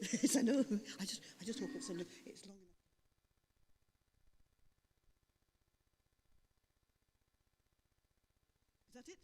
Yes, I know. I just hope it's long enough. Is that it?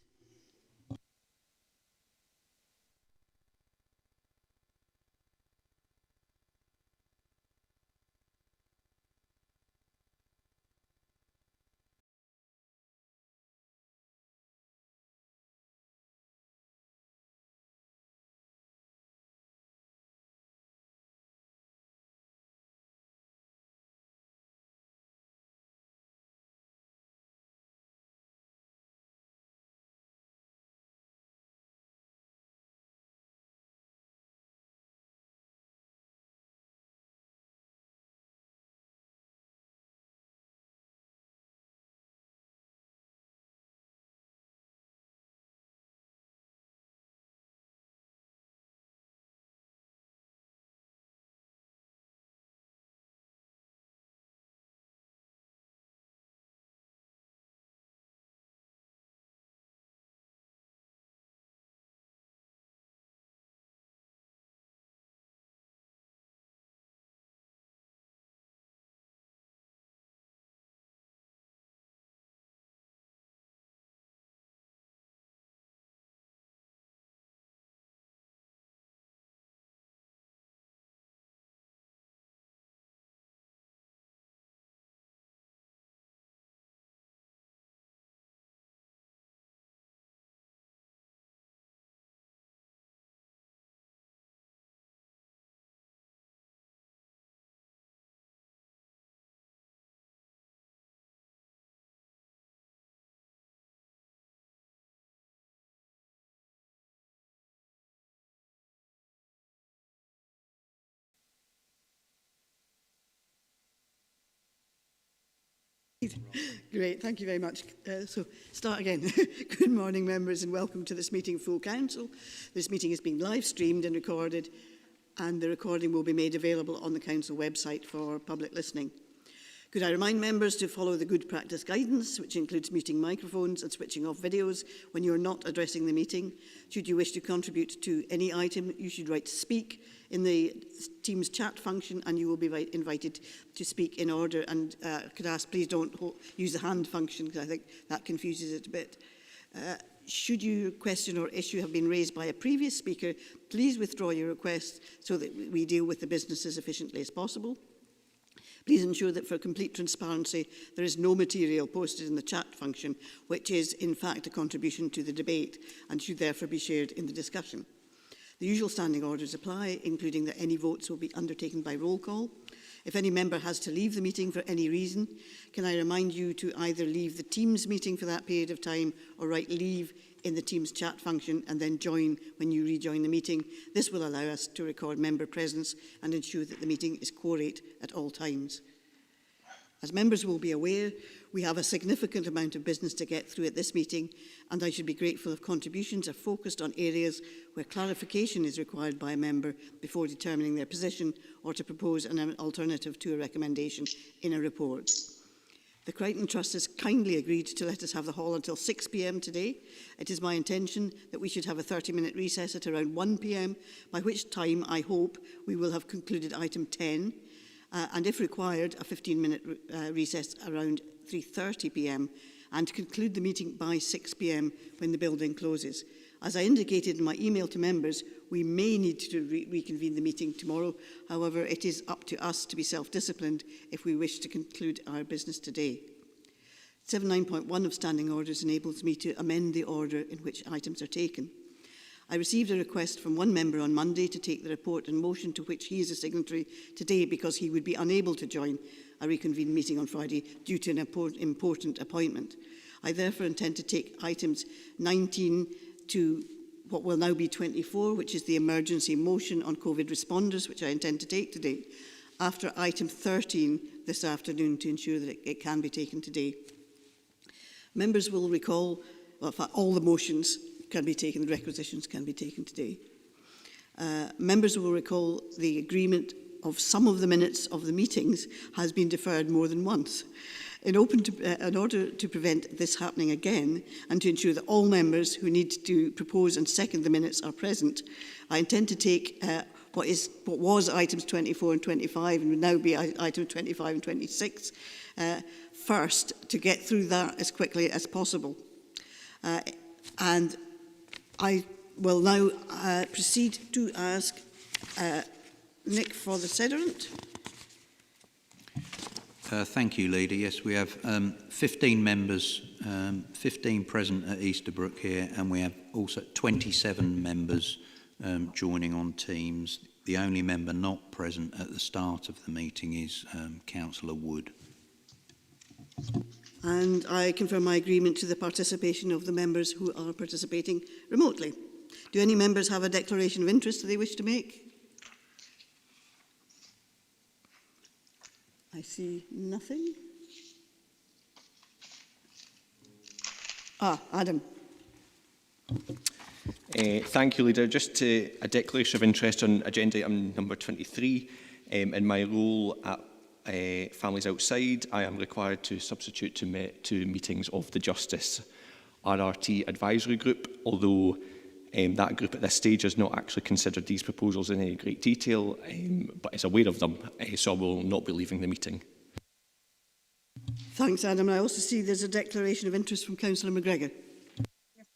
Great, thank you very much. So, start again. Good morning, members, and welcome to this meeting of Full Council. This meeting is being live streamed and recorded, and the recording will be made available on the Council website for public listening. Could I remind members to follow the good practice guidance, which includes muting microphones and switching off videos when you are not addressing the meeting. Should you wish to contribute to any item, you should write speak in the Teams chat function, and you will be invited to speak in order. And could I ask, please don't use the hand function, because I think that confuses it a bit. Should your question or issue have been raised by a previous speaker, please withdraw your request so that we deal with the business as efficiently as possible. Please ensure that for complete transparency, there is no material posted in the chat function, which is in fact a contribution to the debate and should therefore be shared in the discussion. The usual standing orders apply, including that any votes will be undertaken by roll call. If any member has to leave the meeting for any reason, can I remind you to either leave the Teams meeting for that period of time or write leave in the Teams chat function and then join when you rejoin the meeting. This will allow us to record member presence and ensure that the meeting is quorate at all times. As members will be aware, we have a significant amount of business to get through at this meeting, and I should be grateful if contributions are focused on areas where clarification is required by a member before determining their position or to propose an alternative to a recommendation in a report. The Crichton Trust has kindly agreed to let us have the hall until 6 p.m. today. It is my intention that we should have a 30-minute recess at around 1 p.m, by which time I hope we will have concluded item 10, and if required, a 15-minute recess around 3:30 p.m, and conclude the meeting by 6 p.m. when the building closes. As I indicated in my email to members, we may need to reconvene the meeting tomorrow. However, it is up to us to be self-disciplined if we wish to conclude our business today. 7.9.1 of Standing Orders enables me to amend the order in which items are taken. I received a request from one member on Monday to take the report and motion to which he is a signatory today because he would be unable to join a reconvened meeting on Friday due to an important appointment. I therefore intend to take items 19 to what will now be 24, which is the emergency motion on COVID responders, which I intend to take today, after item 13 this afternoon to ensure that it can be taken today. Members will recall, well, in fact, all the motions can be taken, the requisitions can be taken today. Members will recall the agreement of some of the minutes of the meetings has been deferred more than once. In order to prevent this happening again and to ensure that all members who need to propose and second the minutes are present, I intend to take what was items 24 and 25 and would now be items 25 and 26 first, to get through that as quickly as possible. And I will now proceed to ask Nick for the Sederant. Thank you, Leader. Yes, we have 15 members, 15 present at Easterbrook here, and we have also 27 members joining on Teams. The only member not present at the start of the meeting is Councillor Wood. And I confirm my agreement to the participation of the members who are participating remotely. Do any members have a declaration of interest that they wish to make? I see nothing. Adam. Thank you, Leader. Just a declaration of interest on agenda item number 23. In my role at Families Outside, I am required to substitute to meetings of the Justice RRT Advisory Group, although that group at this stage has not actually considered these proposals in any great detail, but is aware of them, so I will not be leaving the meeting. Thanks, Adam. I also see there's a declaration of interest from Councillor McGregor. Yes,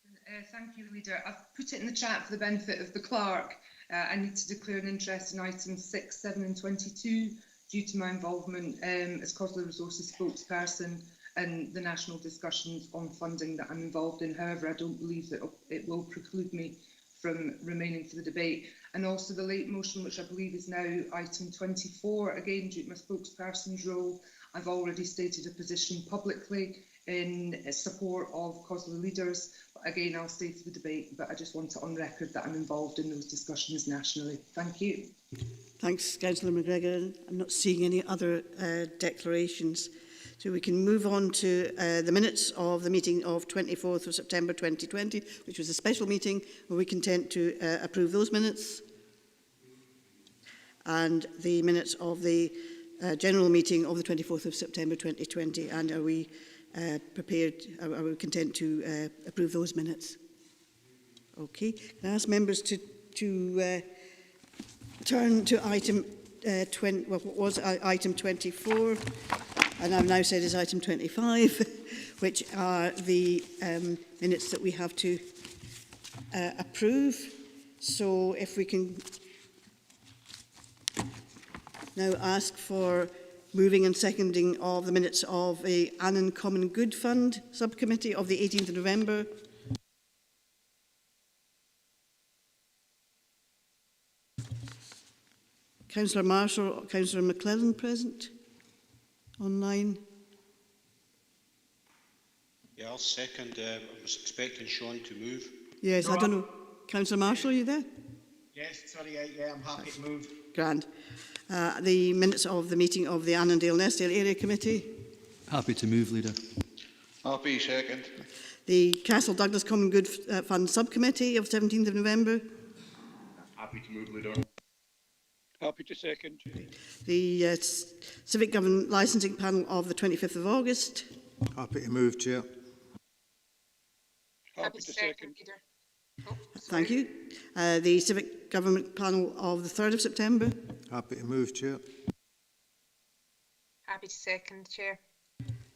thank you, Leader. I've put it in the chat for the benefit of the clerk. I need to declare an interest in items 6, 7 and 22 due to my involvement as Cosler Resources spokesperson and the national discussions on funding that I'm involved in. However, I don't believe that it will preclude me from remaining for the debate. And also the late motion, which I believe is now item 24, again, due to my spokesperson's role, I've already stated a position publicly in support of Cosler leaders. But again, I'll stay for the debate, but I just want it on record that I'm involved in those discussions nationally. Thank you. Thanks, Councillor McGregor. I'm not seeing any other declarations. So we can move on to the minutes of the meeting of 24th of September 2020, which was a special meeting. Are we content to approve those minutes? And the minutes of the general meeting of the 24th of September 2020. And are we are we content to approve those minutes? Okay. Can I ask members to turn to item 20, well, what was item 24? And I've now said is item 25, which are the minutes that we have to approve. So if we can now ask for moving and seconding of the minutes of the Annan Common Good Fund subcommittee of the 18th of November. Councillor Marshall, Councillor McClellan present online. Yeah, I'll second. I was expecting Sean to move. Yes, no, I don't know. Councillor Marshall, are you there? Yes, sorry, yeah, I'm happy to move. Grand. The minutes of the meeting of the Annandale-Nestdale Area Committee. Happy to move, Leader. Happy second. The Castle Douglas Common Good Fund Subcommittee of 17th of November. Happy to move, Leader. Happy to second. The Civic Government Licensing Panel of the 25th of August. Happy to move, Chair. Happy to second. Thank you. The Civic Government Panel of the 3rd of September. Happy to move, Chair. Happy to second, Chair.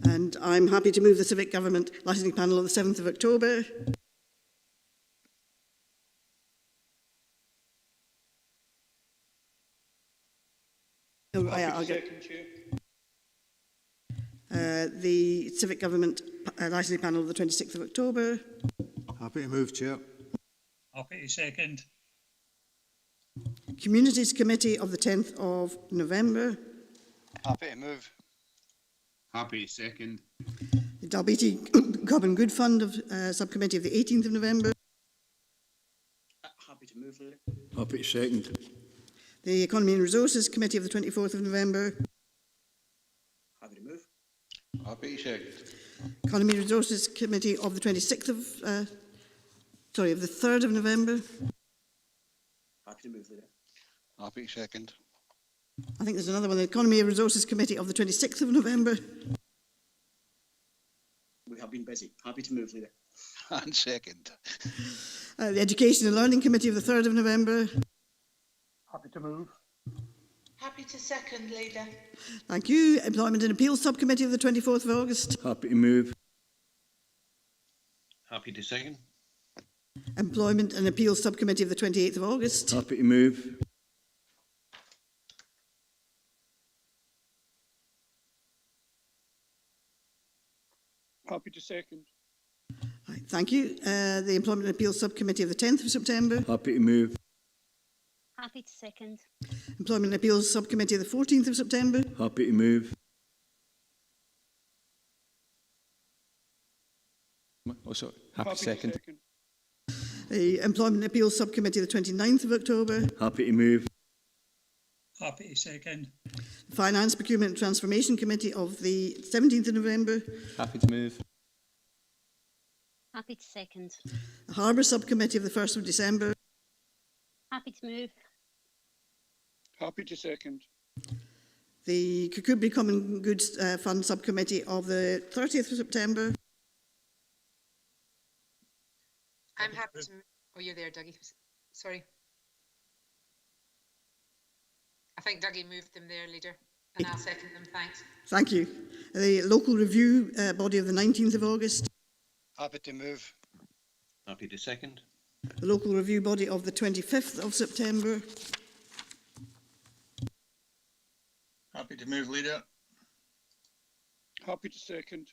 And I'm happy to move the Civic Government Licensing Panel of the 7th of October. Oh, yeah, I'll get the Civic Government Licensing Panel of the 26th of October. Happy to move, Chair. Happy to second. Communities Committee of the 10th of November. Happy to move. Happy to second. The Dalbeattie Common Good Fund of Subcommittee of the 18th of November. Happy to move, Leader. Happy to second. The Economy and Resources Committee of the 24th of November. Happy to move. Happy to second. Economy and Resources Committee of the 26th of, of the 3rd of November. Happy to move, Leader. Happy to second. I think there's another one, the Economy and Resources Committee of the 26th of November. We have been busy. Happy to move, Leader. And second. The Education and Learning Committee of the 3rd of November. Happy to move. Happy to second, Leader. Thank you. Employment and Appeals Subcommittee of the 24th of August. Happy to move. Happy to second. Employment and Appeals Subcommittee of the 28th of August. Happy to move. Happy to second. Right, thank you. The Employment and Appeals Subcommittee of the 10th of September. Happy to move. Happy to second. Employment and Appeals Subcommittee of the 14th of September. Happy to move. Also, happy to second. The Employment and Appeals Subcommittee of the 29th of October. Happy to move. Happy to second. The Finance, Procurement and Transformation Committee of the 17th of November. Happy to move. Happy to second. The Harbour Subcommittee of the 1st of December. Happy to move. Happy to second. The Kirkcudbright Common Goods Fund Subcommittee of the 30th of September. I'm happy to. Oh, you're there, Dougie. Sorry. I think Dougie moved them there, Leader, and I'll second them. Thanks. Thank you. The Local Review Body of the 19th of August. Happy to move. Happy to second. The Local Review Body of the 25th of September. Happy to move, Leader. Happy to second.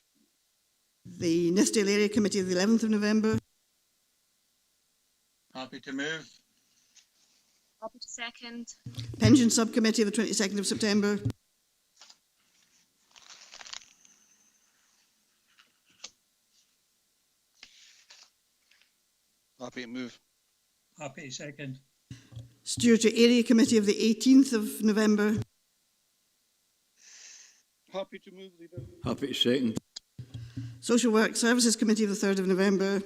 The Nithsdale Area Committee of the 11th of November. Happy to move. Happy to second. Pension Subcommittee of the 22nd of September. Happy to move. Happy to second. Stewardship Area Committee of the 18th of November. Happy to move, Leader. Happy to second. Social Work Services Committee of the 3rd of November.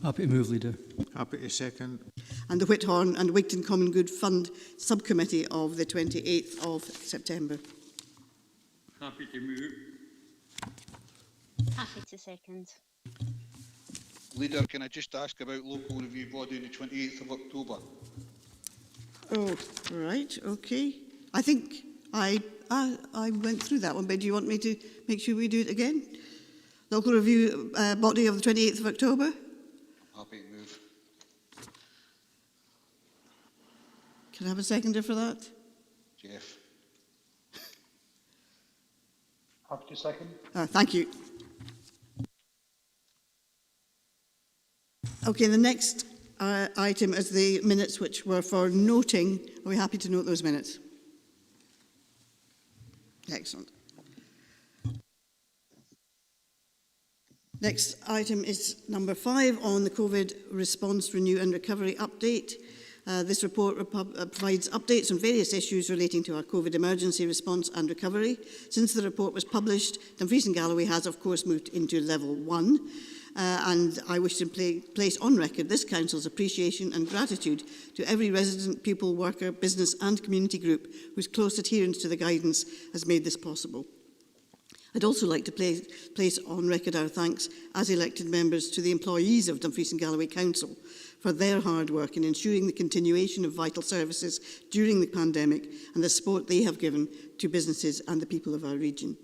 Happy to move, Leader. Happy to second. And the Whithorn and Wigton Common Good Fund Subcommittee of the 28th of September. Happy to move. Happy to second. Leader, can I just ask about local review body on the 28th of October? Oh, right, okay. I think I went through that one, but do you want me to make sure we do it again? Local Review Body of the 28th of October. Happy to move. Can I have a seconder for that? Jeff. Happy to second. Thank you. Okay, the next item is the minutes which were for noting. Are we happy to note those minutes? Excellent. Next item is number 5 on the COVID response, renew and recovery update. This report provides updates on various issues relating to our COVID emergency response and recovery. Since the report was published, Dumfries and Galloway has of course moved into level 1. And I wish to place on record this Council's appreciation and gratitude to every resident, pupil, worker, business and community group whose close adherence to the guidance has made this possible. I'd also like to place on record our thanks as elected members to the employees of Dumfries and Galloway Council for their hard work in ensuring the continuation of vital services during the pandemic and the support they have given to businesses and the people of our region.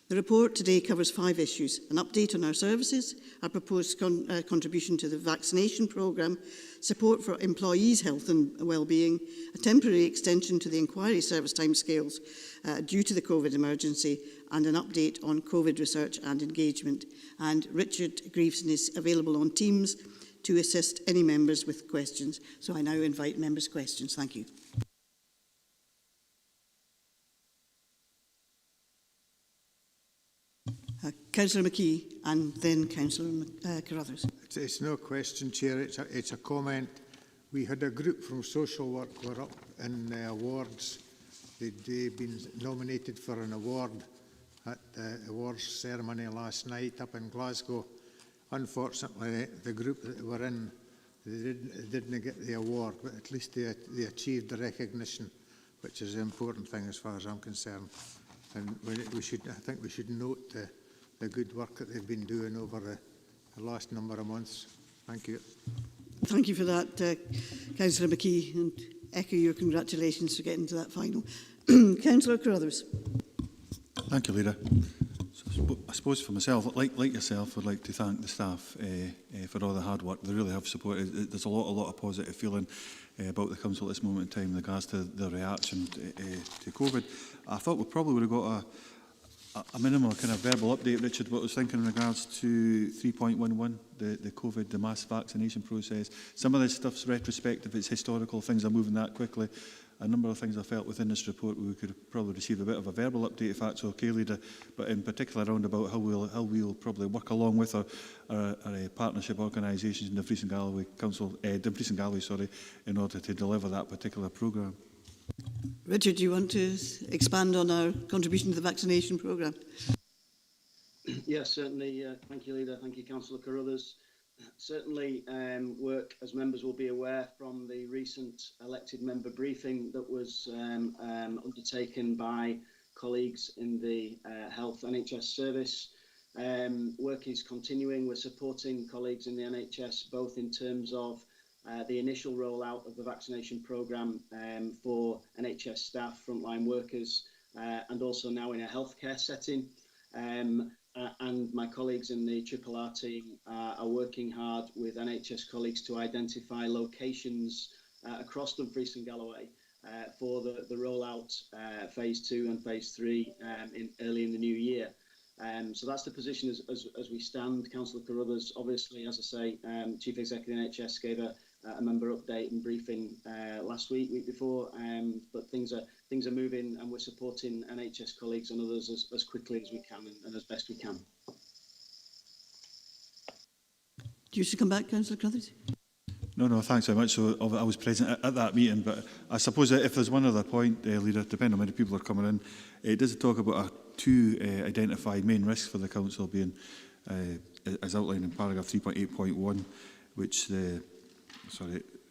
The report today covers 5 issues: an update on our services, our proposed contribution to the vaccination programme, support for employees' health and wellbeing, a temporary extension to the inquiry service timescales due to the COVID emergency, and an update on COVID research and engagement. And Richard Greaveson is available on Teams to assist any members with questions. So I now invite members' questions. Thank you. Councillor McKee and then Councillor Carruthers. It's no question, Chair. It's a comment. We had a group from social work were up in the awards. They'd been nominated for an award at the awards ceremony last night up in Glasgow. Unfortunately, the group that were in, they didn't get the award, but at least they achieved the recognition, which is an important thing as far as I'm concerned. And I think we should note the good work that they've been doing over the last number of months. Thank you. Thank you for that, Councillor McKee. And echo your congratulations for getting to that final. Councillor Carruthers. Thank you, Leader. So, I suppose for myself, like yourself, I'd like to thank the staff for all the hard work. They really have supported. There's a lot of positive feeling about the council at this moment in time in regards to the reaction to COVID. I thought we probably would have got a minimal kind of verbal update, Richard, what I was thinking in regards to 3.11, the COVID, the mass vaccination process. Some of this stuff's retrospective, it's historical, things are moving that quickly. A number of things I felt within this report we could probably receive a bit of a verbal update if that's okay, Leader, but in particular around about how we'll probably work along with our partnership organisations in Dumfries and Galloway Dumfries and Galloway, in order to deliver that particular programme. Richard, do you want to expand on our contribution to the vaccination programme? Yes, certainly. Thank you, Leader. Thank you, Councillor Carruthers. Certainly, work, as members will be aware from the recent elected member briefing that was undertaken by colleagues in the Health NHS service. Work is continuing. We're supporting colleagues in the NHS, both in terms of the initial rollout of the vaccination programme for NHS staff, frontline workers, and also now in a healthcare setting. And my colleagues in the RRR team are working hard with NHS colleagues to identify locations across Dumfries and Galloway for the rollout phase 2 and phase 3 early in the new year. So that's the position as we stand. Councillor Carruthers, obviously, as I say, Chief Executive NHS gave a member update and briefing last week before, but things are moving, and we're supporting NHS colleagues and others as quickly as we can and as best we can. Do you wish to come back, Councillor Carruthers? No, thanks very much. So I was present at that meeting, but I suppose that if there's one other point, Leader, depending on how many people are coming in, it does talk about two identified main risks for the council being, as outlined in paragraph 3.8.1, which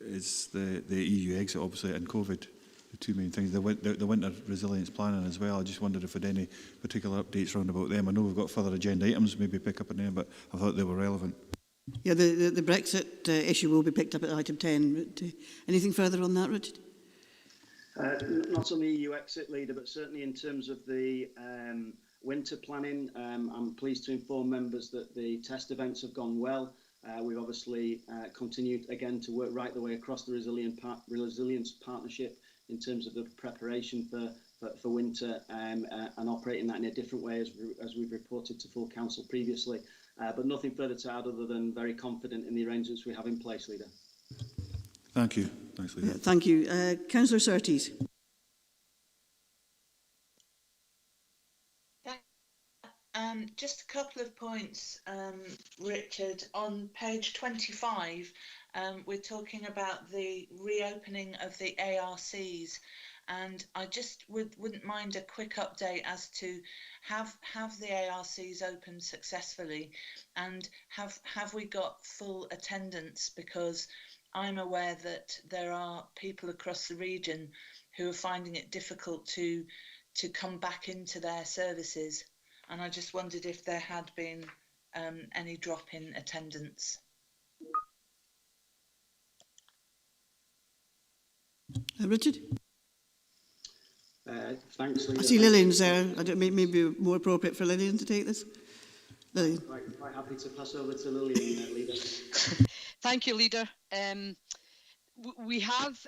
is the EU exit, obviously, and COVID, the two main things. The winter resilience planning as well. I just wondered if there had any particular updates around about them. I know we've got further agenda items, maybe pick up on them, but I thought they were relevant. Yeah, the Brexit issue will be picked up at item 10. Anything further on that, Richard? Not on the EU exit, Leader, but certainly in terms of the winter planning, I'm pleased to inform members that the test events have gone well. We've obviously continued again to work right the way across the resilience partnership in terms of the preparation for winter and operating that in a different way as we've reported to full council previously. But nothing further to add other than very confident in the arrangements we have in place, Leader. Thank you. Thanks, Leader. Thank you. Councillor Surtees. Just a couple of points, Richard. On page 25, we're talking about the reopening of the ARCs, and I just wouldn't mind a quick update as to have the ARCs opened successfully, and have we got full attendance? Because I'm aware that there are people across the region who are finding it difficult to come back into their services. And I just wondered if there had been any drop in attendance. Richard? Thanks, Leader. I see Lillian's there. Maybe more appropriate for Lillian to take this. Lillian. Quite happy to pass over to Lillian, Leader. Thank you, Leader. We have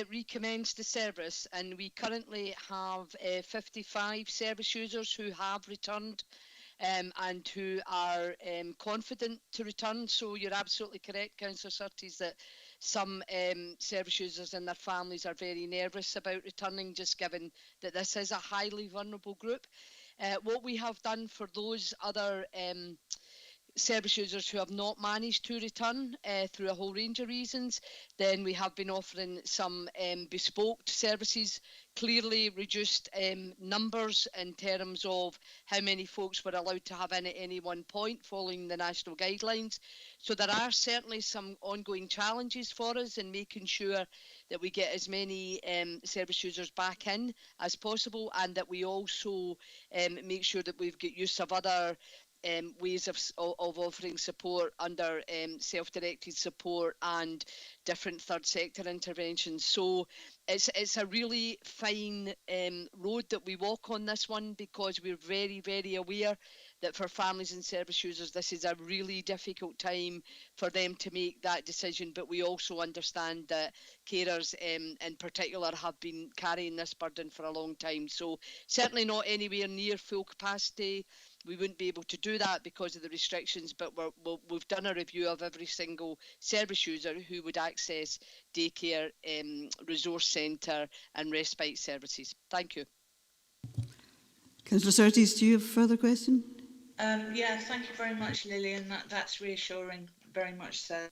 recommenced the service, and we currently have 55 service users who have returned and who are confident to return. So you're absolutely correct, Councillor Surtees, that some service users and their families are very nervous about returning, just given that this is a highly vulnerable group. What we have done for those other service users who have not managed to return through a whole range of reasons, then we have been offering some bespoke services, clearly reduced numbers in terms of how many folks were allowed to have in at any one point following the national guidelines. So there are certainly some ongoing challenges for us in making sure that we get as many service users back in as possible, and that we also make sure that we've got use of other ways of offering support under self-directed support and different third sector interventions. So it's a really fine road that we walk on this one, because we're very, very aware that for families and service users, this is a really difficult time for them to make that decision. But we also understand that carers in particular have been carrying this burden for a long time. So certainly not anywhere near full capacity. We wouldn't be able to do that because of the restrictions, but we've done a review of every single service user who would access daycare, resource centre and respite services. Thank you. Councillor Surtees, do you have a further question? Yeah, thank you very much, Lillian. That's reassuring, very much so.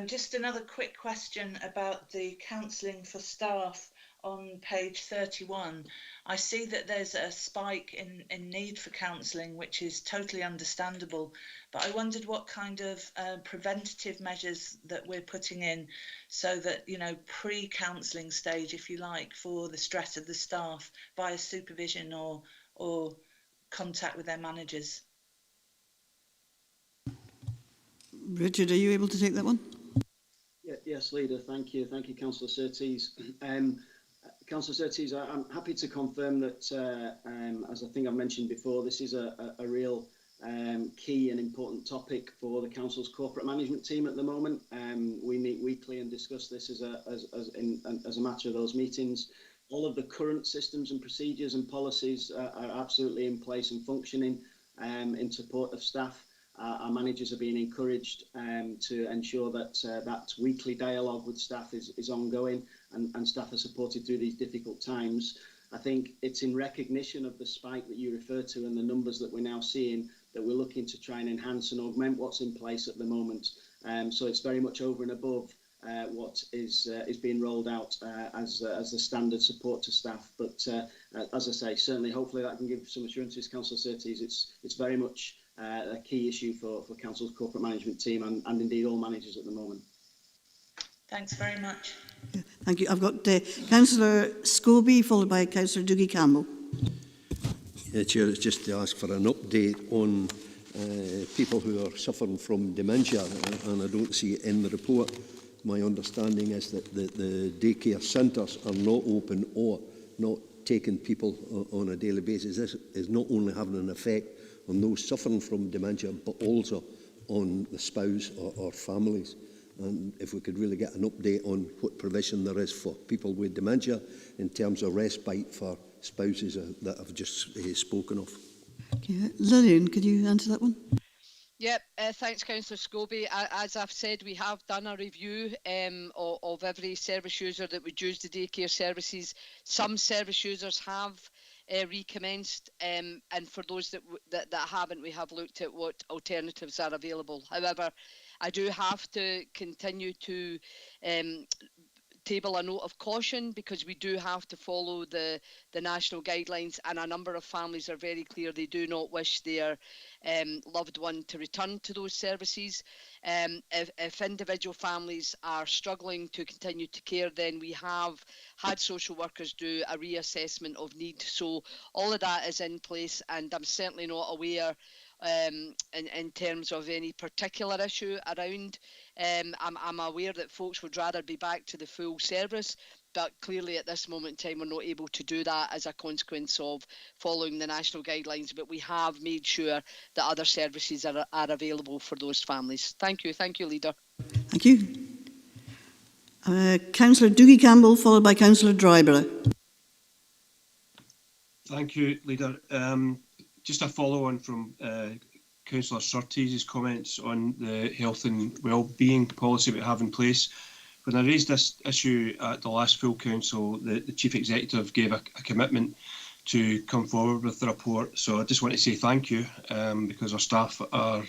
Just another quick question about the counselling for staff on page 31. I see that there's a spike in need for counselling, which is totally understandable, but I wondered what kind of preventative measures that we're putting in so that, you know, pre-counselling stage, if you like, for the stress of the staff via supervision or contact with their managers. Richard, are you able to take that one? Yes, Leader. Thank you. Thank you, Councillor Surtees. Councillor Surtees, I'm happy to confirm that, as I think I've mentioned before, this is a real key and important topic for the Council's corporate management team at the moment. We meet weekly and discuss this as a matter of those meetings. All of the current systems and procedures and policies are absolutely in place and functioning in support of staff. Our managers are being encouraged to ensure that that weekly dialogue with staff is ongoing and staff are supported through these difficult times. I think it's in recognition of the spike that you refer to and the numbers that we're now seeing that we're looking to try and enhance and augment what's in place at the moment. So it's very much over and above what is being rolled out as the standard support to staff. But as I say, certainly, hopefully that can give some assurances, Councillor Surtees. It's very much a key issue for Council's corporate management team and indeed all managers at the moment. Thanks very much. Yeah, thank you. I've got Councillor Scobie, followed by Councillor Dougie Campbell. Yeah, Chair, it's just to ask for an update on people who are suffering from dementia, and I don't see it in the report. My understanding is that the daycare centres are not open or not taking people on a daily basis. This is not only having an effect on those suffering from dementia, but also on the spouse or families. And if we could really get an update on what provision there is for people with dementia in terms of respite for spouses that I've just spoken of. Okay. Lillian, could you answer that one? Yep, thanks, Councillor Scobie. As I've said, we have done a review of every service user that would use the daycare services. Some service users have recommenced, and for those that haven't, we have looked at what alternatives are available. However, I do have to continue to table a note of caution, because we do have to follow the national guidelines, and a number of families are very clear they do not wish their loved one to return to those services. If individual families are struggling to continue to care, then we have had social workers do a reassessment of need. So all of that is in place, and I'm certainly not aware in terms of any particular issue around. I'm aware that folks would rather be back to the full service, but clearly at this moment in time we're not able to do that as a consequence of following the national guidelines, but we have made sure that other services are available for those families. Thank you, Leader. Thank you. Councillor Dougie Campbell, followed by Councillor Dryborough. Thank you, Leader. Just a follow-on from Councillor Surtees' comments on the health and wellbeing policy we have in place. When I raised this issue at the last full council, the Chief Executive gave a commitment to come forward with the report. So I just want to say thank you, because our staff are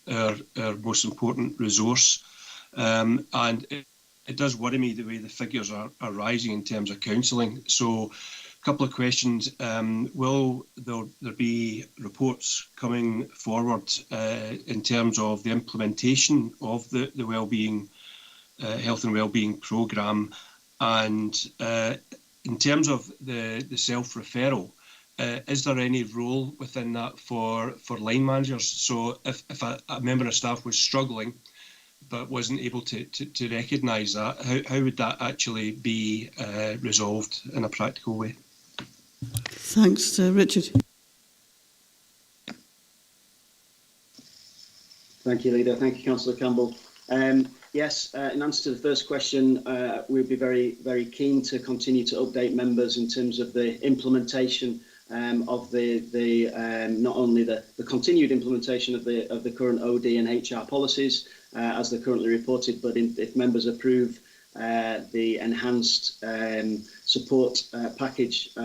our most important resource. And it does worry me the way the figures are rising in terms of counselling. So a couple of questions. Will there be reports coming forward in terms of the implementation of the wellbeing, health and wellbeing programme? And in terms of the self-referral, is there any role within that for line managers? So if a member of staff was struggling but wasn't able to recognise that, how would that actually be resolved in a practical way? Thanks, Richard. Thank you, Leader. Thank you, Councillor Campbell. Yes, in answer to the first question, we'd be very, very keen to continue to update members in terms of the implementation of not only the continued implementation of the current OD and HR policies as they're currently reported, but if members approve the enhanced support package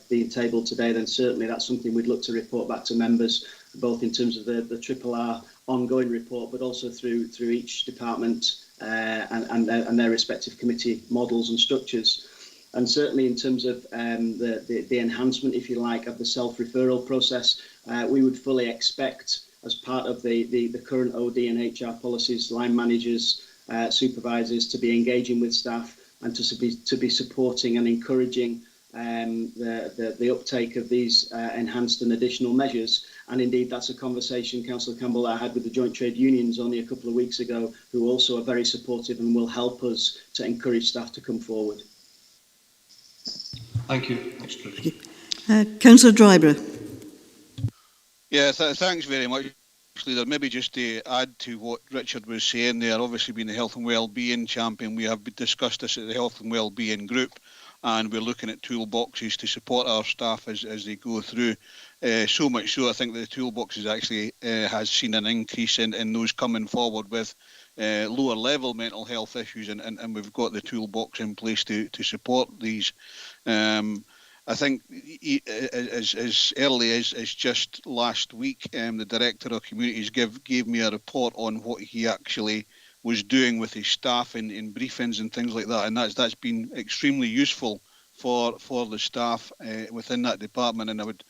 being tabled today, then certainly that's something we'd look to report back to members, both in terms of the RRR ongoing report, but also through each department and their respective committee models and structures. And certainly in terms of the enhancement, if you like, of the self-referral process, we would fully expect, as part of the current OD and HR policies, line managers, supervisors to be engaging with staff and to be supporting and encouraging the uptake of these enhanced and additional measures. And indeed, that's a conversation, Councillor Campbell, I had with the Joint Trade Unions only a couple of weeks ago, who also are very supportive and will help us to encourage staff to come forward. Thank you. Councillor Dryburgh. Yeah, thanks very much, Leader. Maybe just to add to what Richard was saying there, obviously being the health and wellbeing champion, we have discussed this at the health and wellbeing group, and we're looking at toolboxes to support our staff as they go through. So much so, I think that the toolboxes actually has seen an increase in those coming forward with lower level mental health issues, and we've got the toolbox in place to support these. I think as early as just last week, the Director of Communities gave me a report on what he actually was doing with his staff in briefings and things like that, and that's been extremely useful for the staff within that department, and I would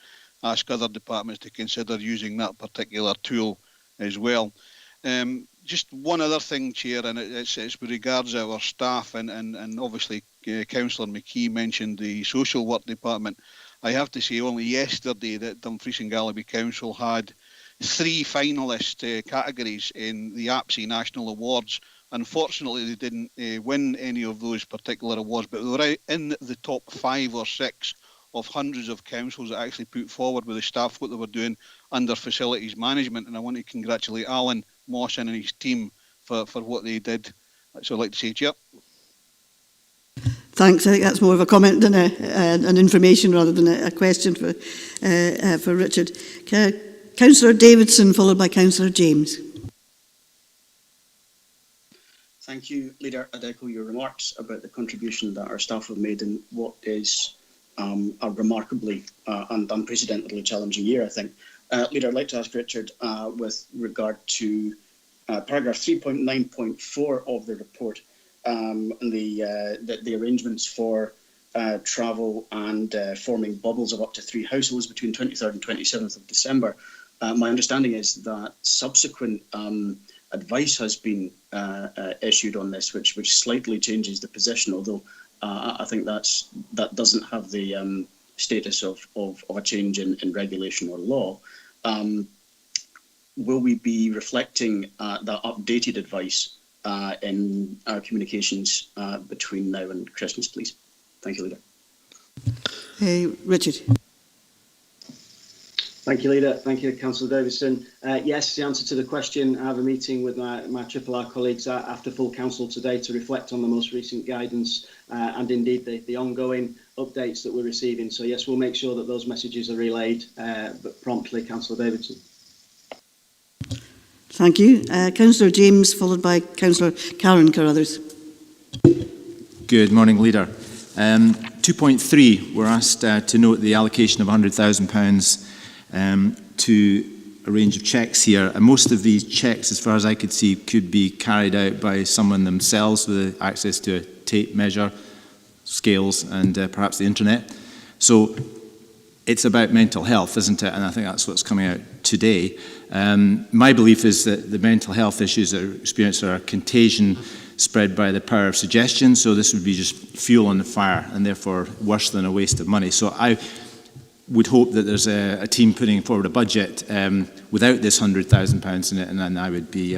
ask other departments to consider using that particular tool as well. Just one other thing, Chair, and it's with regards to our staff, and obviously Councillor McKee mentioned the social work department. I have to say, only yesterday that Dumfries and Galloway Council had 3 finalist categories in the APSI National Awards. Unfortunately, they didn't win any of those particular awards, but they were in the top 5 or 6 of hundreds of councils that actually put forward with the staff what they were doing under facilities management. And I want to congratulate Alan Mawson and his team for what they did. So I'd like to say, Chair. Thanks. I think that's more of a comment than an information rather than a question for Richard. Councillor Davidson, followed by Councillor James. Thank you, Leader. I'd echo your remarks about the contribution that our staff have made in what is a remarkably and unprecedentedly challenging year, I think. Leader, I'd like to ask Richard with regard to paragraph 3.9.4 of the report, and the arrangements for travel and forming bubbles of up to 3 households between 23rd and 27th of December. My understanding is that subsequent advice has been issued on this, which slightly changes the position, although I think that doesn't have the status of a change in regulation or law. Will we be reflecting that updated advice in our communications between now and Christmas, please? Thank you, Leader. Richard. Thank you, Leader. Thank you, Councillor Davison. Yes, the answer to the question, I have a meeting with my RRR colleagues after full council today to reflect on the most recent guidance and indeed the ongoing updates that we're receiving. So yes, we'll make sure that those messages are relayed but promptly, Councillor Davidson. Thank you. Councillor James, followed by Councillor Karen Carruthers. Good morning, Leader. 2.3, we're asked to note the allocation of £100,000 to a range of checks here, and most of these checks, as far as I could see, could be carried out by someone themselves with access to a tape measure, scales, and perhaps the internet. So it's about mental health, isn't it? And I think that's what's coming out today. My belief is that the mental health issues that are experienced are a contagion spread by the power of suggestion, so this would be just fuel on the fire and therefore worse than a waste of money. So would hope that there's a team putting forward a budget without this £100,000 in it, and then I would be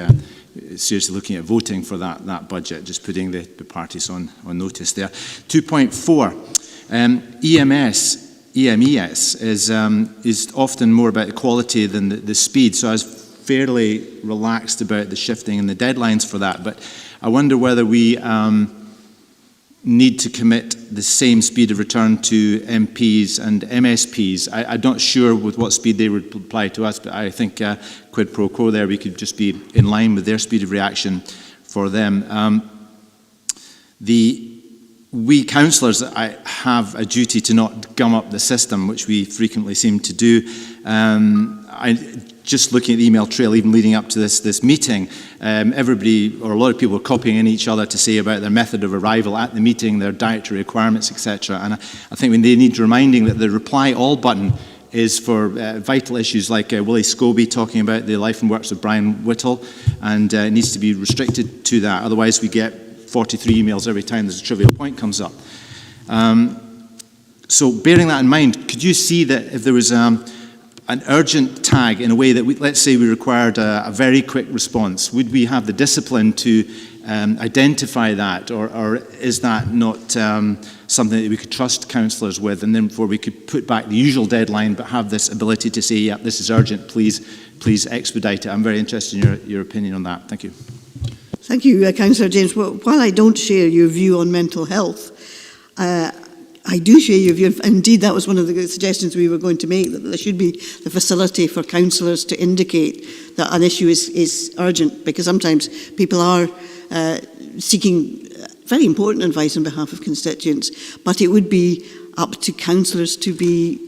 seriously looking at voting for that budget, just putting the parties on notice there. 2.4, EMES is often more about the quality than the speed, so I was fairly relaxed about the shifting and the deadlines for that, but I wonder whether we need to commit the same speed of return to MPs and MSPs. I'm not sure with what speed they would apply to us, but I think quid pro quo there, we could just be in line with their speed of reaction for them. We councillors have a duty to not gum up the system, which we frequently seem to do. Just looking at the email trail, even leading up to this meeting, everybody, or a lot of people, are copying in each other to say about their method of arrival at the meeting, their dietary requirements, etc. And I think they need reminding that the reply all button is for vital issues like Willie Scobie talking about the life and works of Brian Whittle, and it needs to be restricted to that. Otherwise, we get 43 emails every time there's a trivial point comes up. So bearing that in mind, could you see that if there was an urgent tag in a way that, let's say we required a very quick response, would we have the discipline to identify that, or is that not something that we could trust councillors with, and then before we could put back the usual deadline but have this ability to say, yeah, this is urgent, please expedite it? I'm very interested in your opinion on that. Thank you. Thank you, Councillor James. Well, while I don't share your view on mental health, I do share your view. Indeed, that was one of the suggestions we were going to make, that there should be the facility for councillors to indicate that an issue is urgent, because sometimes people are seeking very important advice on behalf of constituents, but it would be up to councillors to be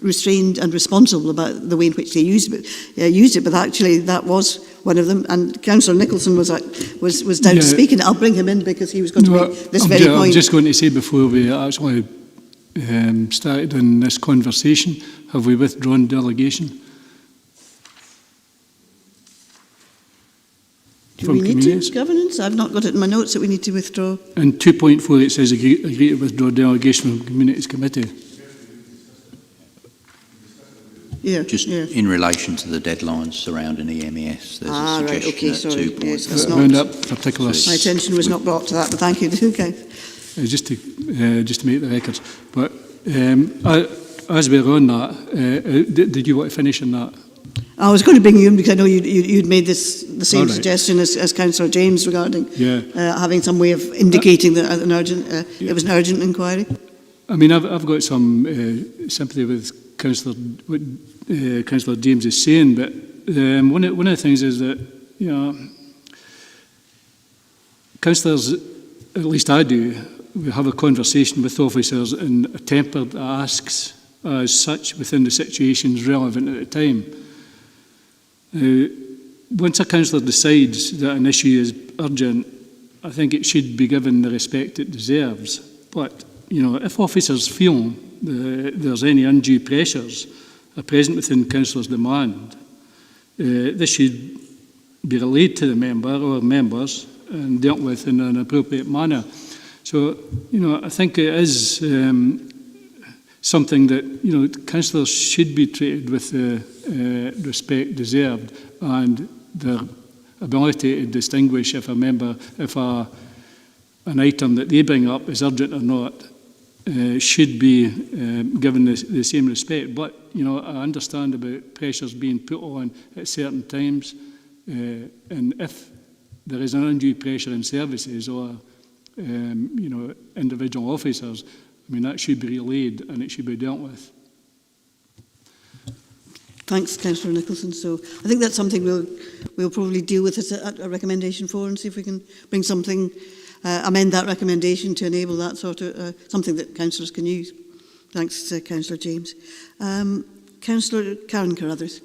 restrained and responsible about the way in which they used it. But actually, that was one of them. And Councillor Nicholson was down to speak, and I'll bring him in because he was going to make this very point. I'm just going to say, before we actually started on this conversation, have we withdrawn delegation? Do we need to? Governance? I've not got it in my notes that we need to withdraw. In 2.4 it says agree to withdraw delegation from Communities Committee. Just in relation to the dedeadlines surrounding EMES, there's a suggestion right, okay, sorry. 2.4. Yes, that's Around that particular... My attention was not brought to that, but thank you. Okay. Just to make the records. But as we're on that, did you want to finish on that? I was going to bring you in because I know you'd made the same suggestion as Councillor James regarding having some way of indicating that it was an urgent inquiry. I mean, I've got some sympathy with Councillor James is saying, but one of the things is that, you know, councillors, at least I do, we have a conversation with officers in a temper that asks as such within the situations relevant at the time. Once a councillor decides that an issue is urgent, I think it should be given the respect it deserves. But, you know, if officers feel there's any undue pressures are present within councillors' demand, this should be relayed to the member or members and dealt with in an appropriate manner. So, you know, I think it is something that, you know, councillors should be treated with the respect deserved, and their ability to distinguish if an item that they bring up is urgent or not should be given the same respect. But, you know, I understand about pressures being put on at certain times, and if there is an undue pressure in services or you know, individual officers, I mean, that should be relayed and it should be dealt with. Thanks, Councillor Nicholson. So I think that's something we'll probably deal with at a recommendation for, and see if we can bring something, amend that recommendation to enable that sort of something that councillors can use. Thanks, Councillor James. Councillor Karen Carruthers.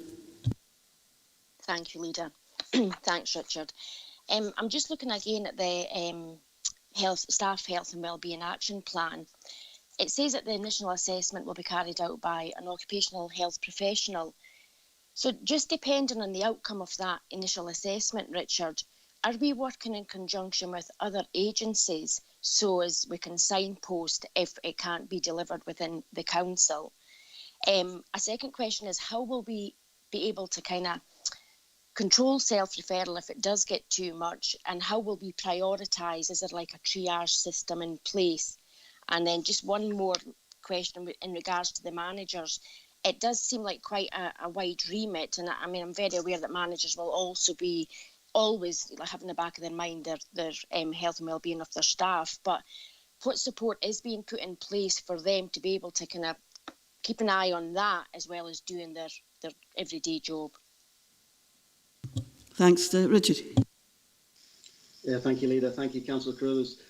Thank you, Leader. Thanks, Richard. I'm just looking again at the Staff Health and Wellbeing Action Plan. It says that the initial assessment will be carried out by an occupational health professional. So just depending on the outcome of that initial assessment, Richard, are we working in conjunction with other agencies so as we can signpost if it can't be delivered within the council? A second question is, how will we be able to kind of control self-referral if it does get too much, and how will we prioritise? Is there like a triage system in place? And then just one more question in regards to the managers. It does seem like quite a wide remit, and I mean, I'm very aware that managers will also be always have in the back of their mind their health and well-being of their staff, but what support is being put in place for them to be able to kind of keep an eye on that as well as doing their everyday job? Thanks, Richard. Yeah, thank you, Leader. Thank you, Councillor Carruthers.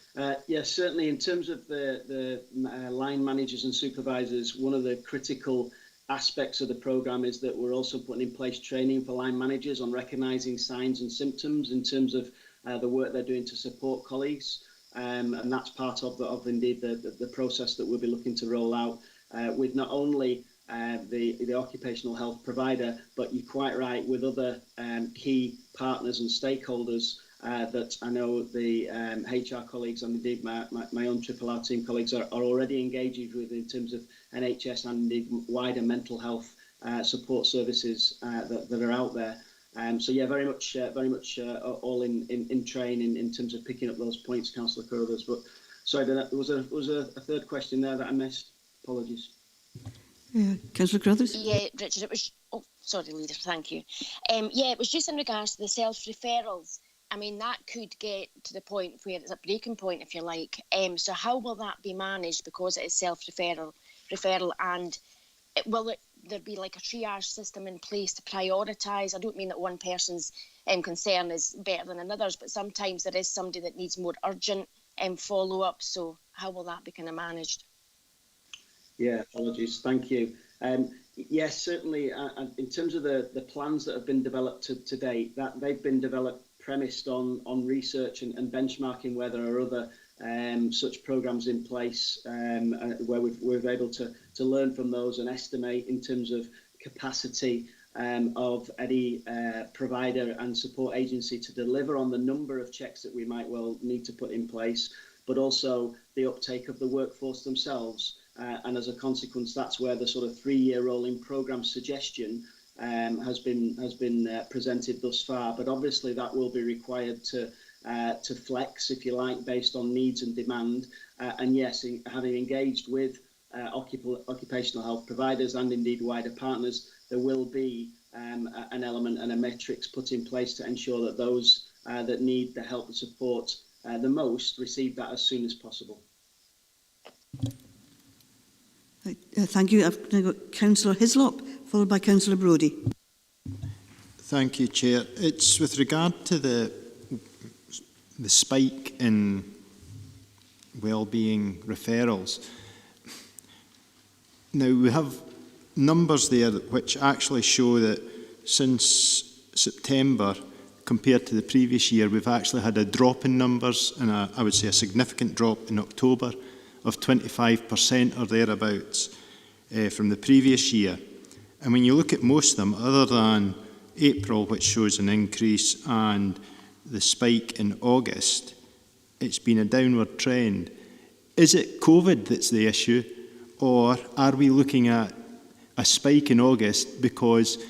Yes, certainly in terms of the line managers and supervisors, one of the critical aspects of the programme is that we're also putting in place training for line managers on recognising signs and symptoms in terms of the work they're doing to support colleagues. And that's part of indeed the process that we'll be looking to roll out with not only the occupational health provider, but you're quite right, with other key partners and stakeholders that I know the HR colleagues and indeed my own RRR team colleagues are already engaging with in terms of NHS and indeed wider mental health support services that are out there. So yeah, very much all in training in terms of picking up those points, Councillor Carruthers. But sorry, there was a third question there that I missed. Apologies. Councillor Carruthers? Yeah, Richard, it was... Oh, sorry, Leader, thank you. Yeah, it was just in regards to the self-referrals. I mean, that could get to the point where it's a breaking point, if you like. So how will that be managed, because it is self-referral, and will there be like a triage system in place to prioritise? I don't mean that one person's concern is better than another's, but sometimes there is somebody that needs more urgent follow-up. So how will that be kind of managed? Yeah, apologies. Thank you. Yes, certainly. In terms of the plans that have been developed to date, that they've been developed premised on research and benchmarking where there are other such programmes in place where we're able to learn from those and estimate in terms of capacity of any provider and support agency to deliver on the number of checks that we might well need to put in place, but also the uptake of the workforce themselves. And as a consequence, that's where the sort of 3-year rolling programme suggestion has been presented thus far. But obviously that will be required to flex, if you like, based on needs and demand. And yes, having engaged with occupational health providers and indeed wider partners, there will be an element and a metrics put in place to ensure that those that need the help and support the most receive that as soon as possible. Thank you. I've now got Councillor Hislop, followed by Councillor Brodie. Thank you, Chair. It's with regard to the spike in wellbeing referrals. Now, we have numbers there which actually show that since September, compared to the previous year, we've actually had a drop in numbers, and I would say a significant drop in October of 25% or thereabouts from the previous year. And when you look at most of them, other than April, which shows an increase, and the spike in August, it's been a downward trend. Is it COVID that's the issue, or are we looking at a spike in August because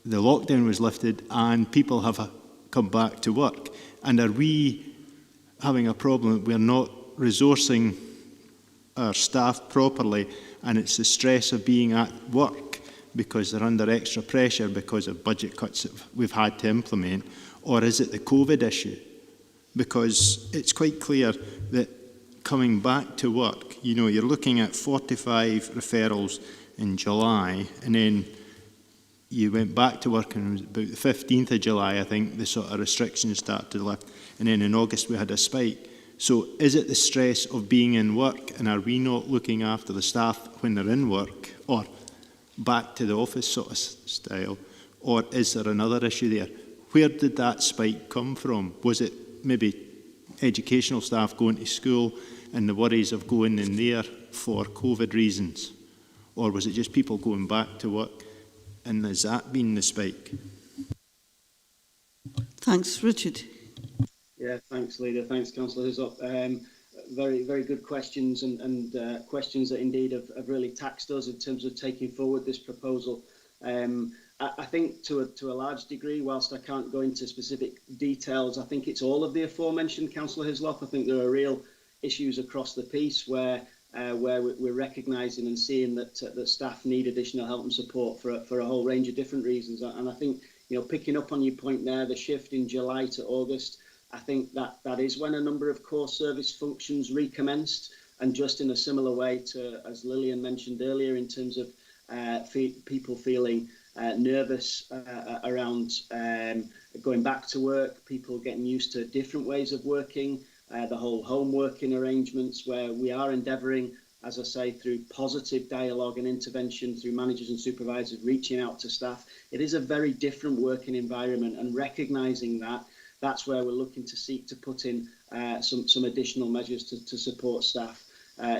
the lockdown was lifted and people have come back to work? And are we having a problem that we're not resourcing our staff properly, and it's the stress of being at work because they're under extra pressure because of budget cuts that we've had to implement? Or is it the COVID issue? Because it's quite clear that coming back to work, you know, you're looking at 45 referrals in July, and then you went back to work, and it was about the 15th of July, I think, the sort of restrictions started to lift, and then in August we had a spike. So is it the stress of being in work, and are we not looking after the staff when they're in work, or back to the office sort of style, or is there another issue there? Where did that spike come from? Was it maybe educational staff going to school and the worries of going in there for COVID reasons? Or was it just people going back to work, and has that been the spike? Thanks, Richard. Yeah, thanks, Leader. Thanks, Councillor Hislop. very good questions and questions that indeed have really taxed us in terms of taking forward this proposal. I think to a large degree, whilst I can't go into specific details, I think it's all of the aforementioned, Councillor Hislop. I think there are real issues across the piece where we're recognising and seeing that staff need additional help and support for a whole range of different reasons. And I think, picking up on your point there, the shift in July to August, I think that is when a number of core service functions recommenced, and just in a similar way to, as Lillian mentioned earlier, in terms of people feeling nervous around going back to work, people getting used to different ways of working, the whole home working arrangements, where we are endeavouring, as I say, through positive dialogue and intervention through managers and supervisors reaching out to staff. It is a very different working environment, and recognising that, that's where we're looking to seek to put in some additional measures to support staff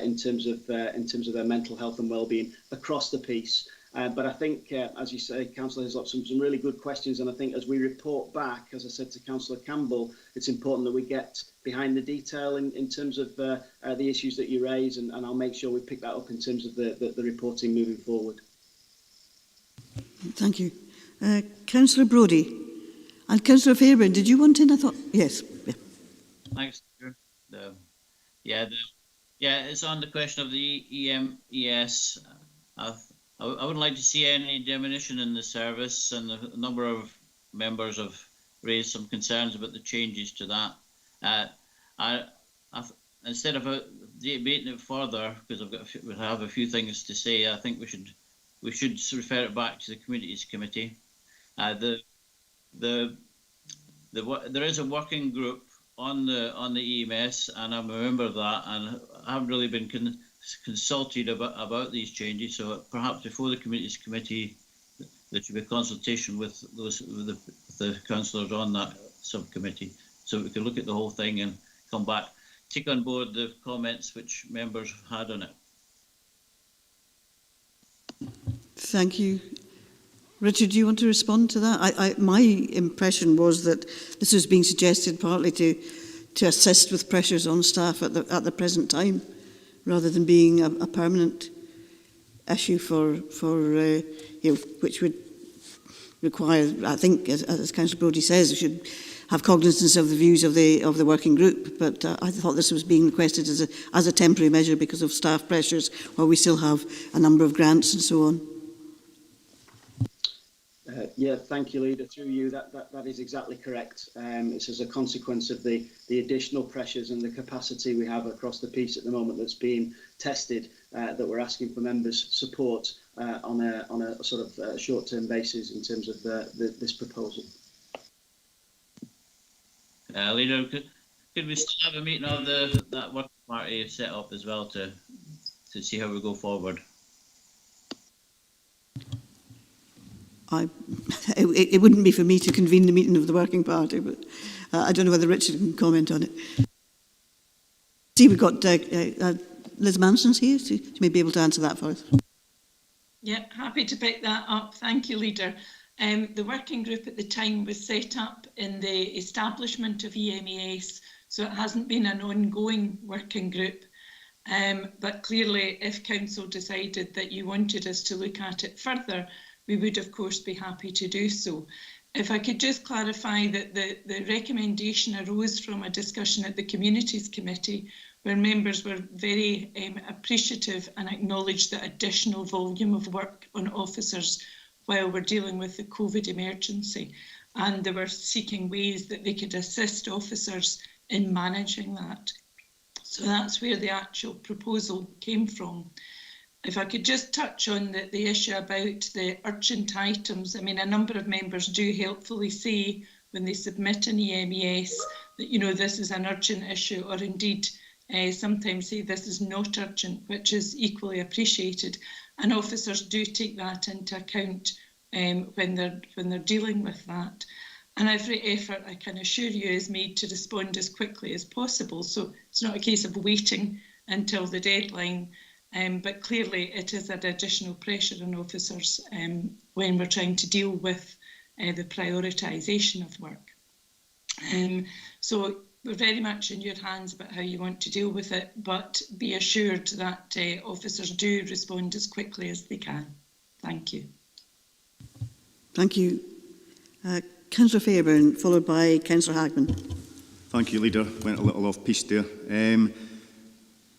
in terms of their mental health and well-being across the piece. But I think, as you say, Councillor Hislop, some really good questions, and I think as we report back, as I said to Councillor Campbell, it's important that we get behind the detail in terms of the issues that you raise, and I'll make sure we pick that up in terms of the reporting moving forward. Thank you. Councillor Brodie. And Councillor Fairbairn, did you want in? I thought, yes. Yeah. Thanks. It's on the question of the EMES. I wouldn't like to see any diminution in the service, and a number of members have raised some concerns about the changes to that. Instead of debating it further, because we have a few things to say, I think we should refer it back to the Communities Committee. There is a working group on the EMS, and I'm a member of that, and I haven't really been consulted about these changes. So perhaps before the Communities Committee, there should be a consultation with the councillors on that subcommittee, so we can look at the whole thing and come back, take on board the comments which members had on it. Thank you. Richard, do you want to respond to that? My impression was that this was being suggested partly to assist with pressures on staff at the present time, rather than being a permanent issue for which would require, I think, as Councillor Brodie says, we should have cognizance of the views of the working group. But I thought this was being requested as a temporary measure because of staff pressures, while we still have a number of grants and so on. Thank you, Leader. Through you, that is exactly correct. It's as a consequence of the additional pressures and the capacity we have across the piece at the moment that's being tested, that we're asking for members' support on a sort of short-term basis in terms of this proposal. Leader, could we still have a meeting of that working party set up as well to see how we go forward? It wouldn't be for me to convene the meeting of the working party, but I don't know whether Richard can comment on it. See, we've got Liz Manson's here, so she may be able to answer that for us. Yeah, happy to pick that up. Thank you, Leader. The working group at the time was set up in the establishment of EMES, so it hasn't been an ongoing working group. But clearly, if Council decided that you wanted us to look at it further, we would, of course, be happy to do so. If I could just clarify that the recommendation arose from a discussion at the Communities Committee, where members were very appreciative and acknowledged the additional volume of work on officers while we're dealing with the COVID emergency. And they were seeking ways that they could assist officers in managing that. So that's where the actual proposal came from. If I could just touch on the issue about the urgent items. I mean, a number of members do helpfully say when they submit an EMES that, you know, this is an urgent issue, or indeed sometimes say this is not urgent, which is equally appreciated. And officers do take that into account when they're dealing with that. And every effort, I can assure you, is made to respond as quickly as possible. So it's not a case of waiting until the deadline. But clearly it is an additional pressure on officers when we're trying to deal with the prioritisation of work. So we're very much in your hands about how you want to deal with it, but be assured that officers do respond as quickly as they can. Thank you. Thank you. Councillor Fairbairn, followed by Councillor Hagman. Thank you, Leader. Went a little off piece there.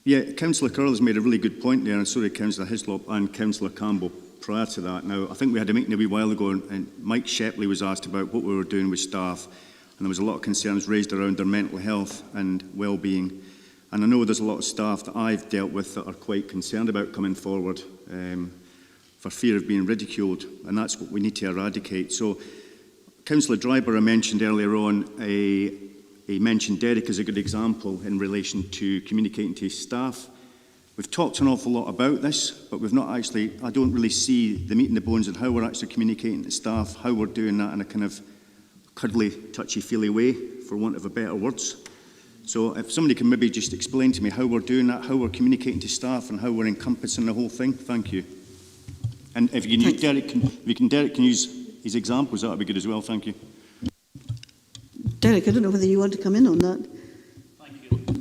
Yeah, Councillor Curl has made a really good point there, and so did Councillor Hislop and Councillor Campbell prior to that. Now, I think we had a meeting a wee while ago, and Mike Shepley was asked about what we were doing with staff, and there was a lot of concerns raised around their mental health and well-being. And I know there's a lot of staff that I've dealt with that are quite concerned about coming forward for fear of being ridiculed, and that's what we need to eradicate. So, Councillor Dryburgh mentioned earlier on, he mentioned Derek as a good example in relation to communicating to his staff. We've talked an awful lot about this, but we've not actually, I don't really see the meat and the bones of how we're actually communicating to staff, how we're doing that in a kind of cuddly, touchy-feely way, for want of a better words. So if somebody can maybe just explain to me how we're doing that, how we're communicating to staff and how we're encompassing the whole thing, thank you. And if you can, Derek can use his examples, that would be good as well, thank you. Derek, I don't know whether you want to come in on that.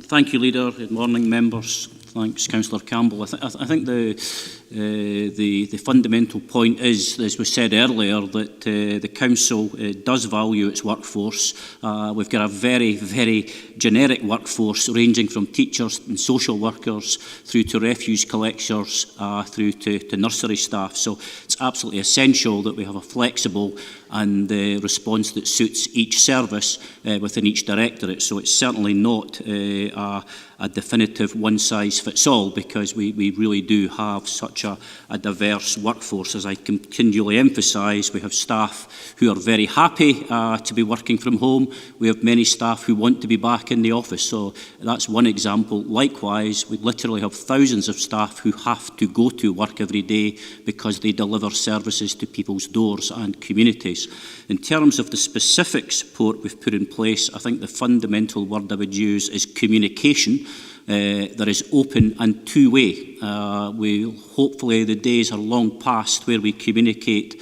Thank you, Leader. Good morning, members. Thanks, Councillor Campbell. I think the fundamental point is, as was said earlier, that the Council does value its workforce. We've got a very, very generic workforce ranging from teachers and social workers through to refuse collectors, through to nursery staff. So it's absolutely essential that we have a flexible and response that suits each service within each directorate. So it's certainly not a definitive one-size-fits-all, because we really do have such a diverse workforce. As I continually emphasise, we have staff who are very happy to be working from home. We have many staff who want to be back in the office. So that's one example. Likewise, we literally have thousands of staff who have to go to work every day because they deliver services to people's doors and communities. In terms of the specific support we've put in place, I think the fundamental word I would use is communication. That is open and two-way. Hopefully the days are long past where we communicate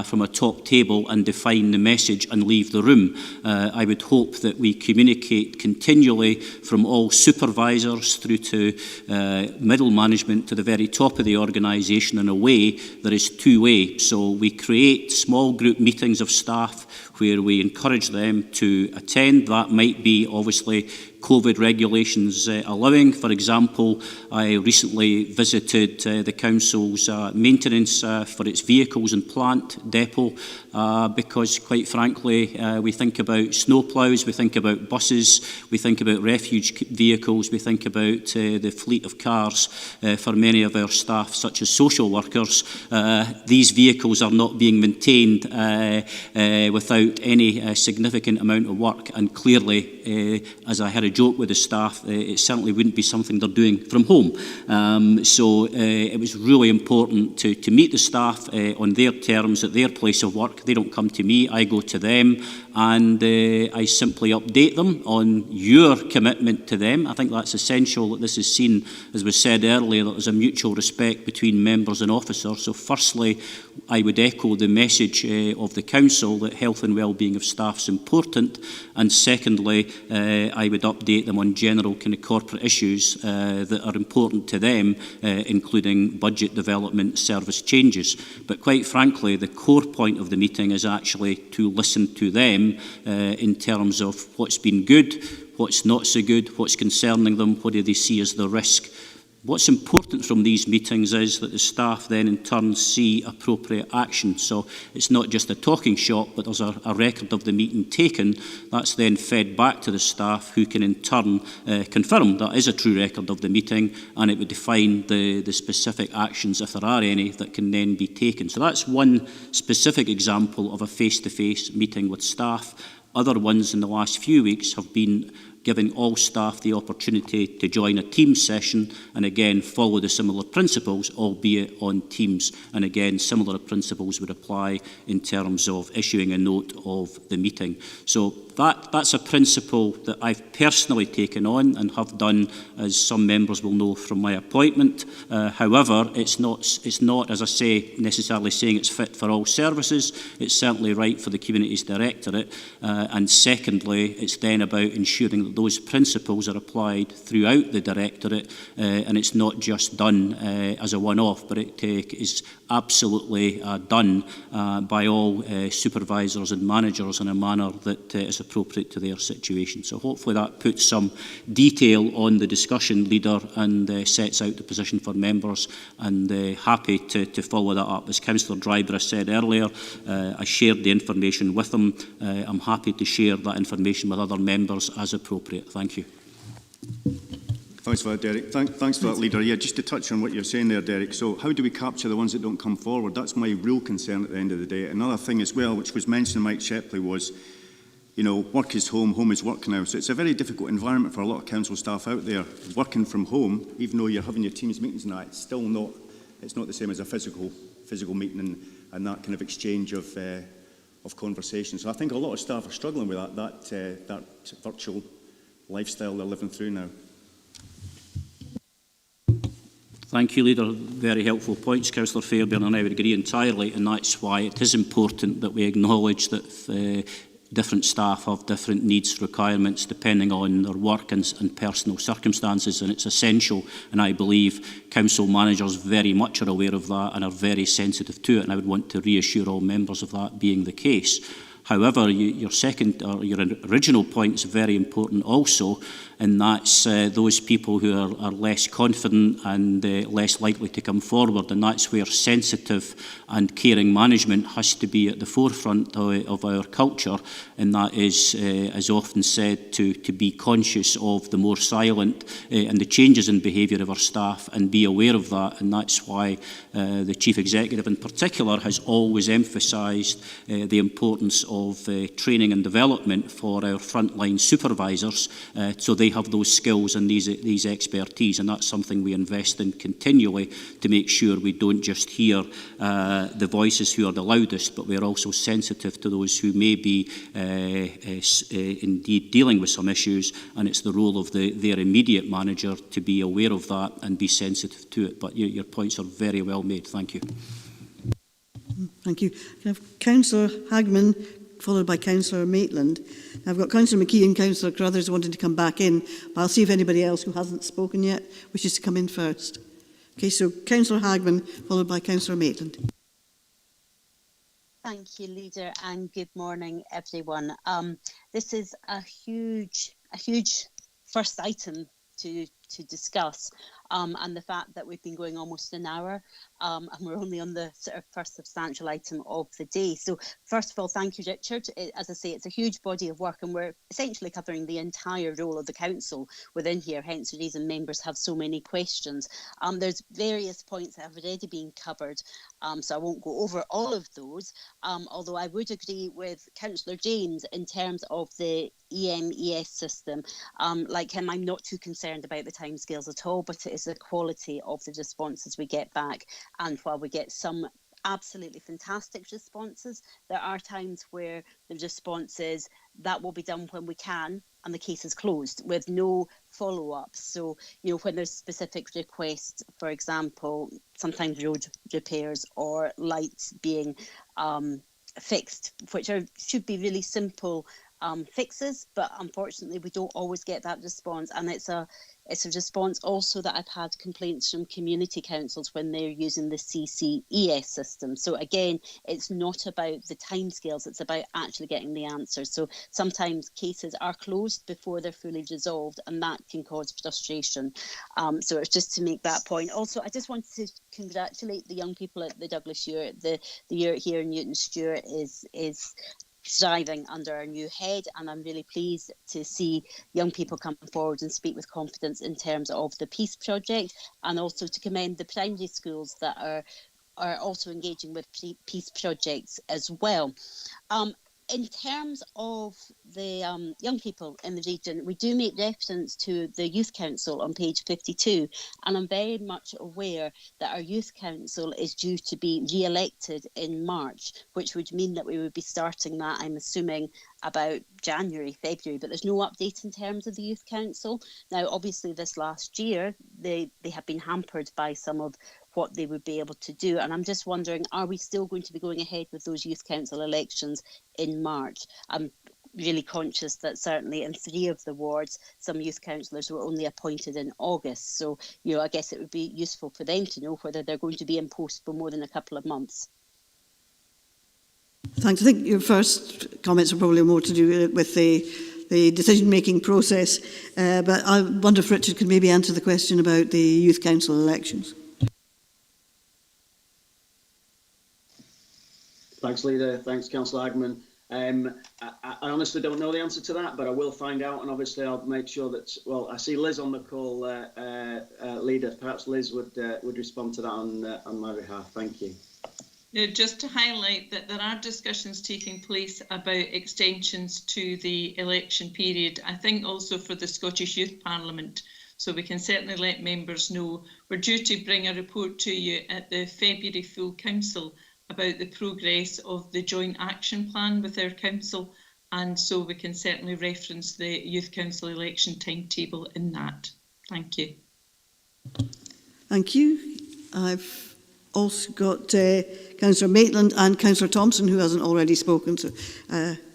from a top table and define the message and leave the room. I would hope that we communicate continually from all supervisors through to middle management to the very top of the organisation in a way that is two-way. So we create small group meetings of staff where we encourage them to attend. That might be obviously COVID regulations allowing. For example, I recently visited the Council's maintenance for its vehicles and plant depot because, quite frankly, we think about snowplows, we think about buses, we think about refuge vehicles, we think about the fleet of cars for many of our staff, such as social workers. These vehicles are not being maintained without any significant amount of work, and clearly, as I had a joke with the staff, it certainly wouldn't be something they're doing from home. So it was really important to meet the staff on their terms at their place of work. They don't come to me, I go to them, and I simply update them on your commitment to them. I think that's essential that this is seen, as was said earlier, that there's a mutual respect between members and officers. So firstly, I would echo the message of the Council that health and wellbeing of staff is important, and secondly, I would update them on general kind of corporate issues that are important to them, including budget development, service changes. But quite frankly, the core point of the meeting is actually to listen to them in terms of what's been good, what's not so good, what's concerning them, what do they see as the risk. What's important from these meetings is that the staff then in turn see appropriate action. So it's not just a talking shop, but there's a record of the meeting taken. That's then fed back to the staff, who can in turn confirm that is a true record of the meeting, and it would define the specific actions, if there are any, that can then be taken. So that's one specific example of a face-to-face meeting with staff. Other ones in the last few weeks have been giving all staff the opportunity to join a Teams session and again follow the similar principles, albeit on Teams. And again, similar principles would apply in terms of issuing a note of the meeting. So that's a principle that I've personally taken on and have done, as some members will know from my appointment. However, it's not, as I say, necessarily saying it's fit for all services. It's certainly right for the Communities Directorate. And secondly, it's then about ensuring that those principles are applied throughout the Directorate, and it's not just done as a one-off, but it is absolutely done by all supervisors and managers in a manner that is appropriate to their situation. So hopefully that puts some detail on the discussion, Leader, and sets out the position for members, and happy to follow that up. As Councillor Dryburgh said earlier, I shared the information with them. I'm happy to share that information with other members as appropriate. Thank you. Thanks for that, Derek. Thanks for that, Leader. Yeah, just to touch on what you're saying there, Derek. So how do we capture the ones that don't come forward? That's my real concern at the end of the day. Another thing as well, which was mentioned by Mike Shepley, was, you know, work is home, home is work now. So it's a very difficult environment for a lot of council staff out there. Working from home, even though you're having your Teams meetings and that, it's not the same as a physical meeting and that kind of exchange of conversation. So I think a lot of staff are struggling with that virtual lifestyle they're living through now. Thank you, Leader. Very helpful points, Councillor Fairbairn, and I would agree entirely, and that's why it is important that we acknowledge that different staff have different needs, requirements, depending on their work and personal circumstances, and it's essential, and I believe council managers very much are aware of that and are very sensitive to it, and I would want to reassure all members of that being the case. However, your original point is very important also, and that's those people who are less confident and less likely to come forward, and that's where sensitive and caring management has to be at the forefront of our culture, and that is, as often said, to be conscious of the more silent and the changes in behaviour of our staff and be aware of that, and that's why the Chief Executive in particular has always emphasised the importance of training and development for our frontline supervisors, so they have those skills and these expertise, and that's something we invest in continually to make sure we don't just hear the voices who are the loudest, but we're also sensitive to those who may be indeed dealing with some issues, and it's the role of their immediate manager to be aware of that and be sensitive to it. But your points are very well made. Thank you. Thank you. Can I have Councillor Hagman, followed by Councillor Maitland. I've got Councillor McKee and Councillor Carruthers wanting to come back in, but I'll see if anybody else who hasn't spoken yet wishes to come in first. Okay, so Councillor Hagman, followed by Councillor Maitland. Thank you, Leader, and good morning, everyone. This is a huge first item to discuss, and the fact that we've been going almost an hour, and we're only on the sort of first substantial item of the day. So first of all, thank you, Richard. As I say, it's a huge body of work, and we're essentially covering the entire role of the council within here, hence the reason members have so many questions. There's various points that have already been covered, so I won't go over all of those, although I would agree with Councillor James in terms of the EMES system. Like him, I'm not too concerned about the timescales at all, but it is the quality of the responses we get back. And while we get some absolutely fantastic responses, there are times where the response is that will be done when we can, and the case is closed with no follow-up. So, you know, when there's specific requests, for example, sometimes road repairs or lights being fixed, which should be really simple fixes, but unfortunately we don't always get that response, and it's a response also that I've had complaints from community councils when they're using the CCES system. So again, it's not about the timescales, it's about actually getting the answers. So sometimes cases are closed before they're fully resolved, and that can cause frustration. So it's just to make that point. Also, I just wanted to congratulate the young people at the Douglas Ure. The Ure here in Newton Stewart is thriving under our new head, and I'm really pleased to see young people come forward and speak with confidence in terms of the Peace Project, and also to commend the primary schools that are also engaging with Peace Projects as well. In terms of the young people in the region, we do make reference to the Youth Council on page 52, and I'm very much aware that our Youth Council is due to be re-elected in March, which would mean that we would be starting that, I'm assuming, about January, February, but there's no update in terms of the Youth Council. Now, obviously, this last year, they have been hampered by some of what they would be able to do. And I'm just wondering, are we still going to be going ahead with those Youth Council elections in March? I'm really conscious that certainly in 3 of the wards, some youth councillors were only appointed in August. So, I guess it would be useful for them to know whether they're going to be in post for more than a couple of months. Thanks. I think your first comments are probably more to do with the decision-making process. But I wonder if Richard could maybe answer the question about the Youth Council elections. Thanks, Leader. Thanks, Councillor Hagman. I honestly don't know the answer to that, but I will find out, and obviously I'll make sure that. Well, I see Liz on the call, Leader. Perhaps Liz would respond to that on my behalf. Thank you. Just to highlight that there are discussions taking place about extensions to the election period. I think also for the Scottish Youth Parliament. So we can certainly let members know. We're due to bring a report to you at the February Full Council about the progress of the joint action plan with our council, and so we can certainly reference the Youth Council election timetable in that. Thank you. Thank you. I've also got Councillor Maitland and Councillor Thompson, who hasn't already spoken. So,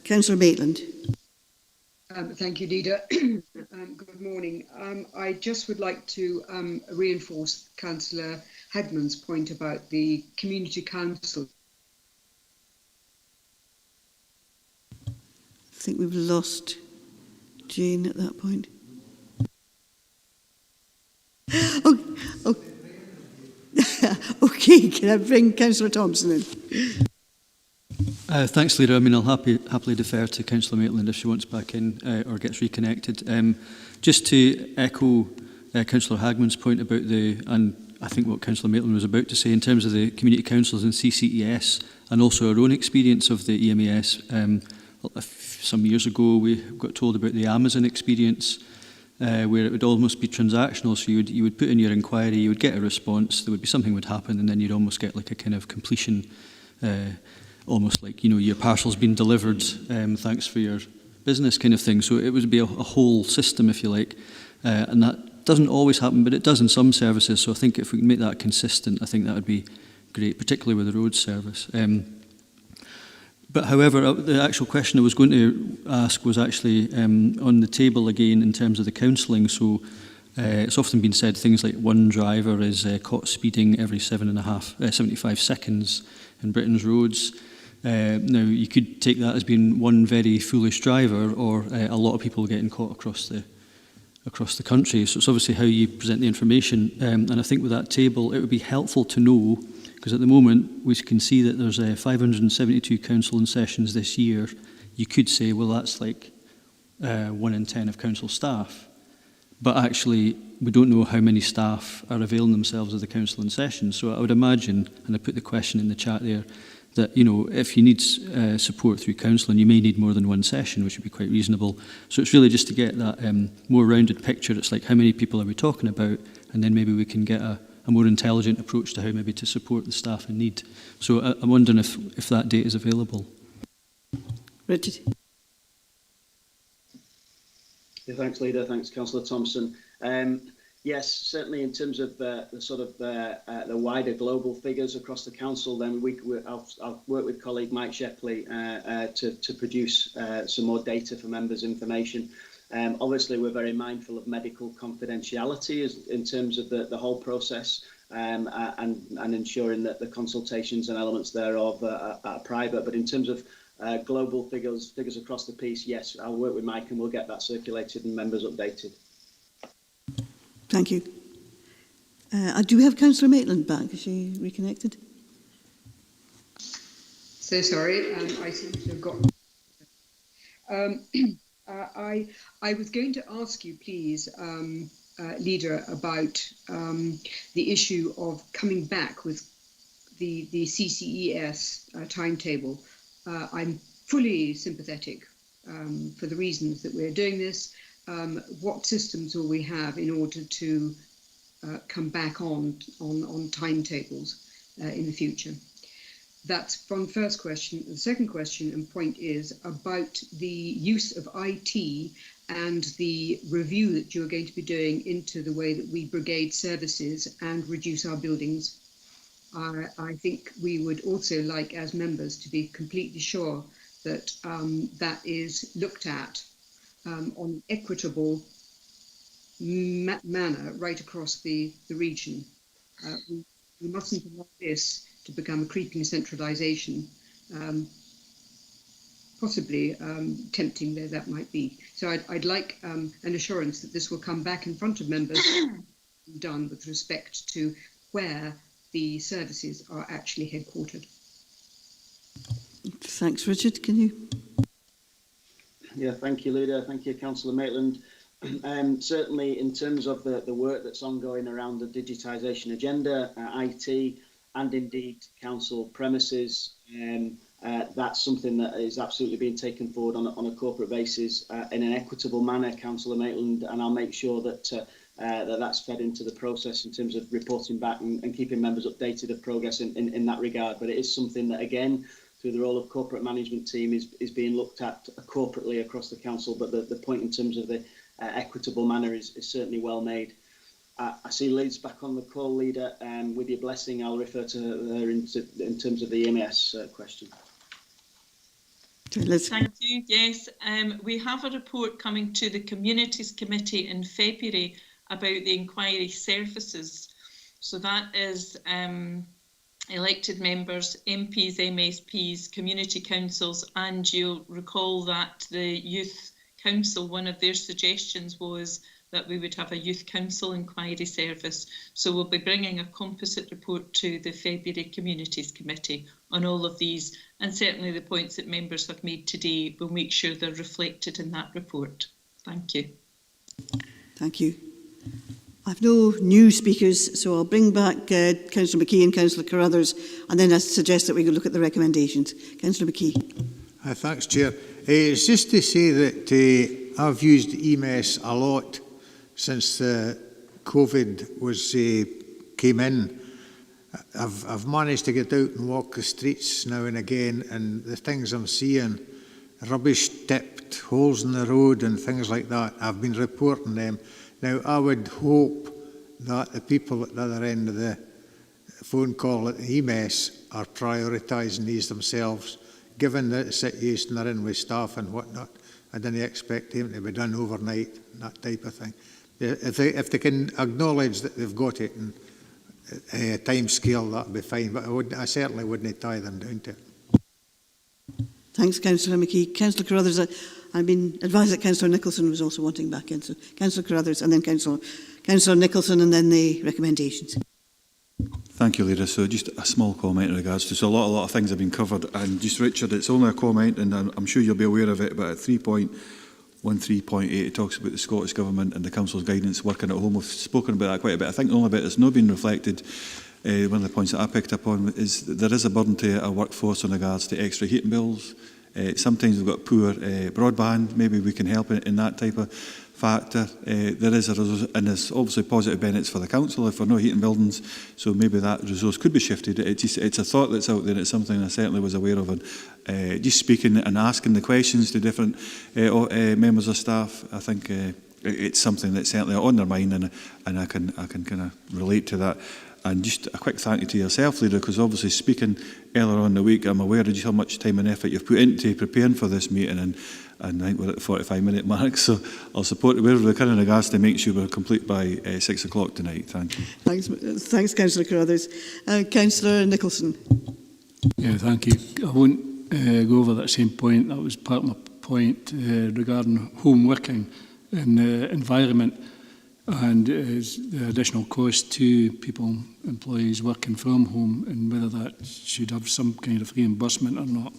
Councillor Maitland. Thank you, Leader. Good morning. I just would like to reinforce Councillor Hagman's point about the Community Council. I think we've lost Jane at that point. Okay, can I bring Councillor Thompson in? Thanks, Leader. I mean, I'll happily defer to Councillor Maitland if she wants back in or gets reconnected. Just to echo Councillor Hagman's point about and I think what Councillor Maitland was about to say in terms of the community councils and CCES, and also our own experience of the EMES. Some years ago, we got told about the Amazon experience, where it would almost be transactional. So you would put in your inquiry, you would get a response, there would be something would happen, and then you'd almost get like a kind of completion, almost like, your parcel's been delivered, thanks for your business kind of thing. So it would be a whole system, if you like, and that doesn't always happen, but it does in some services. So I think if we can make that consistent, I think that would be great, particularly with the road service. But however, the actual question I was going to ask was actually on the table again in terms of the counselling. So it's often been said things like one driver is caught speeding every 75 seconds in Britain's roads. Now, you could take that as being one very foolish driver, or a lot of people getting caught across the country. So it's obviously how you present the information. And I think with that table, it would be helpful to know, because at the moment we can see that there's 572 council in sessions this year. You could say, well, that's like 1 in 10 of council staff. But actually, we don't know how many staff are availing themselves of the council in session. So I would imagine, and I put the question in the chat there, that, if you need support through counselling, you may need more than one session, which would be quite reasonable. So it's really just to get that more rounded picture. It's like, how many people are we talking about? And then maybe we can get a more intelligent approach to how maybe to support the staff in need. So I'm wondering if that data is available. Richard. Yeah, thanks, Leader. Thanks, Councillor Thompson. Yes, certainly in terms of the wider global figures across the council, then I'll work with colleague Mike Shepley to produce some more data for members' information. Obviously, we're very mindful of medical confidentiality in terms of the whole process, and ensuring that the consultations and elements thereof are private. But in terms of global figures across the piece, yes, I'll work with Mike and we'll get that circulated and members updated. Thank you. I do have Councillor Maitland back. Is she reconnected? So sorry, I seem to have got. I was going to ask you, please, Leader, about the issue of coming back with the CCES timetable. I'm fully sympathetic for the reasons that we're doing this. What systems will we have in order to come back on timetables in the future? That's one first question. The second question and point is about the use of IT and the review that you're going to be doing into the way that we brigade services and reduce our buildings. I think we would also like, as members, to be completely sure that that is looked at on an equitable manner right across the region. We mustn't allow this to become a creeping centralisation, possibly tempting though that might be. So I'd like an assurance that this will come back in front of members done with respect to where the services are actually headquartered. Thanks, Richard. Can you? Yeah, thank you, Leader. Thank you, Councillor Maitland. Certainly, in terms of the work that's ongoing around the digitisation agenda, IT, and indeed council premises, that's something that is absolutely being taken forward on a corporate basis in an equitable manner, Councillor Maitland, and I'll make sure that that's fed into the process in terms of reporting back and keeping members updated of progress in that regard. But it is something that, again, through the role of corporate management team is being looked at corporately across the council, but the point in terms of the equitable manner is certainly well made. I see Liz back on the call, Leader, and with your blessing, I'll refer to her in terms of the EMS question. Thank you. Yes, we have a report coming to the Communities Committee in February about the inquiry services. So that is elected members, MPs, MSPs, community councils, and you'll recall that the Youth Council, one of their suggestions was that we would have a Youth Council inquiry service. So we'll be bringing a composite report to the February Communities Committee on all of these, and certainly the points that members have made today, we'll make sure they're reflected in that report. Thank you. Thank you. I've no new speakers, so I'll bring back Councillor McKee and Councillor Carruthers, and then I suggest that we go look at the recommendations. Councillor McKee. Thanks, Chair. It's just to say that I've used EMS a lot since COVID came in. I've managed to get out and walk the streets now and again, and the things I'm seeing, rubbish tipped, holes in the road and things like that, I've been reporting them. Now, I would hope that the people at the other end of the phone call at the EMS are prioritising these themselves, given the situation they're in with staff and whatnot. I didn't expect them to be done overnight, that type of thing. If they can acknowledge that they've got it in a time scale, that'd be fine, but I certainly wouldn't tie them down to it. Thanks, Councillor McKee. Councillor Carruthers, I've been advised that Councillor Nicholson was also wanting back in. So Councillor Carruthers and then Councillor Nicholson and then the recommendations. Thank you, Leader. So just a small comment in regards to, so a lot of things have been covered, and just Richard, it's only a comment and I'm sure you'll be aware of it, but at 3.13.8 it talks about the Scottish Government and the Council's guidance working at home. We've spoken about that quite a bit. I think the only bit that's not been reflected, one of the points that I picked up on, is that there is a burden to our workforce in regards to extra heating bills. Sometimes we've got poor broadband, maybe we can help in that type of factor. There is and there's obviously positive benefits for the council if we're not heating buildings, so maybe that resource could be shifted. It's a thought that's out there, it's something I certainly was aware of, and just speaking and asking the questions to different members of staff, I think it's something that's certainly on their mind, and I can kind of relate to that. And just a quick thank you to yourself, Leader, because obviously speaking earlier on in the week, I'm aware of just how much time and effort you've put into preparing for this meeting, and I think we're at the 45-minute mark, so I'll support wherever we can in regards to make sure we're complete by 6 o'clock tonight. Thank you. Thanks, Councillor Carruthers. Councillor Nicholson. Yeah, thank you. I won't go over that same point. That was part of my point regarding home working and the environment, and the additional cost to people, employees working from home, and whether that should have some kind of reimbursement or not.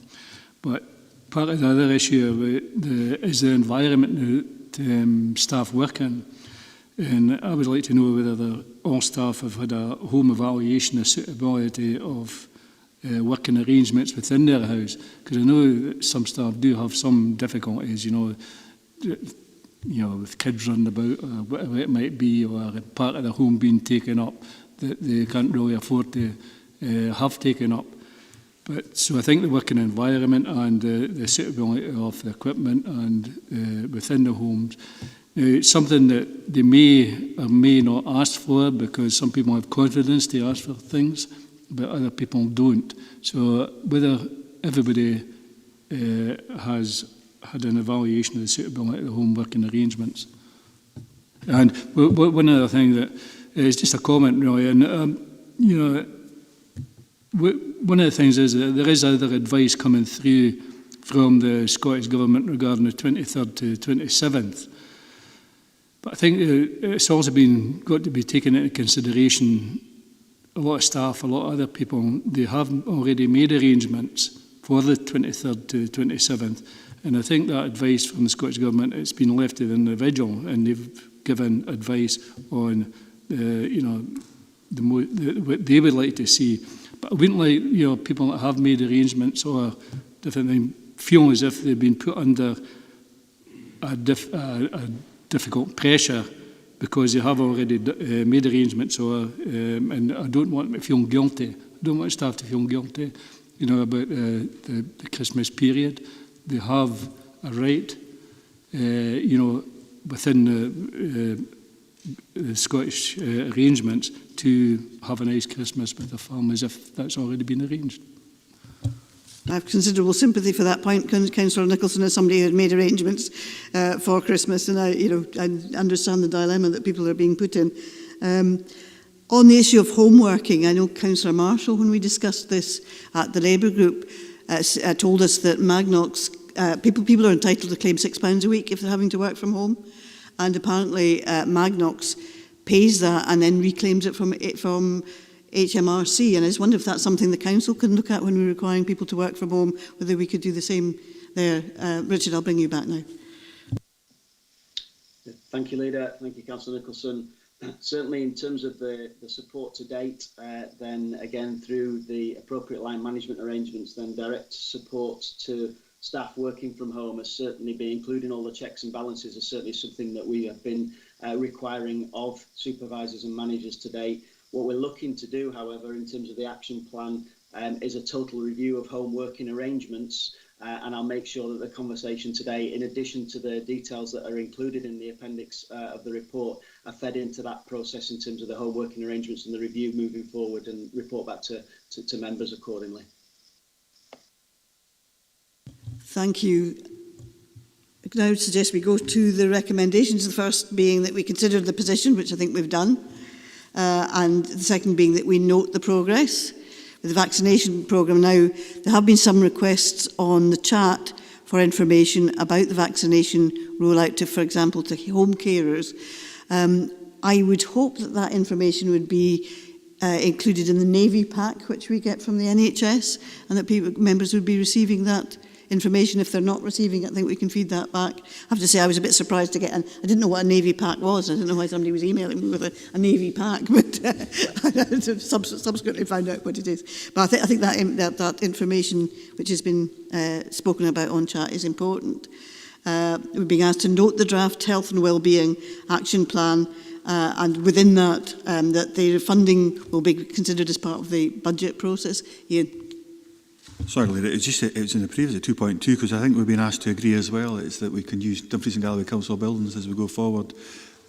But part of the other issue is the environment that staff work in. And I would like to know whether all staff have had a home evaluation of suitability of working arrangements within their house. Because I know that some staff do have some difficulties, with kids running about or whatever it might be, or part of the home being taken up that they can't really afford to have taken up. But so I think the working environment and the suitability of the equipment and within the homes, it's something that they may or may not ask for, because some people have confidence to ask for things, but other people don't. So whether everybody has had an evaluation of the suitability of the home working arrangements. And one other thing that is just a comment really, and you know, one of the things is that there is other advice coming through from the Scottish Government regarding the 23rd to 27th. But I think it's also got to be taken into consideration. A lot of staff, a lot of other people, they have already made arrangements for the 23rd to 27th. And I think that advice from the Scottish Government, it's been left to the individual, and they've given advice on, you know, what they would like to see. But I wouldn't like, you know, people that have made arrangements or different things feel as if they've been put under a difficult pressure because they have already made arrangements, or and I don't want them to feel guilty. I don't want staff to feel guilty, you know, about the Christmas period. They have a right, you know, within the Scottish arrangements to have a nice Christmas with their families if that's already been arranged. I have considerable sympathy for that point, Councillor Nicholson, as somebody who had made arrangements for Christmas, and I understand the dilemma that people are being put in. On the issue of homeworking, I know Councillor Marshall, when we discussed this at the Labour Group, told us that Magnox, people are entitled to claim £6 a week if they're having to work from home, and apparently Magnox pays that and then reclaims it from HMRC, and I just wonder if that's something the council can look at when we're requiring people to work from home, whether we could do the same there. Richard, I'll bring you back now. Thank you, Leader. Thank you, Councillor Nicholson. Certainly in terms of the support to date, then again through the appropriate line management arrangements, then direct support to staff working from home has certainly been, including all the checks and balances, is certainly something that we have been requiring of supervisors and managers to date. What we're looking to do, however, in terms of the action plan, is a total review of home working arrangements, and I'll make sure that the conversation today, in addition to the details that are included in the appendix of the report, are fed into that process in terms of the home working arrangements and the review moving forward, and report back to members accordingly. Thank you. I now suggest we go to the recommendations, the first being that we consider the position, which I think we've done, and the second being that we note the progress. With the vaccination programme now, there have been some requests on the chat for information about the vaccination rollout to, for example, to home carers. I would hope that that information would be included in the Navy pack, which we get from the NHS, and that members would be receiving that information. If they're not receiving it, I think we can feed that back. I have to say I was a bit surprised to get I didn't know what a Navy pack was. I didn't know why somebody was emailing me with a Navy pack, but I subsequently found out what it is. But I think that information which has been spoken about on chat is important. We're being asked to note the draft health and wellbeing action plan, and within that, that the funding will be considered as part of the budget process. Ian. Sorry, Leader, it was in the previous at 2.2, because I think we've been asked to agree as well. It's that we can use Dumfries and Galloway council buildings as we go forward.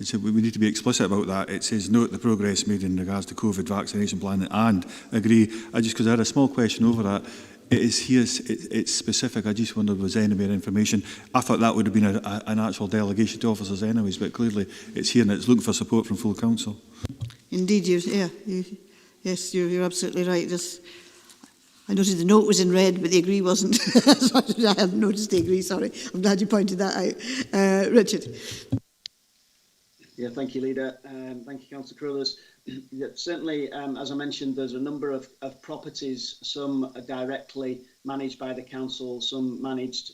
We need to be explicit about that. It says note the progress made in regards to COVID vaccination plan and agree. Because I had a small question over that. It is here, it's specific. I just wondered, was any more information? I thought that would have been an actual delegation to officers anyways, but clearly it's here and it's looking for support from full council. Indeed, yes, you're absolutely right. I noticed the note was in red, but the agree wasn't. So I hadn't noticed the agree, sorry. I'm glad you pointed that out. Richard. Yeah, thank you, Leader. Thank you, Councillor Carruthers. Certainly, as I mentioned, there's a number of properties, some are directly managed by the council, some managed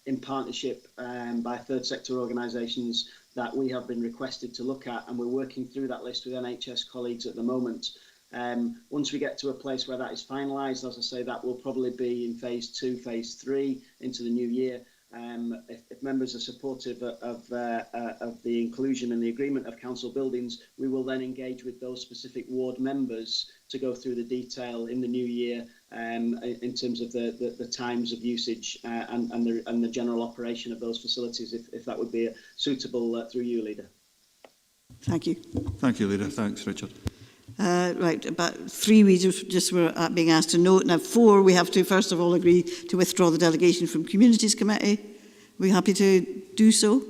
in partnership by third sector organisations that we have been requested to look at, and we're working through that list with NHS colleagues at the moment. Once we get to a place where that is finalised, as I say, that will probably be in phase 2, phase 3 into the new year. If members are supportive of the inclusion and the agreement of council buildings, we will then engage with those specific ward members to go through the detail in the new year in terms of the times of usage and the general operation of those facilities, if that would be suitable through you, Leader. Thank you. Thank you, Leader. Thanks, Richard. Right, about 3 we just were being asked to note. Now 4, we have to first of all agree to withdraw the delegation from Communities Committee. Are we happy to do so?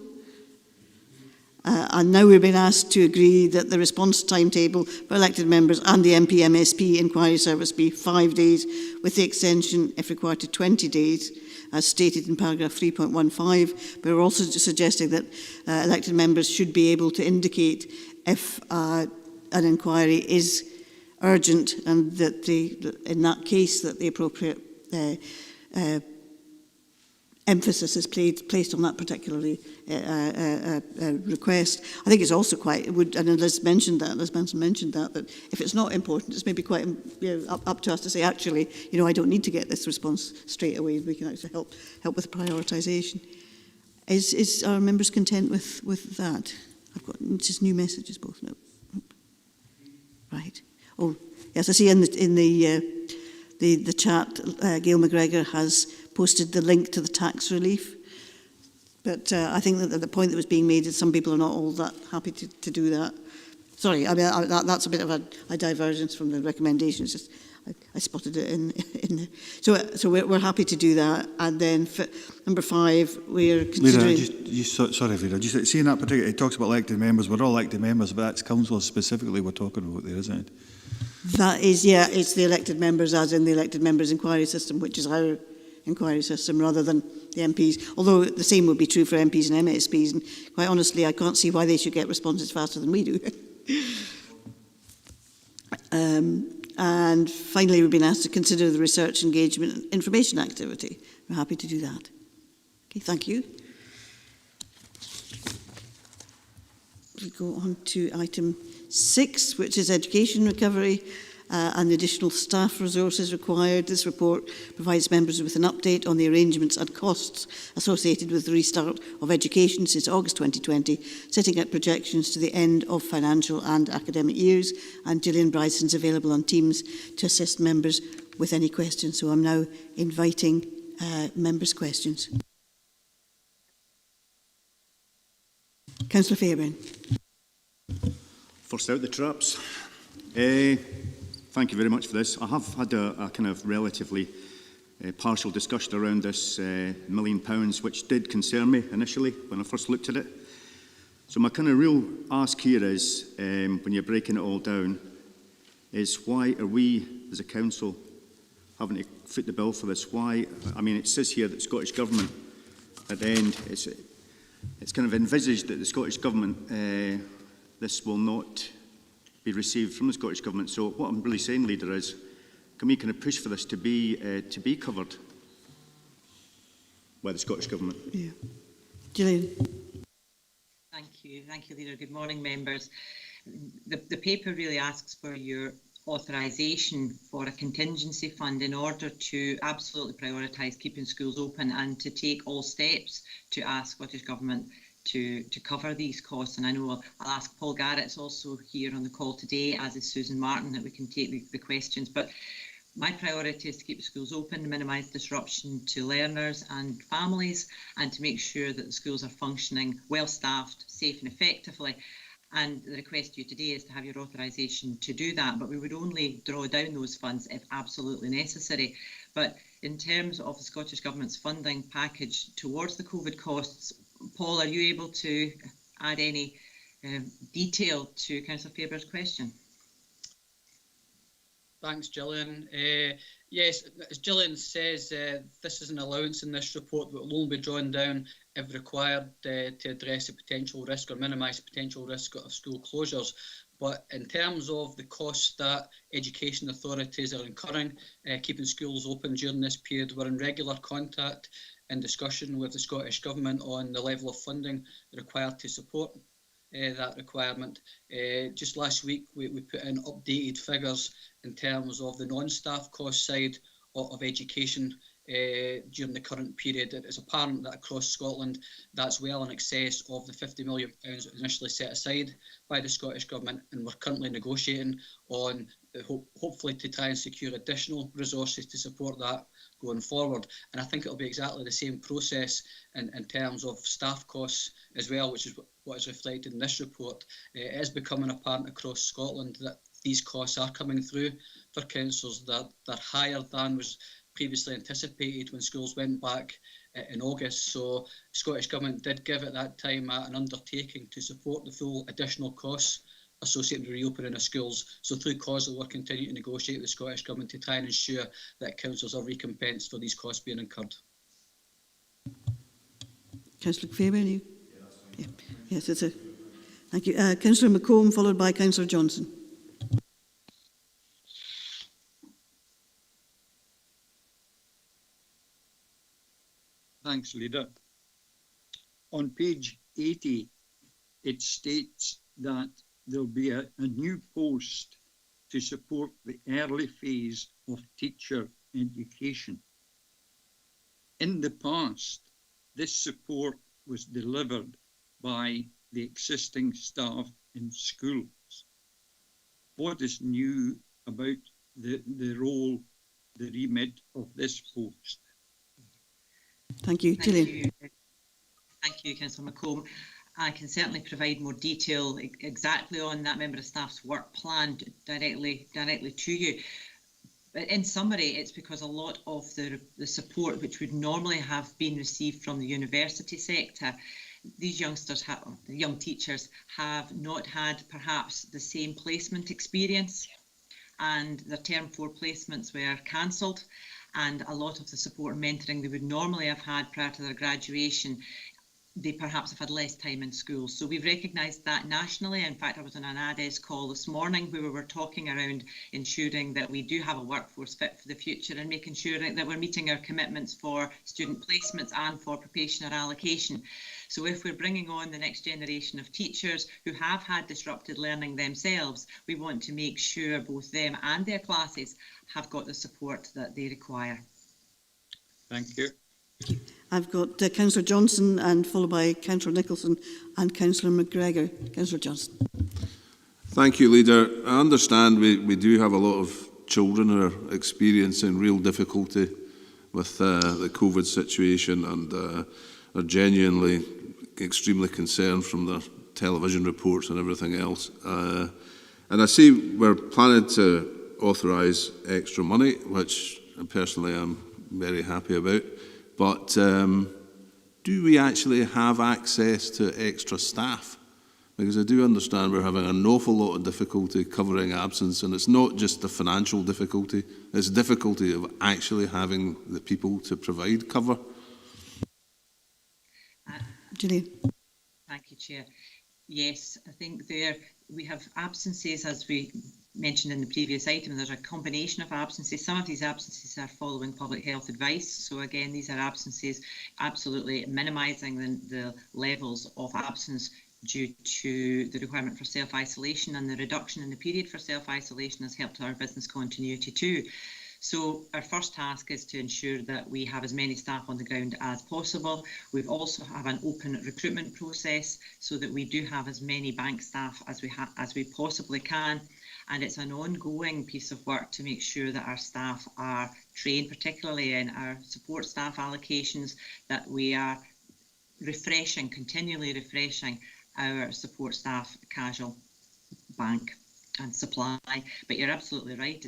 And now we're being asked to agree that the response timetable for elected members and the MP MSP inquiry service be 5 days, with the extension, if required, to 20 days, as stated in paragraph 3.15. But we're also suggesting that elected members should be able to indicate if an inquiry is urgent, and that in that case that the appropriate emphasis is placed on that particular request. I think it's also quite, and Liz mentioned that, that if it's not important, it's maybe quite up to us to say, actually, I don't need to get this response straight away. We can actually help with prioritisation. Is our members content with that? I've got just new messages both now. Right. Oh, yes, I see in the chat, Gail McGregor has posted the link to the tax relief. But I think that the point that was being made is some people are not all that happy to do that. Sorry, I mean, that's a bit of a divergence from the recommendations. Just I spotted it in the... So we're happy to do that. And then number 5, we're considering... Leader, sorry, Leader, just seeing that particular... It talks about elected members. We're all elected members, but that's councillors specifically we're talking about there, isn't it? That is, yeah, it's the elected members, as in the elected members inquiry system, which is our inquiry system rather than the MPs. Although the same would be true for MPs and MSPs. And quite honestly, I can't see why they should get responses faster than we do. And finally, we've been asked to consider the research, engagement and information activity. We're happy to do that. Okay, thank you. We go on to item 6, which is education recovery and the additional staff resources required. This report provides members with an update on the arrangements and costs associated with the restart of education since August 2020, setting out projections to the end of financial and academic years. And Gillian Bryson's available on Teams to assist members with any questions. So I'm now inviting members' questions. Councillor Fairbairn. First out the traps. Thank you very much for this. I have had a kind of relatively partial discussion around this £1 million, which did concern me initially when I first looked at it. So my kind of real ask here is, when you're breaking it all down, is why are we as a council having to foot the bill for this? Why? I mean, it says here that Scottish Government, at the end, it's kind of envisaged that the Scottish Government, this will not be received from the Scottish Government. So what I'm really saying, Leader, is can we kind of push for this to be covered by the Scottish Government? Yeah. Gillian. Thank you, Leader. Good morning, members. The paper really asks for your authorisation for a contingency fund in order to absolutely prioritise keeping schools open and to take all steps to ask Scottish Government to cover these costs. And I know I'll ask Paul Garrett's also here on the call today, as is Susan Martin, that we can take the questions. But my priority is to keep the schools open, to minimise disruption to learners and families, and to make sure that the schools are functioning well staffed, safe and effectively. And the request to you today is to have your authorisation to do that, but we would only draw down those funds if absolutely necessary. But in terms of the Scottish Government's funding package towards the COVID costs, Paul, are you able to add any detail to Councillor Fairbairn's question? Thanks, Gillian. Yes, as Gillian says, this is an allowance in this report that will only be drawn down if required to address a potential risk or minimise potential risk of school closures. But in terms of the costs that education authorities are incurring, keeping schools open during this period, we're in regular contact and discussion with the Scottish Government on the level of funding required to support that requirement. Just last week we put in updated figures in terms of the non-staff cost side of education during the current period. It is apparent that across Scotland that's well in excess of the £50 million that was initially set aside by the Scottish Government, and we're currently negotiating on hopefully to try and secure additional resources to support that going forward. And I think it'll be exactly the same process in terms of staff costs as well, which is what is reflected in this report. It is becoming apparent across Scotland that these costs are coming through for councils that are higher than was previously anticipated when schools went back in August. So Scottish Government did give at that time an undertaking to support the full additional costs associated with reopening of schools. So through CAUSL, we're continuing to negotiate with the Scottish Government to try and ensure that councils are recompensed for these costs being incurred. Councillor Faber, you? Yeah. Yes, it's a. Thank you. Councillor McComb, followed by Councillor Johnson. Thanks, Leader. On page 80, it states that there'll be a new post to support the early phase of teacher education. In the past, this support was delivered by the existing staff in schools. What is new about the role, the remit of this post? Thank you. Gillian. Thank you, Councillor McComb. I can certainly provide more detail exactly on that member of staff's work plan directly to you. But in summary, it's because a lot of the support which would normally have been received from the university sector, these young teachers have not had perhaps the same placement experience, and their term 4 placements were cancelled, and a lot of the support and mentoring they would normally have had prior to their graduation, they perhaps have had less time in schools. So we've recognised that nationally. In fact, I was on an ADES call this morning where we were talking around ensuring that we do have a workforce fit for the future and making sure that we're meeting our commitments for student placements and for probationary allocation. So if we're bringing on the next generation of teachers who have had disrupted learning themselves, we want to make sure both them and their classes have got the support that they require. Thank you. I've got Councillor Johnson and followed by Councillor Nicholson and Councillor McGregor. Councillor Johnson. Thank you, Leader. I understand we do have a lot of children who are experiencing real difficulty with the COVID situation and are genuinely extremely concerned from their television reports and everything else. And I see we're planning to authorise extra money, which personally I'm very happy about. But do we actually have access to extra staff? Because I do understand we're having an awful lot of difficulty covering absence, and it's not just the financial difficulty, it's difficulty of actually having the people to provide cover. Gillian. Thank you, Chair. Yes, I think we have absences, as we mentioned in the previous item. There's a combination of absences. Some of these absences are following public health advice. So again, these are absences absolutely minimising the levels of absence due to the requirement for self-isolation, and the reduction in the period for self-isolation has helped our business continuity too. So our first task is to ensure that we have as many staff on the ground as possible. We've also have an open recruitment process so that we do have as many bank staff as we possibly can. And it's an ongoing piece of work to make sure that our staff are trained, particularly in our support staff allocations, that we are continually refreshing our support staff casual bank and supply. But you're absolutely right.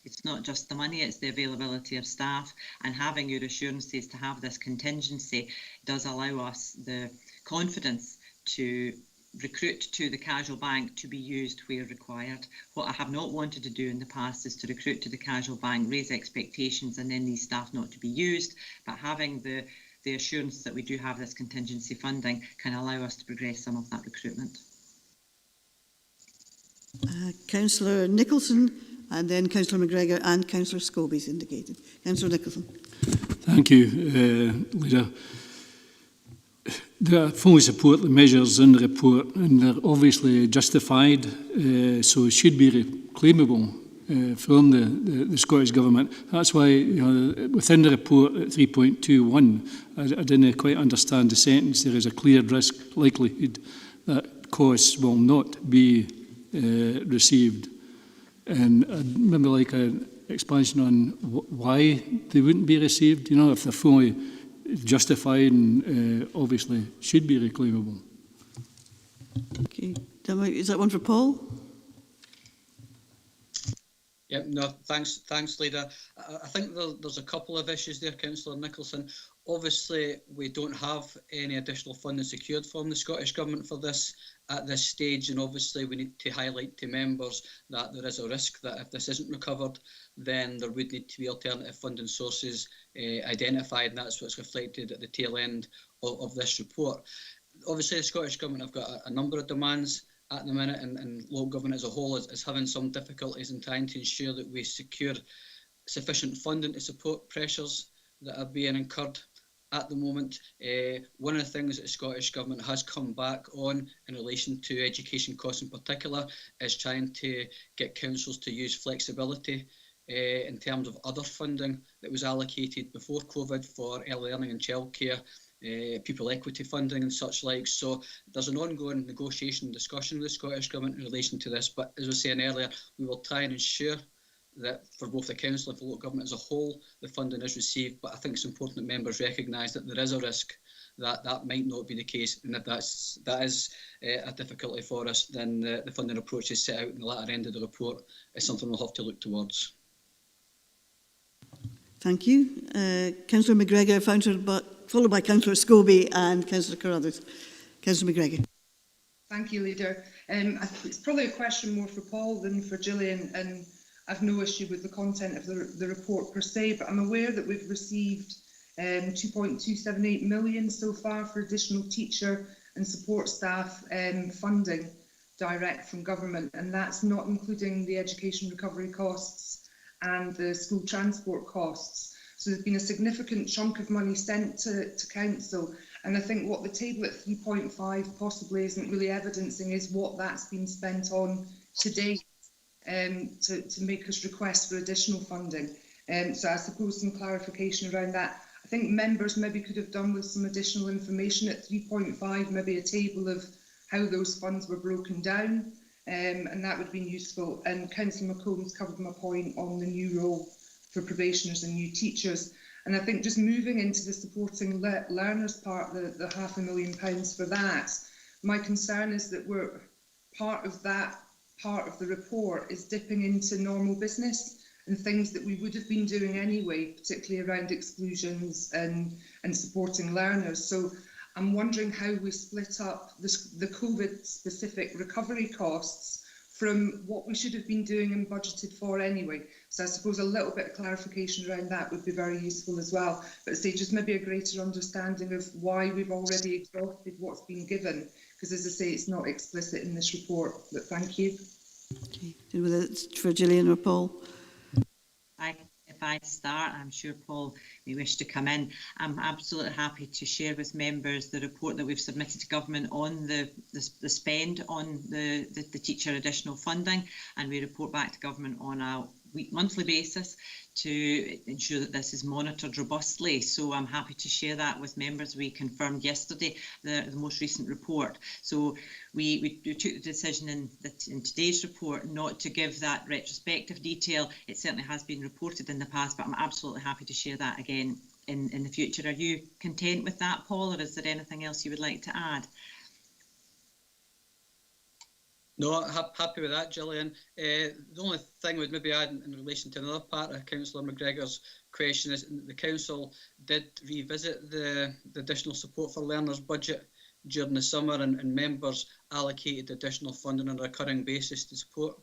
It's not just the money, it's the availability of staff, and having your assurances to have this contingency does allow us the confidence to recruit to the casual bank to be used where required. What I have not wanted to do in the past is to recruit to the casual bank, raise expectations, and then these staff not to be used. But having the assurance that we do have this contingency funding can allow us to progress some of that recruitment. Councillor Nicholson, and then Councillor McGregor and Councillor Scobie's indicated. Councillor Nicholson. Thank you, Leader. I fully support the measures in the report, and they're obviously justified, so it should be reclaimable. from the Scottish Government. That's why, within the report at 3.21, I didn't quite understand the sentence. There is a clear risk likelihood that costs will not be received. And I'd maybe like an expansion on why they wouldn't be received, if they're fully justified and obviously should be reclaimable. Okay, is that one for Paul? Yep, no, thanks, Leader. I think there's a couple of issues there, Councillor Nicholson. Obviously, we don't have any additional funding secured from the Scottish Government for this at this stage, and obviously we need to highlight to members that there is a risk that if this isn't recovered, then there would need to be alternative funding sources identified, and that's what's reflected at the tail end of this report. Obviously, the Scottish Government have got a number of demands at the minute, and local government as a whole is having some difficulties in trying to ensure that we secure sufficient funding to support pressures that are being incurred at the moment. One of the things that the Scottish Government has come back on in relation to education costs in particular is trying to get councils to use flexibility in terms of other funding that was allocated before COVID for early learning and childcare, pupil equity funding and such like. So there's an ongoing negotiation and discussion with the Scottish Government in relation to this, but as I was saying earlier, we will try and ensure that for both the council and for local government as a whole, the funding is received. But I think it's important that members recognise that there is a risk that that might not be the case, and if that is a difficulty for us, then the funding approach is set out in the latter end of the report is something we'll have to look towards. Thank you. Councillor McGregor, followed by Councillor Scobie and Councillor Carruthers. Councillor McGregor. Thank you, Leader. It's probably a question more for Paul than for Gillian, and I've no issue with the content of the report per se, but I'm aware that we've received 2.278 million so far for additional teacher and support staff funding direct from government, and that's not including the education recovery costs and the school transport costs. So there's been a significant chunk of money sent to council, and I think what the table at 3.5 possibly isn't really evidencing is what that's been spent on to date to make us request for additional funding. So I suppose some clarification around that. I think members maybe could have done with some additional information at 3.5, maybe a table of how those funds were broken down, and that would have been useful. And Councillor McComb's covered my point on the new role for probationers and new teachers. And I think just moving into the supporting learners part, the £500,000 for that, my concern is that we're part of that part of the report is dipping into normal business and things that we would have been doing anyway, particularly around exclusions and supporting learners. So I'm wondering how we split up the COVID-specific recovery costs from what we should have been doing and budgeted for anyway. So I suppose a little bit of clarification around that would be very useful as well. But say just maybe a greater understanding of why we've already exhausted what's been given, because as I say, it's not explicit in this report. But thank you. Okay, whether it's for Gillian or Paul. If I start, I'm sure Paul may wish to come in. I'm absolutely happy to share with members the report that we've submitted to government on the spend on the teacher additional funding, and we report back to government on a monthly basis to ensure that this is monitored robustly. So I'm happy to share that with members. We confirmed yesterday the most recent report. So we took the decision in today's report not to give that retrospective detail. It certainly has been reported in the past, but I'm absolutely happy to share that again in the future. Are you content with that, Paul, or is there anything else you would like to add? No, happy with that, Gillian. The only thing we'd maybe add in relation to another part of Councillor McGregor's question is the Council did revisit the additional support for learners budget during the summer, and members allocated additional funding on a recurring basis to support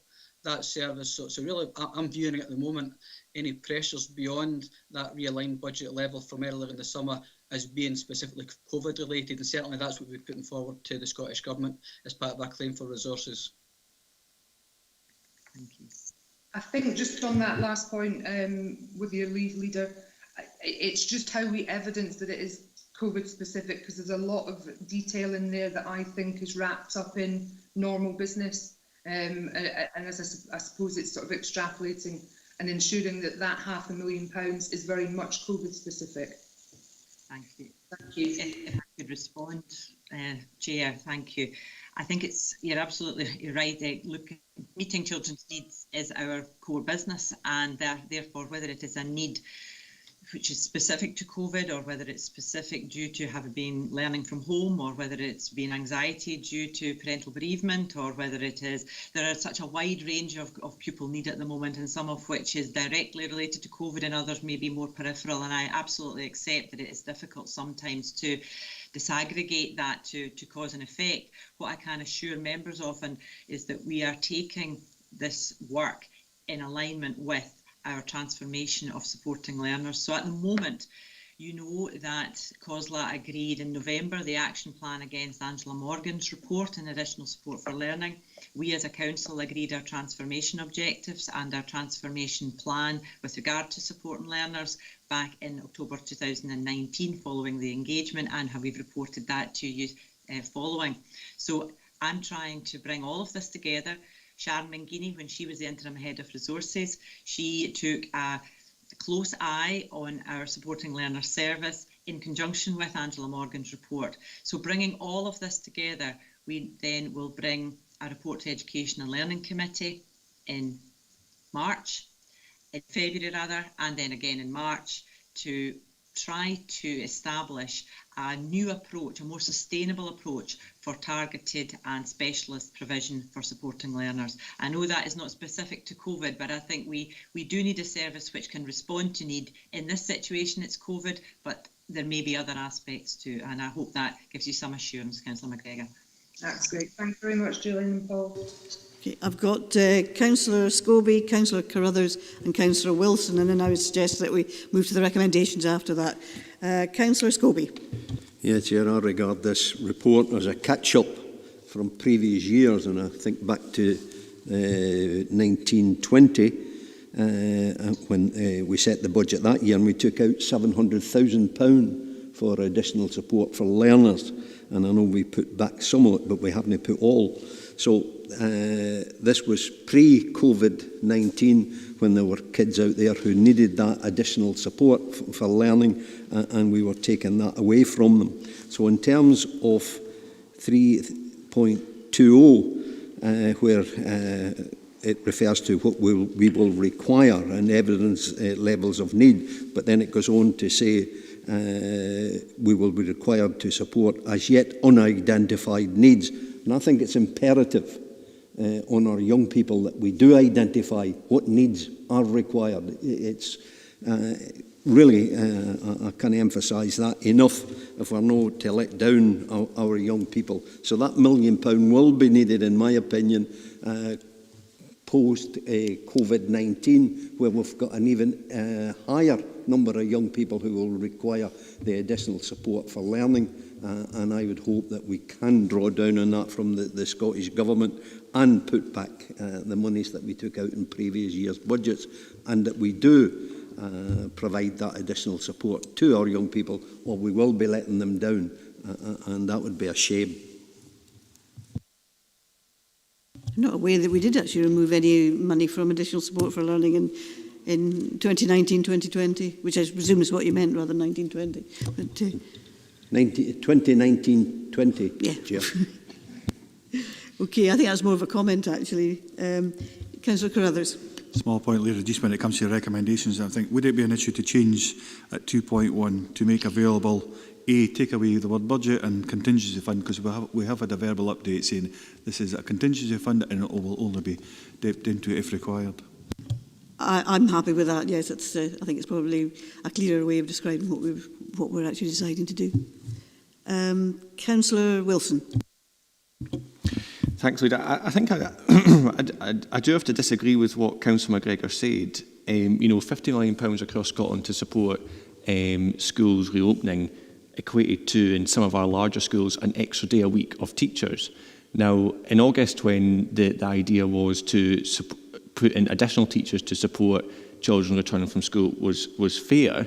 that service. So really, I'm viewing at the moment any pressures beyond that realigned budget level from earlier in the summer as being specifically COVID related, and certainly that's what we're putting forward to the Scottish Government as part of our claim for resources. Thank you. I think just on that last point, with your leave, Leader, it's just how we evidence that it is COVID specific, because there's a lot of detail in there that I think is wrapped up in normal business. And as I suppose it's sort of extrapolating and ensuring that that £500,000 is very much COVID specific. Thank you. Thank you. If I could respond, Chair, thank you. I think you're absolutely right. Look, meeting children's needs is our core business, and therefore, whether it is a need which is specific to COVID, or whether it's specific due to having been learning from home, or whether it's been anxiety due to parental bereavement, or whether it is, there are such a wide range of pupil need at the moment, and some of which is directly related to COVID and others may be more peripheral. And I absolutely accept that it is difficult sometimes to disaggregate that to cause and effect. What I can assure members of is that we are taking this work in alignment with our transformation of supporting learners. So at the moment, you know that COSLA agreed in November the action plan against Angela Morgan's report and additional support for learning. We as a council agreed our transformation objectives and our transformation plan with regard to supporting learners back in October 2019 following the engagement, and we've reported that to you following. So I'm trying to bring all of this together. Sharon Mangini, when she was the interim head of resources, she took a close eye on our supporting learner service in conjunction with Angela Morgan's report. So bringing all of this together, we then will bring a report to Education and Learning Committee in February rather, and then again in March, to try to establish a new approach, a more sustainable approach for targeted and specialist provision for supporting learners. I know that is not specific to COVID, but I think we do need a service which can respond to need. In this situation, it's COVID, but there may be other aspects too, and I hope that gives you some assurance, Councillor McGregor. That's great. Thank you very much, Gillian and Paul. Okay, I've got Councillor Scobie, Councillor Carruthers and Councillor Wilson, and then I would suggest that we move to the recommendations after that. Councillor Scobie. Yeah, Chair, I regard this report as a catch-up from previous years, and I think back to 1920 when we set the budget that year, and we took out £700,000 for additional support for learners, and I know we put back some of it, but we haven't put all. So this was pre-COVID-19 when there were kids out there who needed that additional support for learning, and we were taking that away from them. So in terms of 3.20, where it refers to what we will require and evidence levels of need, but then it goes on to say we will be required to support as yet unidentified needs. And I think it's imperative on our young people that we do identify what needs are required. It's really, I can't emphasise that enough if we're not to let down our young people. So that £1 million will be needed, in my opinion, post-COVID-19, where we've got an even higher number of young people who will require the additional support for learning. And I would hope that we can draw down on that from the Scottish Government and put back the monies that we took out in previous years' budgets, and that we do provide that additional support to our young people, or we will be letting them down, and that would be a shame. I'm not aware that we did actually remove any money from additional support for learning in 2019-2020, which I presume is what you meant rather than 1920. But, 2019-20, yeah. Chair. Okay, I think that's more of a comment actually. Councillor Carruthers. Small point, Leader, just when it comes to recommendations, I think, would it be an issue to change at 2.1 to make available, take away the word budget and contingency fund, because we have had a verbal update saying this is a contingency fund and it will only be dipped into if required. I'm happy with that, yes. It's, I think it's probably a clearer way of describing what we're actually deciding to do. Councillor Wilson. Thanks, Leader. I think I do have to disagree with what Councillor McGregor said. £50 million across Scotland to support schools reopening equated to, in some of our larger schools, an extra day a week of teachers. Now, in August, when the idea was to put in additional teachers to support children returning from school was fair,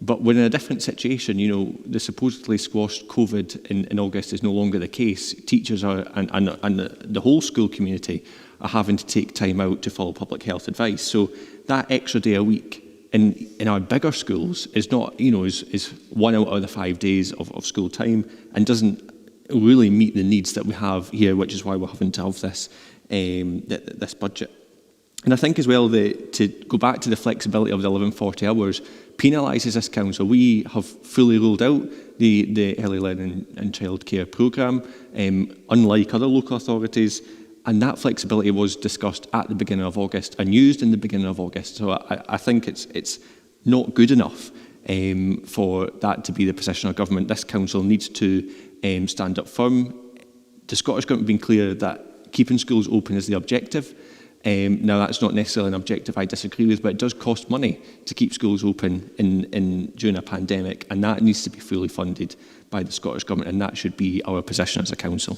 but we're in a different situation. The supposedly squashed COVID in August is no longer the case. Teachers are and the whole school community are having to take time out to follow public health advice. So that extra day a week in our bigger schools is not, is 1 out of the 5 days of school time and doesn't really meet the needs that we have here, which is why we're having to have this this budget. And I think as well, to go back to the flexibility of the 1140 hours penalises this council. We have fully rolled out the early learning and childcare programme, unlike other local authorities, and that flexibility was discussed at the beginning of August and used in the beginning of August. So I think it's not good enough for that to be the position of government. This council needs to stand up firm. The Scottish Government have been clear that keeping schools open is the objective. Now, that's not necessarily an objective I disagree with, but it does cost money to keep schools open during a pandemic, and that needs to be fully funded by the Scottish Government, and that should be our position as a council.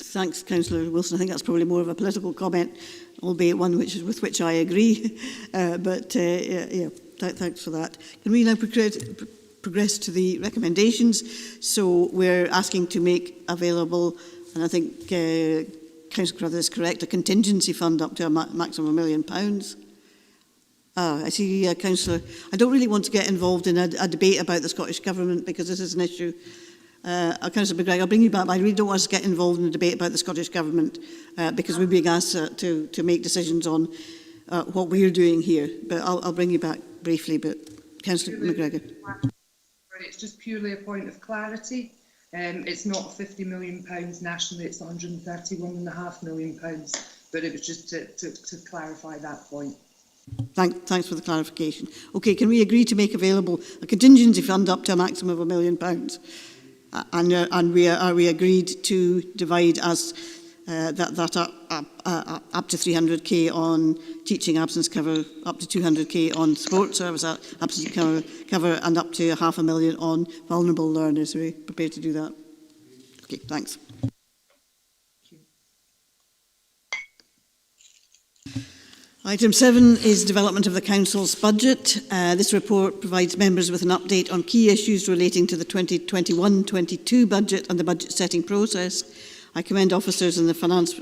Thanks, Councillor Wilson. I think that's probably more of a political comment, albeit one with which I agree. Thanks for that. Can we now progress to the recommendations? So we're asking to make available, and I think Councillor Carruthers is correct, a contingency fund up to a maximum of £1 million. I see, Councillor. I don't really want to get involved in a debate about the Scottish Government because this is an issue. Councillor McGregor, I'll bring you back, but I really don't want us to get involved in a debate about the Scottish Government because we're being asked to make decisions on what we're doing here. But I'll bring you back briefly, but Councillor McGregor. It's just purely a point of clarity. It's not £50 million nationally, it's £131.5 million, but it was just to clarify that point. Thanks for the clarification. Okay, can we agree to make available a contingency fund up to a maximum of £1 million? And are we agreed to divide as that up to 300k on teaching absence cover, up to 200k on sports service absence cover, and up to £500,000 on vulnerable learners? Are we prepared to do that? Okay, thanks. Item 7 is development of the Council's budget. This report provides members with an update on key issues relating to the 2021-22 budget and the budget setting process. I commend officers in the Finance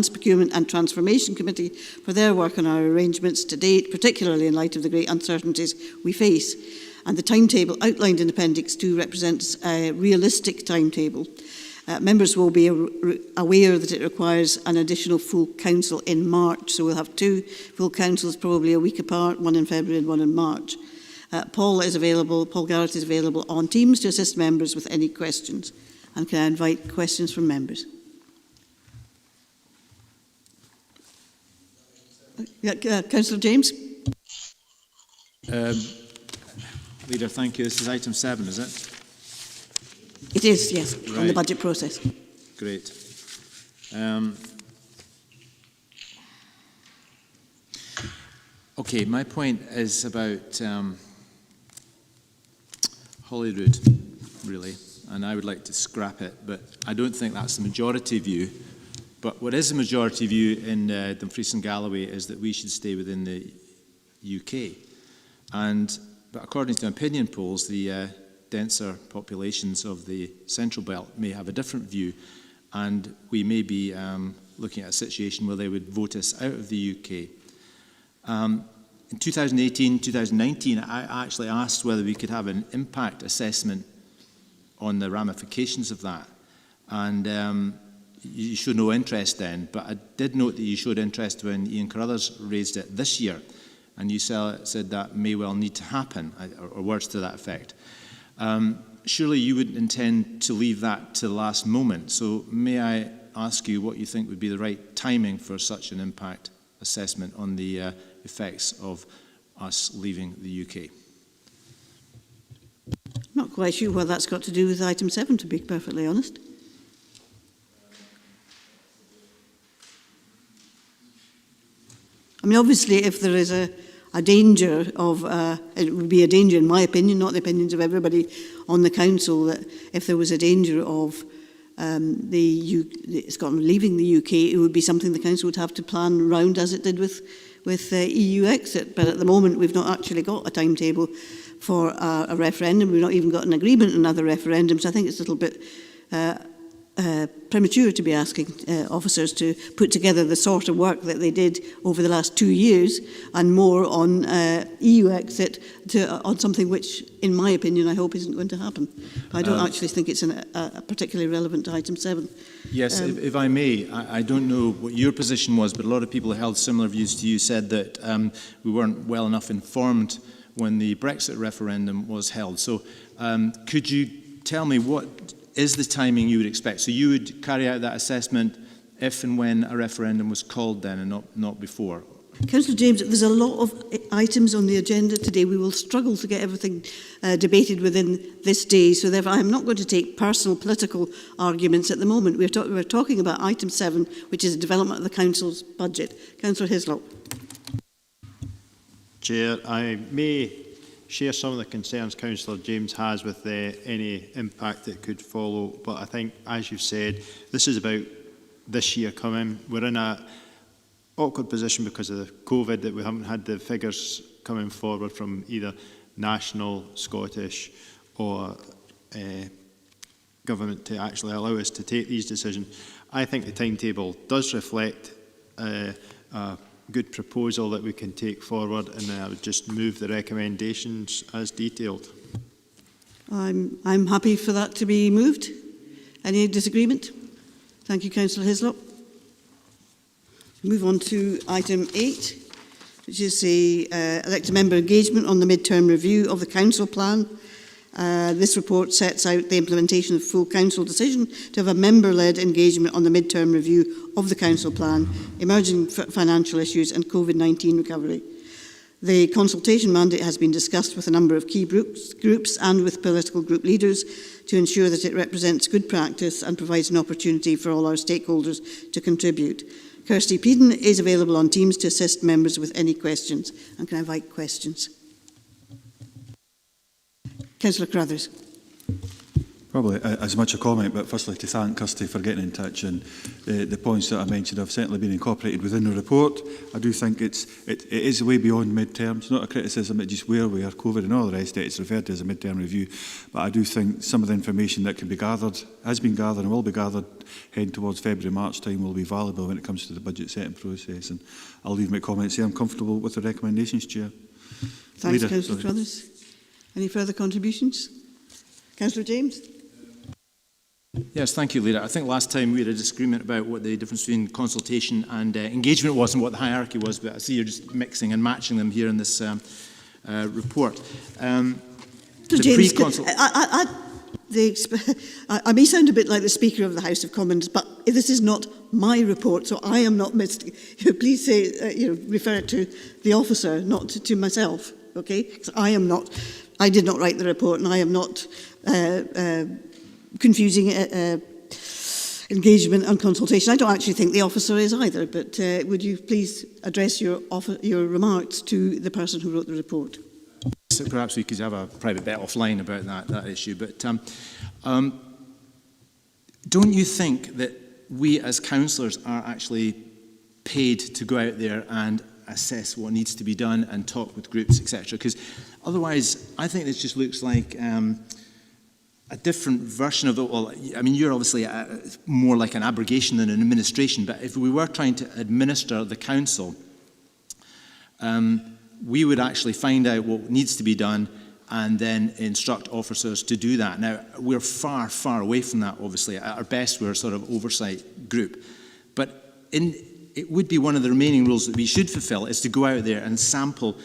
Procurement and Transformation Committee for their work on our arrangements to date, particularly in light of the great uncertainties we face. And the timetable outlined in Appendix 2 represents a realistic timetable. Members will be aware that it requires an additional full council in March, so we'll have 2 full councils probably a week apart, one in February and one in March. Paul Garrett is available on Teams to assist members with any questions. And can I invite questions from members? Councillor James? Leader, thank you. This is item 7, is it? It is, yes, right. On the budget process. Great. Okay, my point is about Holyrood, really, and I would like to scrap it, but I don't think that's the majority view. But what is the majority view in Dumfries and Galloway is that we should stay within the UK. But according to opinion polls, the denser populations of the Central Belt may have a different view, and we may be looking at a situation where they would vote us out of the UK. In 2018, 2019, I actually asked whether we could have an impact assessment on the ramifications of that, and you showed no interest then, but I did note that you showed interest when Ian Carruthers raised it this year, and you said that may well need to happen, or words to that effect. Surely you wouldn't intend to leave that to the last moment, so may I ask you what you think would be the right timing for such an impact assessment on the effects of us leaving the UK? I'm not quite sure what that's got to do with item 7, to be perfectly honest. I mean, obviously, if there is a danger of, it would be a danger, in my opinion, not the opinions of everybody on the council, that if there was a danger of Scotland leaving the UK, it would be something the council would have to plan around, as it did with EU exit. But at the moment, we've not actually got a timetable for a referendum. We've not even got an agreement on other referendums. I think it's a little bit premature to be asking officers to put together the sort of work that they did over the last 2 years and more on EU exit on something which, in my opinion, I hope isn't going to happen. I don't actually think it's a particularly relevant to item 7. Yes, if I may, I don't know what your position was, but a lot of people who held similar views to you said that we weren't well enough informed when the Brexit referendum was held. So could you tell me what is the timing you would expect? So you would carry out that assessment if and when a referendum was called then and not before? Councillor James, there's a lot of items on the agenda today. We will struggle to get everything debated within this day, so therefore I'm not going to take personal political arguments at the moment. We're talking about item 7, which is the development of the Council's budget. Councillor Hislop. Chair, I may share some of the concerns Councillor James has with any impact that could follow, but I think, as you've said, this is about this year coming. We're in an awkward position because of the COVID that we haven't had the figures coming forward from either national, Scottish or government to actually allow us to take these decisions. I think the timetable does reflect a good proposal that we can take forward, and I would just move the recommendations as detailed. I'm happy for that to be moved. Any disagreement? Thank you, Councillor Hislop. Move on to item 8, which is the elected member engagement on the mid-term review of the council plan. This report sets out the implementation of full council decision to have a member-led engagement on the mid-term review of the council plan, emerging financial issues and COVID-19 recovery. The consultation mandate has been discussed with a number of key groups and with political group leaders to ensure that it represents good practice and provides an opportunity for all our stakeholders to contribute. Kirsty Peden is available on Teams to assist members with any questions. And can I invite questions? Councillor Carruthers. Probably as much a comment, but firstly to thank Kirsty for getting in touch, and the points that I mentioned have certainly been incorporated within the report. I do think it is way beyond mid-term. It's not a criticism, it's just where we are, COVID and all the rest of it. It's referred to as a mid-term review. But I do think some of the information that can be gathered, has been gathered and will be gathered heading towards February, March time will be valuable when it comes to the budget setting process. And I'll leave my comments here. I'm comfortable with the recommendations, Chair. Thanks, Councillor Carruthers. Any further contributions? Councillor James. Yes, thank you, Leader. I think last time we had a disagreement about what the difference between consultation and engagement was and what the hierarchy was, but I see you're just mixing and matching them here in this report. James, I may sound a bit like the Speaker of the House of Commons, but this is not my report, so I am not please say, refer it to the officer, not to myself, okay? Because I did not write the report, and I am not confusing engagement and consultation. I don't actually think the officer is either, but would you please address your remarks to the person who wrote the report? So perhaps we could have a private bet offline about that issue, but don't you think that we as councillors are actually paid to go out there and assess what needs to be done and talk with groups, etc.? Because otherwise, I think this just looks like a different version of it. Well, I mean, you're obviously more like an abrogation than an administration, but if we were trying to administer the council, we would actually find out what needs to be done and then instruct officers to do that. Now, we're far, far away from that, obviously. At our best, we're a sort of oversight group. But it would be one of the remaining rules that we should fulfill, is to go out there and sample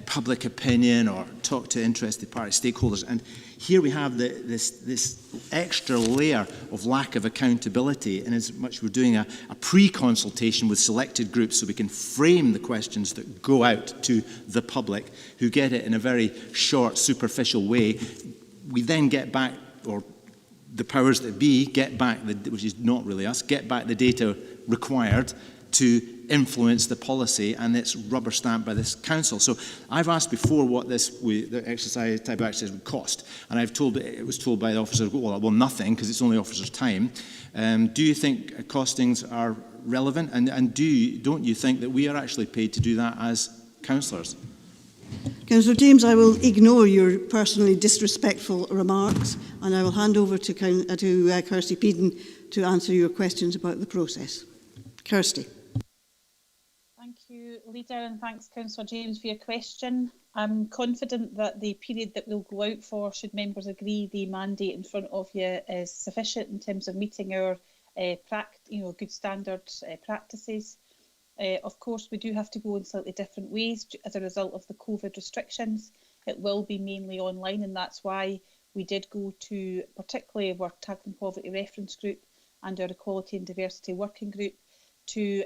public opinion or talk to interested party stakeholders. And here we have this extra layer of lack of accountability, in as much we're doing a pre-consultation with selected groups so we can frame the questions that go out to the public, who get it in a very short, superficial way. We then get back, or the powers that be get back, which is not really us, get back the data required to influence the policy, and it's rubber stamped by this council. So I've asked before what the exercise, type of exercise would cost, and it was told by the officers, well, nothing, because it's only officers' time. Do you think costings are relevant, and don't you think that we are actually paid to do that as councillors? Councillor James, I will ignore your personally disrespectful remarks, and I will hand over to Kirsty Peden to answer your questions about the process. Kirsty. Thank you, Leader, and thanks, Councillor James, for your question. I'm confident that the period that we'll go out for, should members agree the mandate in front of you, is sufficient in terms of meeting our good standard practices. Of course, we do have to go in slightly different ways as a result of the COVID restrictions. It will be mainly online, and that's why we did go to particularly our Tackling Poverty Reference Group and our Equality and Diversity Working Group to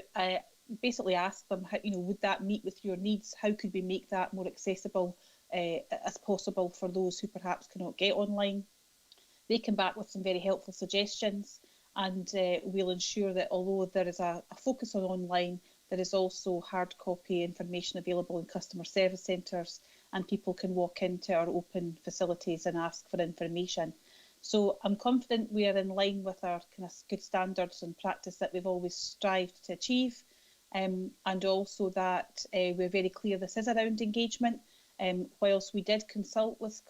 basically ask them, how, would that meet with your needs? How could we make that more accessible as possible for those who perhaps cannot get online? They come back with some very helpful suggestions, and we'll ensure that although there is a focus on online, there is also hard copy information available in customer service centres, and people can walk into our open facilities and ask for information. So I'm confident we are in line with our kind of good standards and practice that we've always strived to achieve. And also that we're very clear this is around engagement. Whilst we did consult with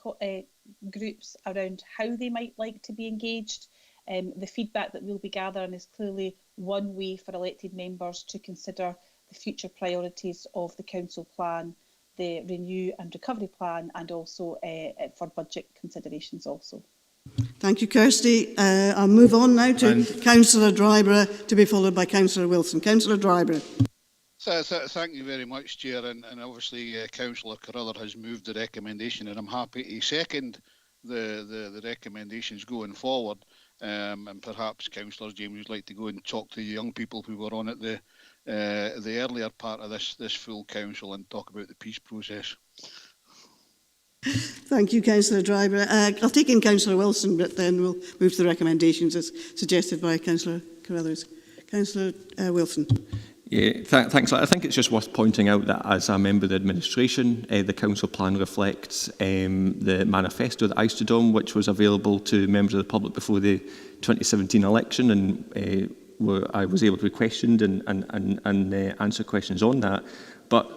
groups around how they might like to be engaged, the feedback that we'll be gathering is clearly one way for elected members to consider the future priorities of the council plan, the Renew and Recovery plan, and also for budget considerations also. Thank you, Kirsty. I'll move on now to Councillor Dryborough, to be followed by Councillor Wilson. Councillor Dryborough. Thank you very much, Chair. And obviously, Councillor Carruthers has moved the recommendation, and I'm happy to second the recommendations going forward. And perhaps Councillor James would like to go and talk to the young people who were on at the earlier part of this full council and talk about the peace process. Thank you, Councillor Dryborough. I'll take in Councillor Wilson, but then we'll move to the recommendations as suggested by Councillor Carruthers. Councillor Wilson. Yeah, thanks. I think it's just worth pointing out that as a member of the administration, the council plan reflects the manifesto that I stood on, which was available to members of the public before the 2017 election, and where I was able to be questioned and answer questions on that. But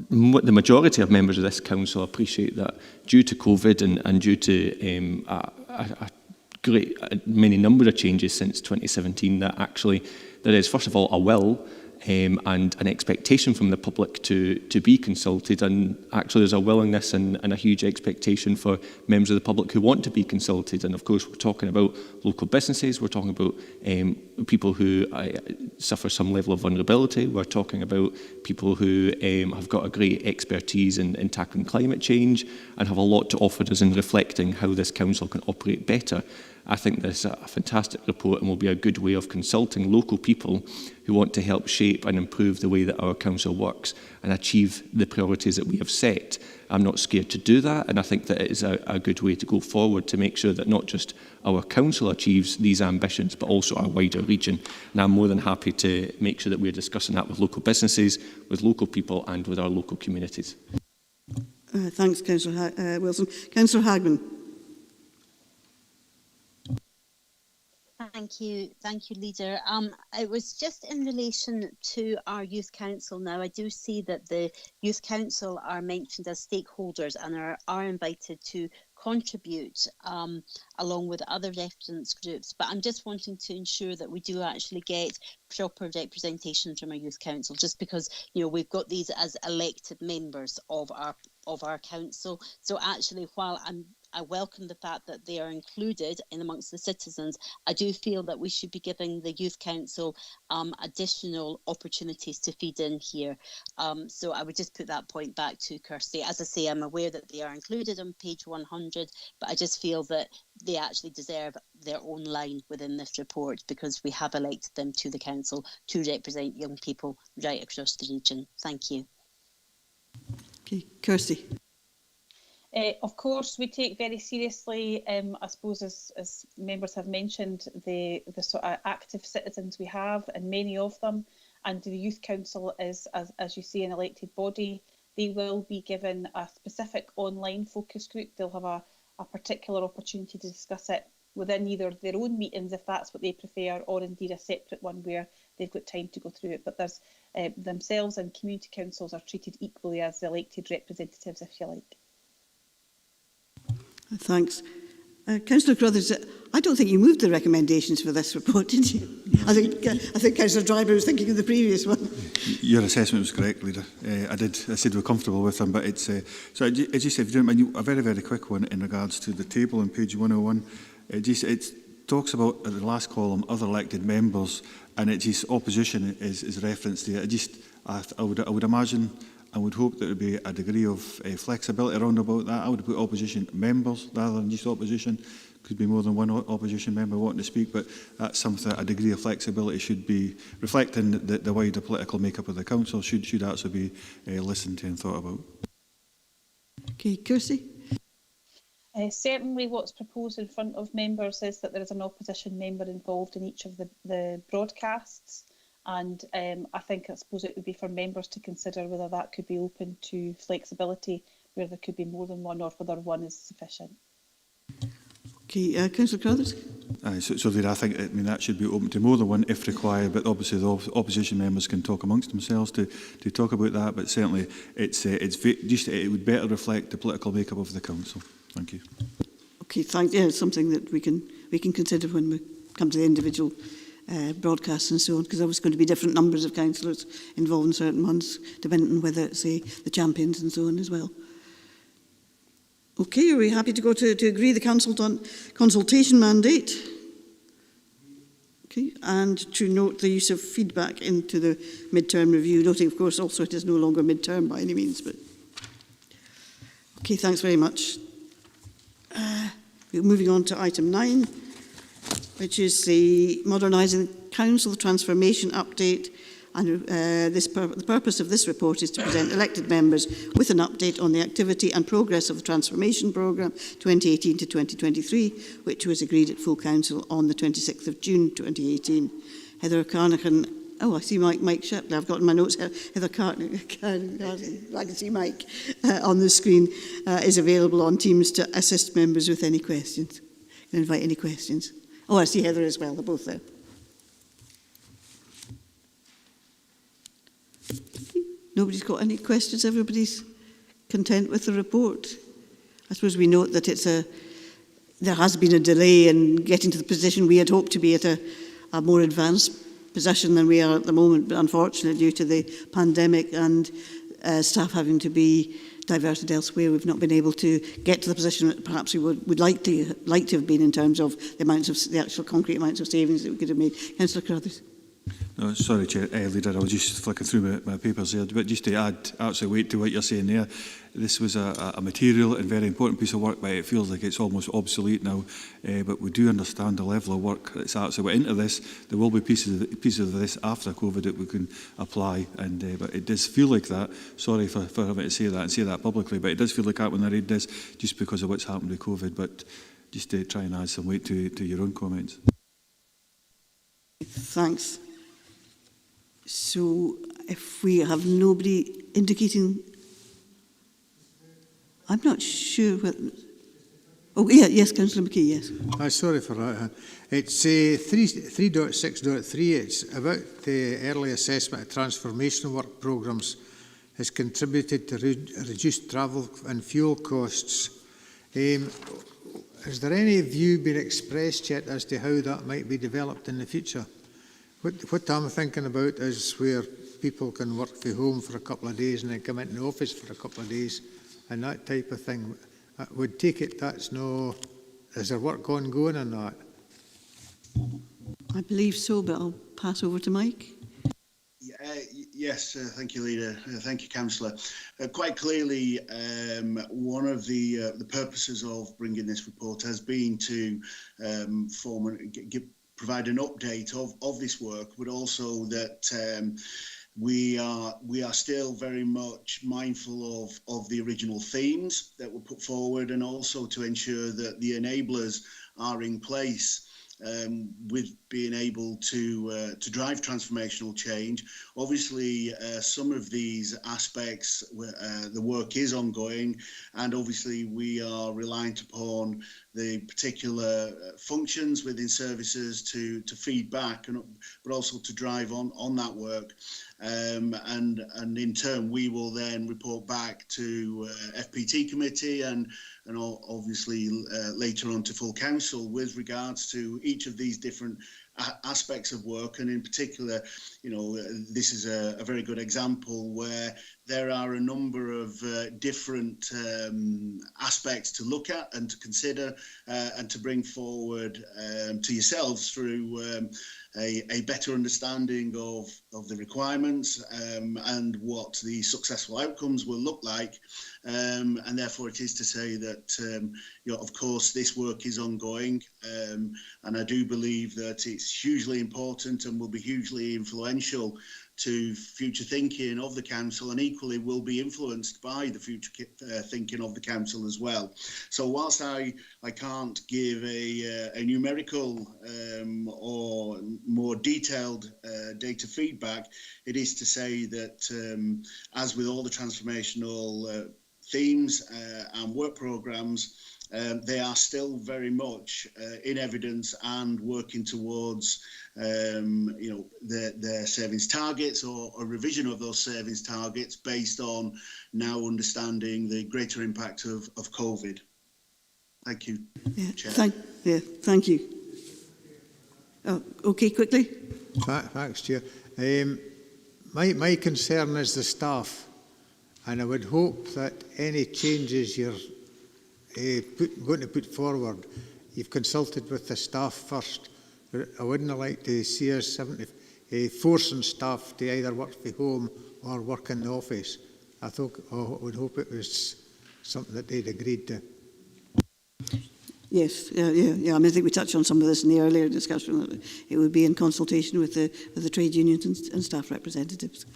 the majority of members of this council appreciate that due to COVID and due to a many number of changes since 2017, that actually there is, first of all, a will and an expectation from the public to be consulted, and actually there's a willingness and a huge expectation for members of the public who want to be consulted. And of course we're talking about local businesses, we're talking about people who suffer some level of vulnerability, we're talking about people who have got a great expertise in tackling climate change and have a lot to offer us in reflecting how this council can operate better. I think this is a fantastic report and will be a good way of consulting local people who want to help shape and improve the way that our council works and achieve the priorities that we have set. I'm not scared to do that, and I think that it is a good way to go forward to make sure that not just our council achieves these ambitions, but also our wider region. And I'm more than happy to make sure that we're discussing that with local businesses, with local people and with our local communities. Thanks, Councillor Wilson. Councillor Hagman. Thank you, Leader. It was just in relation to our Youth Council now. I do see that the Youth Council are mentioned as stakeholders and are invited to contribute along with other reference groups, but I'm just wanting to ensure that we do actually get proper representation from our Youth Council, just because we've got these as elected members of our council. So actually, while I welcome the fact that they are included in amongst the citizens, I do feel that we should be giving the Youth Council additional opportunities to feed in here. So I would just put that point back to Kirsty. As I say, I'm aware that they are included on page 100, but I just feel that they actually deserve their own line within this report because we have elected them to the council to represent young people right across the region. Thank you. Okay, Kirsty. Of course, we take very seriously, I suppose, as members have mentioned, the sort of active citizens we have, and many of them. And the Youth Council is, as you say, an elected body. They will be given a specific online focus group. They'll have a particular opportunity to discuss it within either their own meetings, if that's what they prefer, or indeed a separate one where they've got time to go through it. But there's themselves and community councils are treated equally as elected representatives, if you like. Thanks. Councillor Crothers, I don't think you moved the recommendations for this report, did you? I think Councillor Driver was thinking of the previous one. Your assessment was correct, Leader. I said we're comfortable with them, but it's... so as you said, if you don't mind, a very, very quick one in regards to the table on page 101. It talks about, at the last column, other elected members, and it's just opposition is referenced there. I would imagine, I would hope that there would be a degree of flexibility around about that. I would put opposition members rather than just opposition. Could be more than one opposition member wanting to speak, but that's something, a degree of flexibility should be reflecting the wider political makeup of the council, should actually be listened to and thought about. Okay, Kirsty? Certainly what's proposed in front of members is that there is an opposition member involved in each of the broadcasts, and I suppose it would be for members to consider whether that could be open to flexibility, where there could be more than one or whether one is sufficient. Okay, Councillor Crothers? So there, I think that should be open to more than one if required, but obviously the opposition members can talk amongst themselves to talk about that, but certainly it would better reflect the political makeup of the council. Thank you. Okay, thanks. Yeah, it's something that we can consider when we come to the individual broadcasts and so on, because there was going to be different numbers of councillors involved in certain ones, depending on whether it's the champions and so on as well. Okay, are we happy to go to agree the consultation mandate? Okay, and to note the use of feedback into the mid-term review, noting, of course, also it is no longer mid-term by any means. But okay, thanks very much. We're moving on to item 9, which is the modernising council transformation update. And the purpose of this report is to present elected members with an update on the activity and progress of the transformation programme 2018 to 2023, which was agreed at full council on the 26th of June 2018. Heather Carnahan, I see Mike Shepley, I've got in my notes Heather Carnahan, I can see Mike on the screen, is available on Teams to assist members with any questions. I can invite any questions. Oh, I see Heather as well, they're both there. Nobody's got any questions? Everybody's content with the report? I suppose we note that there has been a delay in getting to the position we had hoped to be at a more advanced position than we are at the moment, but unfortunately due to the pandemic and staff having to be diverted elsewhere, we've not been able to get to the position that perhaps we would like to have been in terms of the actual concrete amounts of savings that we could have made. Councillor Crothers. No, sorry, Chair, Leader, I was just flicking through my papers there, but just to add weight to what you're saying there, this was a material and very important piece of work, but it feels like it's almost obsolete now, but we do understand the level of work that's actually went into this. There will be pieces of this after COVID that we can apply, but it does feel like that. Sorry for having to say that and say that publicly, but it does feel like that when I read this, just because of what's happened with COVID, but just to try and add some weight to your own comments. Thanks. So, if we have nobody indicating, I'm not sure what. Oh, yeah, yes, Councillor McKee, yes. Sorry for that. It's 3.6.3. It's about the early assessment of transformation work programmes has contributed to reduced travel and fuel costs. Has there any view been expressed yet as to how that might be developed in the future? What I'm thinking about is where people can work from home for a couple of days and then come into the office for a couple of days and that type of thing. I would take it that's no... Is there work ongoing on that? I believe so, but I'll pass over to Mike. Yes, thank you, Leader. Thank you, Councillor. Quite clearly, one of the purposes of bringing this report has been to provide an update of this work, but also that we are still very much mindful of the original themes that were put forward, and also to ensure that the enablers are in place with being able to drive transformational change. Obviously, some of these aspects, the work is ongoing, and obviously we are reliant upon the particular functions within services to feed back, but also to drive on that work. and in turn we will then report back to FPT committee and obviously later on to full council with regards to each of these different aspects of work. And in particular, this is a very good example where there are a number of different aspects to look at and to consider and to bring forward to yourselves through a better understanding of the requirements and what the successful outcomes will look like. And therefore it is to say that, of course, this work is ongoing. And I do believe that it's hugely important and will be hugely influential to future thinking of the council, and equally will be influenced by the future thinking of the council as well. So whilst I can't give a numerical or more detailed data feedback, it is to say that as with all the transformational themes and work programmes, they are still very much in evidence and working towards their savings targets or a revision of those savings targets based on now understanding the greater impact of COVID. Thank you, Chair. Thank you. Oh, okay, quickly. Thanks, Chair. My concern is the staff, and I would hope that any changes you're going to put forward, you've consulted with the staff first. I wouldn't like to see us forcing staff to either work from home or work in the office. I would hope it was something that they'd agreed to. Yes, yeah. I mean, I think we touched on some of this in the earlier discussion. That it would be in consultation with the trade unions and staff representatives,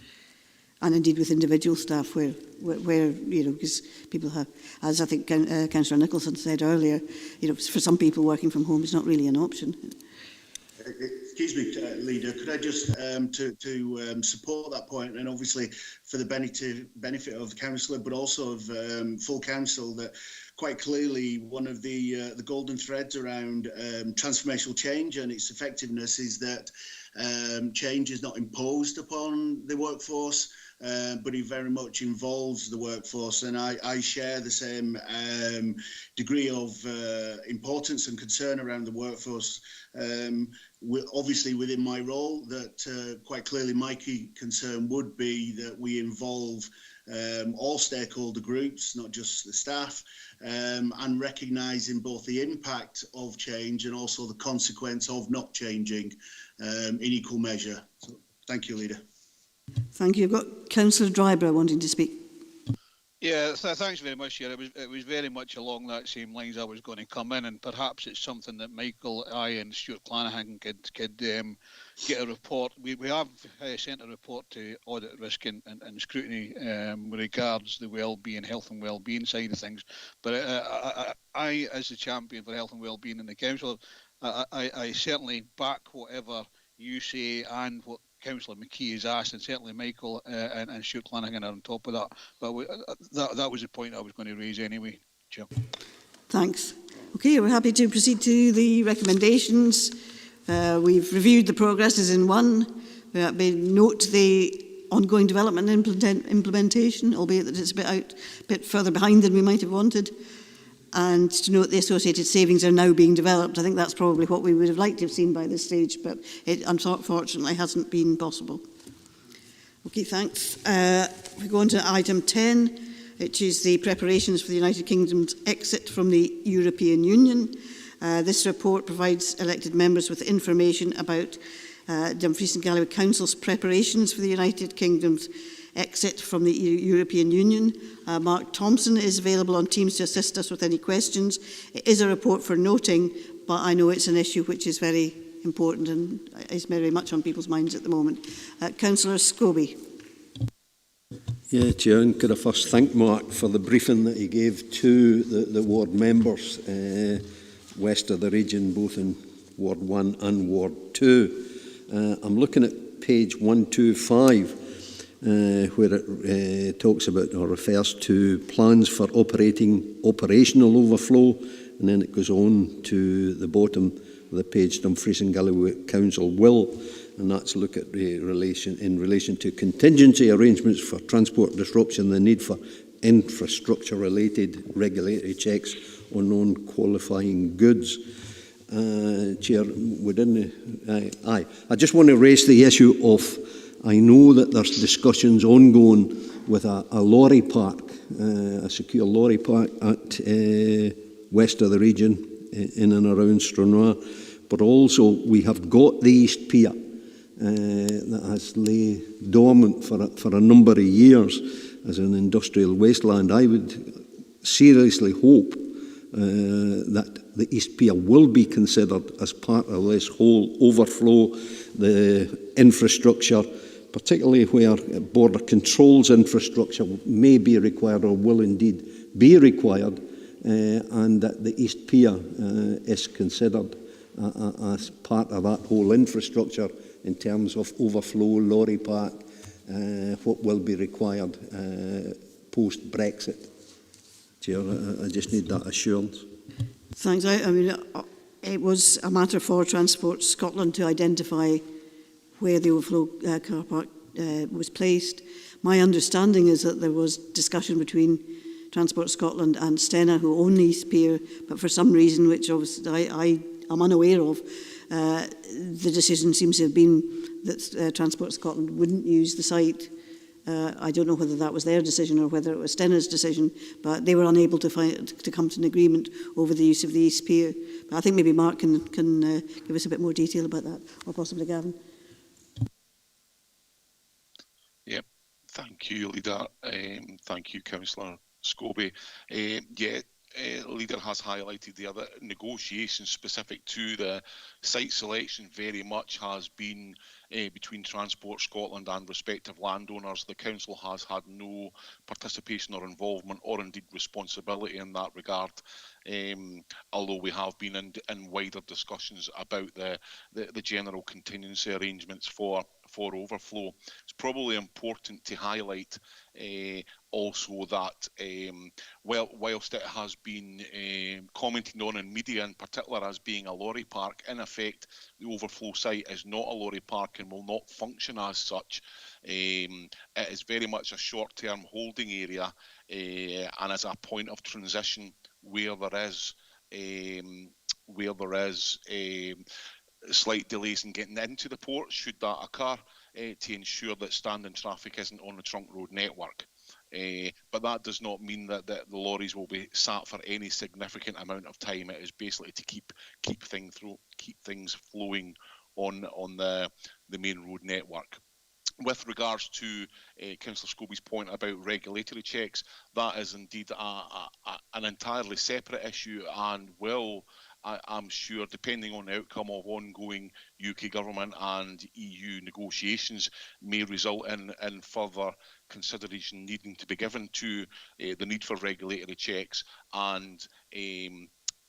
and indeed with individual staff, where because people have, as I think Councillor Nicholson said earlier, for some people working from home is not really an option. Excuse me, Leader, could I just, to support that point, and obviously for the benefit of the councillor, but also of full council, that quite clearly one of the golden threads around transformational change and its effectiveness is that change is not imposed upon the workforce, but it very much involves the workforce. And I share the same degree of importance and concern around the workforce. Obviously within my role, that quite clearly my key concern would be that we involve all stakeholder groups, not just the staff, and recognising both the impact of change and also the consequence of not changing in equal measure. So, thank you, Leader. Thank you. I've got Councillor Dryburgh wanting to speak. Yeah, thanks very much, Chair. It was very much along that same lines I was going to come in, and perhaps it's something that Michael, I and Stuart Clanahan could get a report. We have sent a report to Audit, Risk and Scrutiny with regards to the wellbeing, health and wellbeing side of things. But I, as the champion for health and wellbeing in the council, I certainly back whatever you say and what Councillor McKee has asked, and certainly Michael and Stuart Clanahan are on top of that. But that was the point I was going to raise anyway, Chair. Thanks. Okay, we're happy to proceed to the recommendations. We've reviewed the progresses in one. We note the ongoing development and implementation, albeit that it's a bit further behind than we might have wanted. And to note the associated savings are now being developed. I think that's probably what we would have liked to have seen by this stage, but it unfortunately hasn't been possible. Okay, thanks. We go on to item 10, which is the preparations for the United Kingdom's exit from the European Union. This report provides elected members with information about Dumfries and Galloway Council's preparations for the United Kingdom's exit from the European Union. Mark Thompson is available on Teams to assist us with any questions. It is a report for noting, but I know it's an issue which is very important and is very much on people's minds at the moment. Councillor Scobie. Yeah, Chair, and could I first thank Mark for the briefing that he gave to the ward members west of the region, both in Ward 1 and Ward 2. I'm looking at page 125. Where it talks about or refers to plans for operational overflow, and then it goes on to the bottom of the page. Dumfries and Galloway Council will and that's look at the relation to contingency arrangements for transport disruption, the need for infrastructure-related regulatory checks on non-qualifying goods. Chair, I just want to raise the issue of, I know that there's discussions ongoing with a lorry park, a secure lorry park at west of the region, in and around Stranraer, but also we have got the East Pier that has lay dormant for a number of years as an industrial wasteland. I would seriously hope that the East Pier will be considered as part of this whole overflow, the infrastructure, particularly where border controls infrastructure may be required or will indeed be required, and that the East Pier is considered as part of that whole infrastructure in terms of overflow, lorry park, what will be required post-Brexit. Chair, I just need that assurance. Thanks. I mean, it was a matter for Transport Scotland to identify where the overflow car park was placed. My understanding is that there was discussion between Transport Scotland and Stena, who own the East Pier, but for some reason, which obviously I am unaware of, the decision seems to have been that Transport Scotland wouldn't use the site. I don't know whether that was their decision or whether it was Stena's decision, but they were unable to come to an agreement over the use of the East Pier. But I think maybe Mark can give us a bit more detail about that, or possibly Gavin. Yep, thank you, Leader. Thank you, Councillor Scobie. Leader has highlighted the other negotiations specific to the site selection very much has been between Transport Scotland and respective landowners. The Council has had no participation or involvement or indeed responsibility in that regard, although we have been in wider discussions about the general contingency arrangements for overflow. It's probably important to highlight also that whilst it has been commented on in media in particular as being a lorry park, in effect the overflow site is not a lorry park and will not function as such. It is very much a short-term holding area and as a point of transition where there is slight delays in getting into the port, should that occur, to ensure that standing traffic isn't on the trunk road network. But that does not mean that the lorries will be sat for any significant amount of time. It is basically to keep things flowing on the main road network. With regards to Councillor Scobie's point about regulatory checks, that is indeed an entirely separate issue and will, I'm sure, depending on the outcome of ongoing UK government and EU negotiations, may result in further consideration needing to be given to the need for regulatory checks and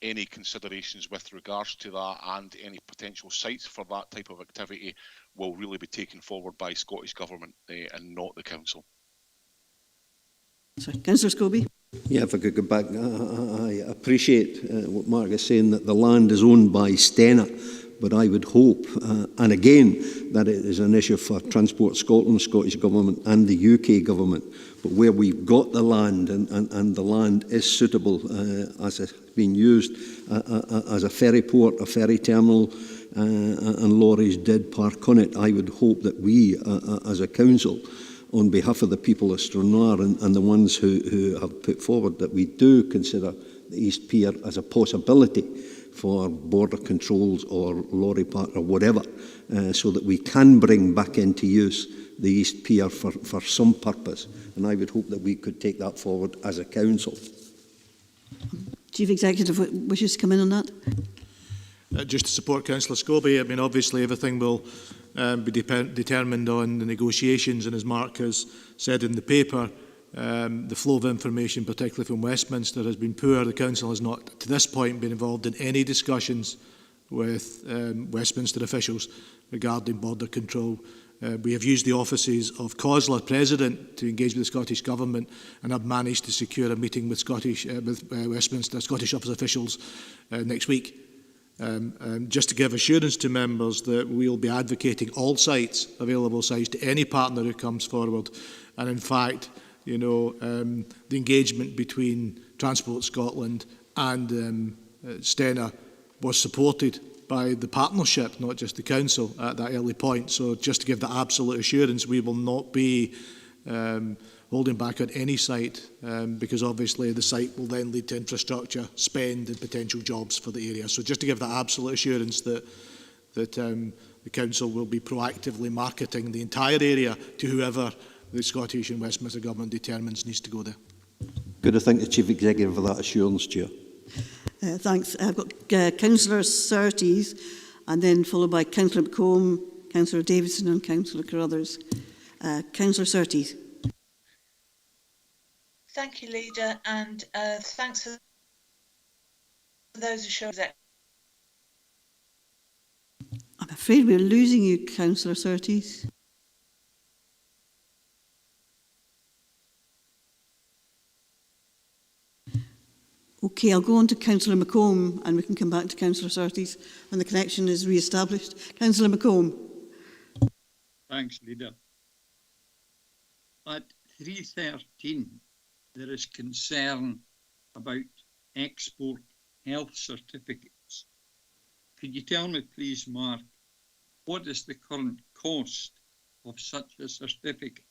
any considerations with regards to that and any potential sites for that type of activity will really be taken forward by Scottish Government and not the Council. Sorry, Councillor Scobie. Yeah, if I could go back, I appreciate what Mark is saying, that the land is owned by Stena, but I would hope, and again, that it is an issue for Transport Scotland, Scottish Government and the UK Government, but where we've got the land and the land is suitable as it's been used as a ferry port, a ferry terminal, and lorries did park on it, I would hope that we, as a council, on behalf of the people of Stranraer and the ones who have put forward, that we do consider the East Pier as a possibility for border controls or lorry park or whatever, so that we can bring back into use the East Pier for some purpose. And I would hope that we could take that forward as a council. Chief Executive wishes to come in on that? Just to support Councillor Scobie, I mean, obviously everything will be determined on the negotiations, and as Mark has said in the paper, the flow of information, particularly from Westminster, has been poor. The Council has not, to this point, been involved in any discussions with Westminster officials regarding border control. We have used the offices of COSLA President to engage with the Scottish Government and have managed to secure a meeting with Westminster Scottish Office officials next week. Just to give assurance to members that we'll be advocating all sites, available sites, to any partner who comes forward. And in fact, you know, the engagement between Transport Scotland and Stena was supported by the partnership, not just the council, at that early point. So just to give that absolute assurance, we will not be holding back on any site, because obviously the site will then lead to infrastructure spend and potential jobs for the area. So just to give that absolute assurance that the council will be proactively marketing the entire area to whoever the Scottish and Westminster Government determines needs to go there. Good to thank the Chief Executive for that assurance, Chair. Thanks. I've got Councillor Surtees, and then followed by Councillor McComb, Councillor Davidson and Councillor Carruthers. Councillor Surtees. Thank you, Leader, and thanks for those assurances. I'm afraid we're losing you, Councillor Surtees. Okay, I'll go on to Councillor McComb and we can come back to Councillor Surtees when the connection is re-established. Councillor McComb. Thanks, Leader. At 3:13, there is concern about export health certificates. Could you tell me, please, Mark, what is the current cost of such a certificate?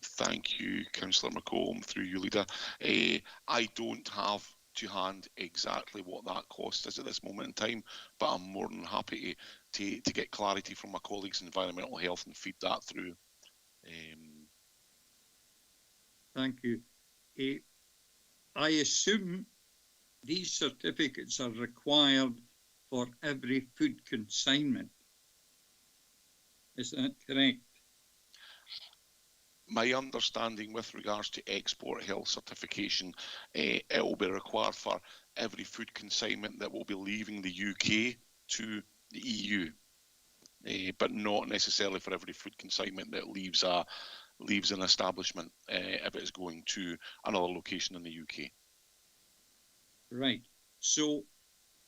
Thank you, Councillor McComb, through you, Leader. I don't have to hand exactly what that cost is at this moment in time, but I'm more than happy to get clarity from my colleagues in environmental health and feed that through. Thank you. I assume these certificates are required for every food consignment. Is that correct? My understanding with regards to export health certification, it will be required for every food consignment that will be leaving the UK to the EU, but not necessarily for every food consignment that leaves an establishment if it is going to another location in the UK. Right. So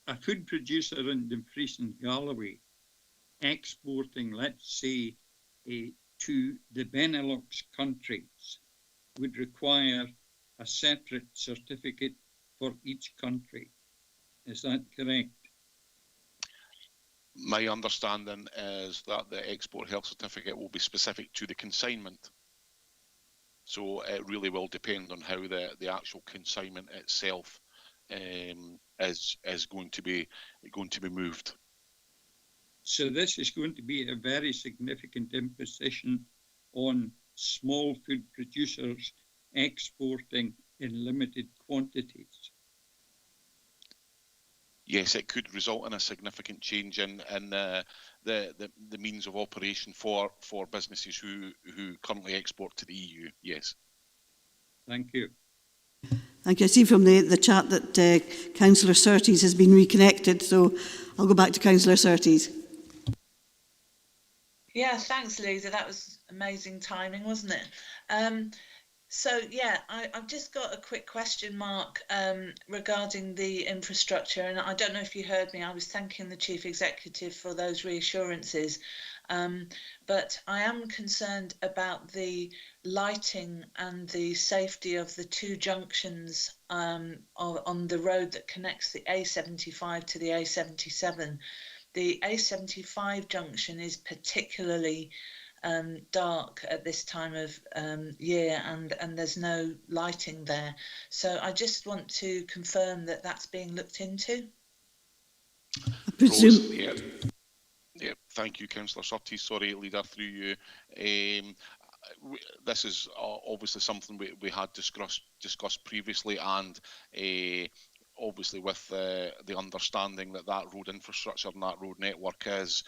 a food producer in Dumfries and Galloway exporting, let's say, to the Benelux countries would require a separate certificate for each country. Is that correct? My understanding is that the export health certificate will be specific to the consignment. So it really will depend on how the actual consignment itself is going to be moved. So this is going to be a very significant imposition on small food producers exporting in limited quantities. Yes, it could result in a significant change in the means of operation for businesses who currently export to the EU. Yes. Thank you. Thank you. I see from the chat that Councillor Surtees has been reconnected, so I'll go back to Councillor Surtees. Yeah, thanks, Lisa. That was amazing timing, wasn't it? So, yeah, I've just got a quick question, Mark, regarding the infrastructure. And I don't know if you heard me. I was thanking the Chief Executive for those reassurances. But I am concerned about the lighting and the safety of the two junctions on the road that connects the A75 to the A77. The A75 junction is particularly dark at this time of year, and there's no lighting there. So I just want to confirm that that's being looked into. I presume. Yeah, thank you, Councillor Surtees. Sorry, Leader, through you. This is obviously something we had discussed previously, and obviously with the understanding that road infrastructure and that road network is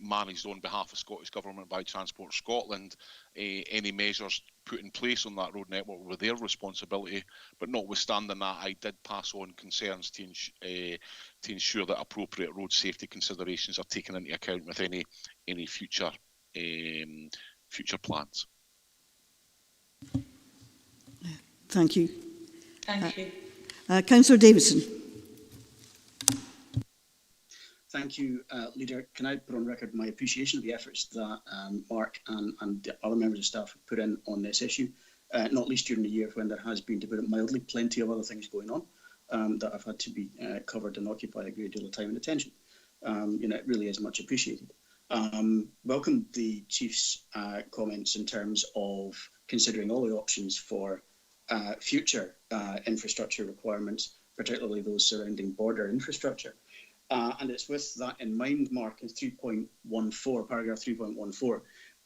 managed on behalf of Scottish Government by Transport Scotland, any measures put in place on that road network were their responsibility. But notwithstanding that, I did pass on concerns to ensure that appropriate road safety considerations are taken into account with any future plans. Thank you. Thank you. Councillor Davidson. Thank you, Leader. Can I put on record my appreciation of the efforts that Mark and the other members of staff have put in on this issue, not least during the year when there has been, to put it mildly, plenty of other things going on that have had to be covered and occupy a great deal of time and attention. It really is much appreciated. Welcome the Chief's comments in terms of considering all the options for future infrastructure requirements, particularly those surrounding border infrastructure. And it's with that in mind, Mark, in 3.14, paragraph 3.14,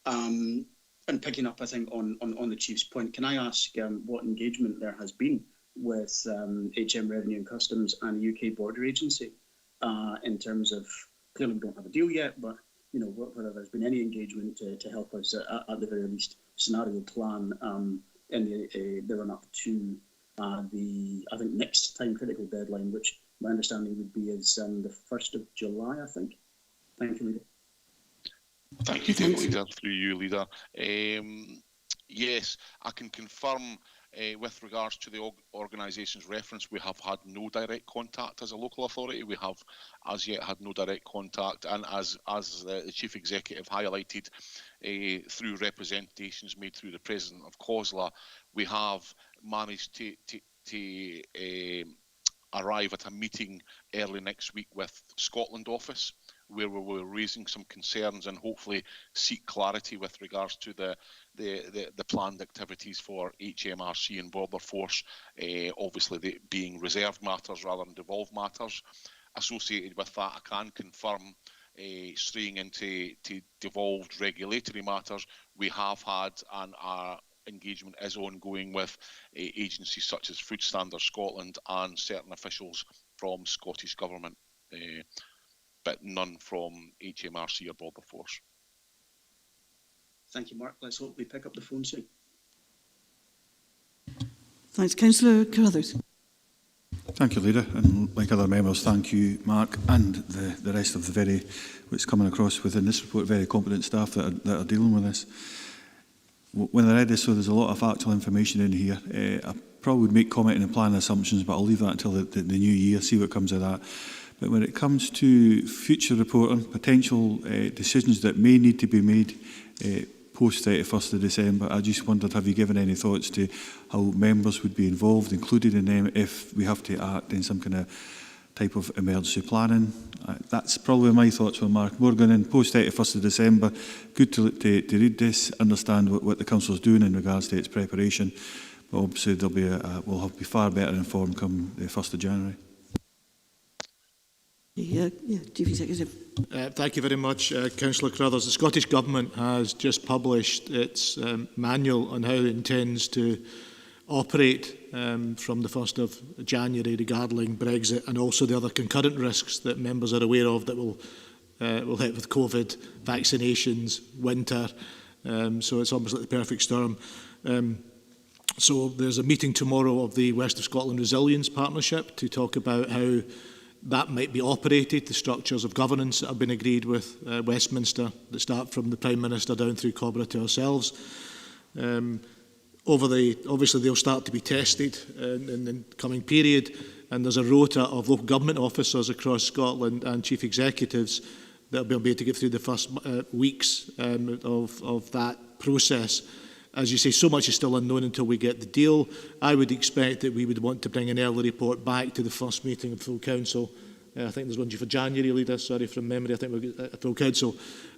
and picking up, I think, on the Chief's point, can I ask what engagement there has been with HM Revenue and Customs and the UK Border Agency in terms of, clearly we don't have a deal yet, but whether there's been any engagement to help us at the very least scenario plan in the run-up to the, I think, next time critical deadline, which my understanding would be is the 1st of July, I think. Thank you, Leader. Thank you, Leader. Through you, Leader. Yes, I can confirm with regards to the organisation's reference, we have had no direct contact as a local authority. We have as yet had no direct contact, and as the Chief Executive highlighted, through representations made through the President of COSLA, we have managed to arrive at a meeting early next week with Scotland Office, where we were raising some concerns and hopefully seek clarity with regards to the planned activities for HMRC and Border Force, obviously they being reserved matters rather than devolved matters. Associated with that, I can confirm, straying into devolved regulatory matters, we have had and our engagement is ongoing with agencies such as Food Standards Scotland and certain officials from Scottish Government, but none from HMRC or Border Force. Thank you, Mark. Let's hope we pick up the phone soon. Thanks. Councillor Carruthers. Thank you, Leader. And like other members, thank you, Mark, and the rest of the what's coming across within this report, very competent staff that are dealing with this. When I read this, so there's a lot of factual information in here. I probably would make comment and plan assumptions, but I'll leave that until the new year, see what comes of that. But when it comes to future reporting, potential decisions that may need to be made post 31st of December, I just wondered, have you given any thoughts to how members would be involved, included in them, if we have to act in some kind of type of emergency planning? That's probably my thoughts on Mark Morgan. And post 31st of December, good to read this, understand what the Council is doing in regards to its preparation. But obviously we'll be far better informed come the 1st of January. Chief Executive. Thank you very much, Councillor Carruthers. The Scottish Government has just published its manual on how it intends to operate from the 1st of January regarding Brexit and also the other concurrent risks that members are aware of that will hit with COVID, vaccinations, winter. So it's obviously the perfect storm. So there's a meeting tomorrow of the West of Scotland Resilience Partnership to talk about how that might be operated, the structures of governance that have been agreed with Westminster that start from the Prime Minister down through Cobra to ourselves. Obviously they'll start to be tested in the coming period, and there's a rota of local government officers across Scotland and chief executives that will be able to get through the first weeks of that process. As you say, so much is still unknown until we get the deal. I would expect that we would want to bring an early report back to the first meeting of full council. I think there's one due for January, Leader, sorry, from memory. I think we'll get a full council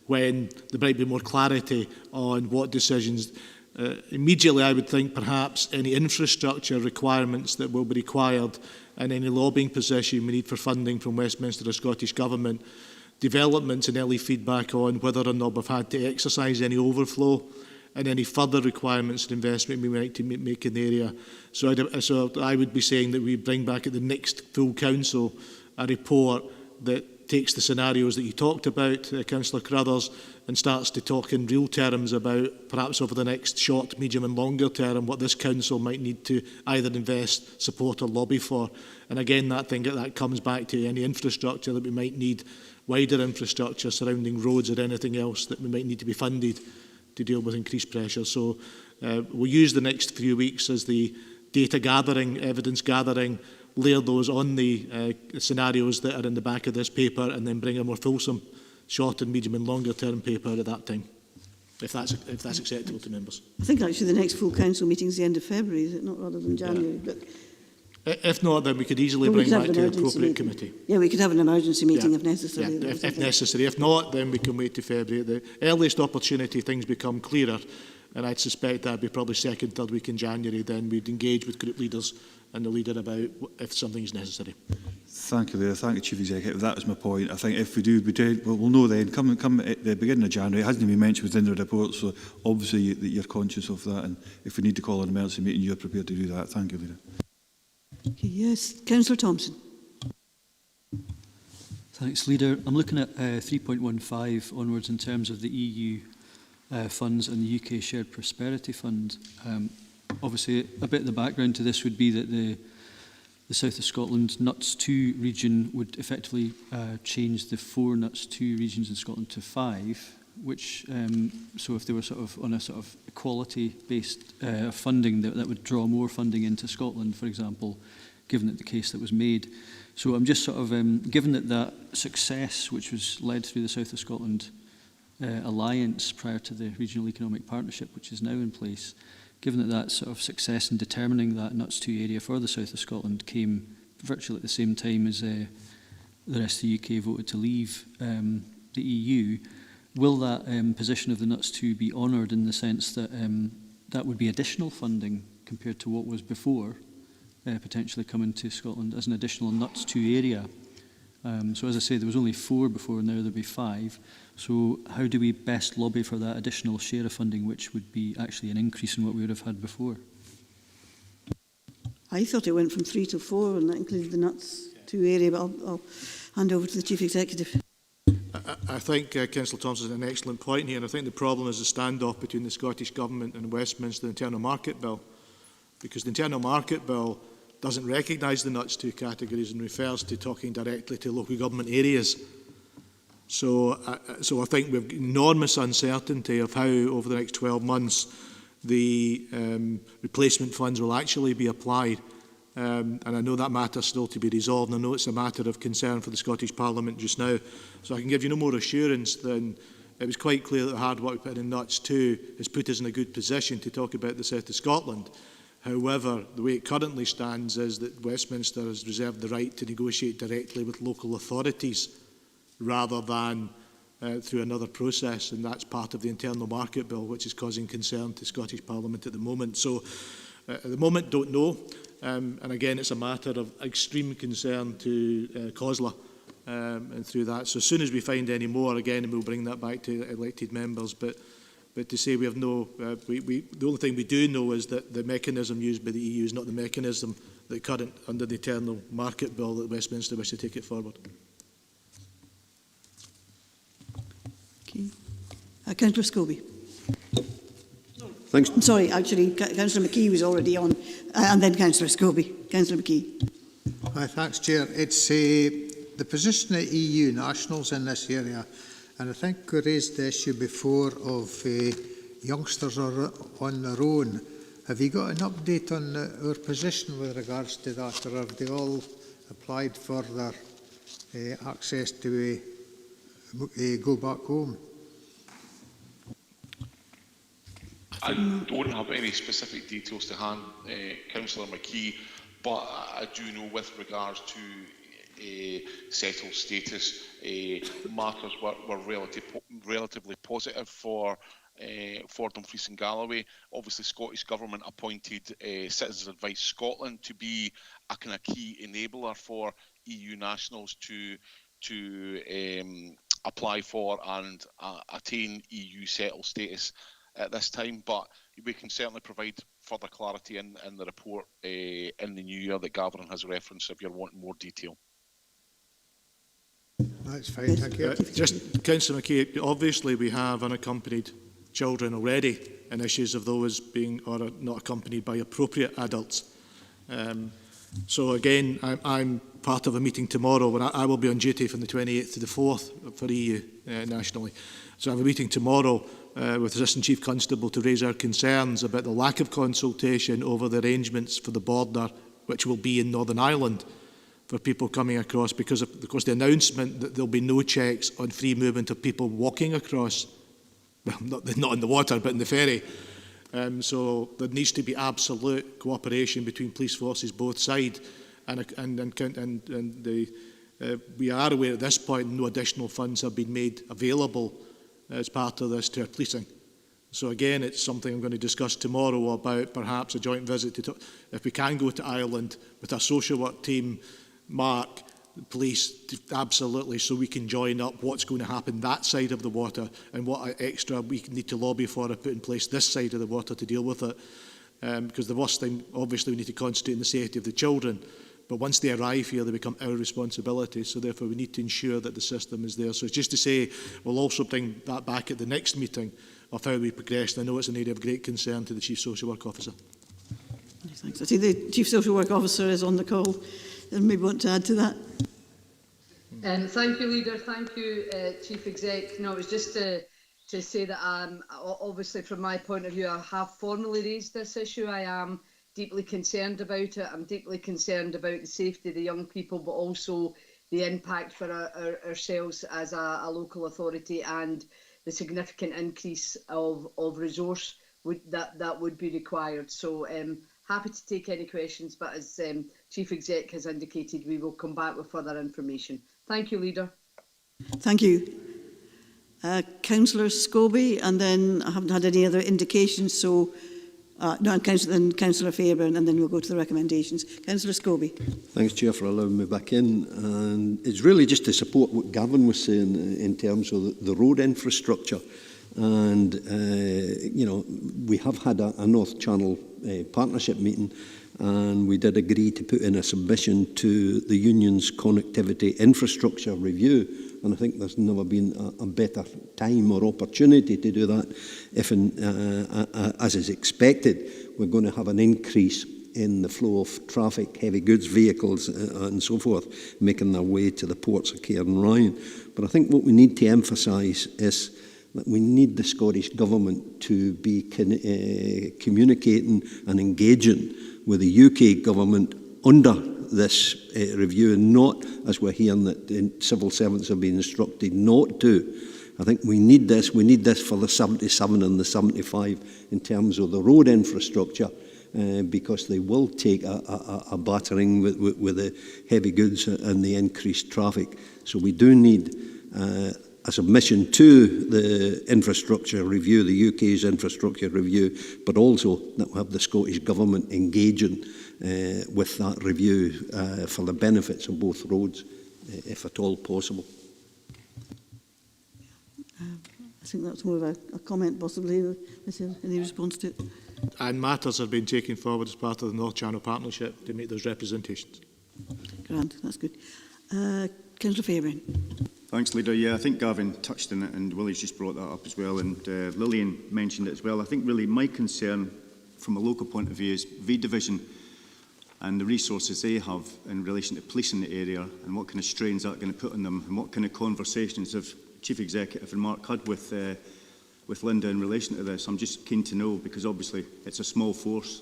when there might be more clarity on what decisions. Immediately, I would think perhaps any infrastructure requirements that will be required and any lobbying position we need for funding from Westminster or Scottish Government, developments and early feedback on whether or not we've had to exercise any overflow and any further requirements and investment we might make in the area. So I would be saying that we bring back at the next full council a report that takes the scenarios that you talked about, Councillor Carruthers, and starts to talk in real terms about perhaps over the next short, medium and longer term what this council might need to either invest, support or lobby for. And again, that comes back to any infrastructure that we might need, wider infrastructure surrounding roads or anything else that we might need to be funded to deal with increased pressure. So we'll use the next few weeks as the data gathering, evidence gathering, layer those on the scenarios that are in the back of this paper and then bring a more fulsome short and medium and longer term paper at that time, if that's acceptable to members. I think actually the next full council meeting is the end of February, is it not, rather than January? Yeah. But if not, then we could easily bring back to the appropriate committee. Yeah, we could have an emergency meeting if necessary. Yeah, if necessary. If not, then we can wait to February. The earliest opportunity things become clearer, and I'd suspect that'd be probably second, third week in January, then we'd engage with group leaders and the leader about if something is necessary. Thank you, Leader. Thank you, Chief Executive. That was my point. I think if we do, we'll know then. Come at the beginning of January. It hasn't been mentioned within the report, so obviously you're conscious of that. And if we need to call an emergency meeting, you're prepared to do that. Thank you, Leader. Okay, yes, Councillor Thompson. Thanks, Leader. I'm looking at 3.15 onwards in terms of the EU funds and the UK Shared Prosperity Fund. Obviously, a bit of the background to this would be that the South of Scotland NUTS 2 region would effectively change the 4 NUTS 2 regions in Scotland to 5, which, so if they were sort of on a sort of equality-based funding, that would draw more funding into Scotland, for example, given that the case that was made. So I'm just sort of, given that success, which was led through the South of Scotland alliance prior to the Regional Economic Partnership, which is now in place, given that sort of success in determining that NUTS 2 area for the South of Scotland came virtually at the same time as the rest of the UK voted to leave the EU, will that position of the NUTS 2 be honoured in the sense that that would be additional funding compared to what was before, potentially coming to Scotland as an additional NUTS 2 area? So as I say, there was only 4 before, now there'll be 5. So how do we best lobby for that additional share of funding, which would be actually an increase in what we would have had before? I thought it went from 3 to 4, and that included the NUTS 2 area, but I'll hand over to the Chief Executive. I think Councillor Thompson has an excellent point here, and I think the problem is the standoff between the Scottish Government and Westminster Internal Market Bill, because the Internal Market Bill doesn't recognise the NUTS 2 categories and refers to talking directly to local government areas. So I think we have enormous uncertainty of how, over the next 12 months, the replacement funds will actually be applied. And I know that matter is still to be resolved. And I know it's a matter of concern for the Scottish Parliament just now. So I can give you no more assurance than it was quite clear that the hard work we put in NUTS 2 has put us in a good position to talk about the South of Scotland. However, the way it currently stands is that Westminster has reserved the right to negotiate directly with local authorities rather than through another process, and that's part of the Internal Market Bill, which is causing concern to Scottish Parliament at the moment. So, at the moment, don't know, and again, it's a matter of extreme concern to COSLA and through that. So, as soon as we find any more, again, we'll bring that back to elected members. But to say we have no, the only thing we do know is that the mechanism used by the EU is not the mechanism that current under the Internal Market Bill that Westminster wish to take it forward. Councillor Scobie. Thanks. I'm sorry, actually, Councillor McKee was already on, and then Councillor Scobie. Councillor McKee. Hi, thanks, Chair. It's the position of EU nationals in this area, and I think we raised the issue before of youngsters are on their own. Have you got an update on our position with regards to that, or have they all applied for their access to go back home? I don't have any specific details to hand, Councillor McKee, but I do know with regards to settled status, matters were relatively positive for Dumfries and Galloway. Obviously, Scottish Government appointed Citizens Advice Scotland to be a kind of key enabler for EU nationals to apply for and attain EU settled status at this time, but we can certainly provide further clarity in the report in the new year that Gavin has referenced if you're wanting more detail. That's fine, thank you. Just, Councillor McKee, obviously we have unaccompanied children already and issues of those being or not accompanied by appropriate adults. So again, I'm part of a meeting tomorrow when I will be on duty from the 28th to the 4th for EU nationally. So I have a meeting tomorrow with Assistant Chief Constable to raise our concerns about the lack of consultation over the arrangements for the border which will be in Northern Ireland for people coming across, because of course the announcement that there'll be no checks on free movement of people walking across, well, not in the water, but in the ferry. So there needs to be absolute cooperation between police forces both sides, we are aware at this point no additional funds have been made available as part of this to our policing. So again, it's something I'm going to discuss tomorrow about perhaps a joint visit to, if we can go to Ireland with our social work team, Mark, the police, absolutely, so we can join up what's going to happen that side of the water and what extra we need to lobby for and put in place this side of the water to deal with it. Because the worst thing, obviously, we need to concentrate on the safety of the children. But once they arrive here, they become our responsibility. So therefore, we need to ensure that the system is there. So it's just to say, we'll also bring that back at the next meeting of how we progress. And I know it's an area of great concern to the Chief Social Work Officer. Thanks. I see the Chief Social Work Officer is on the call. And maybe want to add to that. Thank you, Leader. Thank you, Chief Exec. No, it was just to say that obviously from my point of view, I have formally raised this issue. I am deeply concerned about it. I'm deeply concerned about the safety of the young people, but also the impact for ourselves as a local authority and the significant increase of resource that would be required. So happy to take any questions, but as Chief Exec has indicated, we will come back with further information. Thank you, Leader. Thank you. Councillor Scobie, and then I haven't had any other indications, so no, Councillor Fairbairn, and then we'll go to the recommendations. Councillor Scobie. Thanks, Chair, for allowing me back in. And it's really just to support what Gavin was saying in terms of the road infrastructure. And, you know, we have had a North Channel partnership meeting, and we did agree to put in a submission to the Union's connectivity infrastructure review. And I think there's never been a better time or opportunity to do that. If, as is expected, we're going to have an increase in the flow of traffic, heavy goods vehicles and so forth, making their way to the ports of Cairnryan. But I think what we need to emphasise is that we need the Scottish Government to be communicating and engaging with the UK Government under this review, and not, as we're hearing, that civil servants have been instructed not to. I think we need this. We need this for the 77 and the 75 in terms of the road infrastructure, because they will take a battering with the heavy goods and the increased traffic. So we do need a submission to the infrastructure review, the UK's infrastructure review, but also that we have the Scottish Government engaging with that review for the benefits of both roads, if at all possible. I think that's more of a comment, possibly. Is there any response to it? And matters are being taken forward as part of the North Channel Partnership to make those representations. Grand, that's good. Councillor Fairbairn. Thanks, Leader. Yeah, I think Gavin touched on it, and Willie's just brought that up as well, and Lillian mentioned it as well. I think really my concern from a local point of view is V Division and the resources they have in relation to policing the area, and what kind of strains that going to put on them, and what kind of conversations have Chief Executive and Mark had with Linda in relation to this. I'm just keen to know, because obviously it's a small force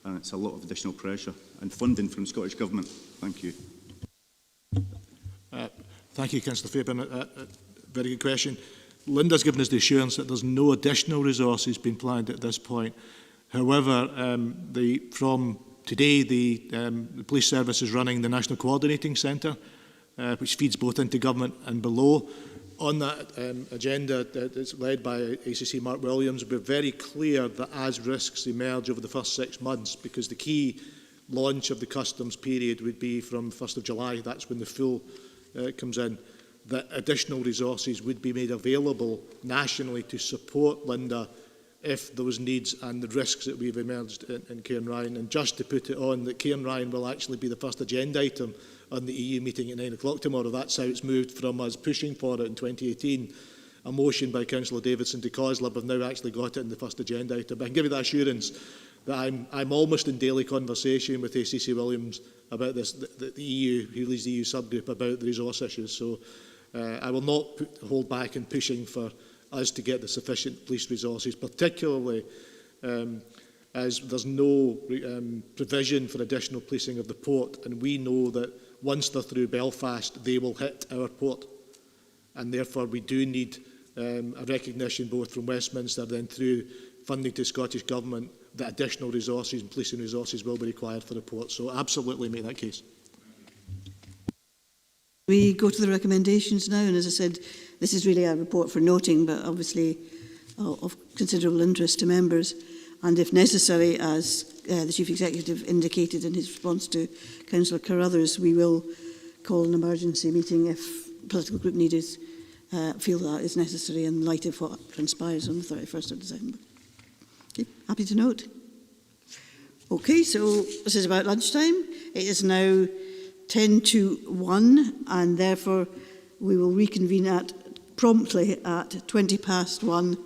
and it's a lot of additional pressure and funding from Scottish Government. Thank you. Thank you, Councillor Fairbairn. Very good question. Linda's given us the assurance that there's no additional resources being planned at this point. However, from today, the police service is running the National Coordinating Centre, which feeds both into government and below. On that agenda that's led by ACC Mark Williams, we're very clear that as risks emerge over the first 6 months, because the key launch of the customs period would be from 1st of July, that's when the full comes in, that additional resources would be made available nationally to support Linda if those needs and the risks that we've emerged in Cairnryan. And just to put it on, that Cairnryan will actually be the first agenda item on the EU meeting at 9 o'clock tomorrow. That's how it's moved from us pushing for it in 2018, a motion by Councillor Davidson to COSLA. We've now actually got it in the first agenda item. But I can give you that assurance that I'm almost in daily conversation with ACC Williams about this, the EU, who leads the EU subgroup, about the resource issues. So I will not hold back in pushing for us to get the sufficient police resources, particularly is there's no provision for additional policing of the port, and we know that once they're through Belfast, they will hit our port. And therefore, we do need a recognition both from Westminster then through funding to Scottish Government that additional resources and policing resources will be required for the port. So absolutely make that case. We go to the recommendations now, and as I said, this is really a report for noting, but obviously of considerable interest to members. And if necessary, as the Chief Executive indicated in his response to Councillor Carruthers, we will call an emergency meeting if political group leaders feel that is necessary in light of what transpires on the 31st of December. Okay, happy to note. Okay, so this is about lunchtime. It is now 10 to 1, and therefore we will reconvene promptly at 20 past 1.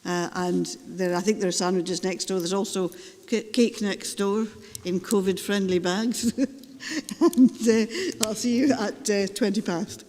And I think there are sandwiches next door. There's also cake next door in COVID-friendly bags. And I'll see you at 20 past.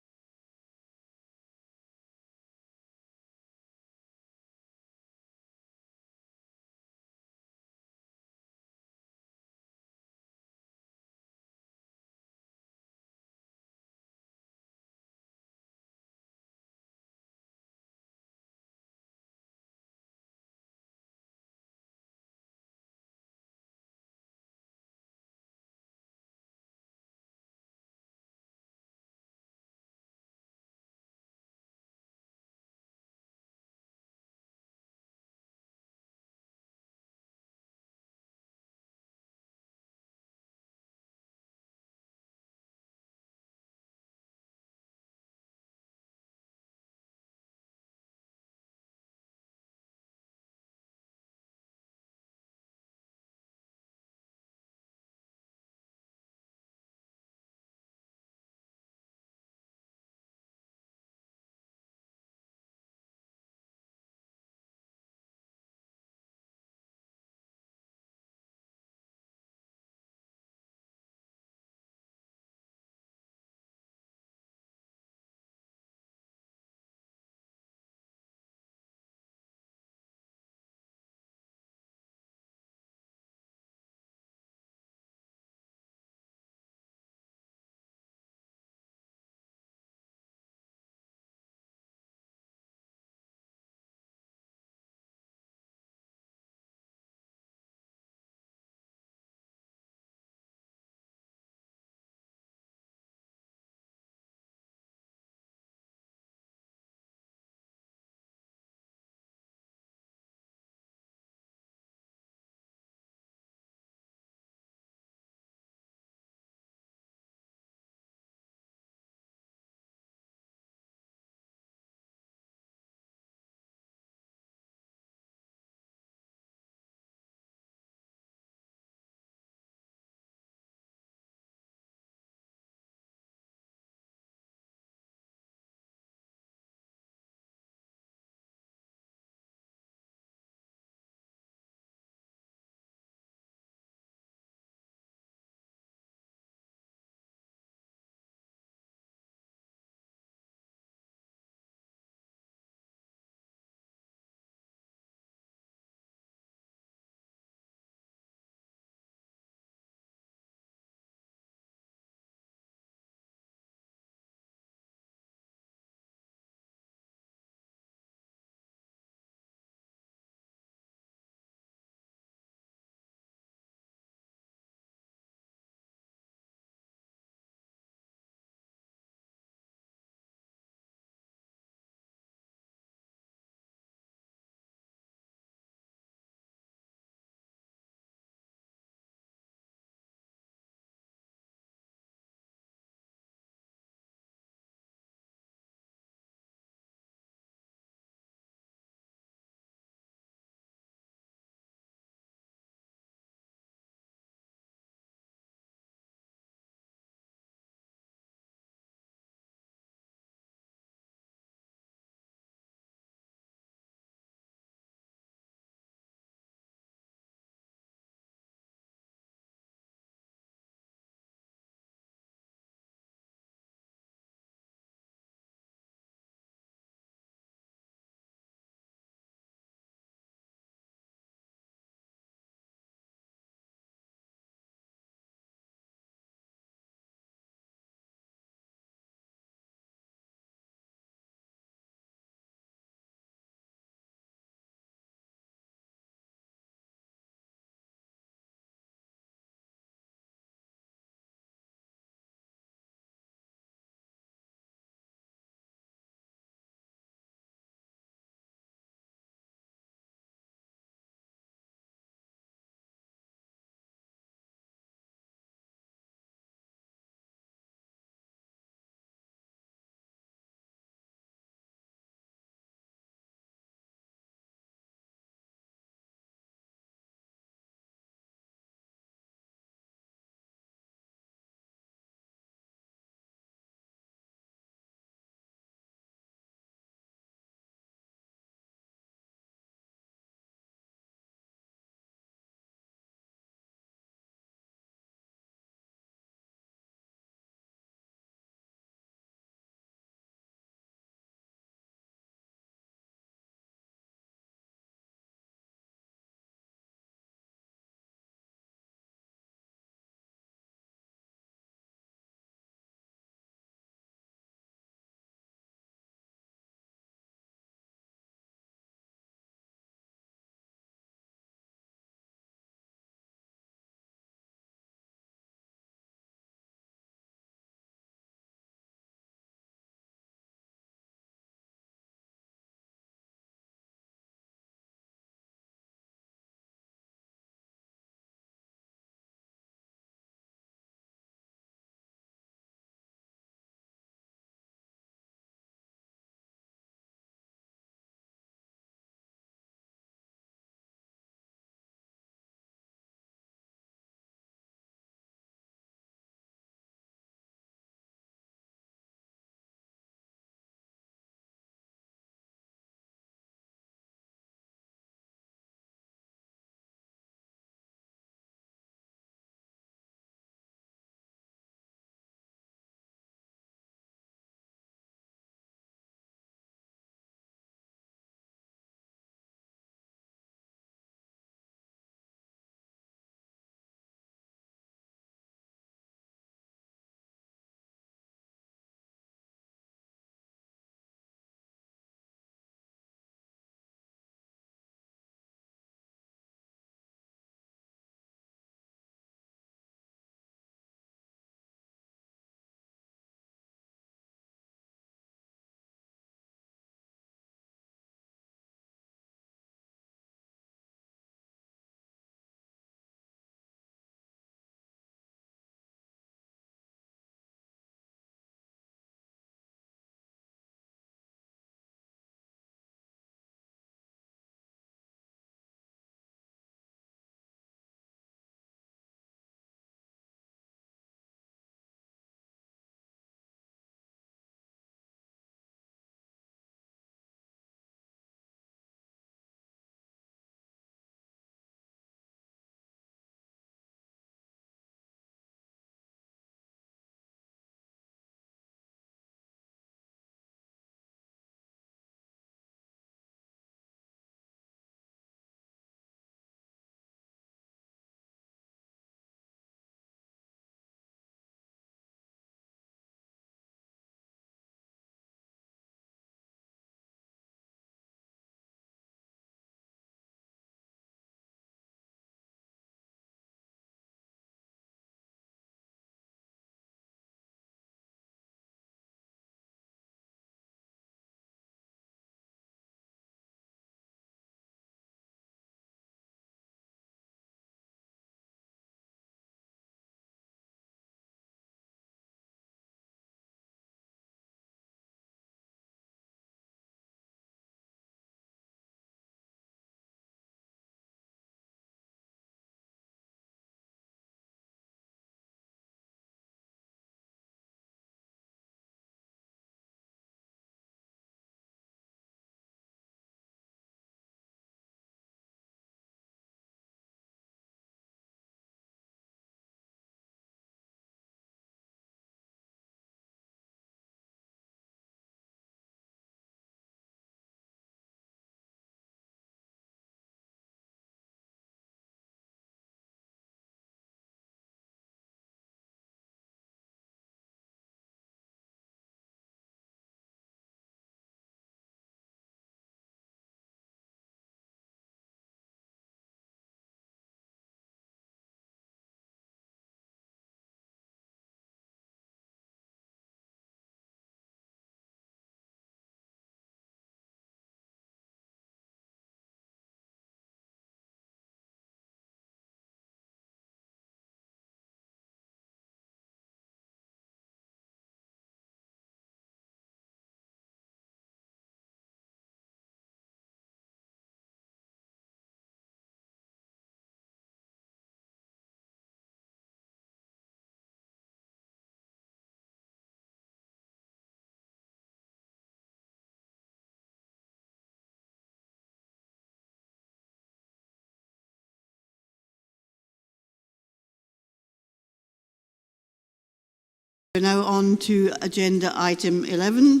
We're now on to agenda item 11,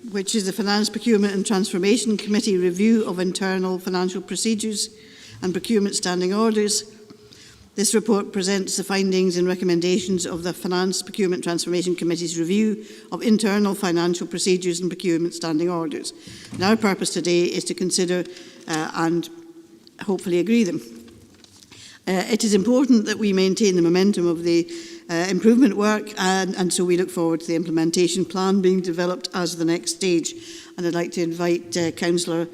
which is the Finance, Procurement and Transformation Committee review of internal financial procedures and procurement standing orders. This report presents the findings and recommendations of the Finance, Procurement Transformation Committee's review of internal financial procedures and procurement standing orders. And our purpose today is to consider and hopefully agree them. It is important that we maintain the momentum of the improvement work, and so we look forward to the implementation plan being developed as the next stage. And I'd like to invite Councillor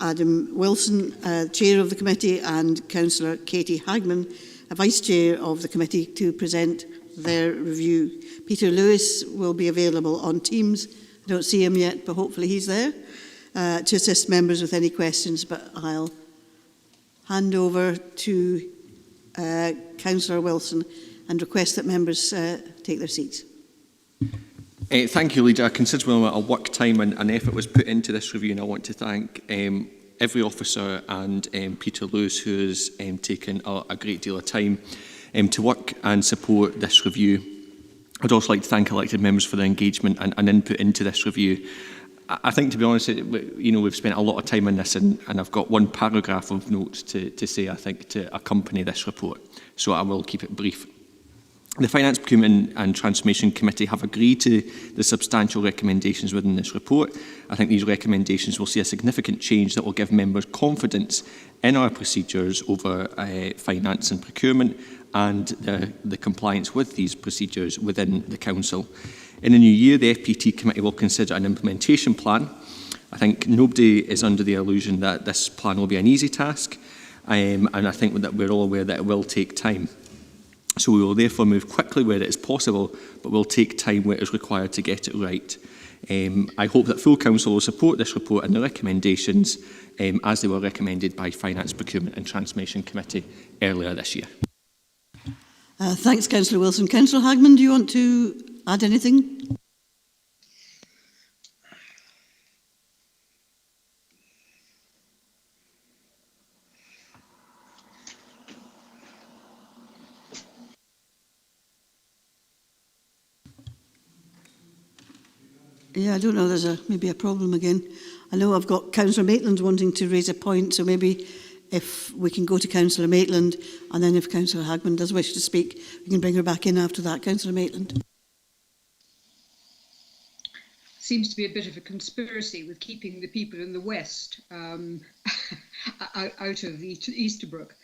Adam Wilson, Chair of the Committee, and Councillor Katie Hagman, Vice Chair of the Committee, to present their review. Peter Lewis will be available on Teams. I don't see him yet, but hopefully he's there to assist members with any questions. But I'll hand over to Councillor Wilson and request that members take their seats. Thank you, Leader. Considerable amount of work, time and effort was put into this review, and I want to thank every officer and Peter Lewis, who has taken a great deal of time to work and support this review. I'd also like to thank elected members for their engagement and input into this review. I think, to be honest, we've spent a lot of time on this, and I've got one paragraph of notes to say, I think, to accompany this report, so I will keep it brief. The Finance, Procurement and Transformation Committee have agreed to the substantial recommendations within this report. I think these recommendations will see a significant change that will give members confidence in our procedures over finance and procurement and the compliance with these procedures within the Council. In the new year, the FPT Committee will consider an implementation plan. I think nobody is under the illusion that this plan will be an easy task, and I think that we're all aware that it will take time. So we will therefore move quickly where it is possible, but we'll take time where it is required to get it right. I hope that full Council will support this report and the recommendations as they were recommended by Finance, Procurement and Transformation Committee earlier this year. Thanks, Councillor Wilson. Councillor Hagman, do you want to add anything? Yeah, I don't know, there's maybe a problem again. I know I've got Councillor Maitland wanting to raise a point, so maybe if we can go to Councillor Maitland, and then if Councillor Hagman does wish to speak, we can bring her back in after that. Councillor Maitland. Seems to be a bit of a conspiracy with keeping the people in the West out of Easterbrook.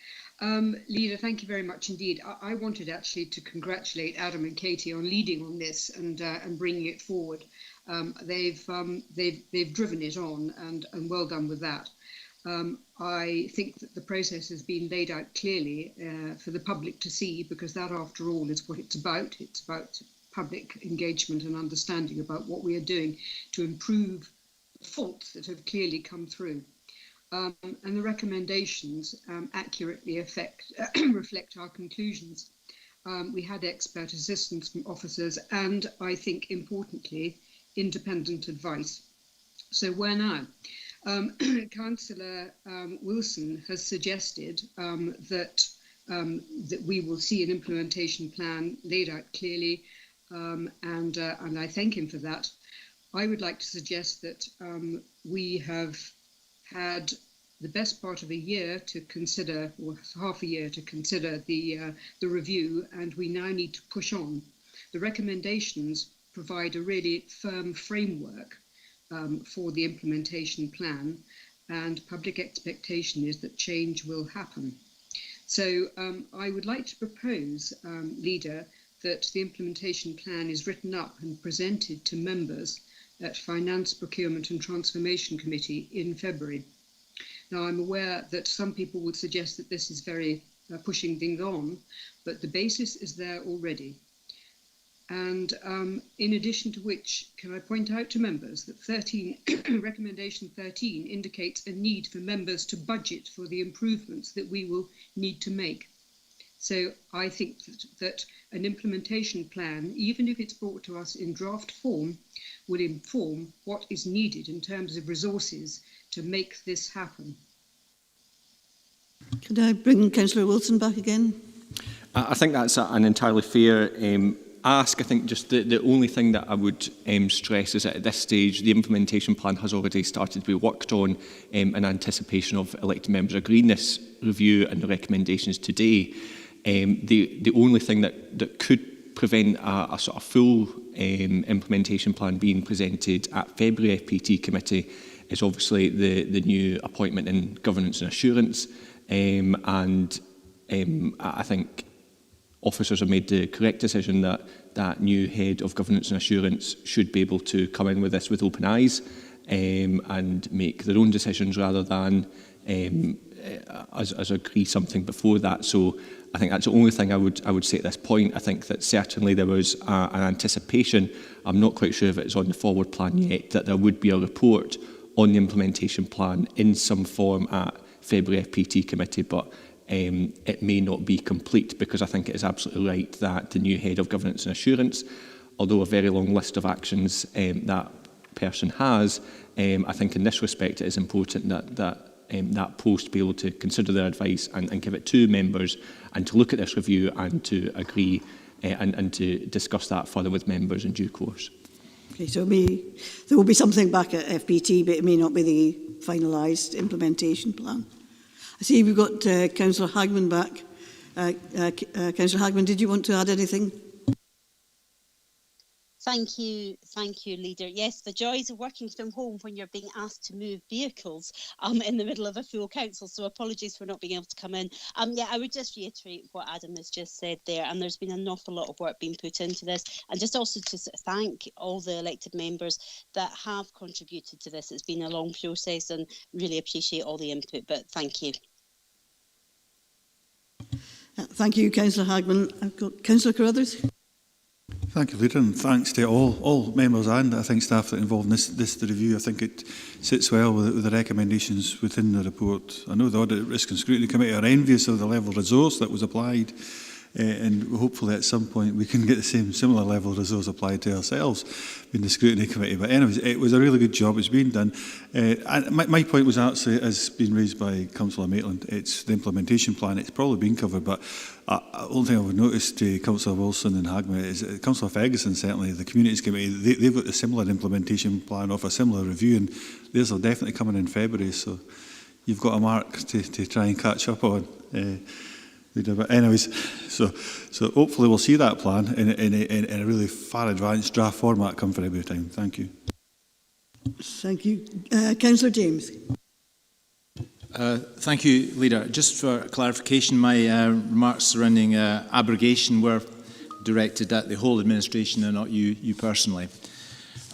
Leader, thank you very much indeed. I wanted actually to congratulate Adam and Katie on leading on this and bringing it forward. They've driven it on, and well done with that. I think that the process has been laid out clearly for the public to see, because that, after all, is what it's about. It's about public engagement and understanding about what we are doing to improve the faults that have clearly come through. And the recommendations accurately reflect our conclusions. We had expert assistance from officers and, I think, importantly, independent advice. So where now? Councillor Wilson has suggested that we will see an implementation plan laid out clearly, and I thank him for that. I would like to suggest that we have had the best part of a year to consider, or half a year to consider the review, and we now need to push on. The recommendations provide a really firm framework for the implementation plan, and public expectation is that change will happen. So I would like to propose, Leader, that the implementation plan is written up and presented to members at Finance, Procurement and Transformation Committee in February. Now, I'm aware that some people would suggest that this is very pushing things on, but the basis is there already. And in addition to which, can I point out to members that recommendation 13 indicates a need for members to budget for the improvements that we will need to make. So I think that an implementation plan, even if it's brought to us in draft form, will inform what is needed in terms of resources to make this happen. Could I bring Councillor Wilson back again? I think that's an entirely fair ask. I think just the only thing that I would stress is that at this stage the implementation plan has already started to be worked on in anticipation of elected members agreeing this review and the recommendations today. The only thing that could prevent a sort of full implementation plan being presented at February FPT committee is obviously the new appointment in governance and assurance, and I think officers have made the correct decision that new head of governance and assurance should be able to come in with this with open eyes and make their own decisions rather than as agree something before that. So I think that's the only thing I would say at this point. I think that certainly there was an anticipation, I'm not quite sure if it's on the forward plan yet, that there would be a report on the implementation plan in some form at February FPT committee, but it may not be complete, because I think it is absolutely right that the new head of governance and assurance, although a very long list of actions that person has, I think in this respect it is important that post be able to consider their advice and give it to members and to look at this review and to agree and to discuss that further with members in due course. Okay, so there will be something back at FPT, but it may not be the finalised implementation plan. I see we've got Councillor Hagman back. Councillor Hagman, did you want to add anything? Thank you, Leader. Yes, the joys of working from home when you're being asked to move vehicles in the middle of a full council. So apologies for not being able to come in. Yeah, I would just reiterate what Adam has just said there. And there's been an awful lot of work being put into this. And just also to thank all the elected members that have contributed to this. It's been a long process and really appreciate all the input. But thank you. Thank you, Councillor Hagman. I've got Councillor Carruthers. Thank you, Leader, and thanks to all members and I think staff that are involved in this review. I think it sits well with the recommendations within the report. I know the Audit, Risk and Scrutiny Committee are envious of the level of resource that was applied, and hopefully at some point we can get the similar level of resource applied to ourselves in the Scrutiny Committee. But anyways, it was a really good job. It's been done. And my point was actually, as been raised by Councillor Maitland, it's the implementation plan. It's probably been covered, but the only thing I would notice to Councillor Wilson and Hagman is Councillor Ferguson, certainly the Communities Committee, they've got a similar implementation plan off a similar review, and theirs are definitely coming in February, so you've got a mark to try and catch up on. But anyways, so hopefully we'll see that plan in a really far advanced draft format come February time. Thank you. Thank you. Councillor James. Thank you, Leader. Just for clarification, my remarks surrounding abrogation were directed at the whole administration and not you personally.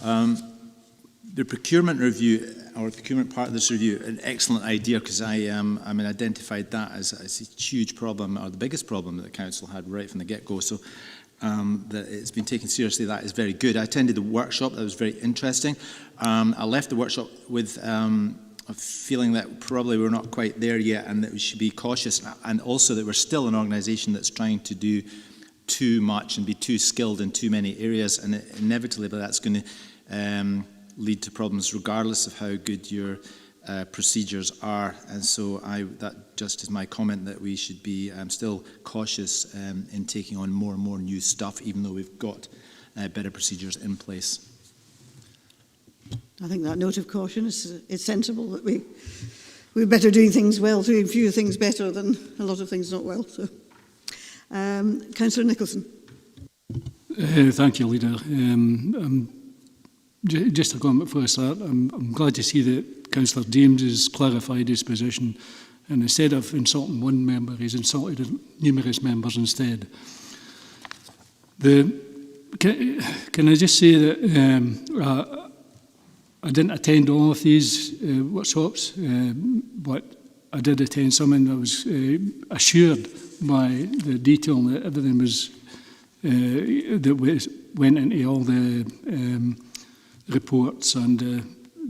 The procurement review, or procurement part of this review, an excellent idea, because I identified that as a huge problem, or the biggest problem that the council had right from the get-go. So that it's been taken seriously. That is very good. I attended the workshop. That was very interesting. I left the workshop with a feeling that probably we're not quite there yet, and that we should be cautious, and also that we're still an organisation that's trying to do too much and be too skilled in too many areas, and inevitably that's going to lead to problems regardless of how good your procedures are. And so that just is my comment, that we should be still cautious in taking on more and more new stuff, even though we've got better procedures in place. I think that note of caution is sensible, that we're better doing things well, doing fewer things better than a lot of things not well. So, Councillor Nicholson. Thank you, Leader. Just a comment before I start. I'm glad to see that Councillor James has clarified his position, and instead of insulting one member, he's insulted numerous members instead. Can I just say that I didn't attend all of these workshops, but I did attend some, and I was assured by the detail that everything was went into all the reports and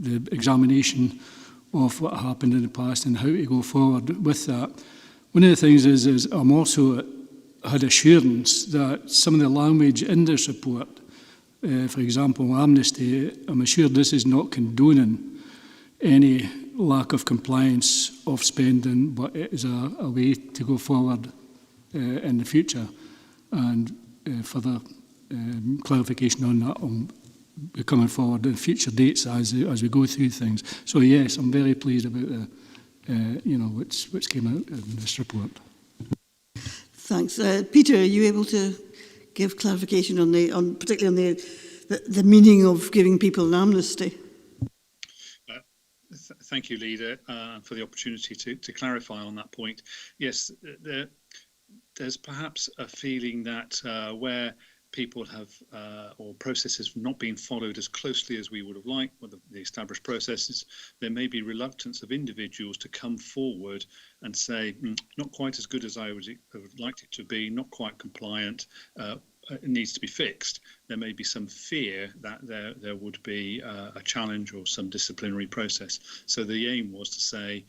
the examination of what happened in the past and how to go forward with that. One of the things is I'm also had assurance that some of the language in this report, for example, amnesty, I'm assured this is not condoning any lack of compliance of spending, but it is a way to go forward in the future, and further clarification on that will be coming forward in future dates as we go through things. So yes, I'm very pleased about what's came out in this report. Thanks, Peter. Are you able to give clarification particularly on the meaning of giving people an amnesty? Thank you, Leader, for the opportunity to clarify on that point. Yes, there's perhaps a feeling that where people have or processes have not been followed as closely as we would have liked with the established processes, there may be reluctance of individuals to come forward and say, not quite as good as I would have liked it to be, not quite compliant, it needs to be fixed. There may be some fear that there would be a challenge or some disciplinary process. So the aim was to say,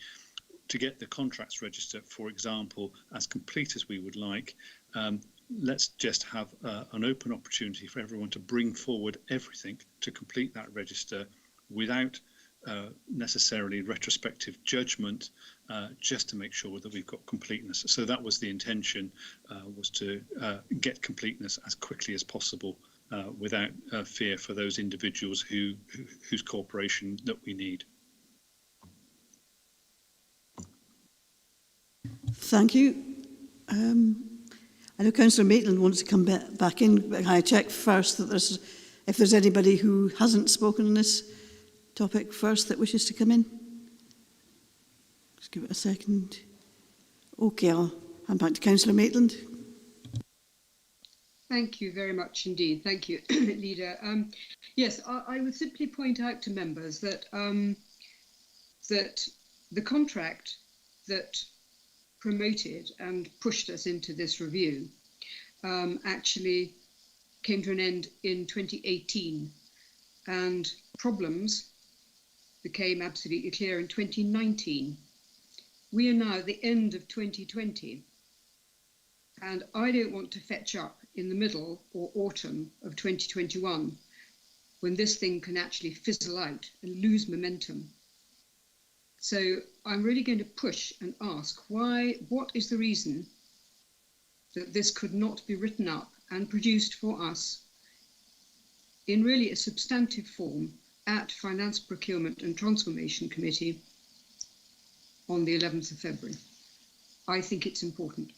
to get the contracts register, for example, as complete as we would like, let's just have an open opportunity for everyone to bring forward everything to complete that register without necessarily retrospective judgment, just to make sure that we've got completeness. So that was the intention, was to get completeness as quickly as possible without fear for those individuals whose cooperation that we need. Thank you. I know Councillor Maitland wants to come back in, but I check first that if there's anybody who hasn't spoken on this topic first that wishes to come in. Just give it a second. Okay, I'll hand back to Councillor Maitland. Thank you very much indeed. Thank you, Leader. Yes, I would simply point out to members that that the contract that promoted and pushed us into this review actually came to an end in 2018, and problems became absolutely clear in 2019. We are now at the end of 2020, and I don't want to fetch up in the middle or autumn of 2021 when this thing can actually fizzle out and lose momentum. So I'm really going to push and ask what is the reason that this could not be written up and produced for us in really a substantive form at Finance, Procurement and Transformation Committee on the 11th of February. I think it's important.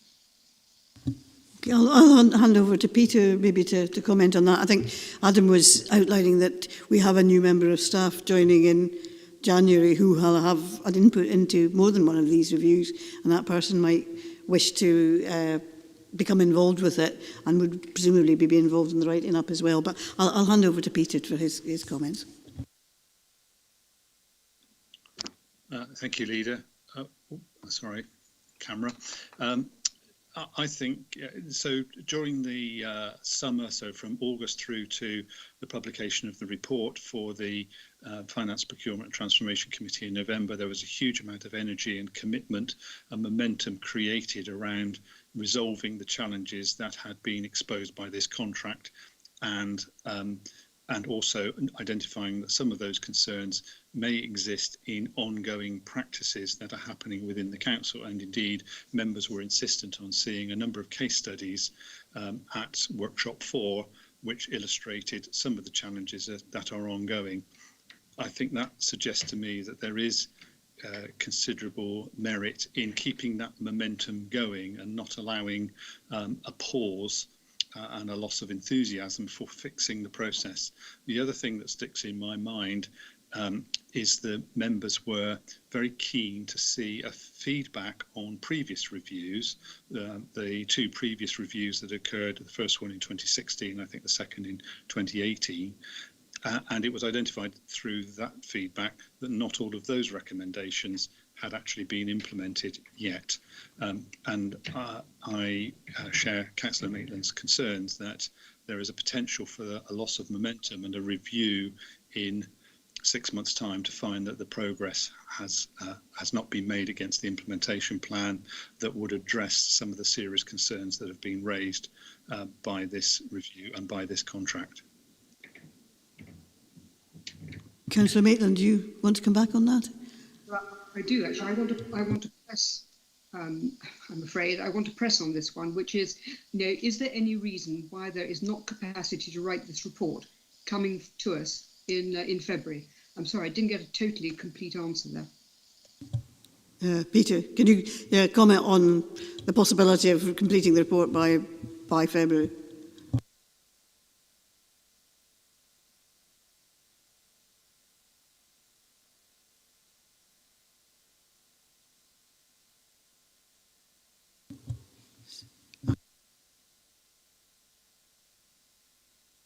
Okay, I'll hand over to Peter maybe to comment on that. I think Adam was outlining that we have a new member of staff joining in January who will have an input into more than one of these reviews, and that person might wish to become involved with it and would presumably be involved in the writing up as well. But I'll hand over to Peter for his comments. Thank you, Leader. Sorry, camera. I think, so during the summer, so from August through to the publication of the report for the Finance, Procurement and Transformation Committee in November, there was a huge amount of energy and commitment and momentum created around resolving the challenges that had been exposed by this contract, and also identifying that some of those concerns may exist in ongoing practices that are happening within the council. And indeed, members were insistent on seeing a number of case studies at Workshop 4, which illustrated some of the challenges that are ongoing. I think that suggests to me that there is considerable merit in keeping that momentum going and not allowing a pause and a loss of enthusiasm for fixing the process. The other thing that sticks in my mind is the members were very keen to see a feedback on previous reviews, the two previous reviews that occurred, the first one in 2016, I think the second in 2018. And it was identified through that feedback that not all of those recommendations had actually been implemented yet. And I share Councillor Maitland's concerns that there is a potential for a loss of momentum and a review in 6 months' time to find that the progress has not been made against the implementation plan that would address some of the serious concerns that have been raised by this review and by this contract. Councillor Maitland, do you want to come back on that? I do actually. I want to press I'm afraid I want to press on this one, which is, is there any reason why there is not capacity to write this report coming to us in February? I'm sorry, I didn't get a totally complete answer there. Peter, can you comment on the possibility of completing the report by February?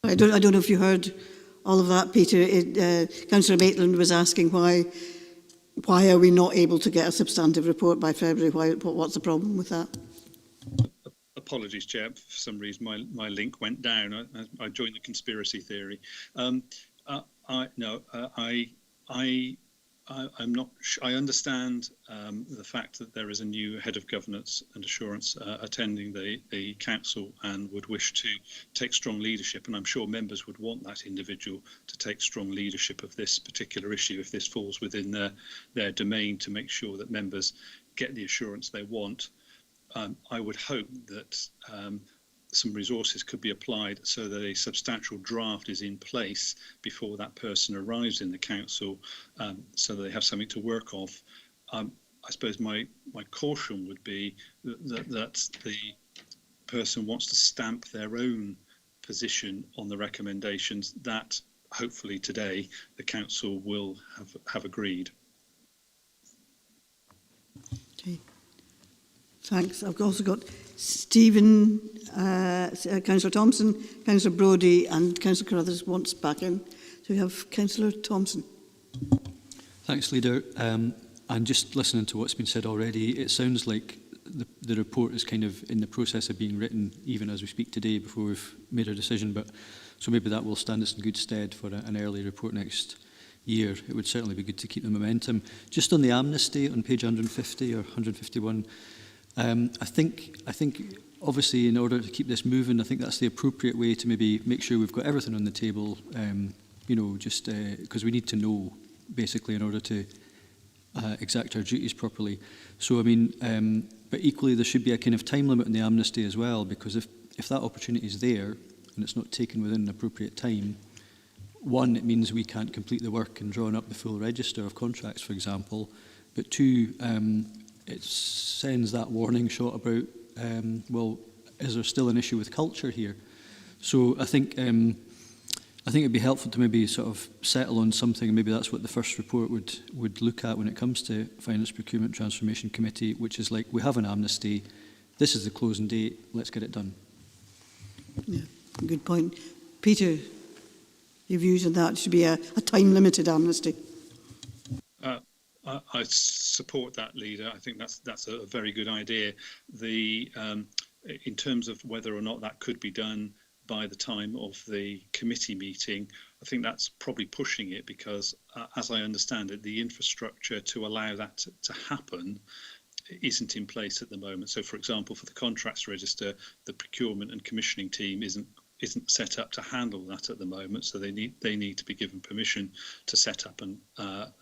I don't know if you heard all of that, Peter. Councillor Maitland was asking why are we not able to get a substantive report by February? What's the problem with that? Apologies, Chair. For some reason, my link went down. I joined the conspiracy theory. I'm not. I understand the fact that there is a new head of governance and assurance attending the council and would wish to take strong leadership, and I'm sure members would want that individual to take strong leadership of this particular issue if this falls within their domain, to make sure that members get the assurance they want. I would hope that some resources could be applied so that a substantial draft is in place before that person arrives in the council, so that they have something to work off. I suppose my caution would be that the person wants to stamp their own position on the recommendations that hopefully today the council will have agreed. Okay. Thanks. I've also got Stephen, Councillor Thompson, Councillor Brodie and Councillor Carruthers wants back in. So we have Councillor Thompson. Thanks, Leader. And just listening to what's been said already, it sounds like the report is kind of in the process of being written even as we speak today before we've made a decision. But so maybe that will stand us in good stead for an early report next year. It would certainly be good to keep the momentum. Just on the amnesty on page 150 or 151, I think obviously in order to keep this moving, I think that's the appropriate way to maybe make sure we've got everything on the table, just because we need to know basically in order to exact our duties properly. So I mean, but equally there should be a kind of time limit on the amnesty as well, because if that opportunity is there and it's not taken within an appropriate time, one, it means we can't complete the work in drawing up the full register of contracts, for example, but two, it sends that warning shot about, well, is there still an issue with culture here? So I think it'd be helpful to maybe sort of settle on something, and maybe that's what the first report would look at when it comes to Finance Procurement Transformation Committee, which is like, we have an amnesty, this is the closing date, let's get it done. Yeah, good point. Peter, your views on that? Should be a time-limited amnesty. I support that, Leader. I think that's a very good idea. In terms of whether or not that could be done by the time of the committee meeting, I think that's probably pushing it, because as I understand it, the infrastructure to allow that to happen isn't in place at the moment. So, for example, for the contracts register, the procurement and commissioning team isn't set up to handle that at the moment, so they need to be given permission to set up and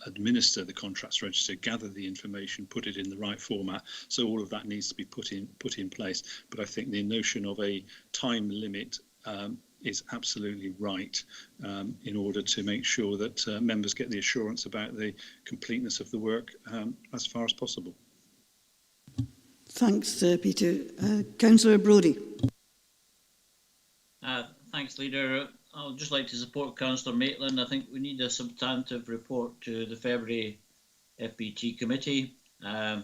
administer the contracts register, gather the information, put it in the right format. So all of that needs to be put in place. But I think the notion of a time limit is absolutely right, in order to make sure that members get the assurance about the completeness of the work as far as possible. Thanks, Peter. Councillor Brodie. Thanks, Leader. I'll just like to support Councillor Maitland. I think we need a substantive report to the February FBT committee. I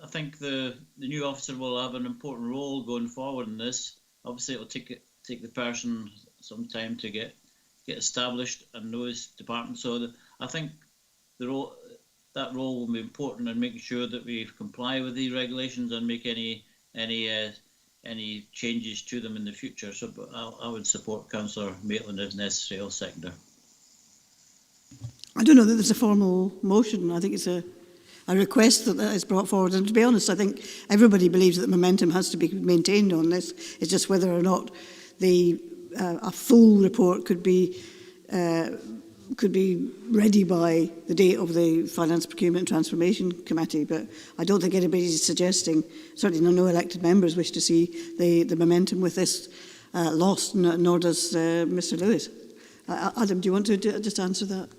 think the new officer will have an important role going forward in this. Obviously, it will take the person some time to get established and know his department. So I think that role will be important in making sure that we comply with these regulations and make any changes to them in the future. So I would support Councillor Maitland if necessary. I'll second her. I don't know that there's a formal motion. I think it's a request that is brought forward. And to be honest, I think everybody believes that the momentum has to be maintained on this. It's just whether or not a full report could be could be ready by the date of the Finance Procurement and Transformation Committee, but I don't think anybody's suggesting, certainly no elected members wish to see the momentum with this lost, nor does Mr Lewis. Adam, do you want to just answer that?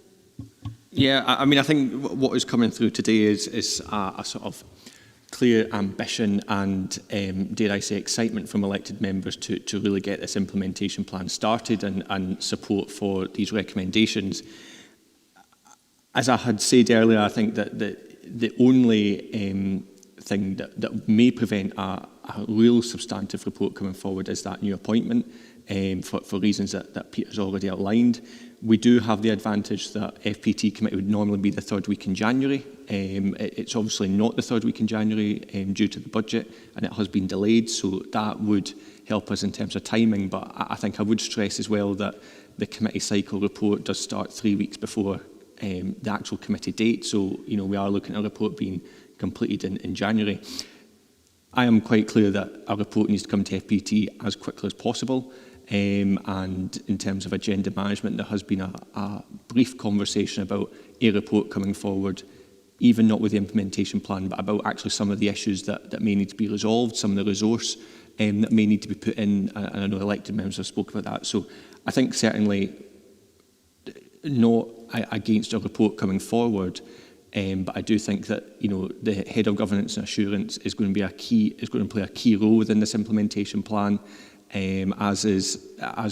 Yeah, I mean, I think what is coming through today is a sort of clear ambition and, dare I say, excitement from elected members to really get this implementation plan started and support for these recommendations. As I had said earlier, I think that the only thing that may prevent a real substantive report coming forward is that new appointment, for reasons that Peter's already outlined. We do have the advantage that FPT committee would normally be the third week in January. It's obviously not the third week in January due to the budget, and it has been delayed, so that would help us in terms of timing. But I think I would stress as well that the committee cycle report does start 3 weeks before the actual committee date, so we are looking at a report being completed in January. I am quite clear that a report needs to come to FPT as quickly as possible. And in terms of agenda management, there has been a brief conversation about a report coming forward, even not with the implementation plan, but about actually some of the issues that may need to be resolved, some of the resource that may need to be put in, and I know elected members have spoken about that. So I think certainly not against a report coming forward, but I do think that the head of governance and assurance is going to play a key role within this implementation plan. As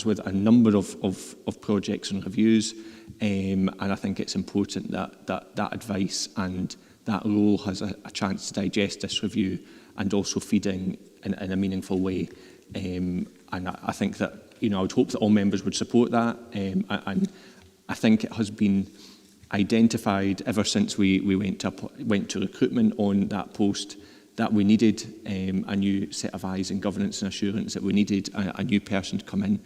with a number of projects and reviews, and I think it's important that advice and that role has a chance to digest this review and also feeding in a meaningful way. And I think that I would hope that all members would support that. And I think it has been identified ever since we went to recruitment on that post that we needed a new set of eyes in governance and assurance, that we needed a new person to come in,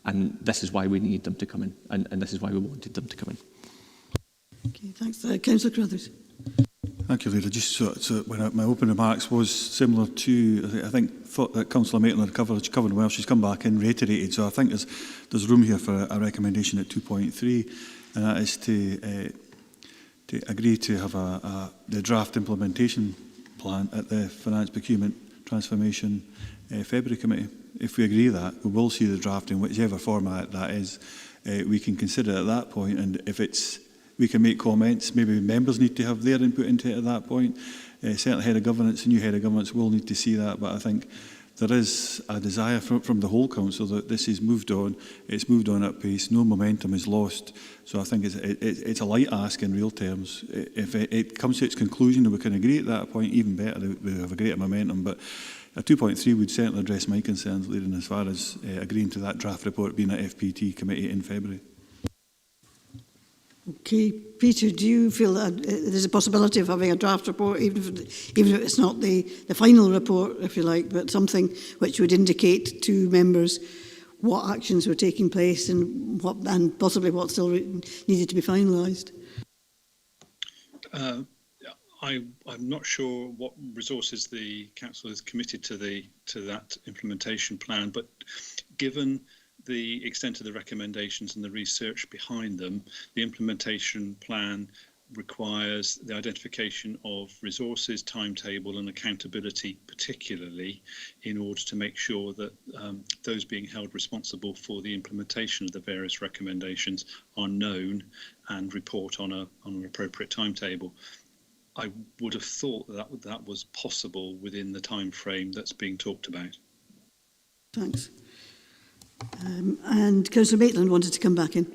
and this is why we needed them to come in, and this is why we wanted them to come in. Okay, thanks. Councillor Crothers. Thank you, Leader. Just so when my opening remarks was similar to, I think, thought that Councillor Maitland covered well. She's come back and reiterated, so I think there's room here for a recommendation at 2.3, and that is to agree to have the draft implementation plan at the Finance Procurement Transformation February Committee. If we agree that, we will see the draft in whichever format that is. We can consider it at that point, and if we can make comments, maybe members need to have their input into it at that point. Certainly head of governance, the new head of governance will need to see that, but I think there is a desire from the whole council that this is moved on. It's moved on at pace. No momentum is lost. So I think it's a light ask in real terms. If it comes to its conclusion and we can agree at that point, even better. We have a greater momentum. But a 2.3 would certainly address my concerns, leading as far as agreeing to that draft report being at FPT committee in February. Okay, Peter, do you feel that there's a possibility of having a draft report, even if it's not the final report, if you like, but something which would indicate to members what actions were taking place and possibly what still needed to be finalised? I'm not sure what resources the council is committed to that implementation plan, but given the extent of the recommendations and the research behind them, the implementation plan requires the identification of resources, timetable and accountability, particularly in order to make sure that those being held responsible for the implementation of the various recommendations are known and report on an appropriate timetable. I would have thought that was possible within the time frame that's being talked about. Thanks. And Councillor Maitland wanted to come back in.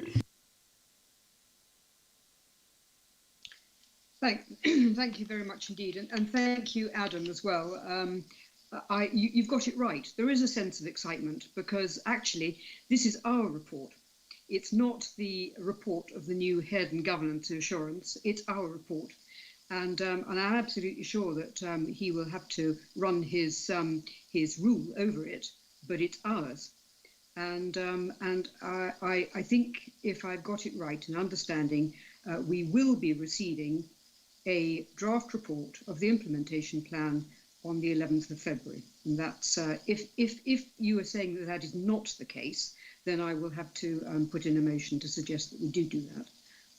Thank you very much indeed, and thank you, Adam, as well. You've got it right. There is a sense of excitement because actually this is our report. It's not the report of the new head and governance assurance. It's our report, and I'm absolutely sure that he will have to run his rule over it, but it's ours. And I think if I've got it right and understanding, we will be receiving a draft report of the implementation plan on the 11th of February. And that's if you are saying that is not the case, then I will have to put in a motion to suggest that we do that.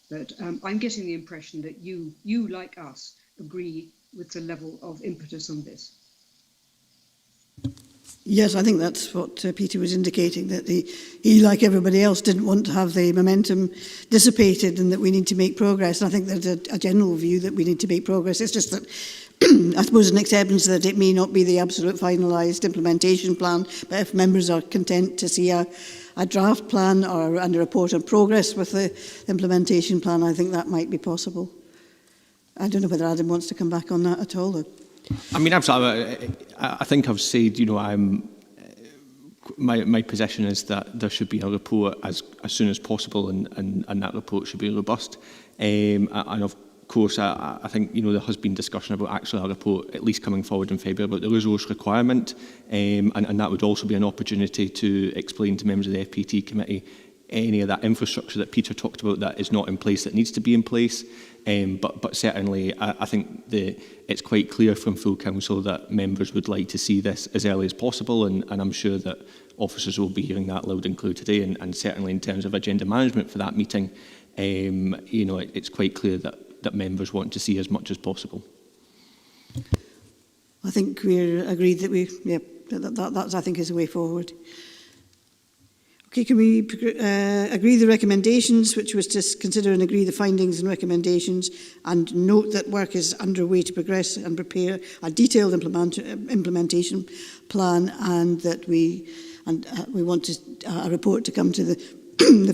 But I'm getting the impression that you, like us, agree with the level of impetus on this. Yes, I think that's what Peter was indicating, that he, like everybody else, didn't want to have the momentum dissipated and that we need to make progress. And I think there's a general view that we need to make progress. It's just that, I suppose, an acceptance that it may not be the absolute finalised implementation plan, but if members are content to see a draft plan and a report on progress with the implementation plan, I think that might be possible. I don't know whether Adam wants to come back on that at all, though. I mean, absolutely. I think I've said, my position is that there should be a report as soon as possible, and that report should be robust. And of course, I think there has been discussion about actually a report at least coming forward in February about the resource requirement, and that would also be an opportunity to explain to members of the FPT committee any of that infrastructure that Peter talked about that is not in place that needs to be in place. But certainly, I think it's quite clear from full council that members would like to see this as early as possible, and I'm sure that officers will be hearing that loud and clear today. And certainly, in terms of agenda management for that meeting, it's quite clear that members want to see as much as possible. I think we're agreed that that I think is the way forward. Okay, can we agree the recommendations, which was to consider and agree the findings and recommendations, and note that work is underway to progress and prepare a detailed implementation plan, and that we want a report to come to the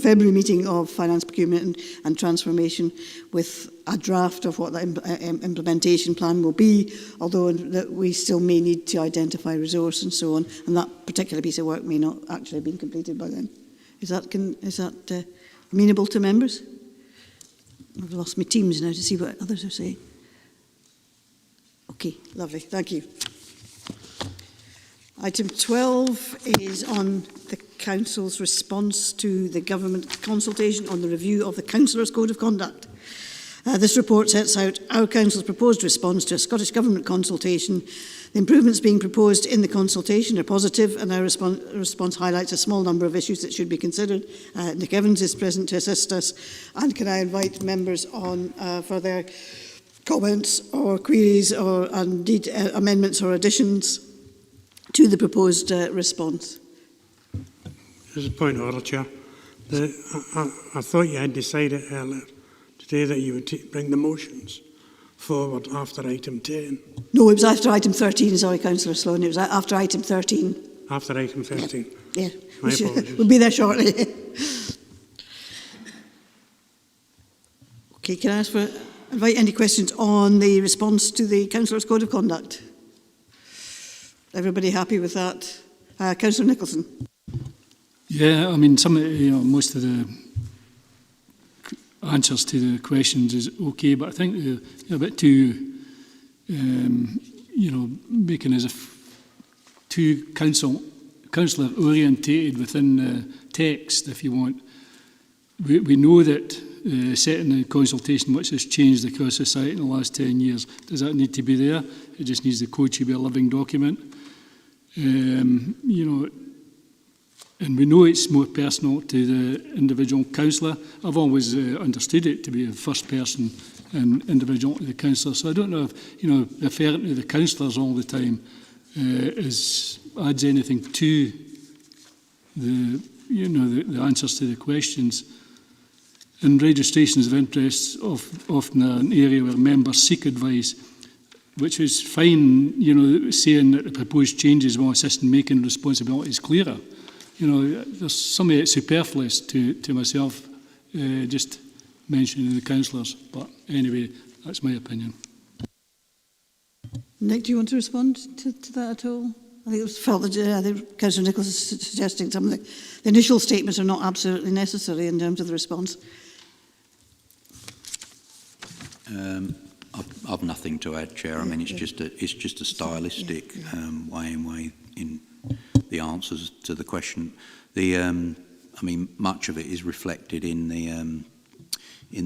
February meeting of Finance, Procurement and Transformation with a draft of what the implementation plan will be, although that we still may need to identify resource and so on, and that particular piece of work may not actually have been completed by then. Is that amenable to members? I've lost my teams now to see what others are saying. Okay, lovely, thank you. Item 12 is on the Council's response to the government consultation on the review of the Councillors' Code of Conduct. This report sets out our Council's proposed response to a Scottish Government consultation. The improvements being proposed in the consultation are positive, and our response highlights a small number of issues that should be considered. Nick Evans is present to assist us, and can I invite members on for their comments or queries or indeed amendments or additions to the proposed response. There's a point of order, Chair. I thought you had decided earlier today that you would bring the motions forward after item 10. No, it was after item 13, sorry, Councillor Sloan. It was after item 13. After item 13? Yeah. My apologies. We'll be there shortly. Okay, can I invite any questions on the response to the Councillors' Code of Conduct? Everybody happy with that? Councillor Nicholson. Yeah, I mean, most of the answers to the questions is okay, but I think they're a bit too, making as if too councillor orientated within the text, if you want. We know that setting the consultation, which has changed across society in the last 10 years, does that need to be there? It just needs the code to be a living document. And we know it's more personal to the individual councillor. I've always understood it to be a first person and individual to the councillor. So I don't know if, referring to the councillors all the time adds anything to the answers to the questions. And registrations of interest often are an area where members seek advice, which is fine, saying that the proposed changes will assist in making responsibilities clearer. There's something that's superfluous to myself, just mentioning the councillors. But anyway, that's my opinion. Nick, do you want to respond to that at all? I think it was felt that Councillor Nicholas is suggesting some of the initial statements are not absolutely necessary in terms of the response. I've nothing to add, Chair. I mean, it's just a stylistic way in the answers to the question. Much of it is reflected in the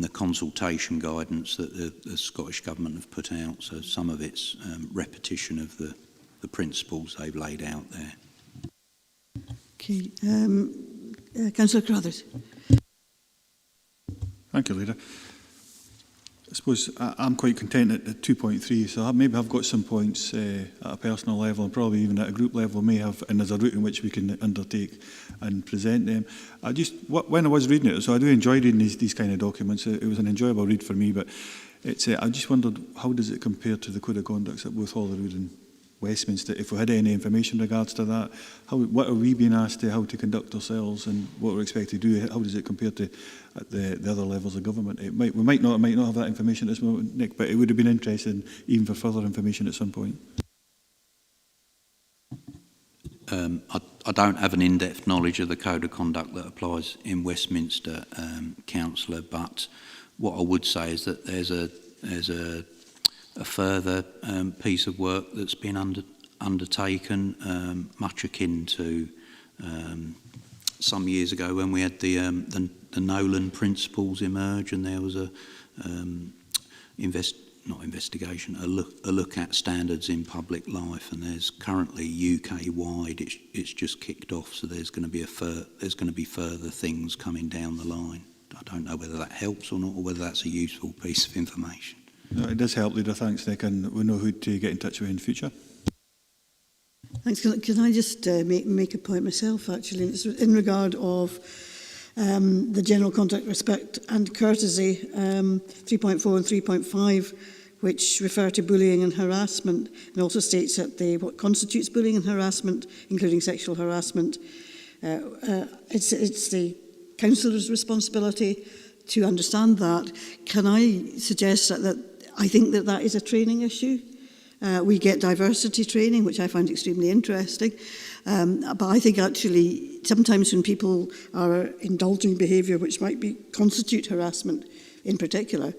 consultation guidance that the Scottish Government have put out. So some of it's repetition of the principles they've laid out there. Okay, Councillor Carruthers. Thank you, Leader. I suppose I'm quite content at 2.3, so maybe I've got some points at a personal level and probably even at a group level may have, and there's a route in which we can undertake and present them. When I was reading it, so I do enjoy reading these kind of documents. It was an enjoyable read for me, but I just wondered, how does it compare to the Code of Conduct at both Holyrood and Westminster? If we had any information in regards to that, what are we being asked to, how to conduct ourselves and what we're expected to do? How does it compare to the other levels of government? We might not have that information at this moment, Nick, but it would have been interesting even for further information at some point. I don't have an in-depth knowledge of the Code of Conduct that applies in Westminster, Councillor, but what I would say is that there's a further piece of work that's been undertaken, much akin to some years ago when we had the Nolan principles emerge, and there was a look at standards in public life, and there's currently UK-wide. It's just kicked off, so there's going to be further things coming down the line. I don't know whether that helps or not, or whether that's a useful piece of information. No, it does help, Leader. Thanks, Nick, and we know who to get in touch with in future. Thanks. Can I just make a point myself, actually? It's in regard of the general conduct, respect and courtesy, 3.4 and 3.5, which refer to bullying and harassment, and also states that what constitutes bullying and harassment, including sexual harassment, it's the councillor's responsibility to understand that. Can I suggest that I think that is a training issue? We get diversity training, which I find extremely interesting. But I think actually sometimes when people are indulging behaviour which might constitute harassment in particular,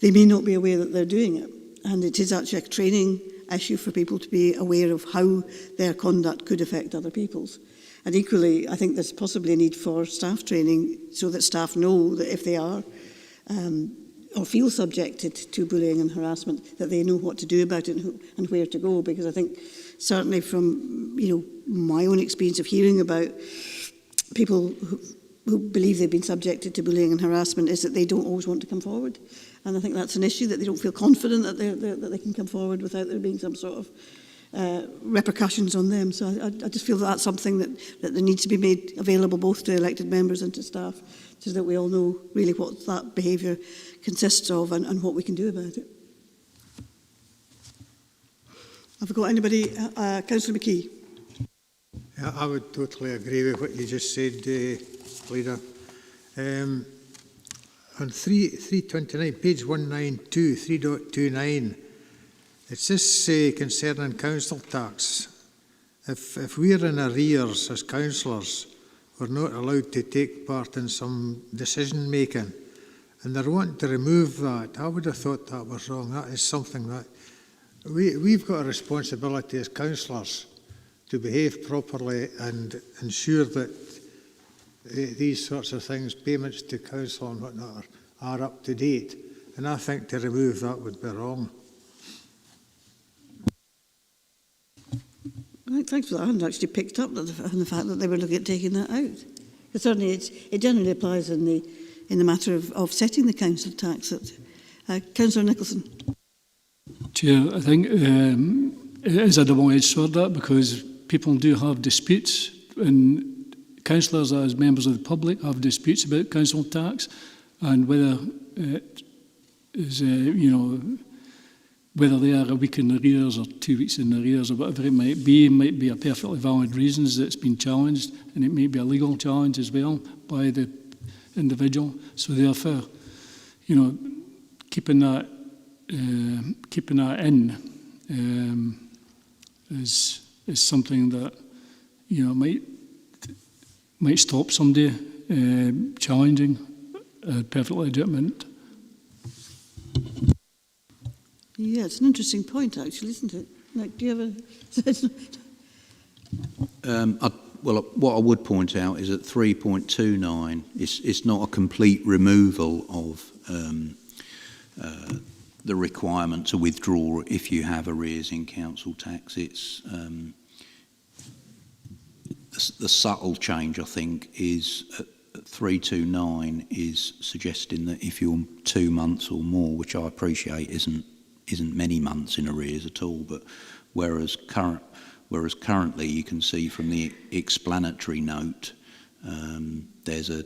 they may not be aware that they're doing it. And it is actually a training issue for people to be aware of how their conduct could affect other people's. And equally, I think there's possibly a need for staff training so that staff know that if they are or feel subjected to bullying and harassment, that they know what to do about it and where to go. Because I think certainly from my own experience of hearing about people who believe they've been subjected to bullying and harassment is that they don't always want to come forward. And I think that's an issue, that they don't feel confident that they can come forward without there being some sort of repercussions on them. So I just feel that's something that needs to be made available both to elected members and to staff, so that we all know really what that behaviour consists of and what we can do about it. Have we got anybody? Councillor McKee. Yeah, I would totally agree with what you just said, Leader. On 329, page 192, 3.29, it's this concerning council tax. If we're in arrears as councillors, we're not allowed to take part in some decision making, and they're wanting to remove that. I would have thought that was wrong. That is something that we've got a responsibility as councillors to behave properly and ensure that these sorts of things, payments to council and whatnot, are up to date. And I think to remove that would be wrong. Thanks for that. I hadn't actually picked up on the fact that they were looking at taking that out. But certainly it generally applies in the matter of setting the council tax. Councillor Nicholson. Chair, I think it is a double-edged sword, that, because people do have disputes, and councillors as members of the public have disputes about council tax, and whether it is, whether they are a week in arrears or 2 weeks in arrears or whatever it might be a perfectly valid reasons that it's been challenged, and it may be a legal challenge as well by the individual. So therefore, keeping that in is something that might stop somebody challenging a perfectly legitimate. Yeah, it's an interesting point, actually, isn't it? Like, do you have a... Well, what I would point out is that 3.29, it's not a complete removal of the requirement to withdraw if you have arrears in council tax. It's the subtle change, I think, is 329 is suggesting that if you're 2 months or more, which I appreciate isn't many months in arrears at all, but whereas currently you can see from the explanatory note there's a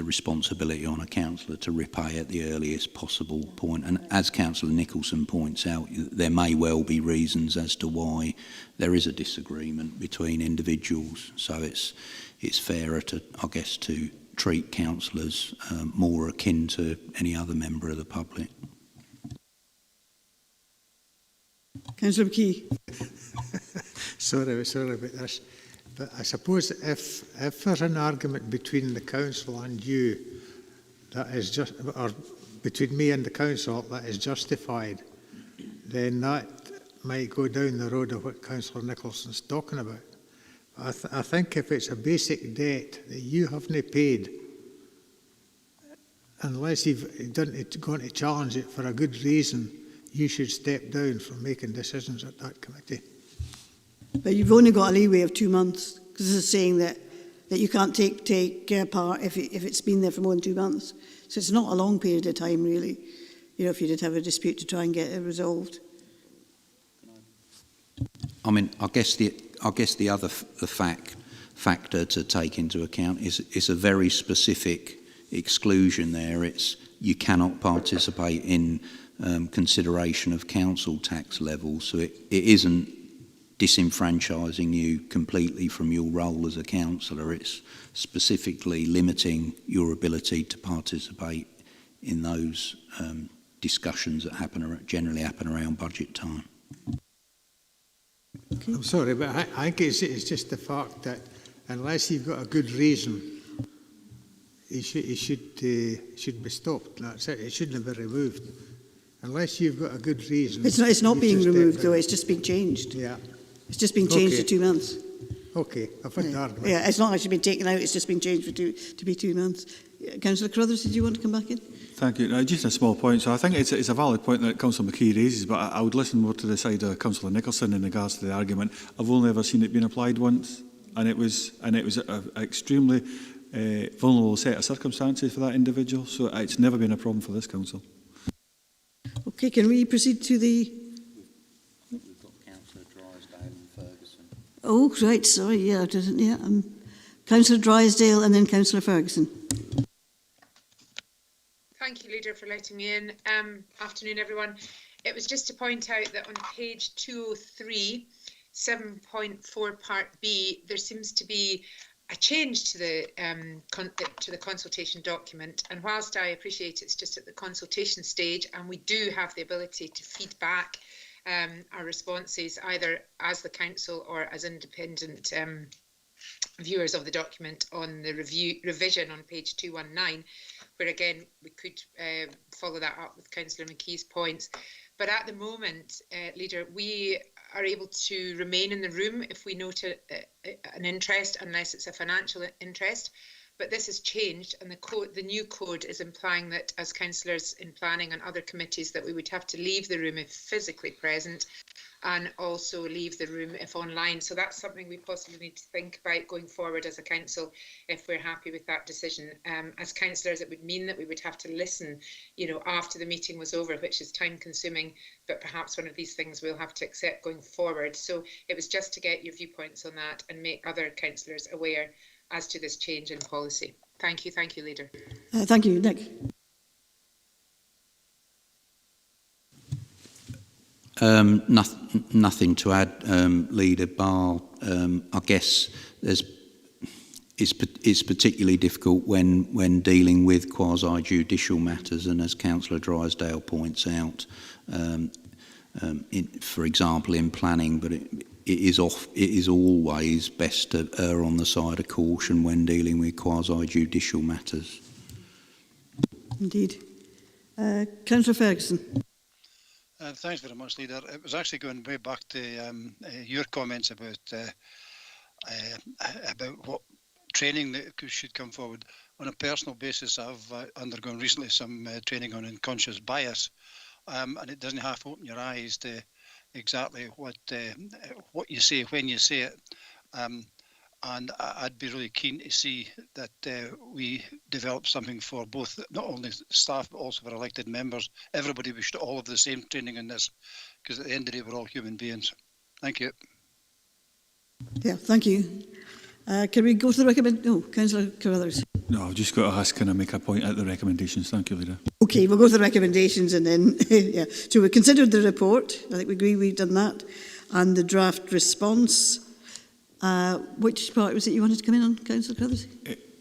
responsibility on a councillor to repay at the earliest possible point. And as Councillor Nicholson points out, there may well be reasons as to why there is a disagreement between individuals. So it's fairer to, I guess, to treat councillors more akin to any other member of the public. Councillor McKee. Sorry about this. But I suppose if there's an argument between the council and you that is just, or between me and the council that is justified, then that might go down the road of what Councillor Nicholson's talking about. I think if it's a basic debt that you haven't paid, unless you've gone to challenge it for a good reason, you should step down from making decisions at that committee. But you've only got a leeway of 2 months, because this is saying that you can't take part if it's been there for more than 2 months. So it's not a long period of time, really, if you did have a dispute to try and get it resolved. I mean, I guess the other factor to take into account is a very specific exclusion there. It's you cannot participate in consideration of council tax levels, so it isn't disenfranchising you completely from your role as a councillor. It's specifically limiting your ability to participate in those discussions that generally happen around budget time. Okay. I'm sorry, but I think it's just the fact that unless you've got a good reason, it should be stopped. That's it. It shouldn't have been removed. Unless you've got a good reason. It's not being removed, though. It's just been changed. Yeah. It's just been changed to 2 months. Okay, I've had the argument. Yeah, it's not actually been taken out. It's just been changed to be 2 months. Councillor Carruthers, did you want to come back in? Thank you. Just a small point. So I think it's a valid point that Councillor McKee raises, but I would listen more to the side of Councillor Nicholson in regards to the argument. I've only ever seen it being applied once, and it was an extremely vulnerable set of circumstances for that individual. So it's never been a problem for this council. Okay, can we proceed to the... We've got Councillor Drysdale and Ferguson. Oh, right, sorry, yeah, Councillor Drysdale and then Councillor Ferguson. Thank you, Leader, for letting me in. Afternoon, everyone. It was just to point out that on page 203, 7.4 Part B, there seems to be a change to the consultation document, and whilst I appreciate it's just at the consultation stage and we do have the ability to feed back our responses either as the council or as independent viewers of the document on the revision on page 219, where again we could follow that up with Councillor McKee's points. But at the moment, Leader, we are able to remain in the room if we note an interest, unless it's a financial interest. But this has changed, and the new code is implying that as councillors in planning and other committees that we would have to leave the room if physically present, and also leave the room if online. So that's something we possibly need to think about going forward as a council if we're happy with that decision. As councillors, it would mean that we would have to listen, after the meeting was over, which is time consuming, but perhaps one of these things we'll have to accept going forward. So it was just to get your viewpoints on that and make other councillors aware as to this change in policy. Thank you, Leader. Thank you, Nick. Nothing to add, Leader, bar I guess it's particularly difficult when dealing with quasi-judicial matters, and as Councillor Drysdale points out, for example in planning, but it is always best to err on the side of caution when dealing with quasi-judicial matters. Indeed. Councillor Ferguson. Thanks very much, Leader. It was actually going way back to your comments about what training that should come forward. On a personal basis, I've undergone recently some training on unconscious bias, and it doesn't have to open your eyes to exactly what you say when you say it. And I'd be really keen to see that we develop something for both, not only staff, but also for elected members. Everybody, we should all have the same training in this, because at the end of the day, we're all human beings. Thank you. Yeah, thank you. Can we go to the recommendation? No, Councillor Carruthers. No, I've just got to ask, can I make a point at the recommendations? Thank you, Leader. Okay, we'll go to the recommendations and then, yeah. So we considered the report. I think we agree we've done that. And the draft response. Which part was it you wanted to come in on, Councillor Carruthers?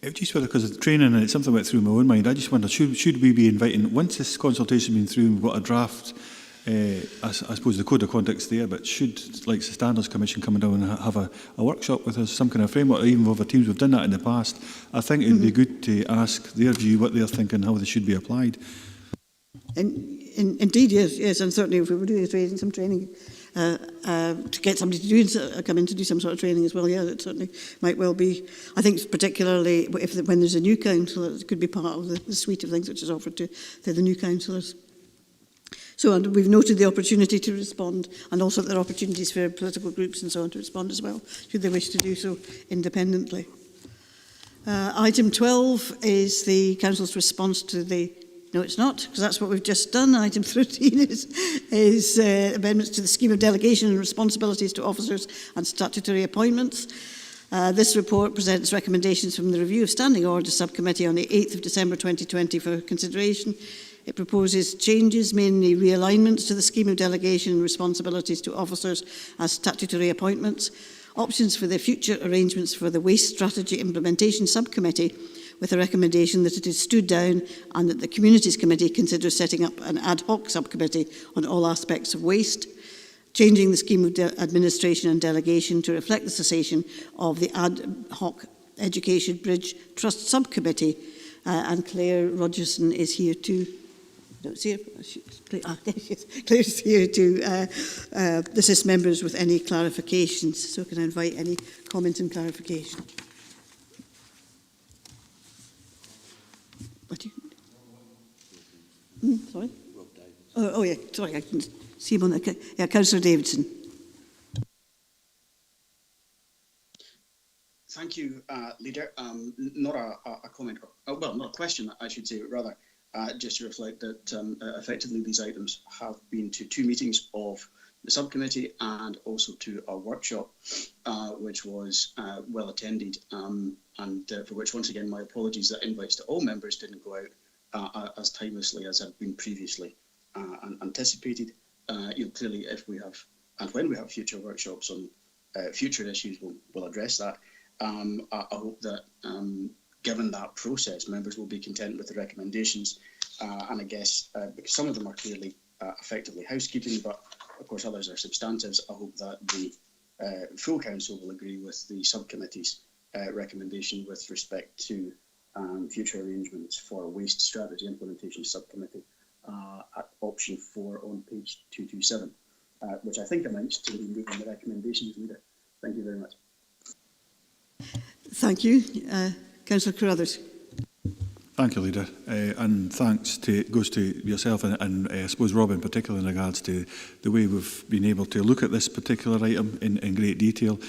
It just whether, because of the training, and it's something that went through my own mind, I just wonder, should we be inviting, once this consultation has been through and we've got a draft, I suppose the code of conduct's there, but should, like the Standards Commission coming down and have a workshop with us, some kind of framework, or even with other teams, we've done that in the past. I think it would be good to ask their view, what they're thinking, how they should be applied. Indeed, yes, and certainly if we were doing some training, to get somebody to come in to do some sort of training as well, yeah, that certainly might well be. I think particularly when there's a new councillor, it could be part of the suite of things which is offered to the new councillors. So, and we've noted the opportunity to respond, and also there are opportunities for political groups and so on to respond as well, should they wish to do so independently. Item 12 is the Council's response to the... No, it's not, because that's what we've just done. Item 13 is amendments to the scheme of delegation and responsibilities to officers and statutory appointments. This report presents recommendations from the Review of Standing Orders Subcommittee on the 8th of December 2020 for consideration. It proposes changes, mainly realignments to the scheme of delegation and responsibilities to officers as statutory appointments, options for the future arrangements for the Waste Strategy Implementation Subcommittee, with a recommendation that it is stood down and that the Communities Committee considers setting up an ad hoc subcommittee on all aspects of waste, changing the scheme of administration and delegation to reflect the cessation of the ad hoc Education Bridge Trust Subcommittee, and Claire Rogerson is here to... Don't see her. Claire's here to assist members with any clarifications. So can I invite any comments and clarification? What do you... sorry? Oh, yeah, sorry, I can see him on the... Yeah, Councillor Davidson. Thank you, Leader. Not a comment, well, not a question, I should say, rather, just to reflect that effectively these items have been to 2 meetings of the subcommittee and also to a workshop, which was well attended, and for which, once again, my apologies that invites to all members didn't go out as timelessly as had been previously anticipated. Clearly, if we have, and when we have future workshops on future issues, we'll address that. I hope that, given that process, members will be content with the recommendations, and I guess because some of them are clearly effectively housekeeping, but of course others are substantives, I hope that the full council will agree with the subcommittee's recommendation with respect to future arrangements for a waste strategy implementation subcommittee at option 4 on page 227, which I think amounts to moving the recommendations, Leader. Thank you very much. Thank you. Councillor Carruthers. Thank you, Leader. And thanks goes to yourself and I suppose Rob in particular in regards to the way we've been able to look at this particular item in great detail.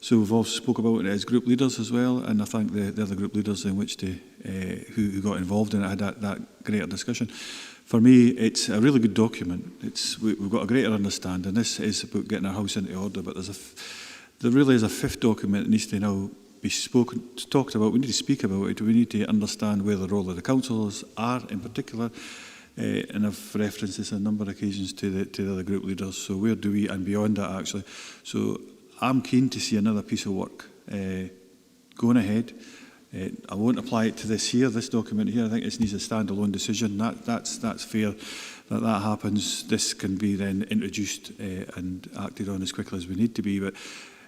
So we've also spoke about it as group leaders as well, and I thank the other group leaders in which who got involved in it, had that greater discussion. For me, it's a really good document. We've got a greater understanding. This is about getting our house into order, but there really is a 5th document that needs to now be talked about. We need to speak about it. We need to understand where the role of the councillors are in particular, and I've referenced this on a number of occasions to the other group leaders. So where do we, and beyond that actually. So I'm keen to see another piece of work going ahead. I won't apply it to this document here. I think it needs a standalone decision. That's fair that happens. This can be then introduced and acted on as quickly as we need to be. But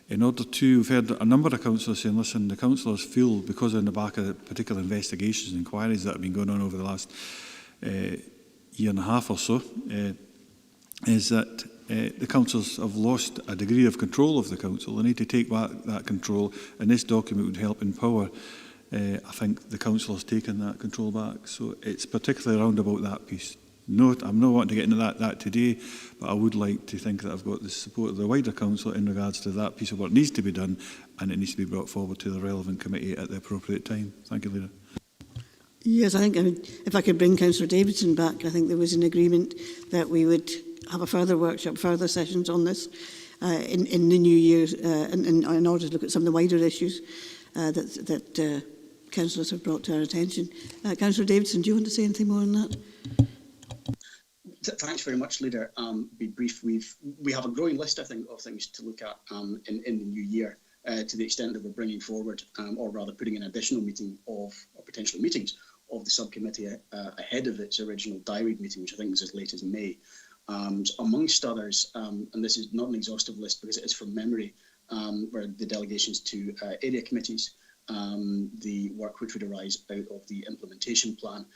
in order to, we've heard a number of councillors saying, listen, the councillors feel, because in the back of the particular investigations and inquiries that have been going on over the last year and a half or so, is that the councillors have lost a degree of control of the council. They need to take back that control, and this document would help empower, I think, the councillors taking that control back. So it's particularly around about that piece. I'm not wanting to get into that today, but I would like to think that I've got the support of the wider council in regards to that piece of work needs to be done, and it needs to be brought forward to the relevant committee at the appropriate time. Thank you, Leader. Yes, I mean, if I could bring Councillor Davidson back, I think there was an agreement that we would have a further workshop, further sessions on this in the new year, in order to look at some of the wider issues that councillors have brought to our attention. Councillor Davidson, do you want to say anything more on that? Thanks very much, Leader. Be brief. We have a growing list, I think, of things to look at in the new year, to the extent that we're bringing forward, or rather putting an additional meeting or potential meetings of the subcommittee ahead of its original diaried meeting, which I think is as late as May. Amongst others, and this is not an exhaustive list because it is from memory, were the delegations to area committees, the work which would arise out of the implementation plan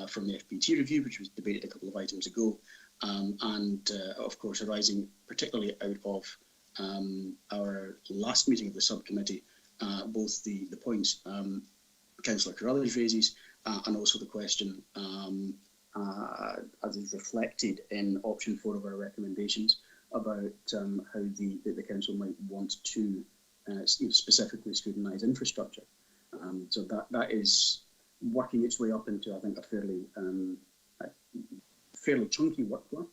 from the FBT review, which was debated a couple of items ago, and of course arising particularly out of our last meeting of the subcommittee, both the points Councillor Carruthers raises and also the question as is reflected in option 4 of our recommendations about how the council might want to specifically scrutinise infrastructure. So that is working its way up into, I think, a fairly chunky work plan,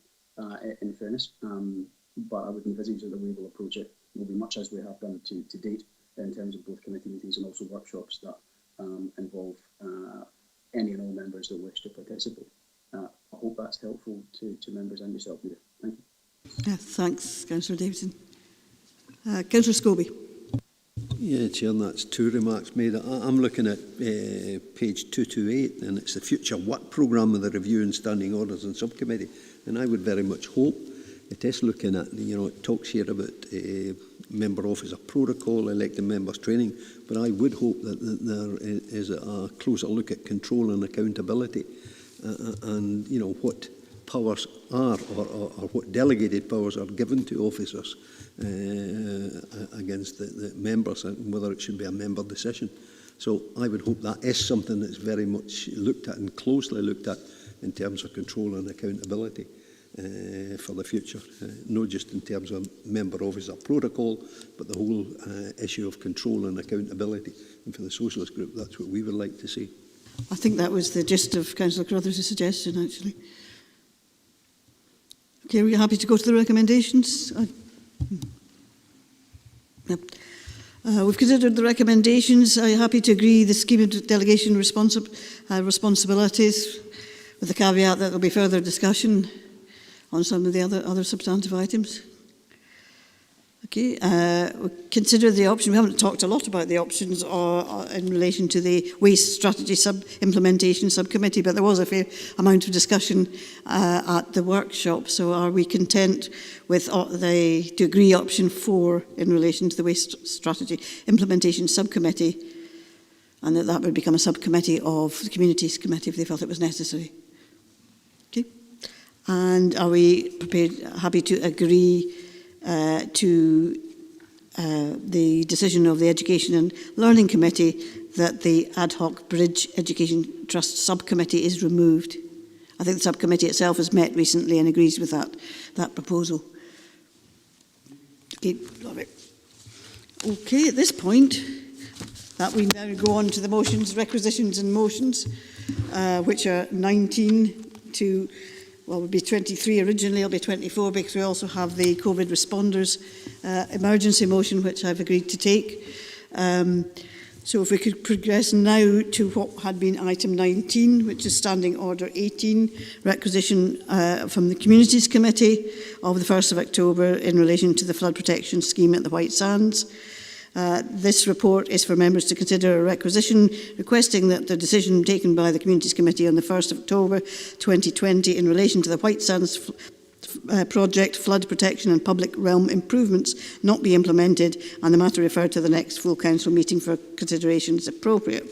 in fairness. But I would envisage that the way we'll approach it will be much as we have done to date in terms of both committee meetings and also workshops that involve any and all members that wish to participate. I hope that's helpful to members and yourself, Leader. Thank you. Thanks, Councillor Davidson. Councillor Scobie. Yeah, Chair, and that's 2 remarks made. I'm looking at page 228, and it's the future work programme of the review and standing orders and subcommittee. And I would very much hope it is looking at, it talks here about member officer protocol, elected members training, but I would hope that there is a closer look at control and accountability and, what powers are or what delegated powers are given to officers against the members and whether it should be a member decision. So I would hope that is something that's very much looked at and closely looked at in terms of control and accountability for the future, not just in terms of member officer protocol, but the whole issue of control and accountability. And for the Socialist Group, that's what we would like to see. I think that was the gist of Councillor Carruthers' suggestion, actually. Okay, are we happy to go to the recommendations? Yep. We've considered the recommendations. Are you happy to agree the scheme of delegation responsibilities, with the caveat that there will be further discussion on some of the other substantive items? Okay, we consider the option. We haven't talked a lot about the options in relation to the waste strategy implementation subcommittee, but there was a fair amount of discussion at the workshop. So are we content with to agree option 4 in relation to the waste strategy implementation subcommittee, and that would become a subcommittee of the communities committee if they felt it was necessary? Okay, and are we happy to agree to the decision of the Education and Learning Committee that the Ad Hoc Bridge Education Trust Subcommittee is removed? I think the subcommittee itself has met recently and agrees with that proposal. Okay, love it. Okay, at this point, that we now go on to the motions, requisitions and motions, which are 19 to... Well, it would be 23 originally, it'll be 24 because we also have the COVID responders emergency motion, which I've agreed to take. So if we could progress now to what had been item 19, which is Standing Order 18, requisition from the Communities Committee of the 1st of October in relation to the flood protection scheme at the White Sands. This report is for members to consider a requisition requesting that the decision taken by the Communities Committee on the 1st of October 2020 in relation to the White Sands project, flood protection and public realm improvements not be implemented, and the matter referred to the next full council meeting for consideration is appropriate.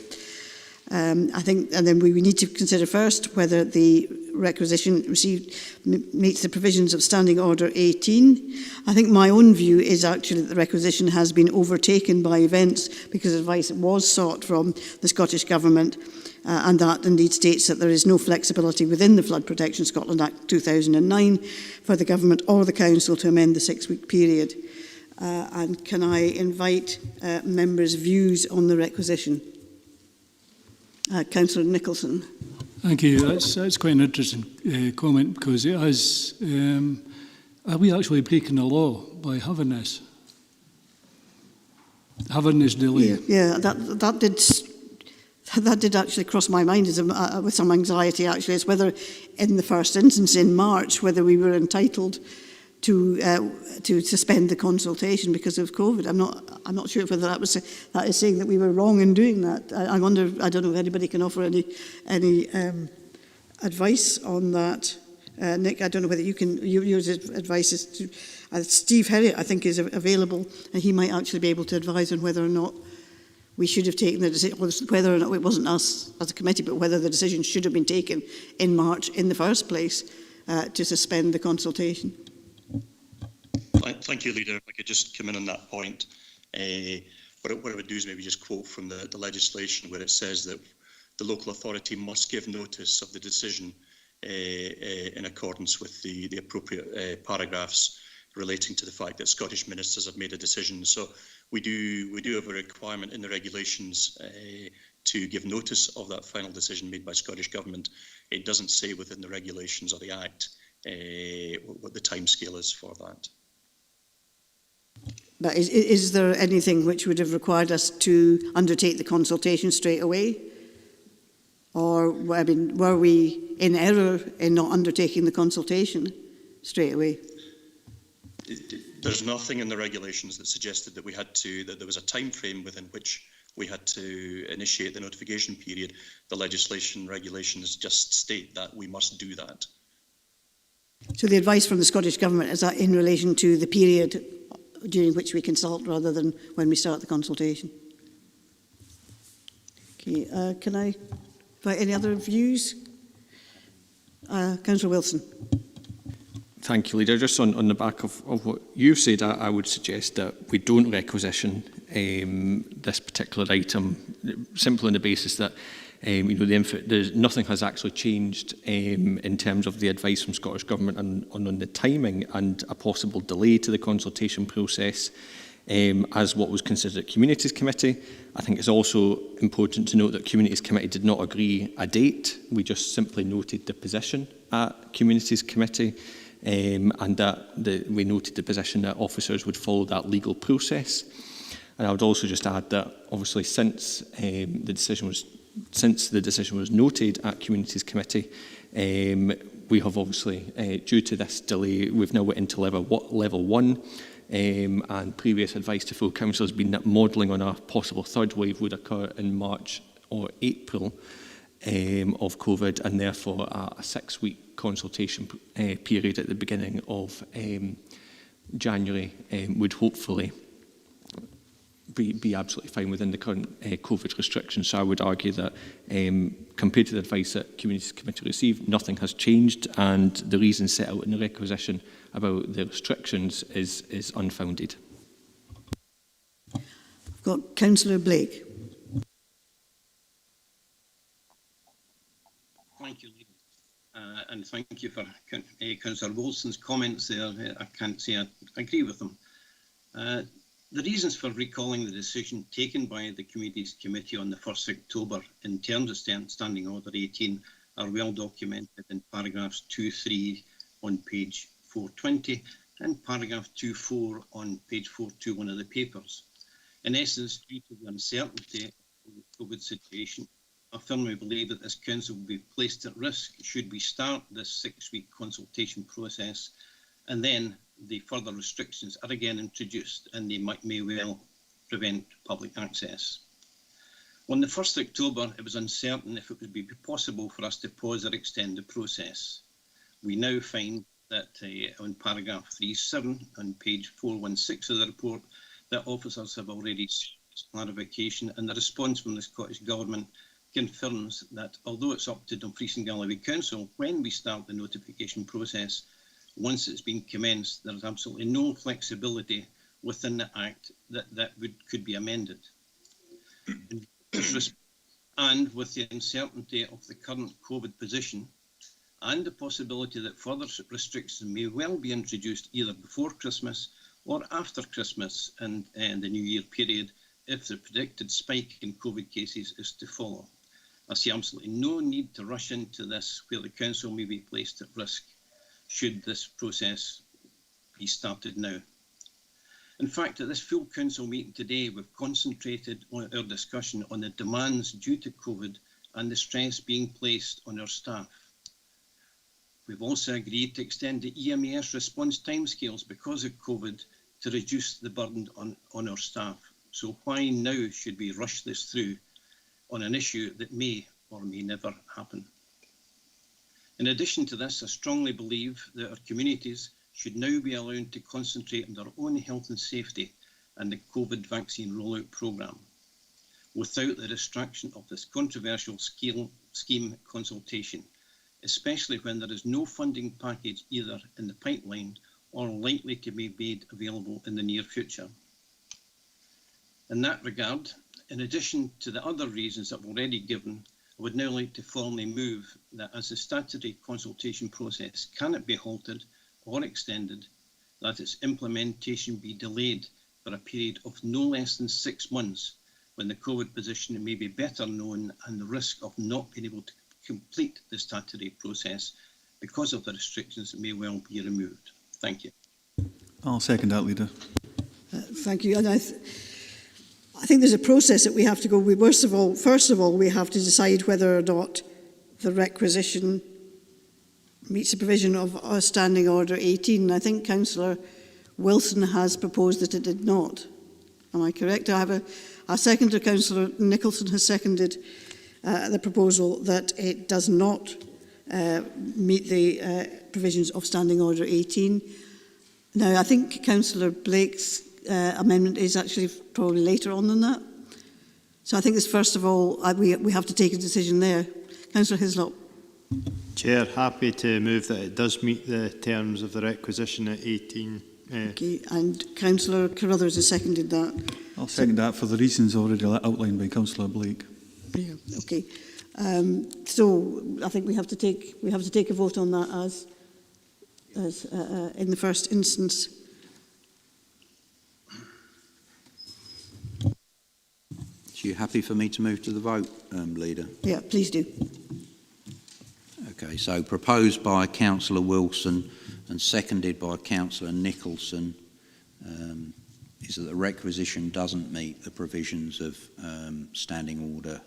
I think, and then we need to consider first whether the requisition meets the provisions of Standing Order 18. I think my own view is actually that the requisition has been overtaken by events because advice was sought from the Scottish Government, and that indeed states that there is no flexibility within the Flood Protection Scotland Act 2009 for the Government or the Council to amend the 6-week period. And can I invite members' views on the requisition? Councillor Nicholson. Thank you. That's quite an interesting comment, because it has. Are we actually breaking the law by having this? Having this delay? Yeah, that did actually cross my mind with some anxiety. Actually, it's whether, in the first instance in March, whether we were entitled to suspend the consultation because of COVID. I'm not sure whether that is saying that we were wrong in doing that. I wonder. I don't know if anybody can offer any advice on that. Nick, I don't know whether you can. Your advice is to Steve Herriot, I think, is available, and he might actually be able to advise on whether or not we should have taken the decision, whether or not it wasn't us as a committee, but whether the decision should have been taken in March in the first place to suspend the consultation. Thank you, Leader. If I could just come in on that point. What I would do is maybe just quote from the legislation where it says that the local authority must give notice of the decision in accordance with the appropriate paragraphs relating to the fact that Scottish ministers have made a decision. So we do have a requirement in the regulations to give notice of that final decision made by Scottish Government. It doesn't say within the regulations or the Act what the timescale is for that. But is there anything which would have required us to undertake the consultation straight away? Or, I mean, were we in error in not undertaking the consultation straight away? There's nothing in the regulations that suggested that that there was a time frame within which we had to initiate the notification period. The regulations just state that we must do that. So the advice from the Scottish Government, is that in relation to the period during which we consult rather than when we start the consultation? Okay, can I invite any other views? Councillor Wilson. Thank you, Leader. Just on the back of what you've said, I would suggest that we don't requisition this particular item, simply on the basis that nothing has actually changed in terms of the advice from Scottish Government on the timing and a possible delay to the consultation process as what was considered at Communities Committee. I think it's also important to note that Communities Committee did not agree a date. We just simply noted the position at Communities Committee and that we noted the position that officers would follow that legal process. And I would also just add that obviously since the decision was noted at Communities Committee, we have obviously, due to this delay, we've now went into level 1, and previous advice to full council has been that modelling on a possible third wave would occur in March or April of COVID, and therefore a 6-week consultation period at the beginning of January would hopefully be absolutely fine within the current COVID restrictions. So I would argue that compared to the advice that Communities Committee received, nothing has changed, and the reason set out in the requisition about the restrictions is unfounded. I've got Councillor Blake. Thank you, Leader. And thank you for Councillor Wilson's comments there. I can't say I agree with them. The reasons for recalling the decision taken by the Communities Committee on the 1st of October in terms of Standing Order 18 are well documented in paragraphs 2.3 on page 420 and paragraph 2.4 on page 421 of the papers. In essence, due to the uncertainty of the COVID situation, I firmly believe that this council will be placed at risk should we start this 6-week consultation process, and then the further restrictions are again introduced and they may well prevent public access. On the 1st of October, it was uncertain if it would be possible for us to pause or extend the process. We now find that on paragraph 3.7 on page 416 of the report, that officers have already sought clarification, and the response from the Scottish Government confirms that although it's up to Dumfries and Galloway Council when we start the notification process, once it's been commenced, there is absolutely no flexibility within the Act that could be amended. And with the uncertainty of the current COVID position and the possibility that further restrictions may well be introduced either before Christmas or after Christmas and the New Year period, if the predicted spike in COVID cases is to follow. I see absolutely no need to rush into this where the Council may be placed at risk should this process be started now. In fact, at this full Council meeting today, we've concentrated on our discussion on the demands due to COVID and the stress being placed on our staff. We've also agreed to extend the EMES response timescales because of COVID to reduce the burden on our staff. So why now should we rush this through on an issue that may or may never happen? In addition to this, I strongly believe that our communities should now be allowed to concentrate on their own health and safety and the COVID vaccine rollout programme, without the distraction of this controversial scheme consultation, especially when there is no funding package either in the pipeline or likely to be made available in the near future. In that regard, in addition to the other reasons I've already given, I would now like to formally move that as the statutory consultation process cannot be halted or extended, that its implementation be delayed for a period of no less than 6 months when the COVID position may be better known and the risk of not being able to complete the statutory process because of the restrictions may well be removed. Thank you. I'll second that, Leader. Thank you. And I think there's a process that we have to go. First of all, we have to decide whether or not the requisition meets the provision of our Standing Order 18. I think Councillor Wilson has proposed that it did not. Am I correct? I have a seconder, Councillor Nicholson, has seconded the proposal that it does not meet the provisions of Standing Order 18. Now, I think Councillor Blake's amendment is actually probably later on than that. So I think this, first of all, we have to take a decision there. Councillor Hislop. Chair, happy to move that it does meet the terms of the requisition at 18. Okay, and Councillor Carruthers has seconded that. I'll second that for the reasons already outlined by Councillor Blake. Yeah, okay. So I think we have to take a vote on that as in the first instance. So you happy for me to move to the vote, Leader? Yeah, please do. Okay, so proposed by Councillor Wilson and seconded by Councillor Nicholson is that the requisition doesn't meet the provisions of Standing Order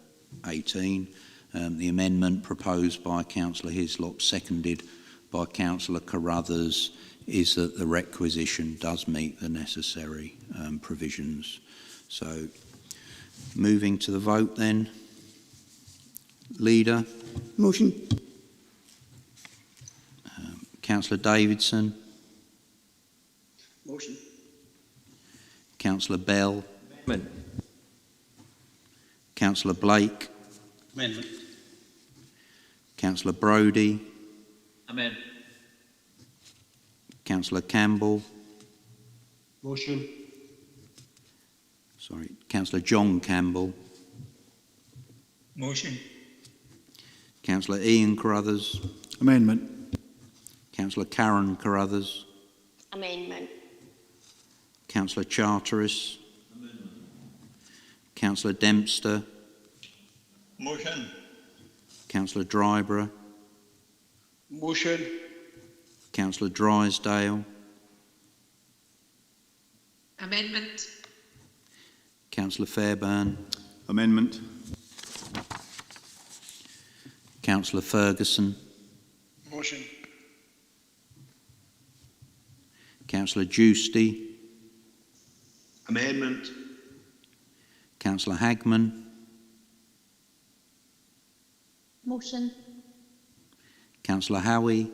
18. The amendment proposed by Councillor Hislop, seconded by Councillor Carruthers, is that the requisition does meet the necessary provisions. So moving to the vote then. Leader. Motion. Councillor Davidson. Motion. Councillor Bell. Amendment. Councillor Blake. Amendment. Councillor Brodie. Amendment. Councillor Campbell. Motion. Sorry, Councillor John Campbell. Motion. Councillor Ian Carruthers. Amendment. Councillor Karen Carruthers. Amendment. Councillor Charteris. Amendment. Councillor Dempster. Motion. Councillor Dryborough. Motion. Councillor Drysdale. Amendment. Councillor Fairbairn. Amendment. Councillor Ferguson. Motion. Councillor Giusti. Amendment. Councillor Hagman. Motion. Councillor Howie.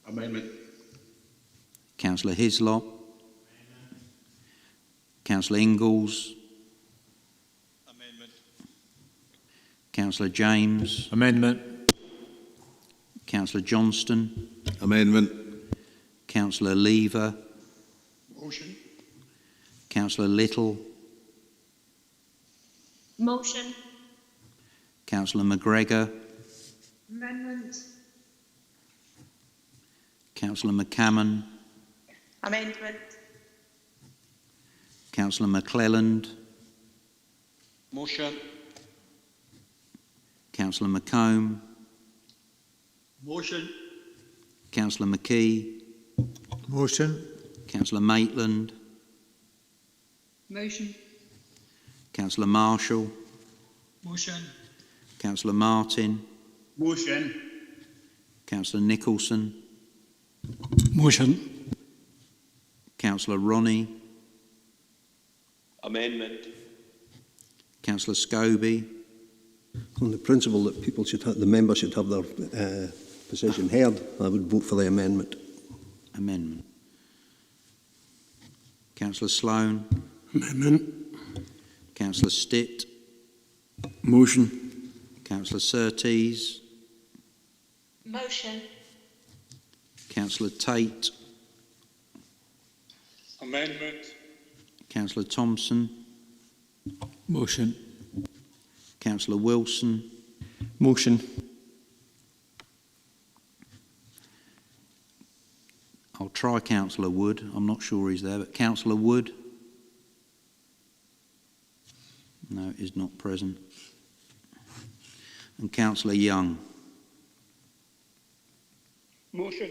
Amendment. Councillor Hislop. Councillor Ingalls. Amendment. Councillor James. Amendment. Councillor Johnston. Amendment. Councillor Lever. Motion. Councillor Little. Motion. Councillor McGregor. Amendment. Councillor McCammon. Amendment. Councillor McClelland. Motion. Councillor McComb. Motion. Councillor McKee. Motion. Councillor Maitland. Motion. Councillor Marshall. Motion. Councillor Martin. Motion. Councillor Nicholson. Motion. Councillor Ronnie. Amendment. Councillor Scobie. On the principle that people should have, the members should have their position heard, I would vote for the amendment. Amendment. Councillor Sloan. Amendment. Councillor Stitt. Motion. Councillor Surtees. Motion. Councillor Tate. Amendment. Councillor Thompson. Motion. Councillor Wilson. Motion. I'll try Councillor Wood. I'm not sure he's there, but Councillor Wood. No, is not present. And Councillor Young. Motion.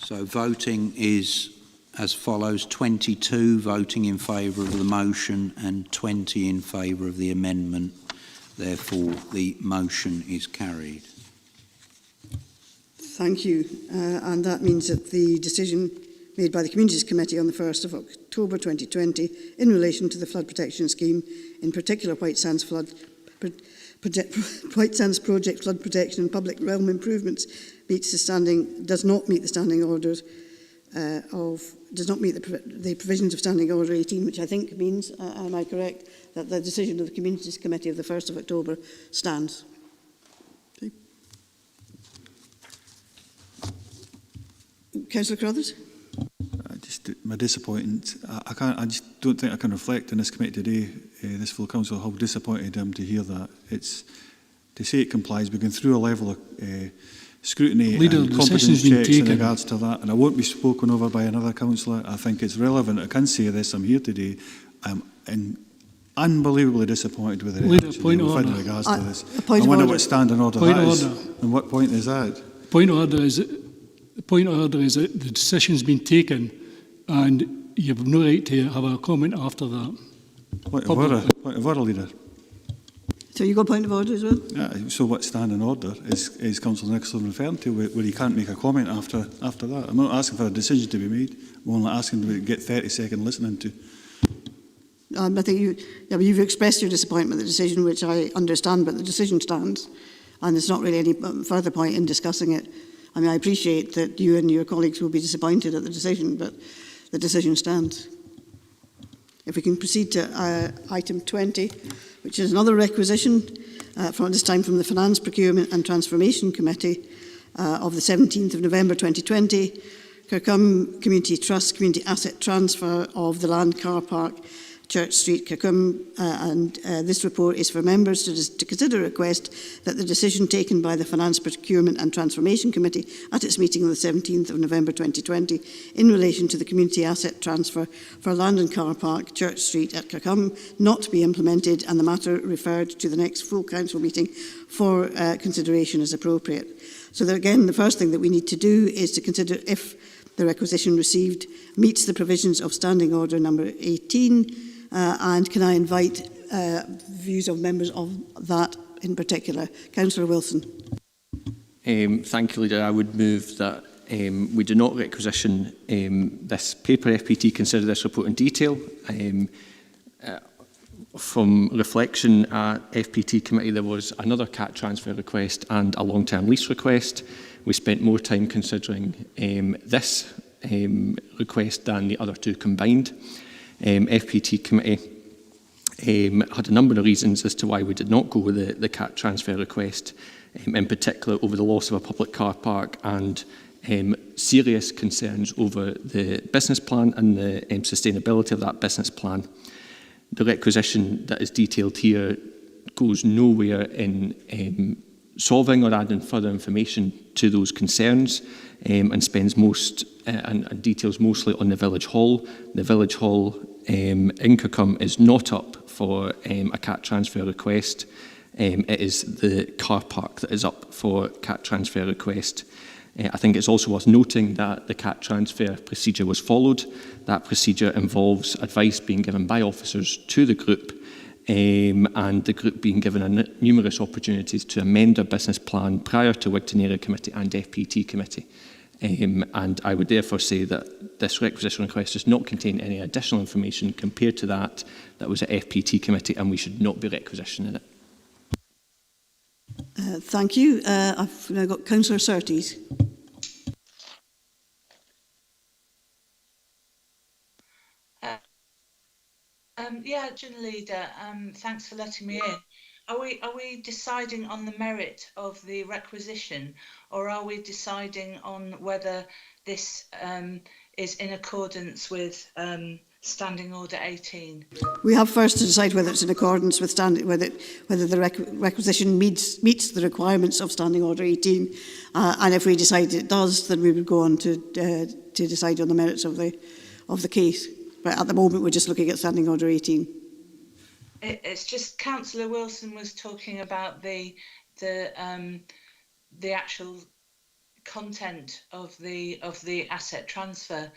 So voting is as follows: 22 voting in favour of the motion and 20 in favour of the amendment. Therefore, the motion is carried. Thank you. And that means that the decision made by the Communities Committee on the 1st of October 2020 in relation to the flood protection scheme, in particular White Sands project flood protection and public realm improvements, does not meet the standing orders does not meet the provisions of Standing Order 18, which I think means, am I correct, that the decision of the Communities Committee of the 1st of October stands. Okay. Councillor Crothers? My disappointment. I just don't think I can reflect on this committee today, this full council, how disappointed I am to hear that. It's to say it complies. We're going through a level of scrutiny Leader, and competence checks in regards to that, and I won't be spoken over by another councillor. I think it's relevant. I can say this. I'm here today. I'm unbelievably disappointed with the reaction we've had in regards to this. I wonder what standing order that is. And what point is that? Point of order is that the decision's been taken, and you have no right to have a comment after that. Point of order, Leader. So you got a point of order as well? Yeah, so what standing order is Councillor Nicholson referring to, where he can't make a comment after that? I'm not asking for a decision to be made. I'm only asking to get 30 seconds listening to. I think you've expressed your disappointment with the decision, which I understand, but the decision stands, and there's not really any further point in discussing it. I mean, I appreciate that you and your colleagues will be disappointed at the decision, but the decision stands. If we can proceed to item 20, which is another requisition, from this time from the Finance, Procurement and Transformation Committee of the 17th of November 2020, Kirkham Community Trust Community Asset Transfer of the Land Car Park, Church Street, Kirkham, and this report is for members to consider a request that the decision taken by the Finance, Procurement and Transformation Committee at its meeting on the 17th of November 2020 in relation to the community asset transfer for land and car park, Church Street at Kirkham, not be implemented, and the matter referred to the next full council meeting for consideration as appropriate. So that, again, the first thing that we need to do is to consider if the requisition received meets the provisions of Standing Order number 18, and can I invite views of members of that in particular? Councillor Wilson. Thank you, Leader. I would move that we do not requisition this paper. FPT consider this report in detail. From reflection at FPT committee, there was another CAT transfer request and a long-term lease request. We spent more time considering this request than the other two combined. FPT committee had a number of reasons as to why we did not go with the CAT transfer request, in particular over the loss of a public car park and serious concerns over the business plan and the sustainability of that business plan. The requisition that is detailed here goes nowhere in solving or adding further information to those concerns, and spends and details mostly on the village hall. The village hall income is not up for a CAT transfer request. It is the car park that is up for CAT transfer request. I think it's also worth noting that the CAT transfer procedure was followed. That procedure involves advice being given by officers to the group, and the group being given numerous opportunities to amend their business plan prior to Wigton Area Committee and FPT Committee. And I would therefore say that this requisition request does not contain any additional information compared to that was at FPT Committee, and we should not be requisitioning it. Thank you. I've now got Councillor Surtees. Yeah, Leader, thanks for letting me in. Are we deciding on the merit of the requisition, or are we deciding on whether this is in accordance with Standing Order 18? We have first to decide whether it's in accordance with whether the requisition meets the requirements of Standing Order 18, and if we decide it does, then we would go on to decide on the merits of the case. But at the moment, we're just looking at Standing Order 18. It's just Councillor Wilson was talking about the actual content of the asset transfer,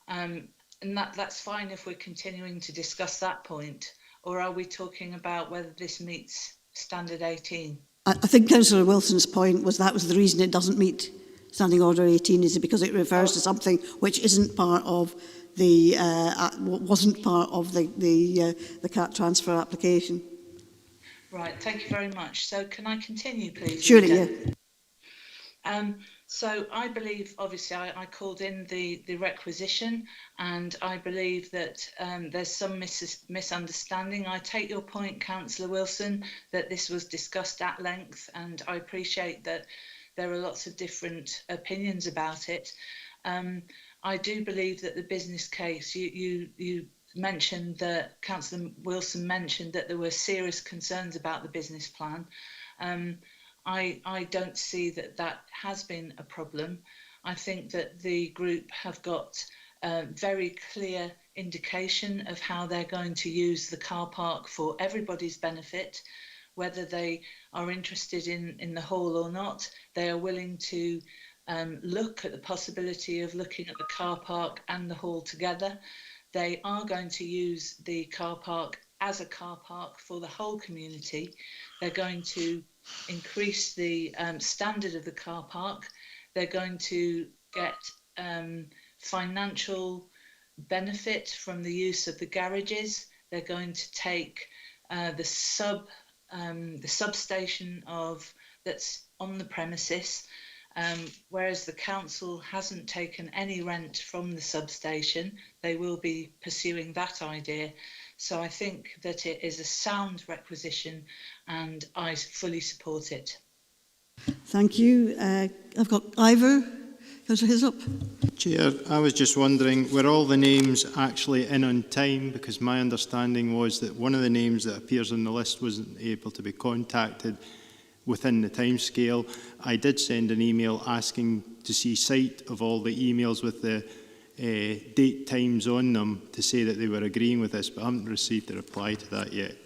and that's fine if we're continuing to discuss that point. Or are we talking about whether this meets Standard 18? I think Councillor Wilson's point was that was the reason it doesn't meet Standing Order 18, is because it refers to something which isn't part of wasn't part of the CAT transfer application. Right, thank you very much. So can I continue, please? Surely, yeah. So I believe, obviously, I called in the requisition, and I believe that there's some misunderstanding. I take your point, Councillor Wilson, that this was discussed at length, and I appreciate that there are lots of different opinions about it. I do believe that the business case, you mentioned that, Councillor Wilson mentioned that there were serious concerns about the business plan. I don't see that has been a problem. I think that the group have got a very clear indication of how they're going to use the car park for everybody's benefit, whether they are interested in the hall or not. They are willing to look at the possibility of looking at the car park and the hall together. They are going to use the car park as a car park for the whole community. They're going to increase the standard of the car park. They're going to get financial benefit from the use of the garages. They're going to take the substation that's on the premises. Whereas the council hasn't taken any rent from the substation, they will be pursuing that idea. So I think that it is a sound requisition, and I fully support it. Thank you. I've got Ivor. Councillor Hislop. Chair, I was just wondering, were all the names actually in on time? Because my understanding was that one of the names that appears on the list wasn't able to be contacted within the timescale. I did send an email asking to see sight of all the emails with the date times on them to say that they were agreeing with this, but I haven't received a reply to that yet.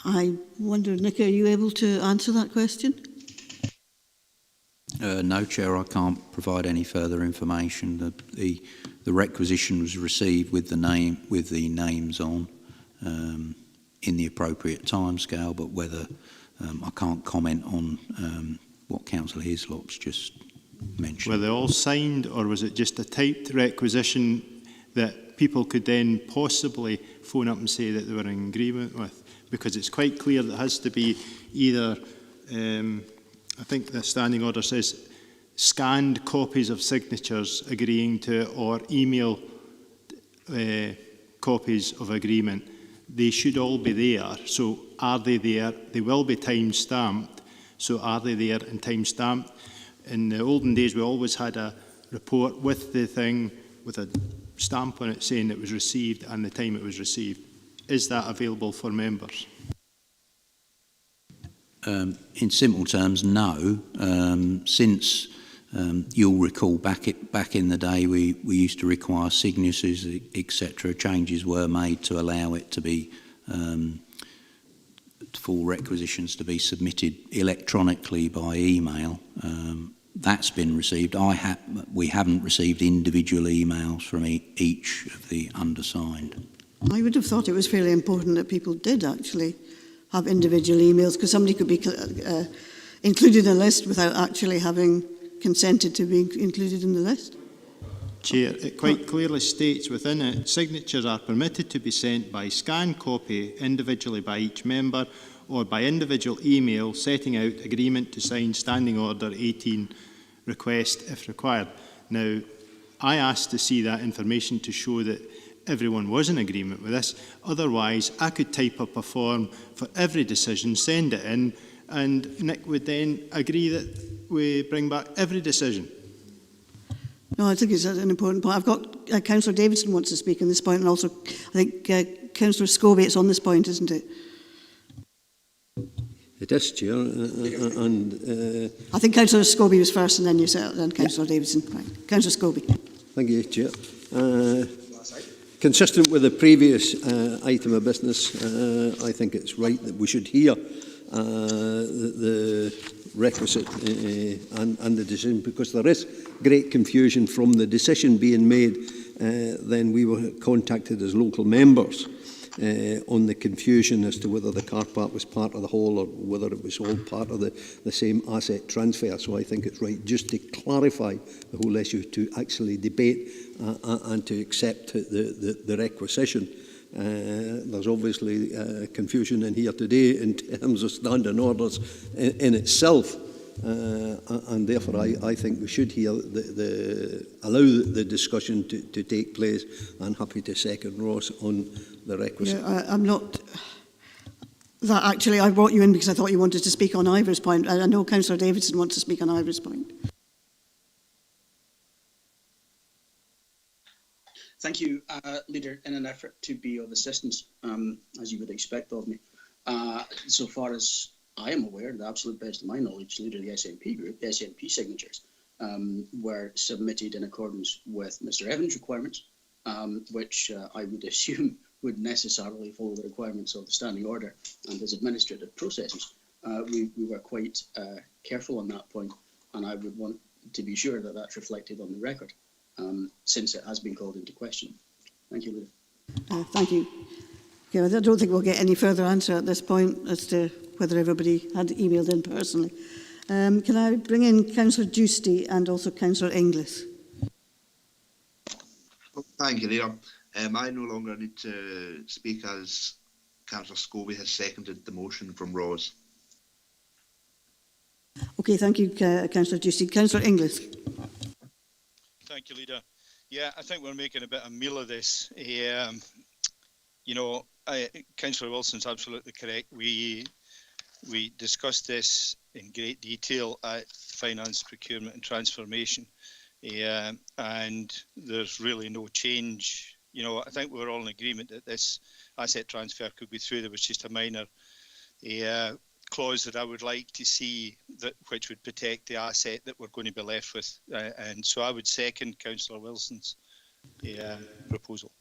I wonder, Nick, are you able to answer that question? No, Chair, I can't provide any further information. The requisition was received with the names on in the appropriate timescale, but whether I can't comment on what Councillor Hislop's just mentioned. Were they all signed, or was it just a typed requisition that people could then possibly phone up and say that they were in agreement with? Because it's quite clear that it has to be either, I think the standing order says, scanned copies of signatures agreeing to it, or email copies of agreement. They should all be there. So are they there? They will be time-stamped. So are they there and time-stamped? In the olden days, we always had a report with the thing, with a stamp on it saying it was received and the time it was received. Is that available for members? In simple terms, no. Since you'll recall back in the day, we used to require signatures, etc. Changes were made to allow it to be for requisitions to be submitted electronically by email. That's been received. We haven't received individual emails from each of the undersigned. I would have thought it was fairly important that people did actually have individual emails, because somebody could be included in a list without actually having consented to being included in the list. Chair, it quite clearly states within it, signatures are permitted to be sent by scanned copy individually by each member or by individual email setting out agreement to sign Standing Order 18 request if required. Now, I asked to see that information to show that everyone was in agreement with this. Otherwise, I could type up a form for every decision, send it in, and Nick would then agree that we bring back every decision. No, I think it's an important point. I've got Councillor Davidson wants to speak on this point, and also I think Councillor Scobie, it's on this point, isn't it? It is, Chair, and I think Councillor Scobie was first, and then yourself, then Councillor Davidson. Right. Councillor Scobie. Thank you, Chair. Consistent with the previous item of business, I think it's right that we should hear the requisite and the decision, because there is great confusion from the decision being made. Then we were contacted as local members on the confusion as to whether the car park was part of the whole or whether it was all part of the same asset transfer. So I think it's right just to clarify the whole issue, to actually debate and to accept the requisition. There's obviously confusion in here today in terms of standing orders in itself, and therefore I think we should hear allow the discussion to take place. I'm happy to second Ross on the requisition. Yeah, I'm not. That actually, I brought you in because I thought you wanted to speak on Ivor's point. I know Councillor Davidson wants to speak on Ivor's point. Thank you, Leader, in an effort to be of assistance, as you would expect of me. So far as I am aware, the absolute best of my knowledge, Leader of the SNP group, the SNP signatures were submitted in accordance with Mr Evans' requirements, which I would assume would necessarily follow the requirements of the Standing Order and his administrative processes. We were quite careful on that point, and I would want to be sure that that's reflected on the record, since it has been called into question. Thank you, Leader. Thank you. Okay, I don't think we'll get any further answer at this point as to whether everybody had emailed in personally. Can I bring in Councillor Giusti and also Councillor Inglis? Thank you, Leader. I no longer need to speak as Councillor Scobie has seconded the motion from Rose. Okay, thank you, Councillor Giusti. Councillor Inglis. Thank you, Leader. Yeah, I think we're making a bit of meal of this. You know, Councillor Wilson's absolutely correct. We discussed this in great detail at Finance, Procurement and Transformation, and there's really no change. You know, I think we're all in agreement that this asset transfer could be through. There was just a minor clause that I would like to see, that which would protect the asset that we're going to be left with, and so I would second Councillor Wilson's proposal.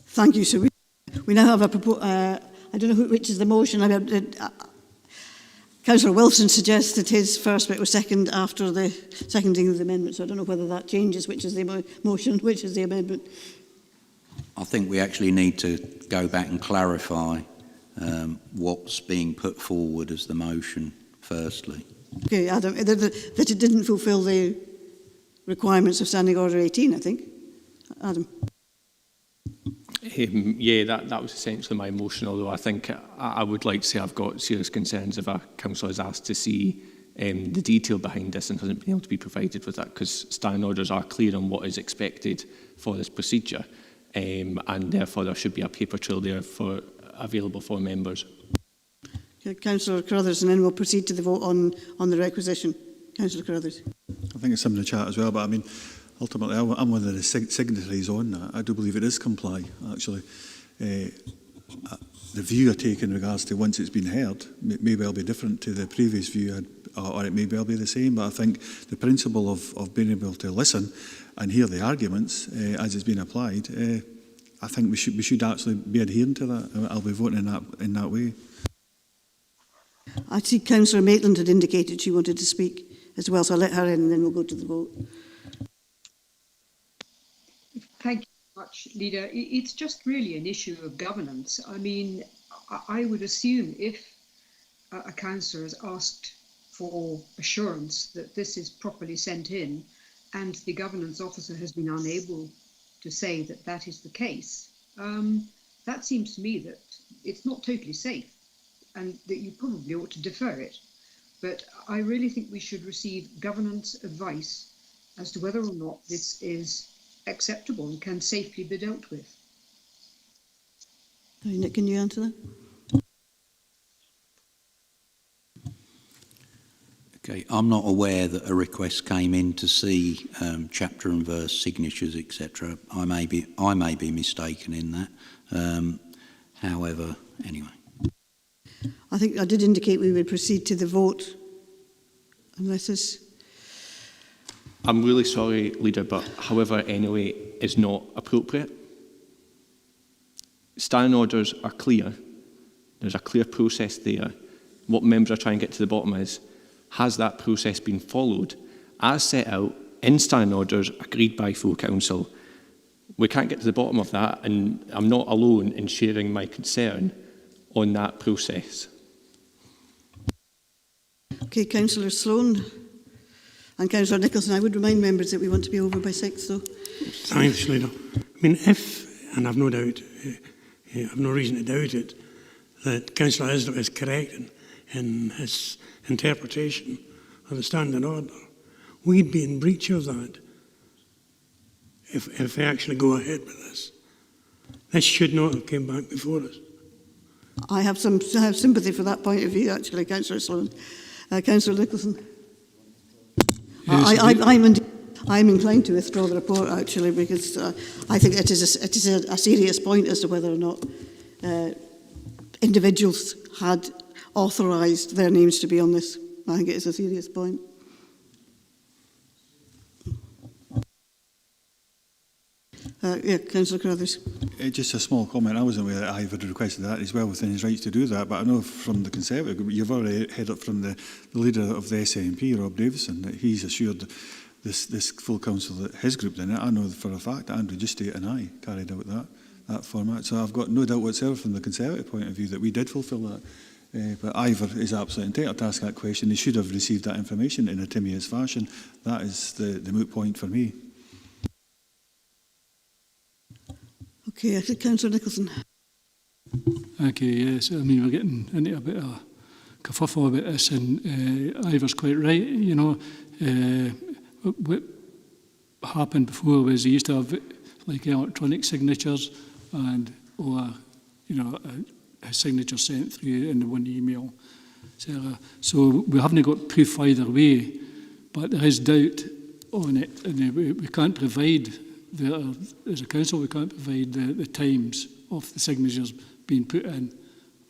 Thank you. So we now have a proposal. I don't know which is the motion. Councillor Wilson suggests that his first bit was second after the seconding of the amendment, so I don't know whether that changes which is the motion, which is the amendment. I think we actually need to go back and clarify what's being put forward as the motion, firstly. Okay, Adam, that it didn't fulfil the requirements of Standing Order 18, I think. Adam. Yeah, that was essentially my motion, although I think I would like to say I've got serious concerns if a councillor is asked to see the detail behind this and hasn't been able to be provided with that, because standing orders are clear on what is expected for this procedure, and therefore there should be a paper trail there available for members. Okay, Councillor Carruthers, and then we'll proceed to the vote on the requisition. Councillor Carruthers. I think it's something to chat as well, but I mean, ultimately, I'm one of the signatories on that. I do believe it is comply, actually. The view I take in regards to once it's been heard may well be different to the previous view, or it may well be the same, but I think the principle of being able to listen and hear the arguments as it's been applied, I think we should actually be adhering to that. I'll be voting in that way. I see Councillor Maitland had indicated she wanted to speak as well, so I'll let her in and then we'll go to the vote. Thank you very much, Leader. It's just really an issue of governance. I mean, I would assume if a councillor is asked for assurance that this is properly sent in and the governance officer has been unable to say that that is the case, that seems to me that it's not totally safe and that you probably ought to defer it. But I really think we should receive governance advice as to whether or not this is acceptable and can safely be dealt with. Nick, can you answer that? Okay, I'm not aware that a request came in to see chapter and verse signatures, etc. I may be mistaken in that. However, anyway. I think I did indicate we would proceed to the vote, unless it's... I'm really sorry, Leader, but however, anyway, is not appropriate. Standing orders are clear. There's a clear process there. What members are trying to get to the bottom is, has that process been followed as set out in standing orders agreed by full council? We can't get to the bottom of that, and I'm not alone in sharing my concern on that process. Okay, Councillor Sloan and Councillor Nicholson, I would remind members that we want to be over by 6, though. Thanks, Leader. I mean, if, and I've no doubt, I've no reason to doubt it, that Councillor Isdell is correct in his interpretation of the standing order, we'd be in breach of that if we actually go ahead with this. This should not have come back before us. I have sympathy for that point of view, actually, Councillor Sloan. Councillor Nicholson. Yes, I'm inclined to withdraw the report, actually, because I think it is a serious point as to whether or not individuals had authorised their names to be on this. I think it is a serious point. Yeah, Councillor Carruthers. Just a small comment. I wasn't aware that Ivor had requested that. He's well within his rights to do that, but I know from the Conservative group, you've already heard it from the leader of the SNP, Rob Davison, that he's assured this full council that his group did it. I know for a fact that Andrew Justy and I carried out that format. So I've got no doubt whatsoever from the Conservative point of view that we did fulfil that. But Ivor is absolutely entitled to ask that question. He should have received that information in a timious fashion. That is the moot point for me. Okay, I think Councillor Nicholson. Okay, yes. I mean, we're getting into a bit of kerfuffle about this, and Ivor's quite right. You know, what happened before was they used to have like electronic signatures and a signature sent through in the one email. So we haven't got proof either way, but there is doubt on it, and we can't provide, as a council, we can't provide the times of the signatures being put in,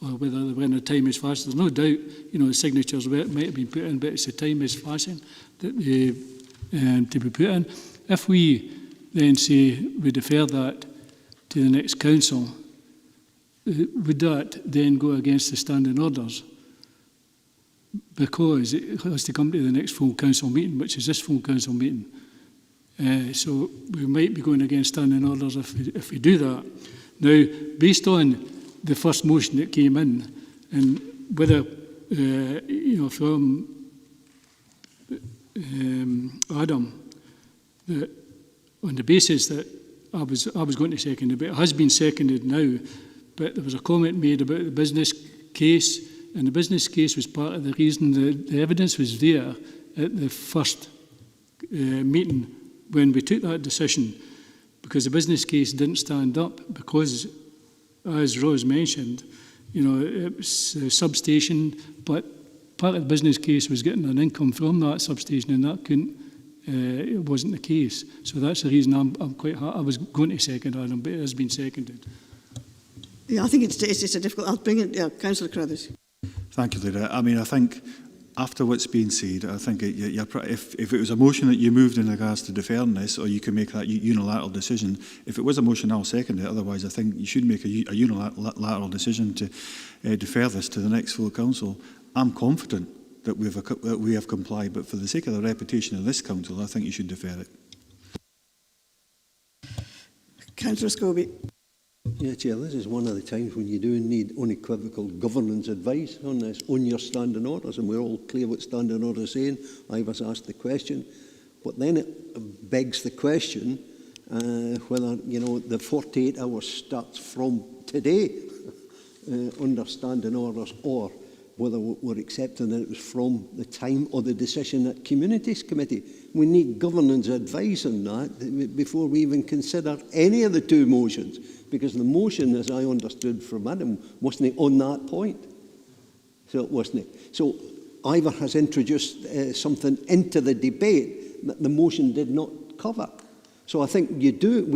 or whether they were in a timeless fashion. There's no doubt, the signatures might have been put in, but it's a timeless fashion that they to be put in. If we then say we defer that to the next council, would that then go against the standing orders? because it has to come to the next full council meeting, which is this full council meeting. So we might be going against standing orders if we do that. Now, based on the first motion that came in, and whether, from Adam, that on the basis that I was going to second it, but it has been seconded now, but there was a comment made about the business case, and the business case was part of the reason the evidence was there at the first meeting when we took that decision, because the business case didn't stand up, because, as Rose mentioned, it was a substation, but part of the business case was getting an income from that substation, and that it wasn't the case. So that's the reason I'm quite hard. I was going to second Adam, but it has been seconded. Yeah, I think it's a difficult. I'll bring it, Councillor Carruthers. Thank you, Leader. I mean, I think after what's been said, I think if it was a motion that you moved in regards to deferring this, or you can make that unilateral decision, if it was a motion, I'll second it. Otherwise, I think you should make a unilateral decision to defer this to the next full council. I'm confident that we have complied, but for the sake of the reputation of this council, I think you should defer it. Councillor Scobie. Yeah, Chair, this is one of the times when you do need unequivocal governance advice on this, on your standing orders, and we're all clear what standing orders are saying. I was asked the question, but then it begs the question whether, the 48 hours starts from today under standing orders, or whether we're accepting that it was from the time of the decision at Communities Committee. We need governance advice on that before we even consider any of the two motions, because the motion, as I understood from Adam, wasn't on that point. So it wasn't. So Ivor has introduced something into the debate that the motion did not cover. So I think we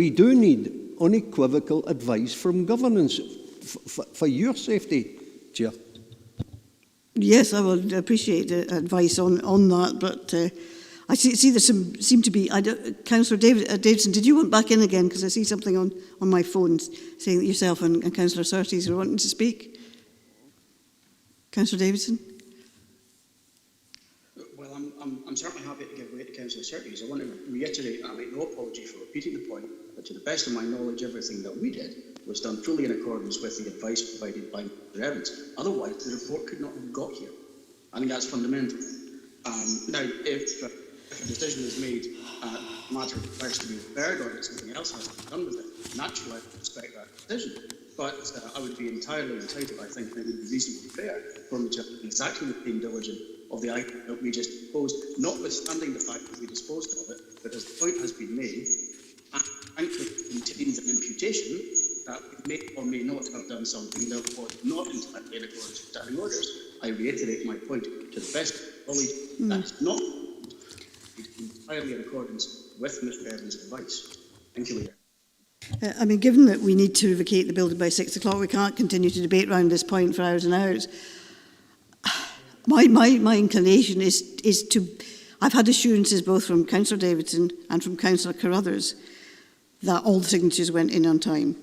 do need unequivocal advice from governance for your safety, Chair. Yes, I would appreciate advice on that, but I see there seem to be... Councillor Davidson, did you want back in again? Because I see something on my phone saying that yourself and Councillor Surtees are wanting to speak. Councillor Davidson? Well, I'm certainly happy to give way to Councillor Surtees. I want to reiterate, and I make no apology for repeating the point, that to the best of my knowledge, everything that we did was done fully in accordance with the advice provided by Mr. Evans. Otherwise, the report could not have got here. I think that's fundamental. Now, if a decision is made, a matter requires to be referred, or if something else has to be done with it, naturally I would respect that decision. But I would be entirely entitled, I think, and it would be reasonably fair for me to have exactly the same diligence of the item that we just proposed, notwithstanding the fact that we disposed of it, but as the point has been made, and frankly contains an imputation that we may or may not have done something that was not entirely in accordance with standing orders. I reiterate my point to the best knowledge that is not entirely in accordance with Mr. Evans' advice. Thank you, Leader. Given that we need to vacate the building by 6 o'clock, we can't continue to debate around this point for hours and hours. My inclination is to... I've had assurances both from Councillor Davidson and from Councillor Carruthers that all the signatures went in on time.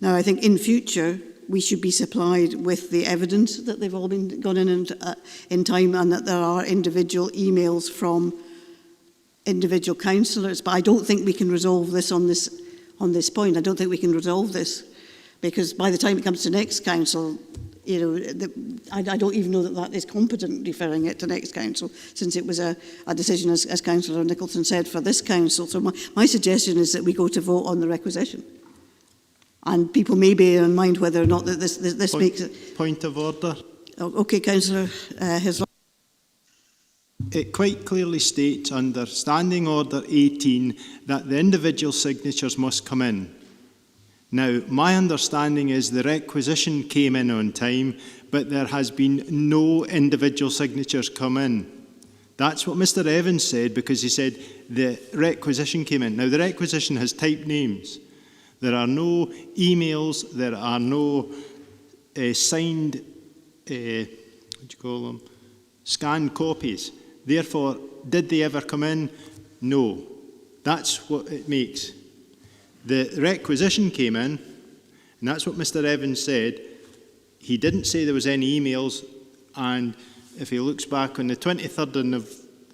Now, I think in future, we should be supplied with the evidence that they've all been gone in time, and that there are individual emails from individual councillors. But I don't think we can resolve this on this point. I don't think we can resolve this, because by the time it comes to next council, I don't even know that is competent, referring it to next council, since it was a decision, as Councillor Nicholson said, for this council. So my suggestion is that we go to vote on the requisition. And people may bear in mind whether or not that this makes it... Point of order. Okay, Councillor Hislop. It quite clearly states under Standing Order 18 that the individual signatures must come in. Now, my understanding is the requisition came in on time, but there has been no individual signatures come in. That's what Mr. Evans said, because he said the requisition came in. Now, the requisition has typed names. There are no emails, there are no signed, scanned copies. Therefore, did they ever come in? No. That's what it makes. The requisition came in, and that's what Mr. Evans said. He didn't say there was any emails, and if he looks back on the 23rd of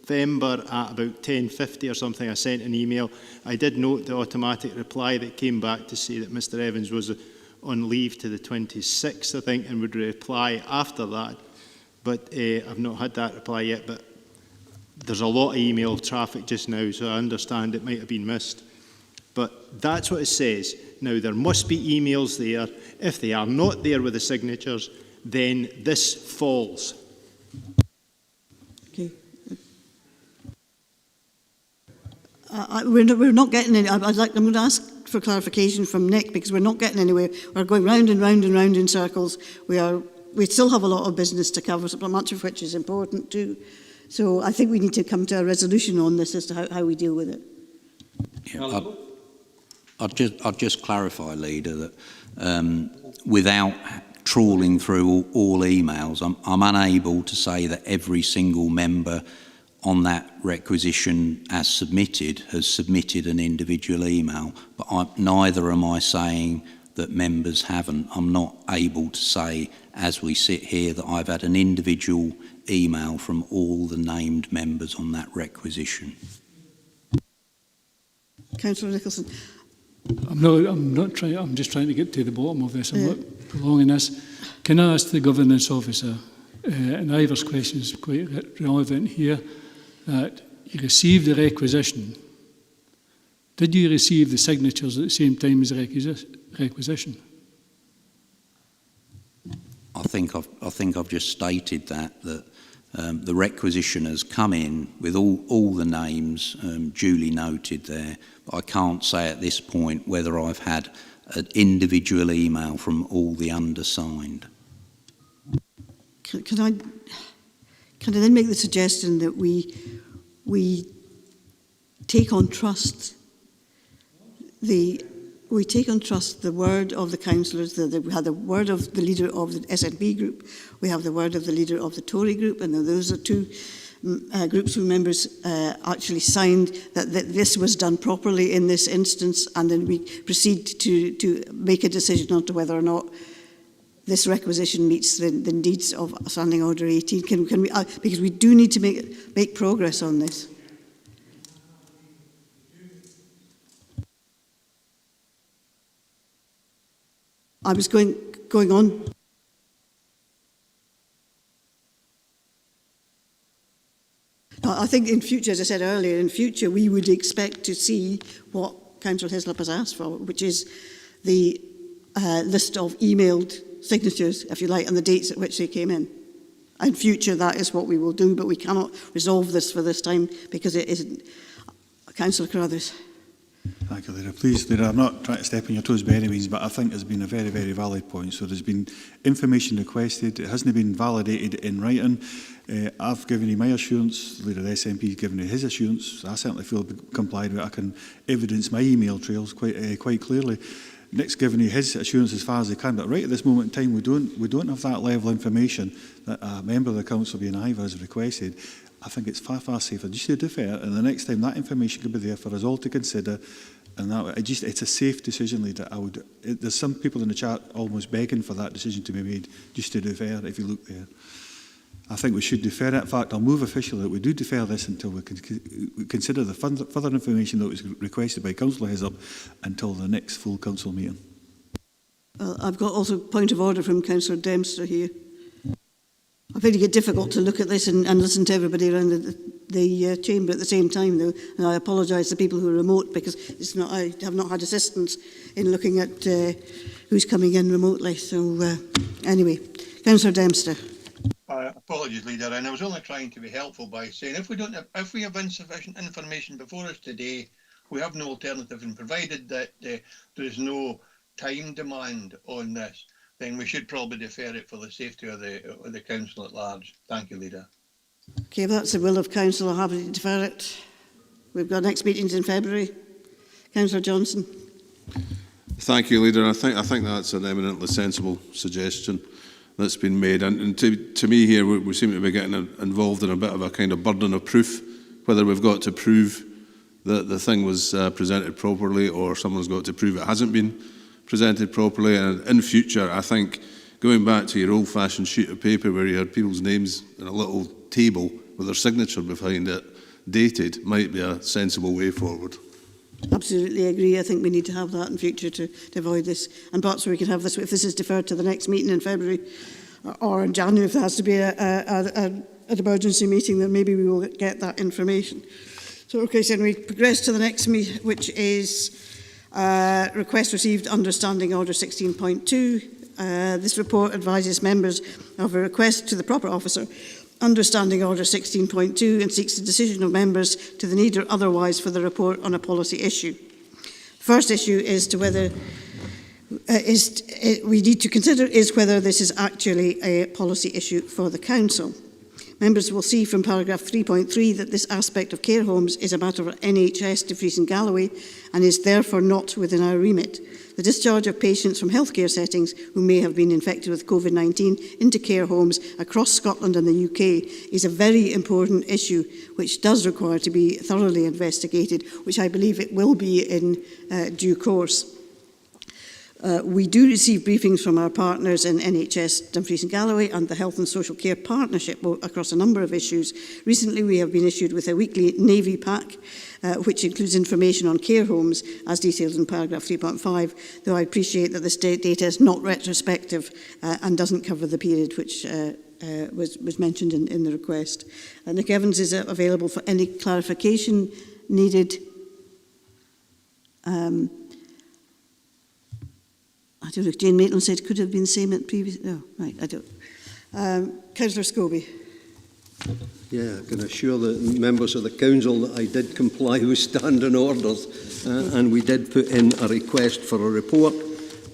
November at about 10:50 or something, I sent an email. I did note the automatic reply that came back to say that Mr Evans was on leave to the 26th, I think, and would reply after that. But I've not had that reply yet, but there's a lot of email traffic just now, so I understand it might have been missed. But that's what it says. Now, there must be emails there. If they are not there with the signatures, then this falls. Okay. We're not getting any. I'm going to ask for clarification from Nick, because we're not getting anywhere. We're going round and round and round in circles. We still have a lot of business to cover, much of which is important too. So I think we need to come to a resolution on this as to how we deal with it. Yeah, I'll just clarify, Leader, that without trawling through all emails, I'm unable to say that every single member on that requisition as submitted has submitted an individual email, but neither am I saying that members haven't. I'm not able to say, as we sit here, that I've had an individual email from all the named members on that requisition. Councillor Nicholson. I'm just trying to get to the bottom of this. I'm not prolonging this. Can I ask the governance officer, and Ivor's question is quite relevant here, that you received the requisition. Did you receive the signatures at the same time as the requisition? I think I've just stated that the requisition has come in with all the names duly noted there. But I can't say at this point whether I've had an individual email from all the undersigned. Can I then make the suggestion that we take on trust the word of the councillors. We have the word of the leader of the SNP group, we have the word of the leader of the Tory group, and those are two groups whose members actually signed that this was done properly in this instance, and then we proceed to make a decision on to whether or not this requisition meets the needs of Standing Order 18. Can we, because we do need to make progress on this. I was going on. I think in future, as I said earlier, in future we would expect to see what Councillor Hislop has asked for, which is the list of emailed signatures, if you like, and the dates at which they came in. In future, that is what we will do, but we cannot resolve this for this time because it isn't. Councillor Carruthers. Thank you, Leader. Please, Leader, I'm not trying to step on your toes by any means, but I think it's been a very, very valid point. So there's been information requested. It hasn't been validated in writing. I've given you my assurance. Leader of the SNP has given you his assurance. I certainly feel complied with. I can evidence my email trails quite clearly. Nick's given you his assurance as far as he can, but right at this moment in time, we don't have that level of information that a member of the council, being Ivor, has requested. I think it's far, far safer just to defer, and the next time that information could be there for us all to consider, and it's a safe decision, Leader. There's some people in the chat almost begging for that decision to be made, just to defer, if you look there. I think we should defer it. In fact, I'll move officially that we do defer this until we consider the further information that was requested by Councillor Hislop until the next full council meeting. Well, I've got also a point of order from Councillor Dempster here. I find it difficult to look at this and listen to everybody around the chamber at the same time, though. And I apologise to people who are remote because I have not had assistance in looking at who's coming in remotely. So anyway, Councillor Dempster. Apologies, Leader, and I was only trying to be helpful by saying if we have insufficient information before us today, we have no alternative, and provided that there is no time demand on this, then we should probably defer it for the safety of the council at large. Thank you, Leader. Okay, if that's the will of council, I'm happy to defer it. We've got next meetings in February. Councillor Johnson. Thank you, Leader. I think that's an eminently sensible suggestion that's been made. And to me here, we seem to be getting involved in a bit of a kind of burden of proof, whether we've got to prove that the thing was presented properly or someone's got to prove it hasn't been presented properly. And in future, I think going back to your old-fashioned sheet of paper where you had people's names in a little table with their signature behind it, dated, might be a sensible way forward. Absolutely agree. I think we need to have that in future to avoid this. And perhaps we can have this, if this is deferred to the next meeting in February or in January, if there has to be an emergency meeting, then maybe we will get that information. So, okay, so we progress to the next meeting, which is request received understanding order 16.2. This report advises members of a request to the proper officer understanding order 16.2 and seeks the decision of members to the need or otherwise for the report on a policy issue. First issue is to whether we need to consider is whether this is actually a policy issue for the Council. Members will see from paragraph 3.3 that this aspect of care homes is a matter of NHS, Dumfries and Galloway, and is therefore not within our remit. The discharge of patients from healthcare settings who may have been infected with COVID-19 into care homes across Scotland and the UK is a very important issue which does require to be thoroughly investigated, which I believe it will be in due course. We do receive briefings from our partners in NHS, Dumfries and Galloway and the Health and Social Care Partnership across a number of issues. Recently we have been issued with a weekly Navy pack which includes information on care homes as detailed in paragraph 3.5, though I appreciate that this data is not retrospective and doesn't cover the period which was mentioned in the request. Nick Evans is available for any clarification needed. I don't know if Jane Maitland said could have been the same at previous. No, right, I don't. Councillor Scobie. Yeah, I can assure the members of the Council that I did comply with standing orders and we did put in a request for a report,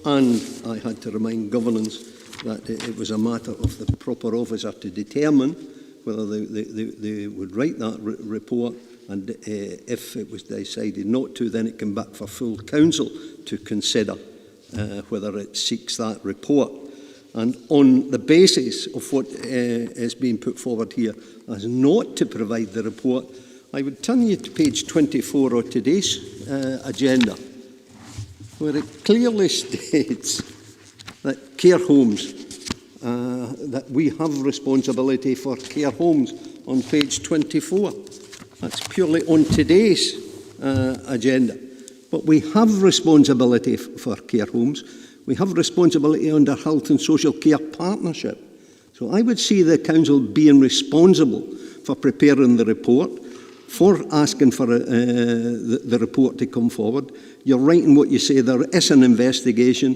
and I had to remind governance that it was a matter of the proper officer to determine whether they would write that report, and if it was decided not to, then it came back for full Council to consider whether it seeks that report. And on the basis of what is being put forward here as not to provide the report, I would turn you to page 24 of today's agenda, where it clearly states that care homes, that we have responsibility for care homes on page 24. That's purely on today's agenda. But we have responsibility for care homes. We have responsibility under Health and Social Care Partnership. So I would see the Council being responsible for preparing the report, for asking for the report to come forward. You're right in what you say. There is an investigation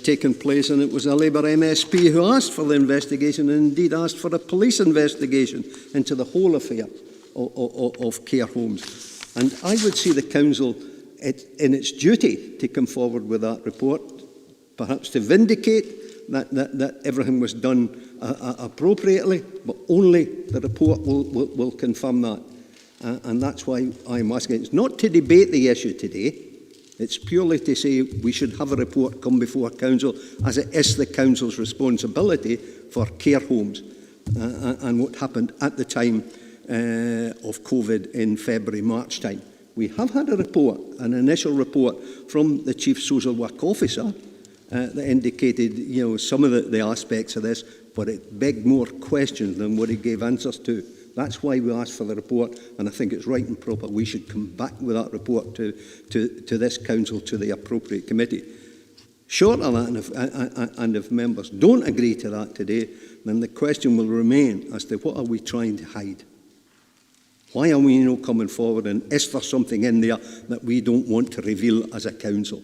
taking place, and it was a Labour MSP who asked for the investigation and indeed asked for a police investigation into the whole affair of care homes. And I would see the Council in its duty to come forward with that report, perhaps to vindicate that everything was done appropriately, but only the report will confirm that. And that's why I'm asking. It's not to debate the issue today. It's purely to say we should have a report come before Council, as it is the Council's responsibility for care homes and what happened at the time of COVID in February, March time. We have had a report, an initial report from the Chief Social Work Officer that indicated, some of the aspects of this, but it begged more questions than what he gave answers to. That's why we asked for the report, and I think it's right and proper we should come back with that report to this Council, to the appropriate committee. Short of that, and if members don't agree to that today, then the question will remain as to what are we trying to hide? Why are we not coming forward, and is there something in there that we don't want to reveal as a Council?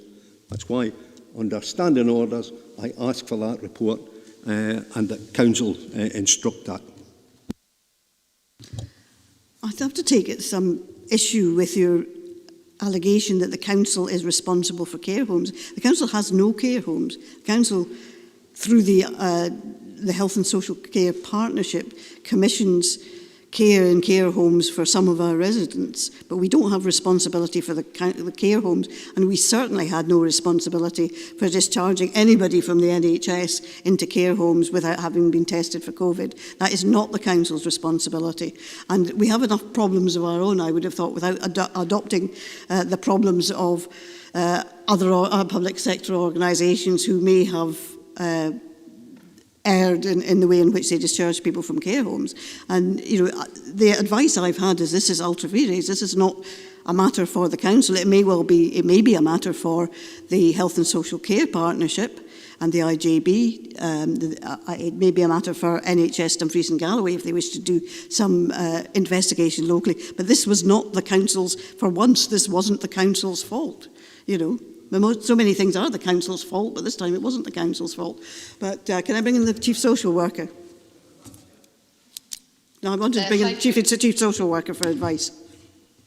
That's why, under standing orders, I ask for that report and that Council instruct that. I'd have to take some issue with your allegation that the Council is responsible for care homes. The Council has no care homes. The Council, through the Health and Social Care Partnership, commissions care in care homes for some of our residents, but we don't have responsibility for the care homes, and we certainly had no responsibility for discharging anybody from the NHS into care homes without having been tested for COVID. That is not the Council's responsibility, and we have enough problems of our own, I would have thought, without adopting the problems of other public sector organisations who may have erred in the way in which they discharge people from care homes. And, you know, the advice I've had is this is ultra vires. This is not a matter for the council. It may be a matter for the Health and Social Care Partnership and the IJB. It may be a matter for NHS Dumfries and Galloway if they wish to do some investigation locally. But this was not the council's, for once, this wasn't the council's fault, you know. So many things are the council's fault, but this time it wasn't the council's fault. But can I bring in the Chief Social Worker? No, I wanted to bring in the Chief Social Worker for advice.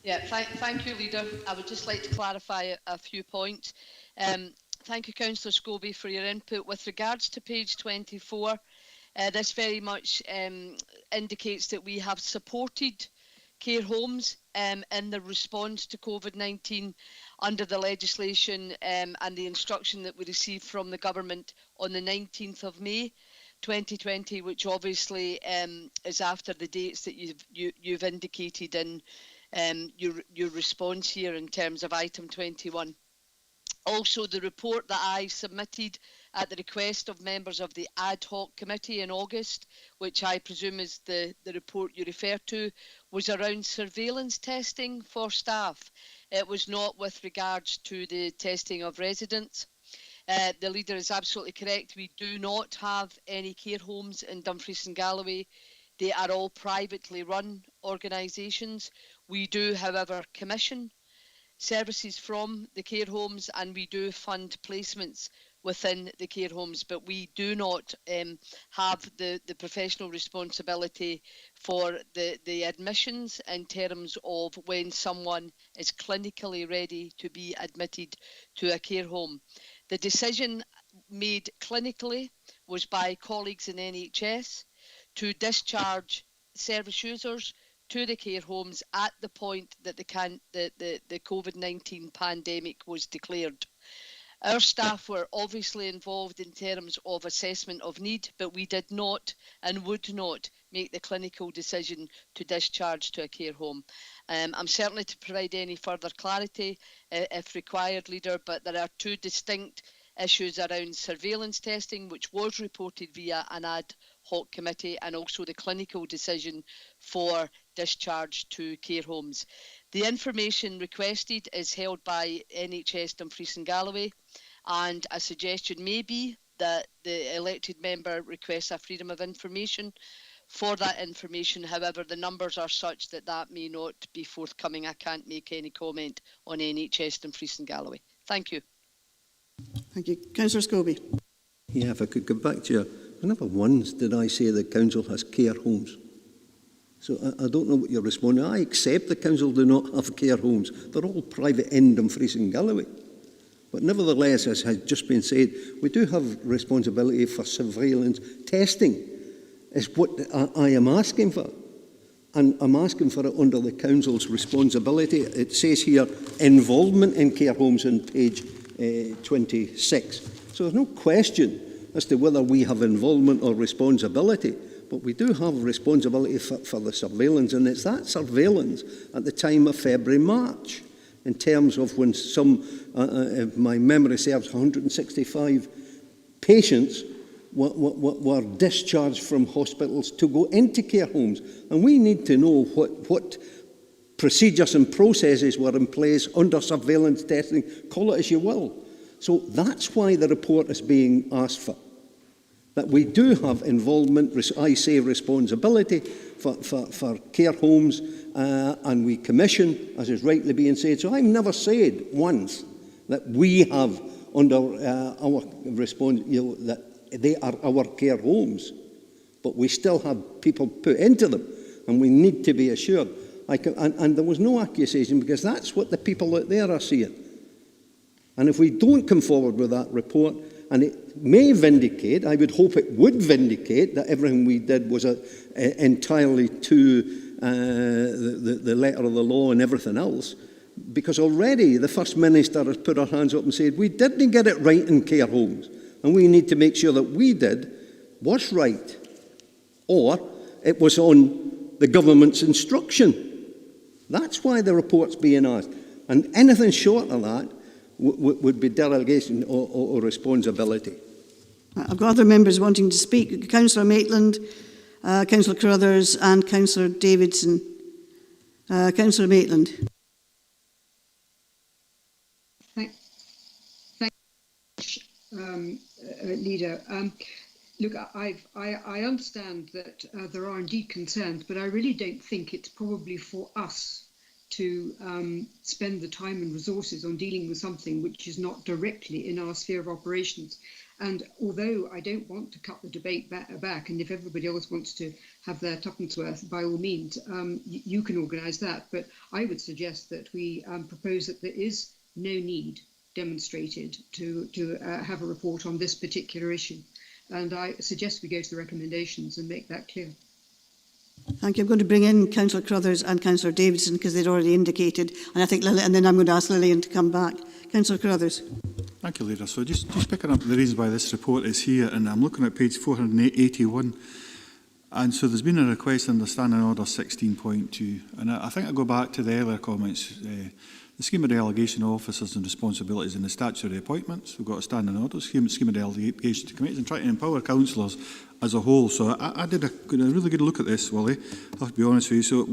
Yeah, thank you, Leader. I would just like to clarify a few points. Thank you, Councillor Scobie, for your input. With regards to page 24, this very much indicates that we have supported care homes in the response to COVID-19 under the legislation and the instruction that we received from the government on the 19th of May 2020, which obviously is after the dates that you've indicated in your response here in terms of item 21. Also, the report that I submitted at the request of members of the ad hoc committee in August, which I presume is the report you refer to, was around surveillance testing for staff. It was not with regards to the testing of residents. The Leader is absolutely correct. We do not have any care homes in Dumfries and Galloway. They are all privately run organisations. We do, however, commission services from the care homes, and we do fund placements within the care homes, but we do not have the professional responsibility for the admissions in terms of when someone is clinically ready to be admitted to a care home. The decision made clinically was by colleagues in NHS to discharge service users to the care homes at the point that the COVID-19 pandemic was declared. Our staff were obviously involved in terms of assessment of need, but we did not and would not make the clinical decision to discharge to a care home. I'm certainly to provide any further clarity if required, Leader, but there are two distinct issues around surveillance testing, which was reported via an ad hoc committee, and also the clinical decision for discharge to care homes. The information requested is held by NHS Dumfries and Galloway, and a suggestion may be that the elected member requests a freedom of information for that information. However, the numbers are such that that may not be forthcoming. I can't make any comment on NHS Dumfries and Galloway. Thank you. Thank you. Councillor Scobie. Yeah, if I could go back to you. Never once did I say the council has care homes. So I don't know what you're responding. I accept the council do not have care homes. They're all private in Dumfries and Galloway. But nevertheless, as has just been said, we do have responsibility for surveillance testing, is what I am asking for. And I'm asking for it under the council's responsibility. It says here, involvement in care homes on page 26. So there's no question as to whether we have involvement or responsibility, but we do have responsibility for the surveillance, and it's that surveillance at the time of February, March, in terms of when some, if my memory serves, 165 patients were discharged from hospitals to go into care homes. And we need to know what procedures and processes were in place under surveillance testing, call it as you will. So that's why the report is being asked for. That we do have involvement, I say responsibility, for care homes, and we commission, as is rightly being said. So I've never said once that we have under our response, that they are our care homes. But we still have people put into them, and we need to be assured. And there was no accusation, because that's what the people out there are seeing. And if we don't come forward with that report, and it may vindicate, I would hope it would vindicate, that everything we did was entirely to the letter of the law and everything else, because already the First Minister has put her hands up and said, we didn't get it right in care homes, and we need to make sure that we did what's right, or it was on the government's instruction. That's why the report's being asked. And anything short of that would be derogation or responsibility. I've got other members wanting to speak. Councillor Maitland, Councillor Carruthers and Councillor Davidson. Councillor Maitland. Thank Leader. Look, I understand that there are indeed concerns, but I really don't think it's probably for us to spend the time and resources on dealing with something which is not directly in our sphere of operations. And although I don't want to cut the debate back, and if everybody else wants to have their tuppence worth, by all means, you can organise that. But I would suggest that we propose that there is no need demonstrated to have a report on this particular issue. And I suggest we go to the recommendations and make that clear. Thank you. I'm going to bring in Councillor Carruthers and Councillor Davidson because they'd already indicated, and I think and then I'm going to ask Lillian to come back. Councillor Carruthers. Thank you, Leader. So just picking up the reasons why this report is here, and I'm looking at page 481, and so there's been a request under Standing Order 16.2, and I think I go back to the earlier comments. The scheme of delegation of officers and responsibilities in the statutory appointments. We've got a standing order, scheme of delegation to committees, and trying to empower councillors as a whole. So I did a really good look at this, Willie, I have to be honest with you. So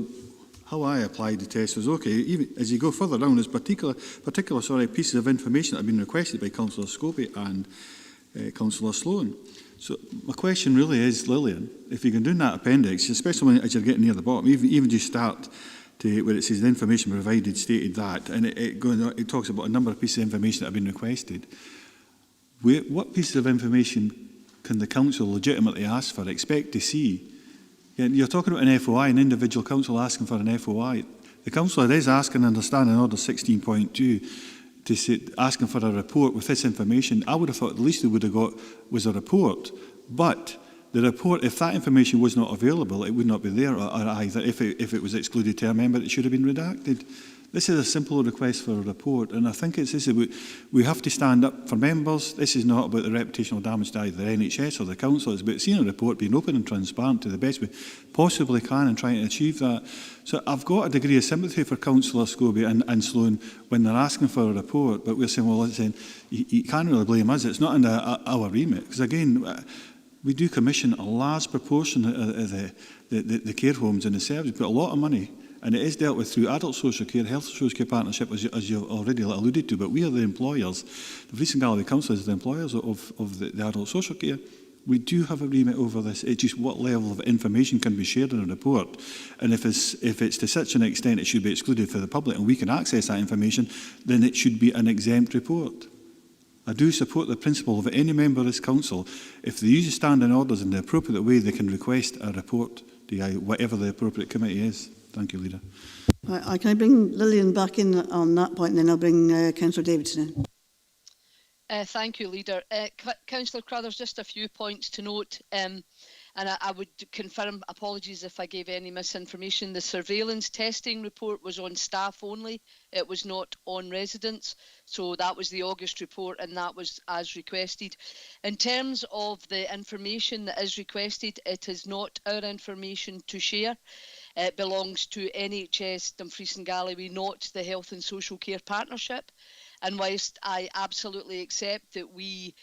how I applied the test was, okay, even as you go further down, there's particular pieces of information that have been requested by Councillor Scobie and Councillor Sloan. So my question really is, Lillian, if you can do that appendix, especially as you're getting near the bottom, even just start to where it says the information provided stated that, and it talks about a number of pieces of information that have been requested. What pieces of information can the council legitimately ask for, expect to see? You're talking about an FOI, an individual council asking for an FOI. The councillor is asking under Standing Order 16.2 to say, asking for a report with this information. I would have thought the least they would have got was a report, but the report, if that information was not available, it would not be there, or either if it was excluded to a member, it should have been redacted. This is a simple request for a report, and I think it's this. We have to stand up for members. This is not about the reputational damage to either the NHS or the council. It's about seeing a report being open and transparent to the best we possibly can and trying to achieve that. So I've got a degree of sympathy for Councillor Scobie and Sloan when they're asking for a report, but we're saying, well, listen, you can't really blame us. It's not under our remit, because again, we do commission a large proportion of the care homes and the service, but a lot of money, and it is dealt with through adult social care, health social care partnership, as you've already alluded to, but we are the employers. The Dumfries and Galloway Council is the employers of the adult social care. We do have a remit over this. It's just what level of information can be shared in a report, and if it's to such an extent it should be excluded for the public and we can access that information, then it should be an exempt report. I do support the principle of any member of this council, if they use the standing orders in the appropriate way, they can request a report to whatever the appropriate committee is. Thank you, Leader. Can I bring Lillian back in on that point, and then I'll bring Councillor Davidson in. Thank you, Leader. Councillor Carruthers, just a few points to note. And I would confirm, apologies if I gave any misinformation, the surveillance testing report was on staff only. It was not on residents. So that was the August report, and that was as requested. In terms of the information that is requested, it is not our information to share. It belongs to NHS, Dumfries and Galloway, not the Health and Social Care Partnership. And whilst I absolutely accept that we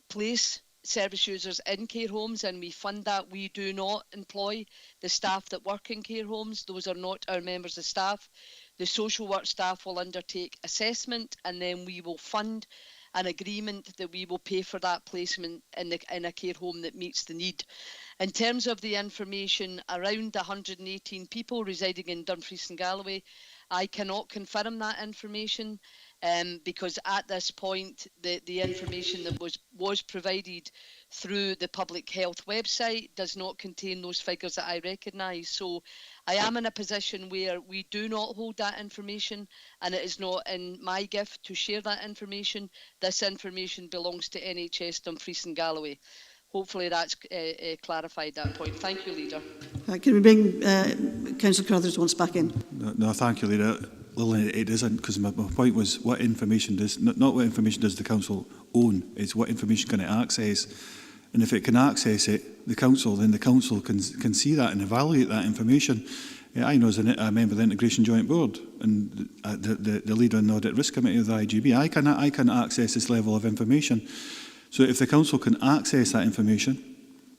place service users in care homes and we fund that, we do not employ the staff that work in care homes. Those are not our members of staff. The social work staff will undertake assessment, and then we will fund an agreement that we will pay for that placement in a care home that meets the need. In terms of the information around the 118 people residing in Dumfries and Galloway, I cannot confirm that information because at this point the information that was provided through the public health website does not contain those figures that I recognise. So I am in a position where we do not hold that information, and it is not in my gift to share that information. This information belongs to NHS Dumfries and Galloway. Hopefully that's clarified that point. Thank you, Leader. Can we bring Councillor Carruthers once back in? No, thank you, Leader. Lillian, it isn't, because my point was what information does, not what information does the council own, it's what information can it access. And if it can access it, the council can see that and evaluate that information. I know as a member of the Integration Joint Board and the leader on the Audit Risk Committee of the IGB, I can access this level of information. So if the council can access that information,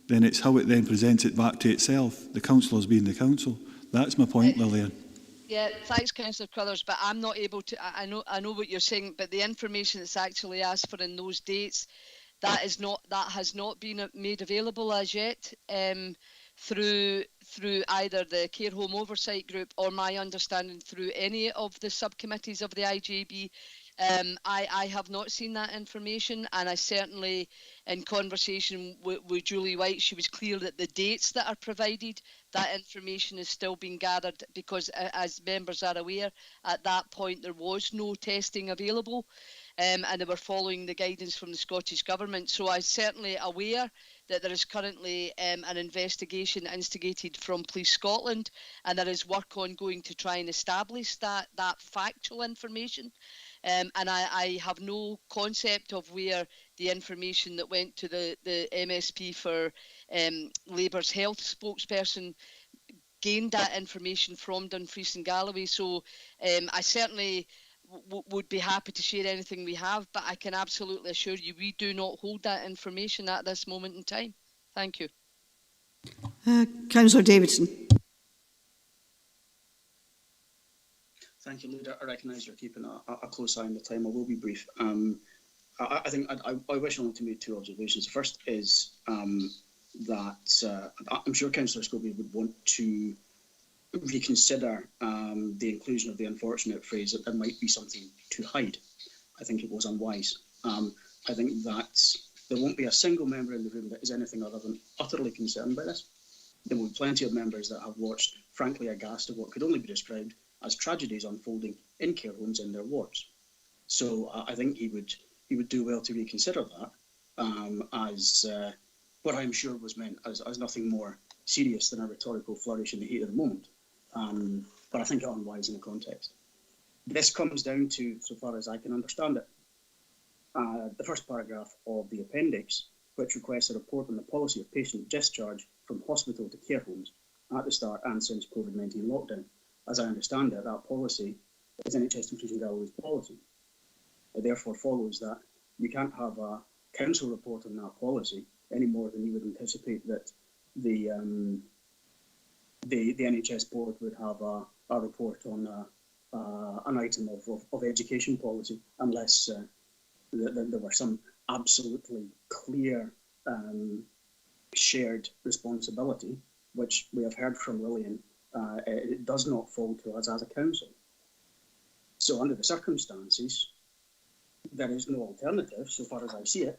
then it's how it then presents it back to itself, the councillors being the council. That's my point, Lillian. Yeah, thanks, Councillor Crothers, but I'm not able to. I know what you're saying, but the information that's actually asked for in those dates, that has not been made available as yet through either the Care Home Oversight Group or my understanding through any of the subcommittees of the IJB. I have not seen that information, and I certainly, in conversation with Julie White, she was clear that the dates that are provided, that information is still being gathered, because as members are aware, at that point there was no testing available, and they were following the guidance from the Scottish Government. So I'm certainly aware that there is currently an investigation instigated from Police Scotland, and there is work ongoing to try and establish that factual information. And I have no concept of where the information that went to the MSP for Labour's health spokesperson gained that information from Dumfries and Galloway. So I certainly would be happy to share anything we have, but I can absolutely assure you we do not hold that information at this moment in time. Thank you. Councillor Davidson. Thank you, Leader. I recognise you're keeping a close eye on the time. I will be brief. I think I wish only to make two observations. The first is that I'm sure Councillor Scobie would want to reconsider the inclusion of the unfortunate phrase that there might be something to hide. I think it was unwise. I think that there won't be a single member in the room that is anything other than utterly concerned by this. There will be plenty of members that have watched, frankly, aghast at what could only be described as tragedies unfolding in care homes in their wards. So I think he would do well to reconsider that as what I'm sure was meant as nothing more serious than a rhetorical flourish in the heat of the moment. But I think it's unwise in the context. This comes down to, so far as I can understand it, the first paragraph of the appendix, which requests a report on the policy of patient discharge from hospital to care homes at the start and since COVID-19 lockdown. As I understand it, that policy is NHS Dumfries and Galloway's policy. It therefore follows that you can't have a council report on that policy any more than you would anticipate that the NHS board would have a report on an item of education policy, unless there were some absolutely clear shared responsibility, which we have heard from Lillian. It does not fall to us as a council. So under the circumstances, there is no alternative, so far as I see it,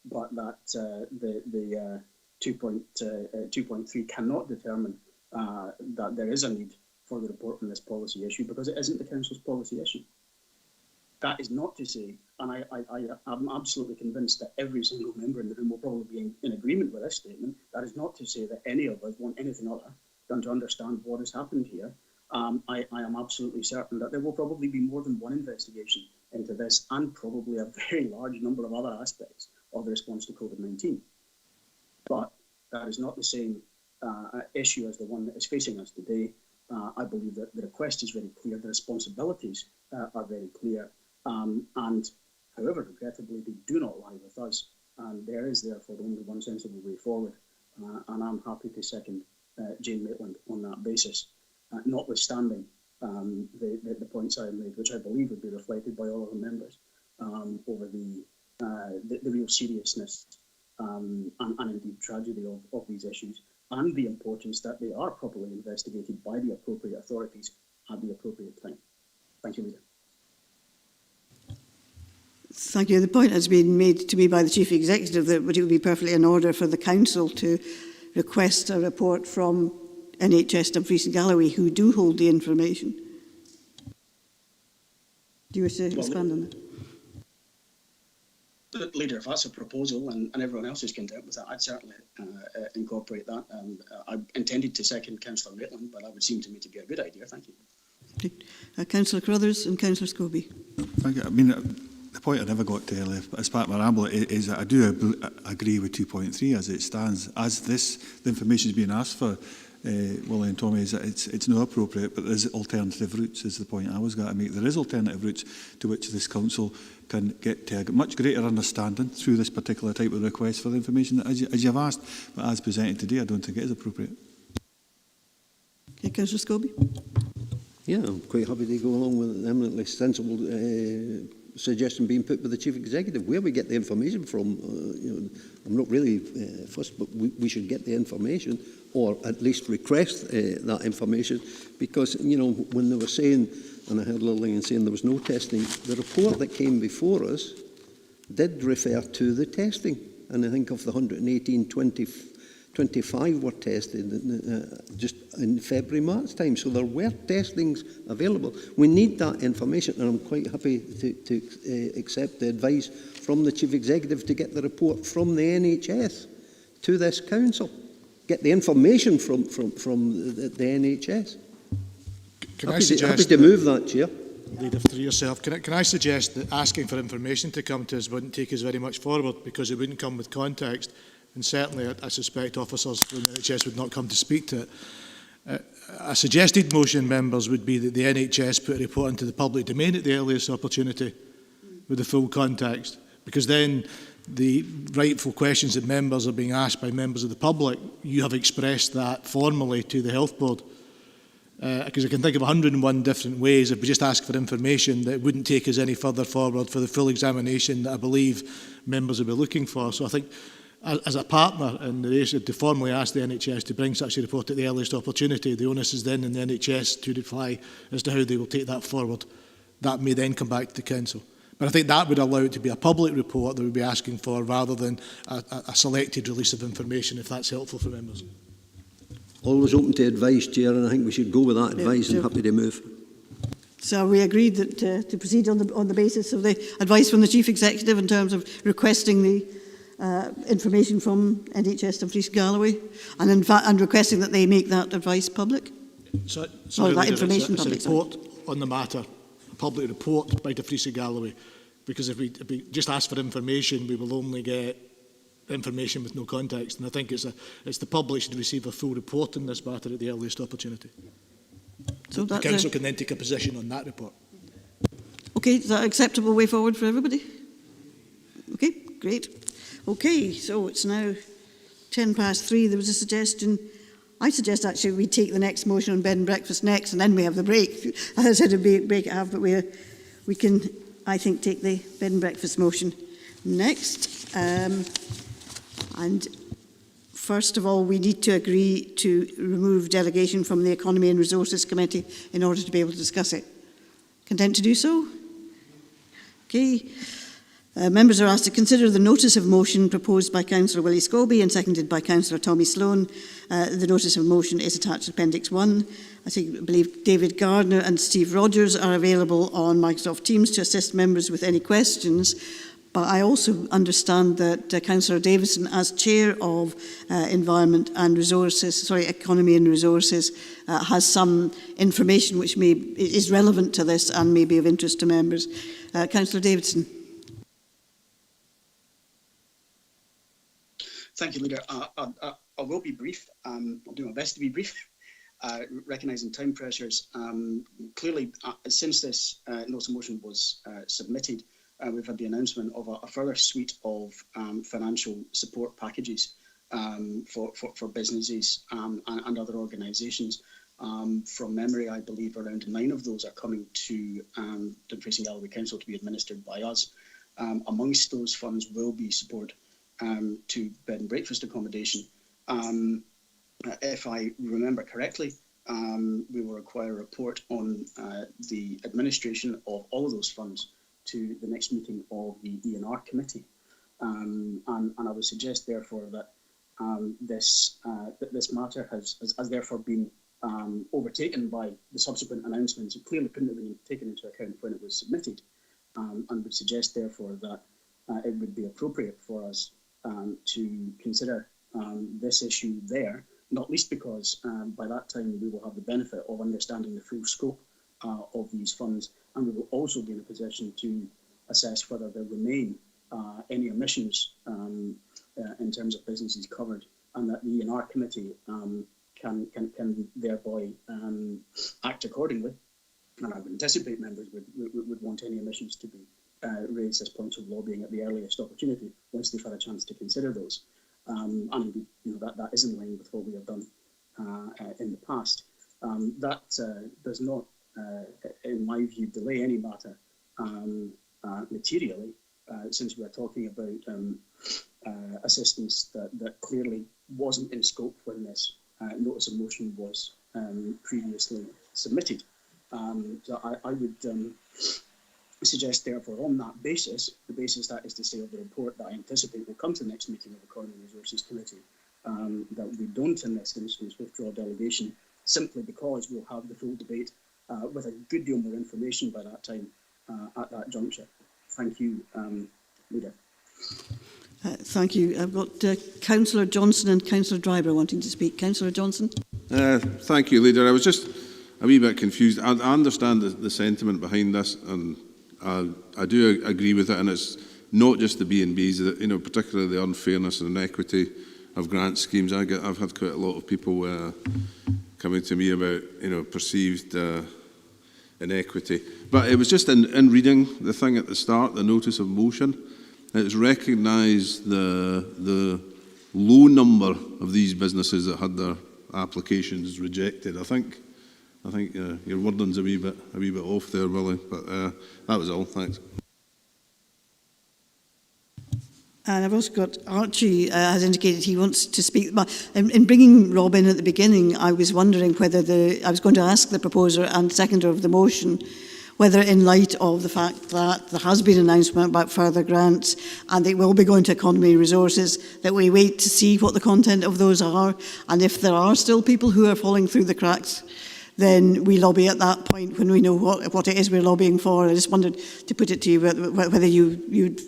but that the 2.3 cannot determine that there is a need for the report on this policy issue, because it isn't the council's policy issue. That is not to say, and I'm absolutely convinced that every single member in the room will probably be in agreement with this statement, that is not to say that any of us want anything other than to understand what has happened here. I am absolutely certain that there will probably be more than one investigation into this, and probably a very large number of other aspects of the response to COVID-19. But that is not the same issue as the one that is facing us today. I believe that the request is very clear, the responsibilities are very clear, and however, regrettably, they do not lie with us, and there is therefore only one sensible way forward, and I'm happy to second Jane Maitland on that basis, notwithstanding the points I made, which I believe would be reflected by all of the members over the real seriousness and indeed tragedy of these issues, and the importance that they are properly investigated by the appropriate authorities at the appropriate time. Thank you, Leader. Thank you. The point has been made to me by the Chief Executive that it would be perfectly in order for the Council to request a report from NHS Dumfries and Galloway, who do hold the information. Do you wish to expand on that? Leader, if that's a proposal and everyone else is content with that, I'd certainly incorporate that. I intended to second Councillor Maitland, but that would seem to me to be a good idea. Thank you. Councillor Crothers and Councillor Scobie. Thank you. I mean, the point I never got to earlier, as part of my ramble, is that I do agree with 2.3 as it stands. As the information is being asked for, Willie and Tommy, is that it's not appropriate, but there is alternative routes, is the point I was going to make. There is alternative routes to which this council can get to a much greater understanding through this particular type of request for the information as you've asked, but as presented today, I don't think it is appropriate. Okay, Councillor Scobie. Yeah, I'm quite happy to go along with an eminently sensible suggestion being put by the Chief Executive. Where we get the information from, I'm not really fussed, but we should get the information, or at least request that information, because, when they were saying, and I heard Lillian saying there was no testing, the report that came before us did refer to the testing, and I think of the 118, 25 were tested just in February, March time. So there were testings available. We need that information, and I'm quite happy to accept the advice from the Chief Executive to get the report from the NHS to this council. Get the information from the NHS. Happy to move that, Chair. Leader, through yourself, can I suggest that asking for information to come to us wouldn't take us very much forward, because it wouldn't come with context. And certainly, I suspect officers from the NHS would not come to speak to it. A suggested motion, members, would be that the NHS put a report into the public domain at the earliest opportunity with the full context, because then the rightful questions that members are being asked by members of the public, you have expressed that formally to the Health Board. Because I can think of 101 different ways, if we just ask for information, that it wouldn't take us any further forward for the full examination that I believe members will be looking for. So I think, as a partner in the race, to formally ask the NHS to bring such a report at the earliest opportunity, the onus is then in the NHS to reply as to how they will take that forward. That may then come back to the Council. But I think that would allow it to be a public report that we'd be asking for, rather than a selected release of information, if that's helpful for members. Always open to advice, Chair, and I think we should go with that advice, and happy to move. So we agreed that to proceed on the basis of the advice from the Chief Executive in terms of requesting the information from NHS Dumfries Galloway, and in fact, and requesting that they make that advice public. So that Leader, information it's a public. report on the matter, a public report by Dumfries Galloway. Because if we just ask for information, we will only get information with no context. And I think it's the public should receive a full report in this matter at the earliest opportunity. So the Council can then take a position on that report. Okay, is that an acceptable way forward for everybody? Okay, great. Okay, so it's now 3:10. There was a suggestion. I suggest actually we take the next motion on bed and breakfast next, and then we have the break. I said a break I have, but we can, I think, take the bed and breakfast motion next. And first of all, we need to agree to remove delegation from the Economy and Resources Committee in order to be able to discuss it. Content to do so? Okay. Members are asked to consider the notice of motion proposed by Councillor Willie Scobie and seconded by Councillor Tommy Sloan. The notice of motion is attached to Appendix 1. I believe David Gardner and Steve Rogers are available on Microsoft Teams to assist members with any questions. But I also understand that Councillor Davison, as Chair of Economy and Resources, has some information which is relevant to this and may be of interest to members. Councillor Davison. Thank you, Leader. I will be brief. I'll do my best to be brief, recognising time pressures. Clearly, since this notice of motion was submitted, we've had the announcement of a further suite of financial support packages for businesses and other organisations. From memory, I believe around 9 of those are coming to Dumfries and Galloway Council to be administered by us. Amongst those funds will be support to bed and breakfast accommodation. If I remember correctly, we will require a report on the administration of all of those funds to the next meeting of the E&R committee. And I would suggest, therefore, that this matter has therefore been overtaken by the subsequent announcements. It clearly couldn't have been taken into account when it was submitted, and would suggest, therefore, that it would be appropriate for us to consider this issue there, not least because by that time we will have the benefit of understanding the full scope of these funds, and we will also be in a position to assess whether there remain any omissions in terms of businesses covered, and that the E&R committee can thereby act accordingly. And I would anticipate members would want any omissions to be raised as points of lobbying at the earliest opportunity once they've had a chance to consider those. And indeed, that is in line with what we have done in the past. That does not, in my view, delay any matter materially, since we are talking about assistance that clearly wasn't in scope when this notice of motion was previously submitted. So I would suggest, therefore, on that basis, the basis that is to say of the report that I anticipate will come to the next meeting of the Economy and Resources Committee, that we don't in this instance withdraw delegation, simply because we'll have the full debate with a good deal more information by that time at that juncture. Thank you, Leader. Thank you. I've got Councillor Johnson and Councillor Driver wanting to speak. Councillor Johnson. Thank you, Leader. I was just a wee bit confused. I understand the sentiment behind this, and I do agree with it. And it's not just the B&Bs, particularly the unfairness and inequity of grant schemes. I've had quite a lot of people coming to me about perceived inequity. But it was just in reading the thing at the start, the notice of motion, it's recognised the low number of these businesses that had their applications rejected. I think your wording's a wee bit off there, Willie. But that was all. Thanks. And I've also got Archie has indicated he wants to speak. In bringing Rob in at the beginning, I was wondering whether I was going to ask the proposer and seconder of the motion whether, in light of the fact that there has been an announcement about further grants and they will be going to economy resources, that we wait to see what the content of those are, and if there are still people who are falling through the cracks, then we lobby at that point when we know what it is we're lobbying for. I just wanted to put it to you whether you'd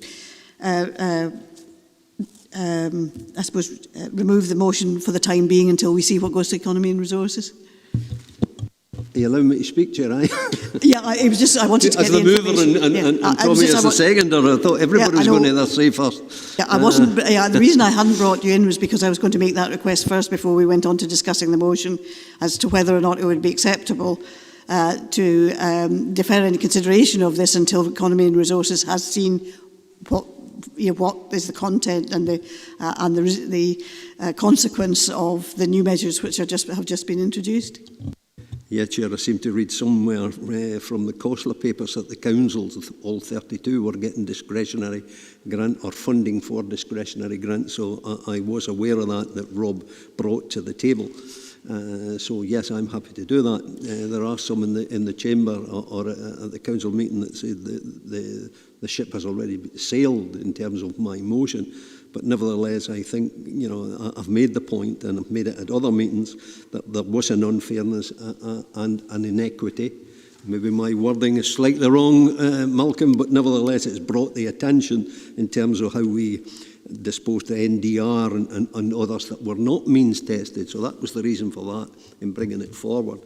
I suppose remove the motion for the time being until we see what goes to economy and resources. Are you allowing me to speak, Chair? Yeah, it was just I wanted to get the information. As the mover and Tommy as the seconder, I thought everybody was going to say first. Yeah, I wasn't. The reason I hadn't brought you in was because I was going to make that request first before we went on to discussing the motion as to whether or not it would be acceptable to defer any consideration of this until Economy and Resources has seen what is the content and the consequence of the new measures which have just been introduced. Yeah, Chair, I seem to read somewhere from the COSLA papers that the councils, all 32, were getting discretionary grant or funding for discretionary grants. So I was aware of that Rob brought to the table. So yes, I'm happy to do that. There are some in the chamber or at the council meeting that say the ship has already sailed in terms of my motion. But nevertheless, I think, I've made the point, and I've made it at other meetings, that there was an unfairness and an inequity. Maybe my wording is slightly wrong, Malcolm, but nevertheless, it's brought the attention in terms of how we disposed the NDR and others that were not means tested. So that was the reason for that in bringing it forward.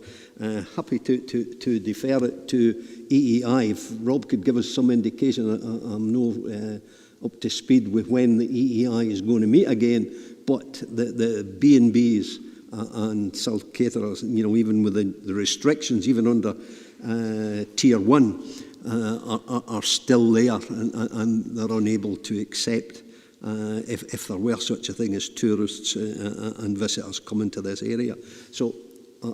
Happy to defer it to EEI. If Rob could give us some indication, I'm up to speed with when the EEI is going to meet again, but the B&Bs and self-caterers, even with the restrictions, even under Tier 1, are still there and they're unable to accept if there were such a thing as tourists and visitors coming to this area. So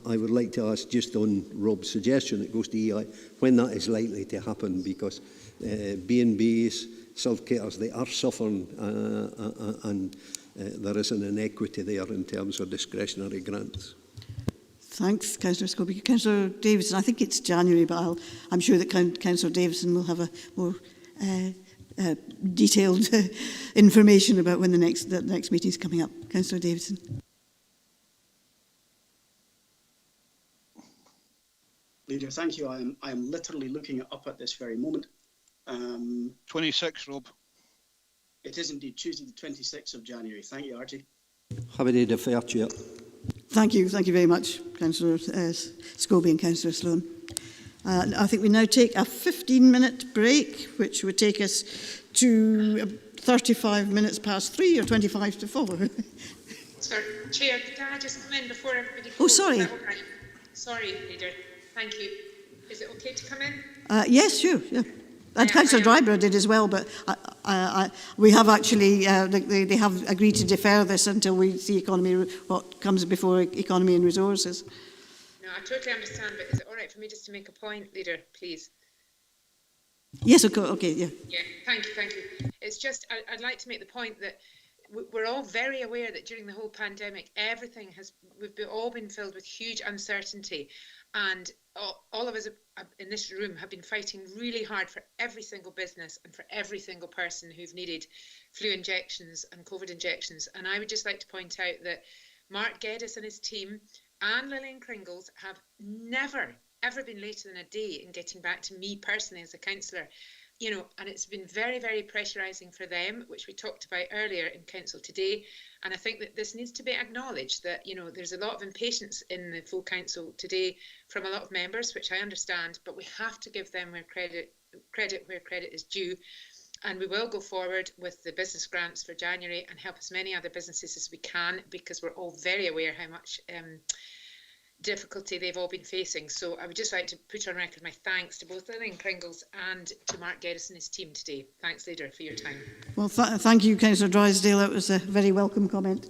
I would like to ask, just on Rob's suggestion, it goes to EEI, when that is likely to happen, because B&Bs, self-caterers, they are suffering and there is an inequity there in terms of discretionary grants. Thanks, Councillor Scobie. Councillor Davidson, I think it's January, but I'm sure that Councillor Davidson will have a more detailed information about when the next meeting is coming up. Councillor Davidson. Leader, thank you. I am literally looking it up at this very moment. 26, Rob. It is indeed Tuesday, the 26th of January. Thank you, Archie. Happy to defer, Chair. Thank you very much, Councillor Scobie and Councillor Sloan. I think we now take a 15-minute break, which would take us to 35 minutes past 3 or 25 to 4. Sorry, Chair, can I just come in before everybody goes? Oh, sorry. Is that all right? Sorry, Leader. Thank you. Is it okay to come in? Yes, sure. Yeah. And Councillor Dryburgh did as well, but we have actually, they have agreed to defer this until we see economy, what comes before economy and resources. No, I totally understand, but is it all right for me just to make a point, Leader, please? Yes, okay, yeah. Yeah, thank you. It's just, I'd like to make the point that we're all very aware that during the whole pandemic, we've all been filled with huge uncertainty, and all of us in this room have been fighting really hard for every single business and for every single person who've needed flu injections and COVID injections. And I would just like to point out that Mark Geddes and his team and Lillian Kringles have never, ever been later than a day in getting back to me personally as a councillor. You know, and it's been very, very pressurising for them, which we talked about earlier in council today. And I think that this needs to be acknowledged that, you know, there's a lot of impatience in the full council today from a lot of members, which I understand, but we have to give them credit where credit is due. And we will go forward with the business grants for January and help as many other businesses as we can, because we're all very aware how much difficulty they've all been facing. So I would just like to put on record my thanks to both Lillian Kringles and to Mark Geddes and his team today. Thanks, Leader, for your time. Well, thank you, Councillor Drysdale. That was a very welcome comment.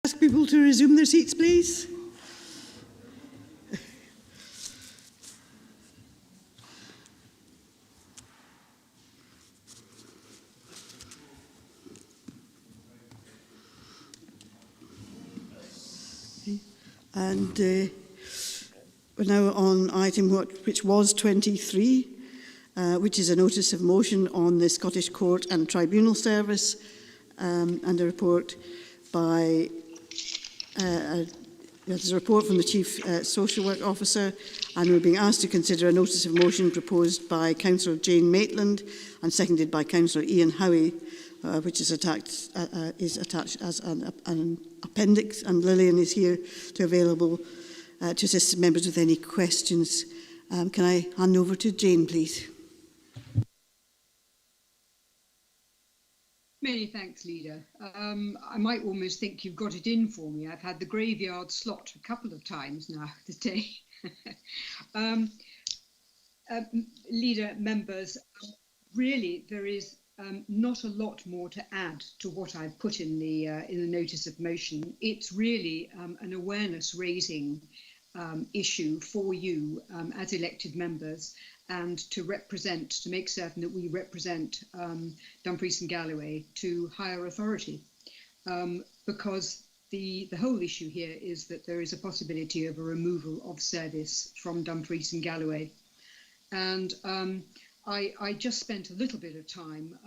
Ask people to resume their seats, please. And we're now on item which was 23, which is a notice of motion on the Scottish Court and Tribunal Service, and a report by there's a report from the Chief Social Work Officer, and we're being asked to consider a notice of motion proposed by Councillor Jane Maitland and seconded by Councillor Ian Howie, which is attached as an appendix, and Lillian is here available to assist members with any questions. Can I hand over to Jane, please? Many thanks, Leader. I might almost think you've got it in for me. I've had the graveyard slot a couple of times now today. Leader, members, really there is not a lot more to add to what I've put in the notice of motion. It's really an awareness raising issue for you as elected members, and to make certain that we represent Dumfries and Galloway to higher authority. Because the whole issue here is that there is a possibility of a removal of service from Dumfries and Galloway. And I just spent a little bit of time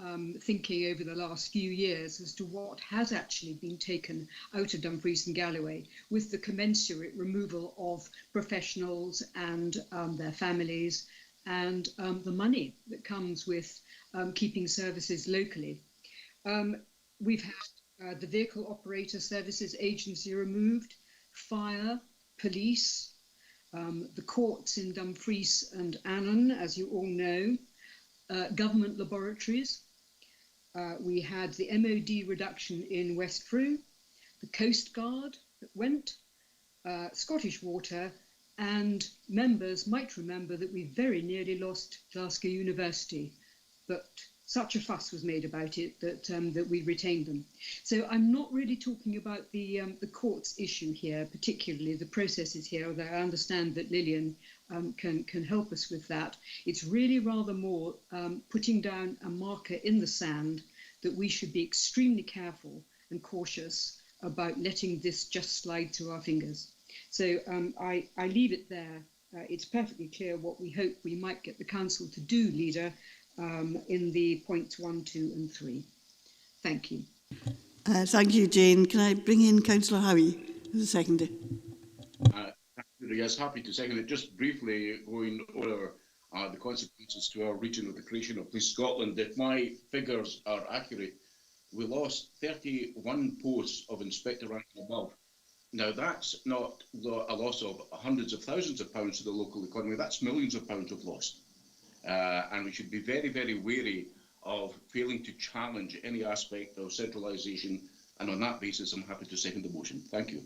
thinking over the last few years as to what has actually been taken out of Dumfries and Galloway with the commensurate removal of professionals and their families, and the money that comes with keeping services locally. We've had the Vehicle Operator Services Agency removed, fire, police, the courts in Dumfries and Annan, as you all know, government laboratories. We had the MOD reduction in West Frew, the Coast Guard that went, Scottish Water, and members might remember that we very nearly lost Glasgow University, but such a fuss was made about it that we retained them. So I'm not really talking about the courts issue here, particularly the processes here, although I understand that Lillian can help us with that. It's really rather more putting down a marker in the sand that we should be extremely careful and cautious about letting this just slide through our fingers. So I leave it there. It's perfectly clear what we hope we might get the Council to do, Leader, in the points 1, 2 and 3. Thank you. Thank you, Jane. Can I bring in Councillor Howie as a seconder? Yes, happy to second it. Just briefly going over the consequences to our region of the creation of Police Scotland. If my figures are accurate, we lost 31 posts of inspector rank and above. Now, that's not a loss of hundreds of thousands of pounds to the local economy, that's millions of pounds we've lost. And we should be very, very wary of failing to challenge any aspect of centralisation. And on that basis, I'm happy to second the motion. Thank you.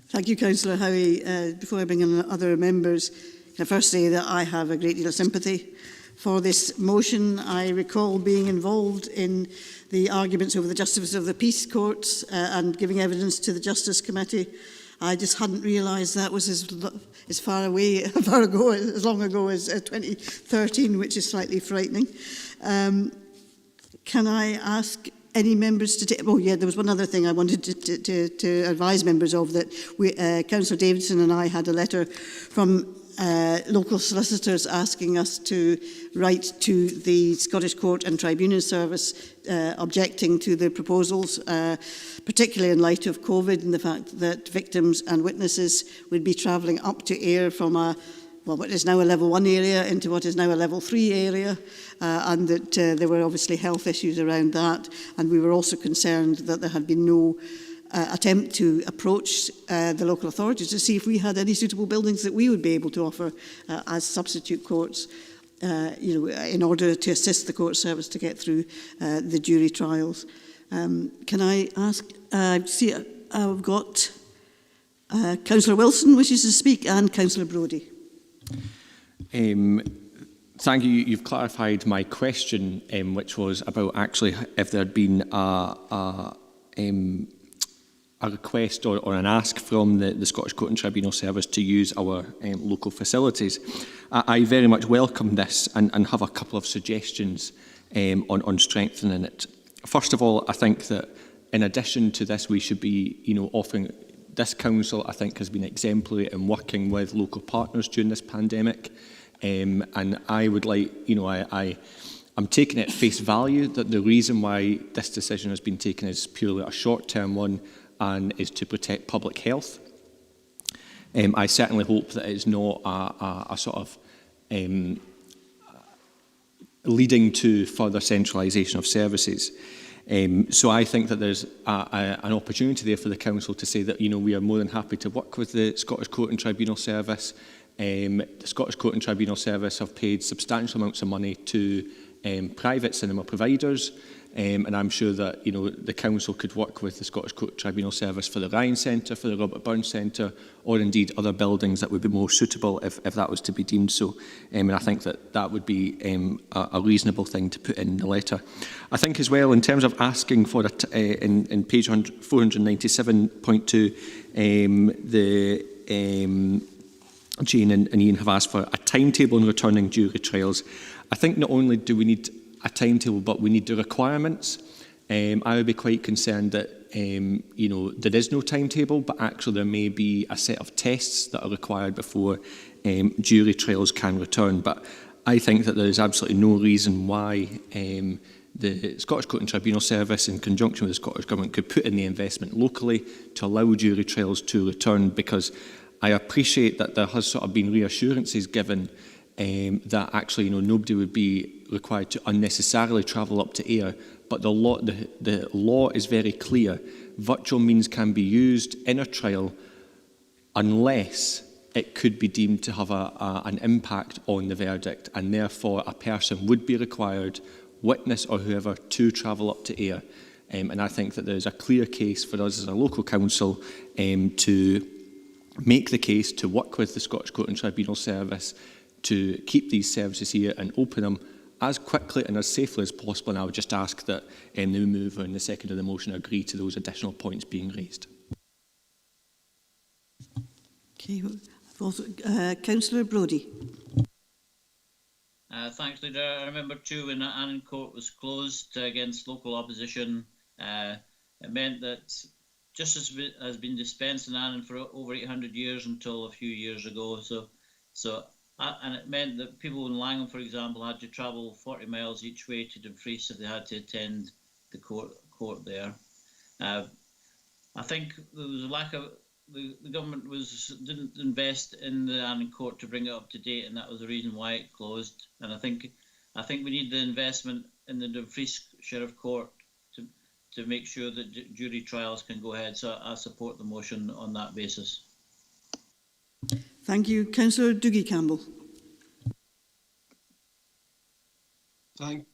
Thank you, Councillor Howie. Before I bring in other members, can I first say that I have a great deal of sympathy for this motion. I recall being involved in the arguments over the Justice of the Peace Courts and giving evidence to the Justice Committee. I just hadn't realised that was as far ago, as long ago as 2013, which is slightly frightening. Can I ask any members to take... Oh, yeah, there was one other thing I wanted to advise members of, that Councillor Davidson and I had a letter from local solicitors asking us to write to the Scottish Court and Tribunal Service objecting to the proposals, particularly in light of COVID and the fact that victims and witnesses would be travelling up to Ayr from what is now a level 1 area into what is now a level 3 area, and that there were obviously health issues around that. And we were also concerned that there had been no attempt to approach the local authorities to see if we had any suitable buildings that we would be able to offer as substitute courts, in order to assist the court service to get through the jury trials. Can I ask, I've got Councillor Wilson wishes to speak, and Councillor Brodie. Thank you. You've clarified my question, which was about actually if there had been request or an ask from the Scottish Court and Tribunal Service to use our local facilities. I very much welcome this and have a couple of suggestions on strengthening it. First of all, I think that in addition to this, we should be, offering. This council, I think, has been exemplary in working with local partners during this pandemic, and I would like, I'm taking it at face value that the reason why this decision has been taken is purely a short-term one and is to protect public health. I certainly hope that it's not a sort of leading to further centralisation of services. So I think that there's an opportunity there for the council to say that we are more than happy to work with the Scottish Court and Tribunal Service. The Scottish Court and Tribunal Service have paid substantial amounts of money to private cinema providers, and I'm sure that the council could work with the Scottish Court and Tribunal Service for the Ryan Centre, for the Robert Burns Centre, or indeed other buildings that would be more suitable if that was to be deemed so. And I think that would be a reasonable thing to put in the letter. I think as well, in terms of asking for it in page 497.2, Jane and Ian have asked for a timetable on returning jury trials. I think not only do we need a timetable, but we need the requirements. I would be quite concerned that there is no timetable, but actually there may be a set of tests that are required before jury trials can return. But I think that there is absolutely no reason why the Scottish Court and Tribunal Service, in conjunction with the Scottish Government, could put in the investment locally to allow jury trials to return, because I appreciate that there has sort of been reassurances given that actually nobody would be required to unnecessarily travel up to Ayr, but the law is very clear. Virtual means can be used in a trial unless it could be deemed to have an impact on the verdict, and therefore a person would be required, witness or whoever, to travel up to Ayr. And I think that there is a clear case for us as a local council to make the case to work with the Scottish Court and Tribunal Service to keep these services here and open them as quickly and as safely as possible. And I would just ask that the mover and the second of the motion agree to those additional points being raised. Okay, Councillor Brodie. Thanks, Leader. I remember too when Annan Court was closed against local opposition, it meant that justice has been dispensed in Annan for over 800 years until a few years ago. And it meant that people in Langham, for example, had to travel 40 miles each way to Dumfries if they had to attend the court there. I think there was a lack of the government didn't invest in the Annan Court to bring it up to date, and that was the reason why it closed. And I think we need the investment in the Dumfries Sheriff Court to make sure that jury trials can go ahead. So I support the motion on that basis. Thank you. Councillor Dougie Campbell. Thank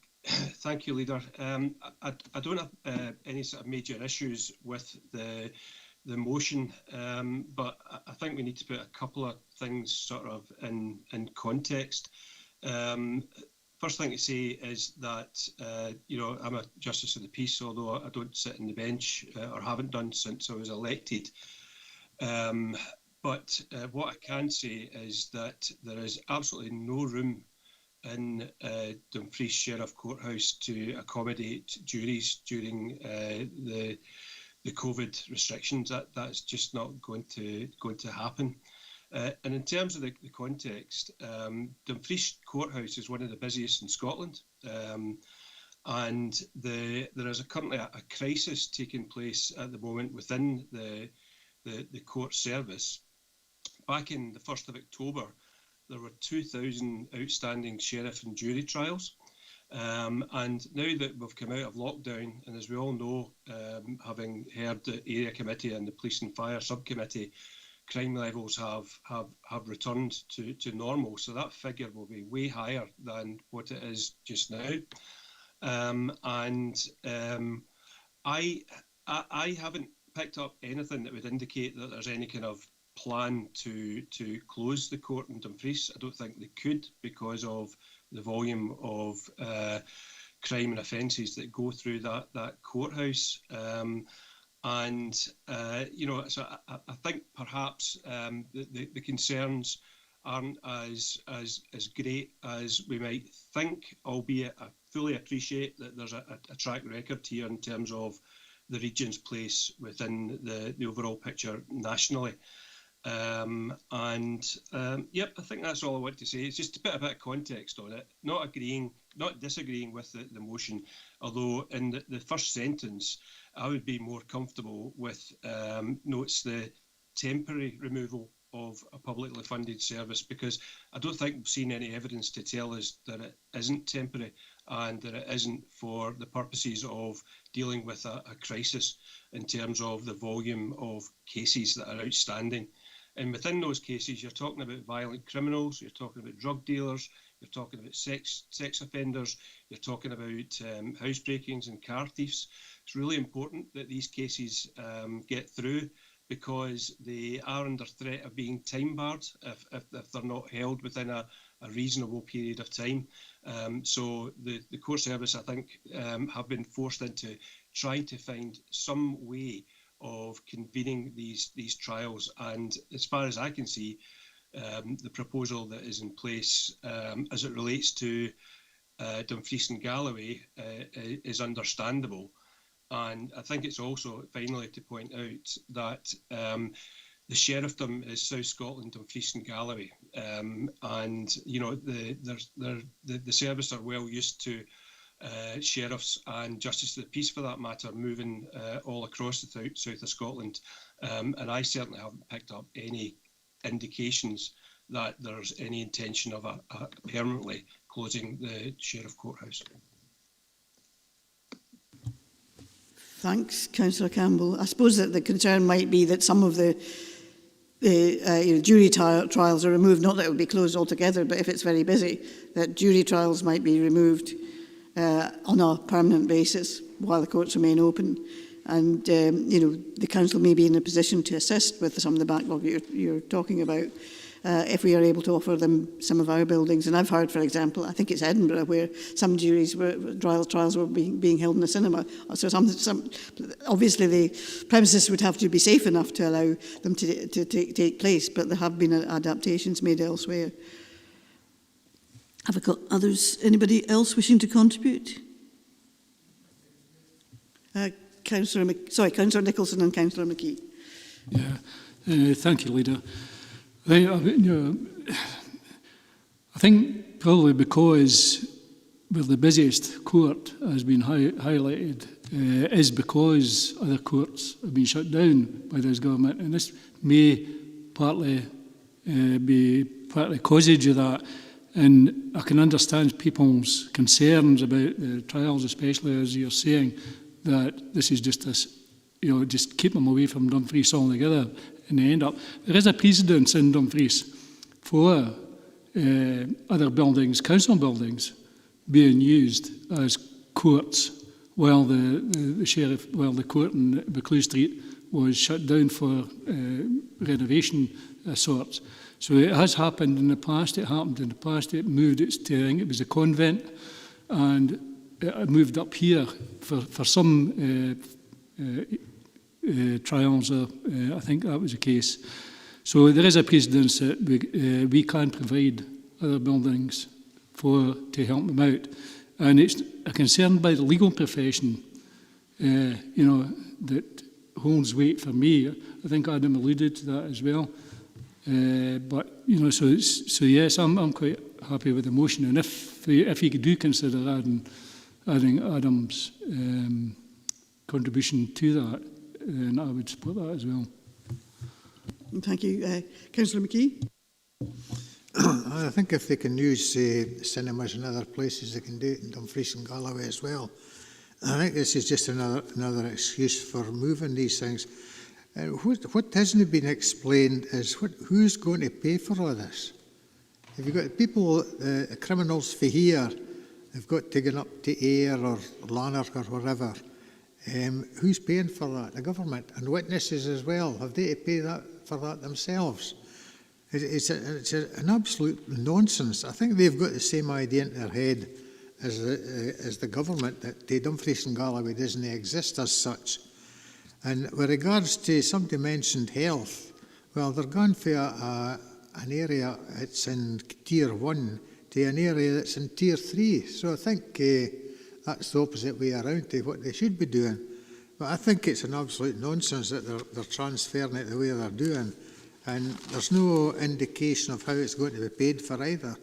you, Leader. I don't have any sort of major issues with the motion, but I think we need to put a couple of things sort of in context. First thing to say is that I'm a Justice of the Peace, although I don't sit in the bench or haven't done since I was elected. But what I can say is that there is absolutely no room in Dumfries Sheriff Courthouse to accommodate juries during the COVID restrictions. That's just not going to happen. And in terms of the context, Dumfries Courthouse is one of the busiest in Scotland, and there is currently a crisis taking place at the moment within the court service. Back in the 1st of October, there were 2,000 outstanding sheriff and jury trials. And now that we've come out of lockdown, and as we all know, having heard the Area Committee and the Police and Fire Subcommittee, crime levels have returned to normal. So that figure will be way higher than what it is just now. I haven't picked up anything that would indicate that there's any kind of plan to close the court in Dumfries. I don't think they could, because of the volume of crime and offences that go through that courthouse. And, so I think perhaps the concerns aren't as great as we might think, albeit I fully appreciate that there's a track record here in terms of the region's place within the overall picture nationally. Yep, I think that's all I want to say. It's just to put a bit of context on it, not disagreeing with the motion, although in the first sentence, I would be more comfortable with notes the temporary removal of a publicly funded service, because I don't think we've seen any evidence to tell us that it isn't temporary and that it isn't for the purposes of dealing with a crisis in terms of the volume of cases that are outstanding. And within those cases, you're talking about violent criminals, you're talking about drug dealers, you're talking about sex offenders, you're talking about housebreakings and car thieves. It's really important that these cases get through, because they are under threat of being time barred if they're not held within a reasonable period of time. So the court service, I think, have been forced into trying to find some way of convening these trials. And as far as I can see, the proposal that is in place as it relates to Dumfries and Galloway is understandable. And I think it's also, finally, to point out that the sheriffdom is South Scotland, Dumfries and Galloway. And, the service are well used to sheriffs and justice of the peace, for that matter, moving all across the south of Scotland. And I certainly haven't picked up any indications that there's any intention of permanently closing the Sheriff Courthouse. Thanks, Councillor Campbell. I suppose that the concern might be that some of the jury trials are removed, not that it would be closed altogether, but if it's very busy, that jury trials might be removed on a permanent basis while the courts remain open. And, the council may be in a position to assist with some of the backlog you're talking about, if we are able to offer them some of our buildings. And I've heard, for example, I think it's Edinburgh, where some trials were being held in a cinema. So obviously the premises would have to be safe enough to allow them to take place, but there have been adaptations made elsewhere. Have I got others? Anybody else wishing to contribute? Councillor Nicholson and Councillor McKee. Yeah, thank you, Leader. I think probably because we're the busiest court has been highlighted is because other courts have been shut down by this government, and this may partly be causage of that. And I can understand people's concerns about the trials, especially as you're saying that this is just this, just keep them away from Dumfries altogether. And they end up. There is a precedence in Dumfries for other buildings, council buildings, being used as courts while the court in Buccleuch Street was shut down for renovation sorts. So it has happened in the past. It happened in the past. It moved its to, I think it was a convent, and it moved up here for some. Trials, I think that was the case. So there is a precedence that we can provide other buildings to help them out. And it's a concern by the legal profession, that holds weight for me. I think Adam alluded to that as well. But, so yes, I'm quite happy with the motion. And if you do consider adding Adam's contribution to that, and I would support that as well. Thank you. Councillor McKee? I think if they can use cinemas in other places, they can do it in Dumfries and Galloway as well. I think this is just another excuse for moving these things. What hasn't been explained is who's going to pay for all this? If you've got people, criminals for here, they've got to get up to Ayr or Lanark or wherever. Who's paying for that? The government. And witnesses as well. Have they to pay for that themselves? It's an absolute nonsense. I think they've got the same idea in their head as the government, that Dumfries and Galloway doesn't exist as such. And with regards to, somebody mentioned health, well, they're going for an area that's in Tier 1 to an area that's in Tier 3. So I think that's the opposite way around to what they should be doing. But I think it's an absolute nonsense that they're transferring it the way they're doing. And there's no indication of how it's going to be paid for either.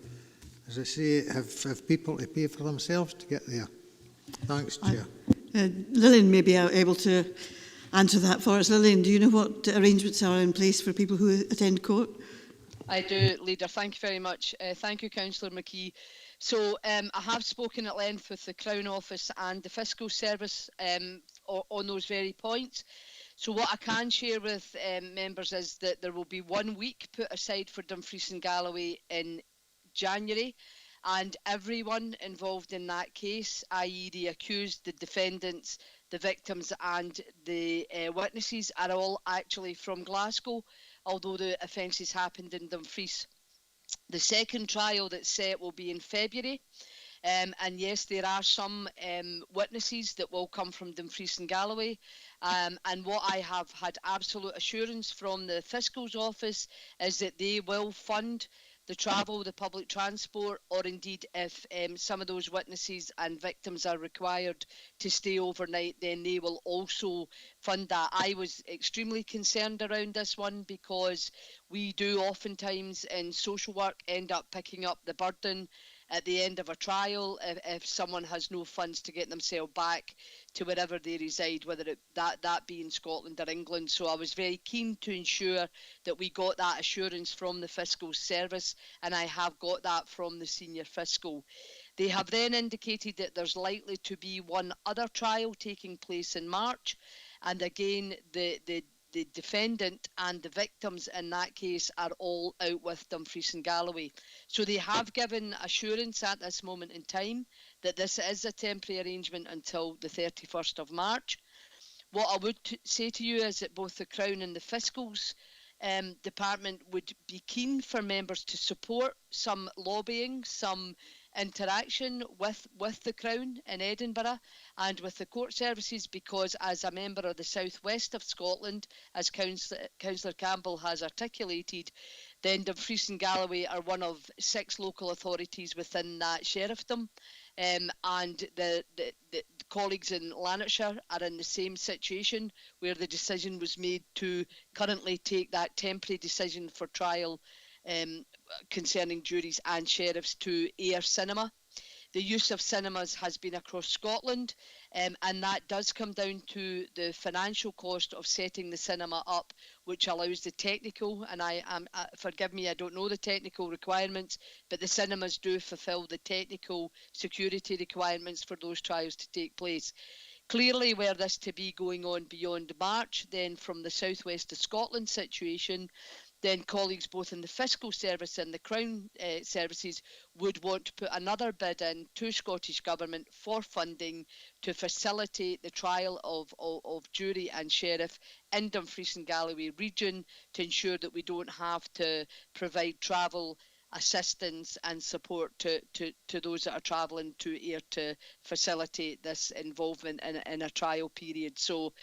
As I say, have people to pay for themselves to get there. Thanks, Chair. Lillian may be able to answer that for us. Lillian, do you know what arrangements are in place for people who attend court? I do, Leader. Thank you very much. Thank you, Councillor McKee. So I have spoken at length with the Crown Office and the Fiscal Service on those very points. So what I can share with members is that there will be 1 week put aside for Dumfries and Galloway in January, and everyone involved in that case, i.e. the accused, the defendants, the victims and the witnesses, are all actually from Glasgow, although the offences happened in Dumfries. The second trial that's set will be in February. And yes, there are some witnesses that will come from Dumfries and Galloway. And what I have had absolute assurance from the Fiscal's Office is that they will fund the travel, the public transport, or indeed if some of those witnesses and victims are required to stay overnight, then they will also fund that. I was extremely concerned around this one because we do oftentimes in social work end up picking up the burden at the end of a trial if someone has no funds to get themselves back to wherever they reside, whether that be in Scotland or England. So I was very keen to ensure that we got that assurance from the Fiscal Service, and I have got that from the Senior Fiscal. They have then indicated that there's likely to be one other trial taking place in March, and again the defendant and the victims in that case are all out with Dumfries and Galloway. So they have given assurance at this moment in time that this is a temporary arrangement until the 31st of March. What I would say to you is that both the Crown and the Fiscals Department would be keen for members to support some lobbying, some interaction with the Crown in Edinburgh and with the court services, because as a member of the southwest of Scotland, as Councillor Campbell has articulated, then Dumfries and Galloway are one of 6 local authorities within that sheriffdom, and the colleagues in Lanarkshire are in the same situation, where the decision was made to currently take that temporary decision for trial concerning juries and sheriffs to air cinema. The use of cinemas has been across Scotland, and that does come down to the financial cost of setting the cinema up, which allows the technical, and forgive me, I don't know the technical requirements, but the cinemas do fulfil the technical security requirements for those trials to take place. Clearly, were this to be going on beyond March, then from the southwest of Scotland situation, then colleagues both in the Fiscal Service and the Crown Services would want to put another bid in to Scottish Government for funding to facilitate the trial of jury and sheriff in Dumfries and Galloway region, to ensure that we don't have to provide travel assistance and support to those that are travelling to air to facilitate this involvement in a trial period. So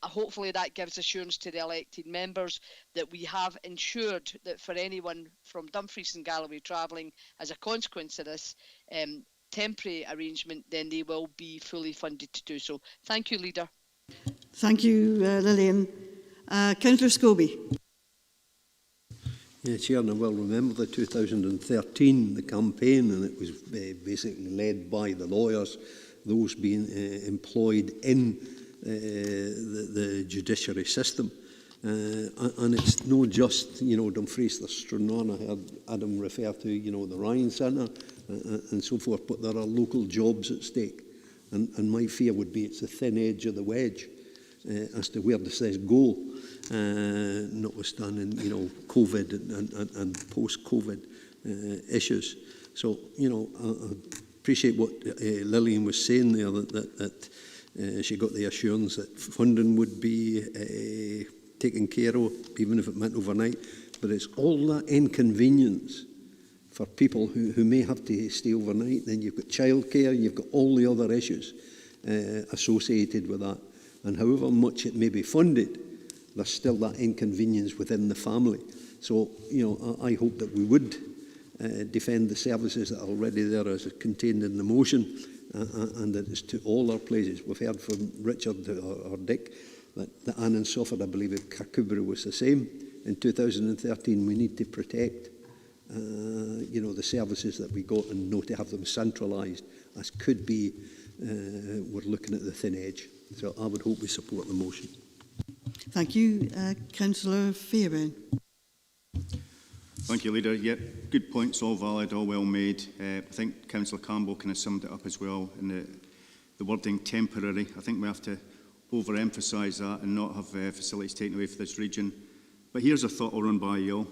hopefully that gives assurance to the elected members that we have ensured that for anyone from Dumfries and Galloway travelling as a consequence of this temporary arrangement, then they will be fully funded to do so. Thank you, Leader. Thank you, Lillian. Councillor Scobie. Yeah, Chair, I well remember the 2013, the campaign, and it was basically led by the lawyers, those being employed in the judiciary system. And it's not just, Dumfries, there's Stranraer, I heard Adam refer to, the Ryan Centre and so forth, but there are local jobs at stake. And my fear would be it's the thin edge of the wedge as to where this says go, notwithstanding, COVID and post-COVID issues. So, I appreciate what Lillian was saying there, that she got the assurance that funding would be taken care of, even if it meant overnight. But it's all that inconvenience for people who may have to stay overnight. Then you've got childcare, you've got all the other issues associated with that. And however much it may be funded, there's still that inconvenience within the family. So, you know, I hope that we would defend the services that are already there as contained in the motion, and that it's to all our places. We've heard from Richard or Dick that Annan suffered. I believe at Kirkcudbright was the same. In 2013, we need to protect you know, the services that we got, and not to have them centralised, as could be, we're looking at the thin edge. So I would hope we support the motion. Thank you. Councillor Fairbairn. Thank you, Leader. Yep, good points, all valid, all well made. I think Councillor Campbell kind of summed it up as well in the wording temporary. I think we have to overemphasise that and not have facilities taken away from this region. But here's a thought I'll run by you all.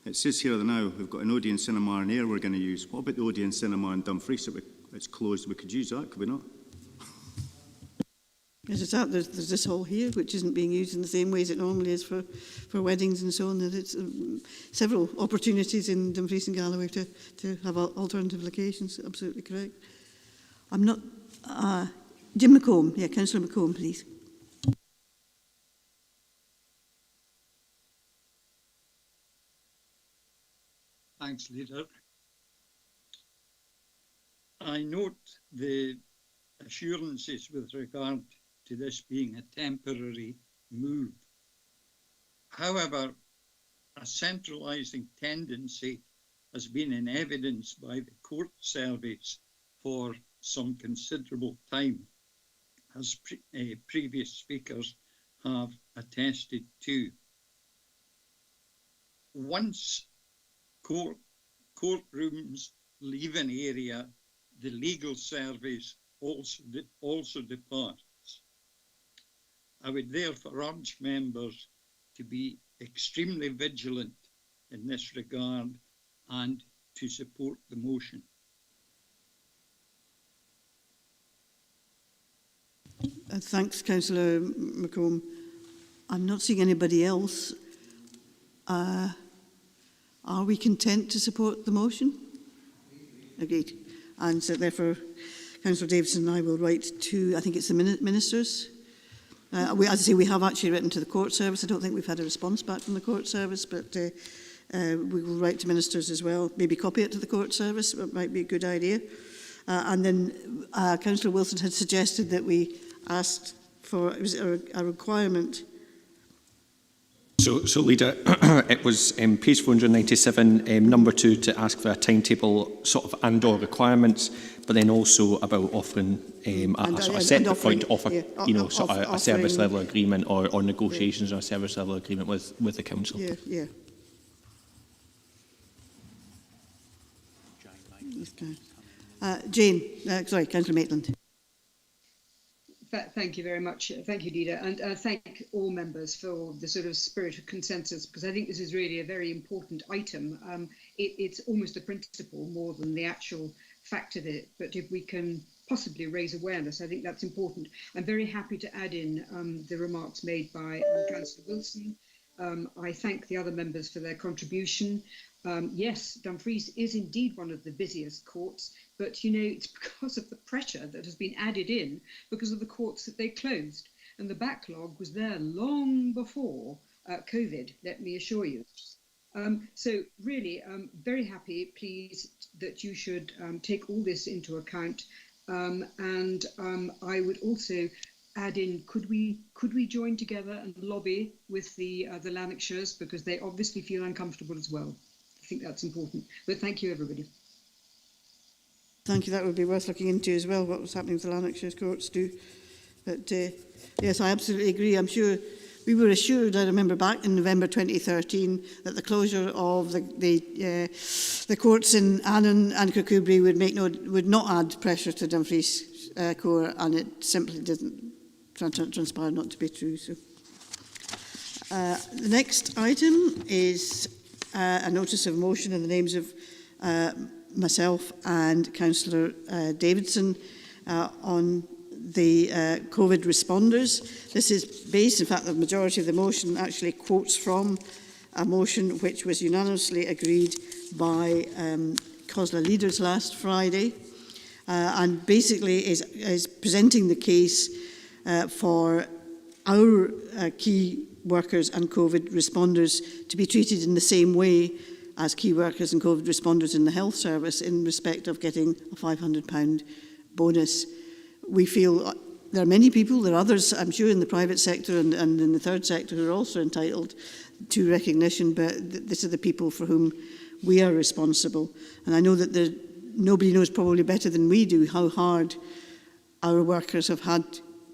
It says here now we've got an Odeon cinema in Ayr we're going to use. What about the Odeon cinema in Dumfries? It's closed. We could use that, could we not? There's this hall here, which isn't being used in the same way as it normally is for weddings and so on. It's several opportunities in Dumfries and Galloway to have alternative locations. Absolutely correct. I'm not... Jim McComb. Yeah, Councillor McComb, please. Thanks, Leader. I note the assurances with regard to this being a temporary move. However, a centralising tendency has been in evidence by the court service for some considerable time, as previous speakers have attested to. Once courtrooms leave an area, the legal service also departs. I would therefore urge members to be extremely vigilant in this regard and to support the motion. Thanks, Councillor McComb. I'm not seeing anybody else. Are we content to support the motion? Agreed. And so therefore, Councillor Davidson and I will write to, I think it's the ministers. As I say, we have actually written to the court service. I don't think we've had a response back from the court service, but we will write to ministers as well. Maybe copy it to the court service. It might be a good idea. And then Councillor Wilson had suggested that we asked for a requirement. So Leader, it was page 497, number 2, to ask for a timetable sort of and/or requirements, but then also about offering a sort of separate point to offer, you know, sort of a service level agreement or negotiations on a service level agreement with the council. Yeah. Jane, sorry, Councillor Maitland. Thank you very much. Thank you, Leader, and thank all members for the sort of spirit of consensus, because I think this is really a very important item. It's almost a principle more than the actual fact of it, but if we can possibly raise awareness, I think that's important. I'm very happy to add in the remarks made by Councillor Wilson. I thank the other members for their contribution. Yes, Dumfries is indeed one of the busiest courts, but you know, it's because of the pressure that has been added in because of the courts that they closed. And the backlog was there long before COVID, let me assure you. So really, very happy, pleased that you should take all this into account. And I would also add in, could we join together and lobby with the Lanarkshires, because they obviously feel uncomfortable as well. I think that's important. But thank you, everybody. Thank you. That would be worth looking into as well, what was happening with the Lanarkshire courts too. But yes, I absolutely agree. I'm sure we were assured, I remember back in November 2013, that the closure of the courts in Annan and Kirkcudbright would not add pressure to Dumfries Court, and it simply didn't transpire not to be true. So, the next item is a notice of motion in the names of myself and Councillor Davidson on the COVID responders. This is based, in fact, the majority of the motion actually quotes from a motion which was unanimously agreed by COSLA leaders last Friday, and basically is presenting the case for our key workers and COVID responders to be treated in the same way as key workers and COVID responders in the health service in respect of getting a £500 bonus. We feel there are many people, there are others, I'm sure, in the private sector and in the third sector who are also entitled to recognition, but these are the people for whom we are responsible. And I know that nobody knows probably better than we do how hard our workers have had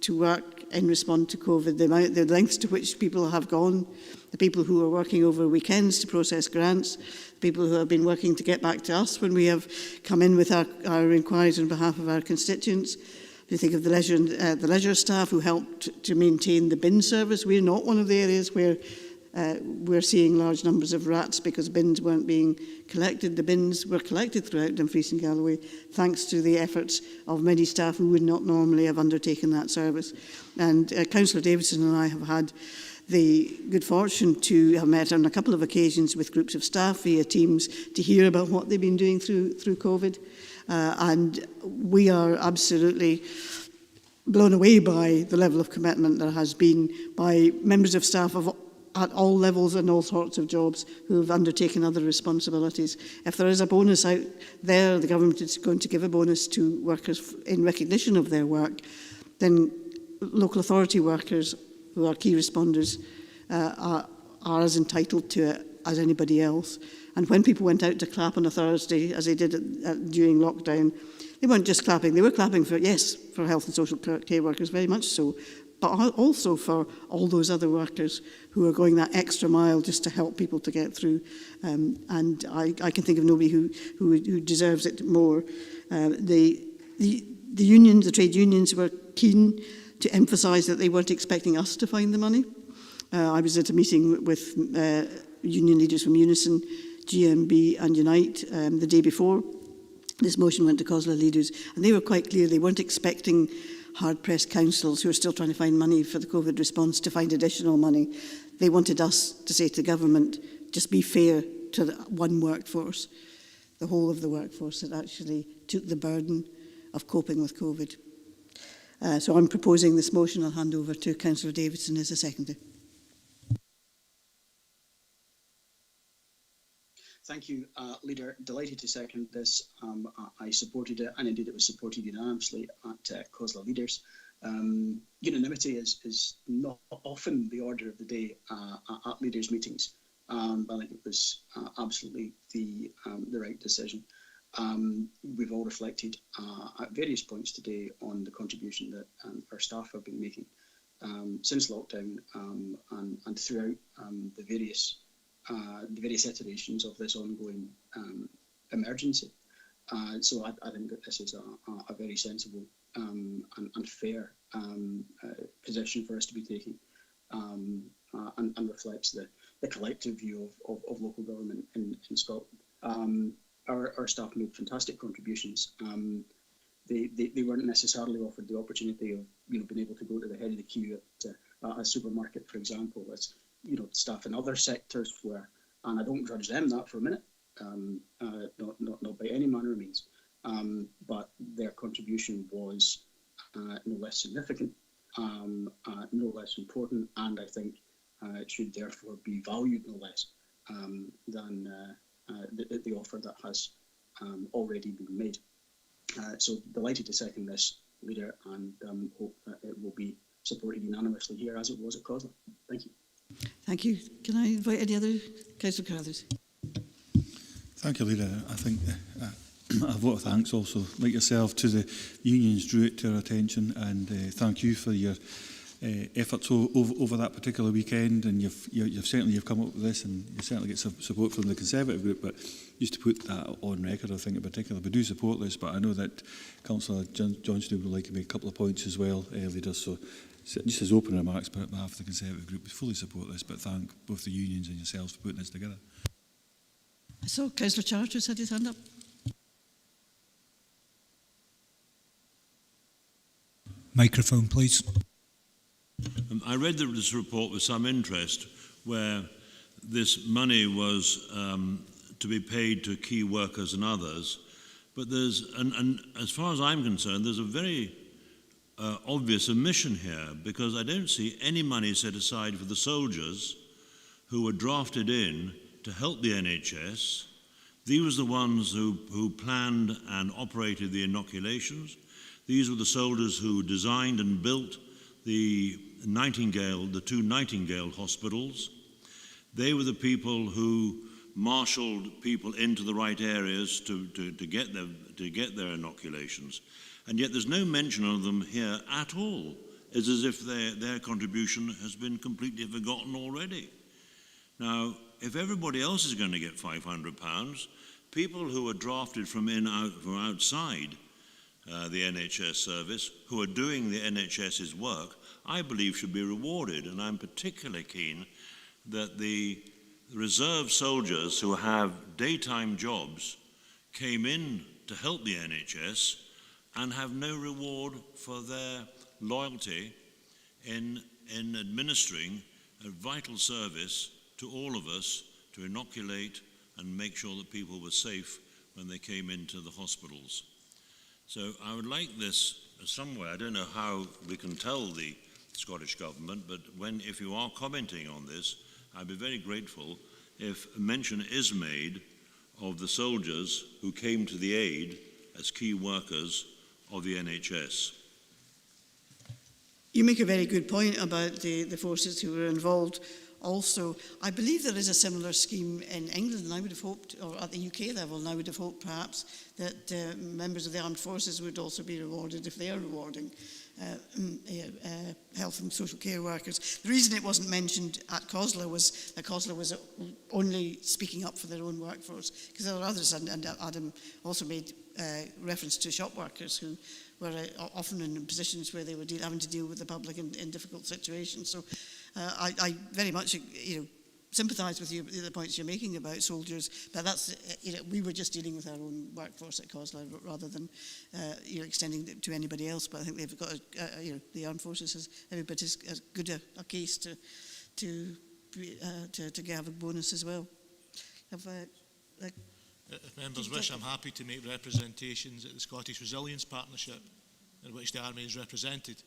to work in response to COVID, the lengths to which people have gone, the people who are working over weekends to process grants, the people who have been working to get back to us when we have come in with our inquiries on behalf of our constituents. If you think of the leisure staff who helped to maintain the bin service, we're not one of the areas where we're seeing large numbers of rats because bins weren't being collected. The bins were collected throughout Dumfries and Galloway thanks to the efforts of many staff who would not normally have undertaken that service. And Councillor Davidson and I have had the good fortune to have met on a couple of occasions with groups of staff via Teams to hear about what they've been doing through COVID. And we are absolutely blown away by the level of commitment there has been by members of staff at all levels and all sorts of jobs who have undertaken other responsibilities. If there is a bonus out there, the government is going to give a bonus to workers in recognition of their work, then local authority workers who are key responders are as entitled to it as anybody else. And when people went out to clap on a Thursday, as they did during lockdown, they weren't just clapping, they were clapping for health and social care workers, very much so, but also for all those other workers who are going that extra mile just to help people to get through. And I can think of nobody who deserves it more. The unions, the trade unions, were keen to emphasise that they weren't expecting us to find the money. I was at a meeting with union leaders from Unison, GMB and Unite the day before this motion went to COSLA leaders, and they were quite clear they weren't expecting hard-pressed councils who are still trying to find money for the COVID response to find additional money. They wanted us to say to government, just be fair to the one workforce, the whole of the workforce that actually took the burden of coping with COVID. So I'm proposing this motion. I'll hand over to Councillor Davidson as a seconder. Thank you, Leader. Delighted to second this. I supported it, and indeed it was supported unanimously at COSLA leaders. Unanimity is not often the order of the day at leaders' meetings, but I think it was absolutely the right decision. We've all reflected at various points today on the contribution that our staff have been making since lockdown and throughout the various iterations of this ongoing emergency. So I think that this is a very sensible and fair position for us to be taking and reflects the collective view of local government in Scotland. Our staff made fantastic contributions. They weren't necessarily offered the opportunity of being able to go to the head of the queue at a supermarket, for example, as staff in other sectors were, and I don't grudge them that for a minute, not by any manner of means, but their contribution was no less significant, no less important, and I think it should therefore be valued no less than the offer that has already been made. So delighted to second this, Leader, and hope that it will be supported unanimously here as it was at COSLA. Thank you. Thank you. Can I invite any other Councillor Carruthers? Thank you, Leader. I think a vote of thanks also, like yourself, to the unions drew it to our attention, and thank you for your efforts over that particular weekend. And you've certainly come up with this, and you certainly get some support from the Conservative group. But just to put that on record, I think in particular, we do support this. But I know that Councillor Johnston would like to make a couple of points as well, Leader. So just as open remarks, but on behalf of the Conservative group, we fully support this. But thank both the unions and yourselves for putting this together. So Councillor Charters had his hand up. Microphone, please. I read this report with some interest, where this money was to be paid to key workers and others, but there's, and as far as I'm concerned, there's a very obvious omission here, because I don't see any money set aside for the soldiers who were drafted in to help the NHS. These were the ones who planned and operated the inoculations. These were the soldiers who designed and built the two Nightingale hospitals. They were the people who marshalled people into the right areas to get their inoculations. And yet there's no mention of them here at all. It's as if their contribution has been completely forgotten already. Now, if everybody else is going to get £500, people who are drafted from outside the NHS service, who are doing the NHS's work, I believe should be rewarded. And I'm particularly keen that the reserve soldiers who have daytime jobs came in to help the NHS and have no reward for their loyalty in administering a vital service to all of us to inoculate and make sure that people were safe when they came into the hospitals. So I would like this somewhere, I don't know how we can tell the Scottish Government, but if you are commenting on this, I'd be very grateful if a mention is made of the soldiers who came to the aid as key workers of the NHS. You make a very good point about the forces who were involved. Also, I believe there is a similar scheme in England, and I would have hoped, or at the UK level, and I would have hoped perhaps that members of the armed forces would also be rewarded if they are rewarding health and social care workers. The reason it wasn't mentioned at COSLA was that COSLA was only speaking up for their own workforce, because there are others, and Adam also made reference to shop workers who were often in positions where they were having to deal with the public in difficult situations. So I very much sympathise with you, the points you're making about soldiers, but that's, we were just dealing with our own workforce at COSLA rather than extending it to anybody else. But I think they've got, the armed forces has every bit as good a case to have a bonus as well. If members wish, I'm happy to make representations at the Scottish Resilience Partnership, in which the Army is represented,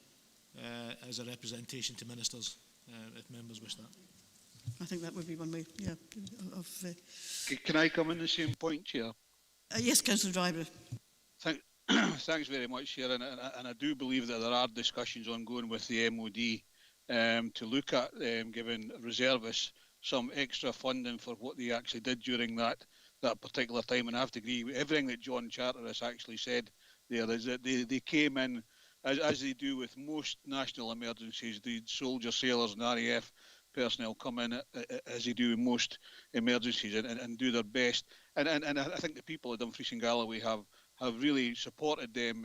as a representation to ministers, if members wish that. I think that would be one way, yeah. Can I come in the same point, Chair? Yes, Councillor Driver. Thanks very much, Chair. And I do believe that there are discussions ongoing with the MOD to look at giving reservists some extra funding for what they actually did during that particular time. And I have to agree with everything that John Charteris actually said there, is that they came in, as they do with most national emergencies, the soldiers, sailors and RAF personnel come in as they do in most emergencies and do their best. And I think the people of Dumfries and Galloway have really supported them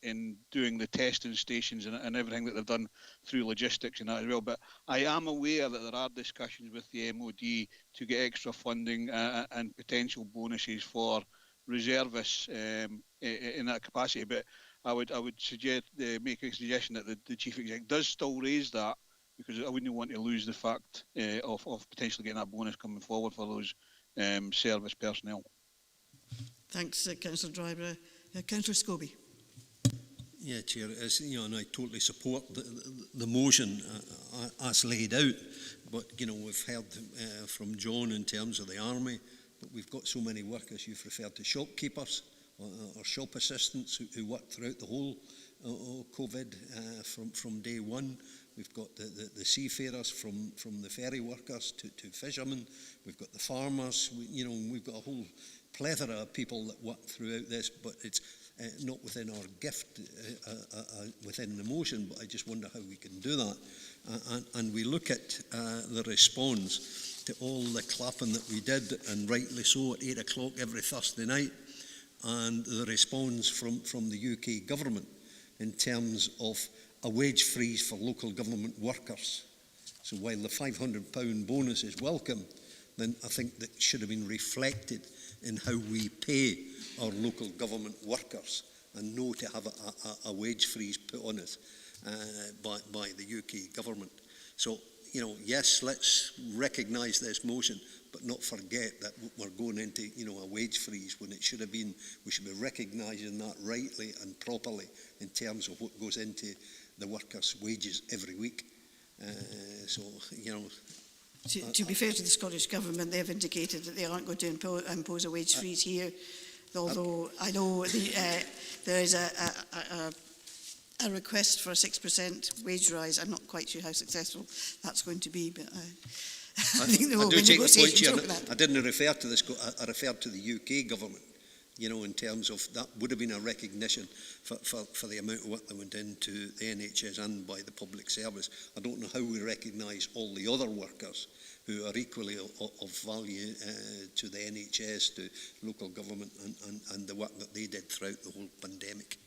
in doing the testing stations and everything that they've done through logistics and that as well. But I am aware that there are discussions with the MOD to get extra funding and potential bonuses for reservists in that capacity. But I would suggest make a suggestion that the Chief Executive does still raise that, because I wouldn't want to lose the fact of potentially getting that bonus coming forward for those service personnel. Thanks, Councillor Driver. Councillor Scobie. Yeah, Chair, and I totally support the motion as laid out. But, we've heard from John in terms of the Army, but we've got so many workers. You've referred to shopkeepers or shop assistants who work throughout the whole COVID from day one. We've got the seafarers from the ferry workers to fishermen. We've got the farmers. We've got a whole plethora of people that work throughout this, but it's not within our gift, within the motion, but I just wonder how we can do that. And we look at the response to all the clapping that we did, and rightly so, at 8 o'clock every Thursday night, and the response from the UK government in terms of a wage freeze for local government workers. So while the £500 bonus is welcome, then I think that should have been reflected in how we pay our local government workers, and no to have a wage freeze put on us by the UK government. So, you know, yes, let's recognise this motion, but not forget that we're going into, you know, a wage freeze when it should have been, we should be recognising that rightly and properly in terms of what goes into the workers' wages every week. So, you know... To be fair to the Scottish Government, they've indicated that they aren't going to impose a wage freeze here, although I know there is a request for a 6% wage rise. I'm not quite sure how successful that's going to be, but I think there will be negotiations over that. I didn't refer to this, I referred to the UK government, you know, in terms of that would have been a recognition for the amount of work that went into the NHS and by the public service. I don't know how we recognise all the other workers who are equally of value to the NHS, to local government and the work that they did throughout the whole pandemic.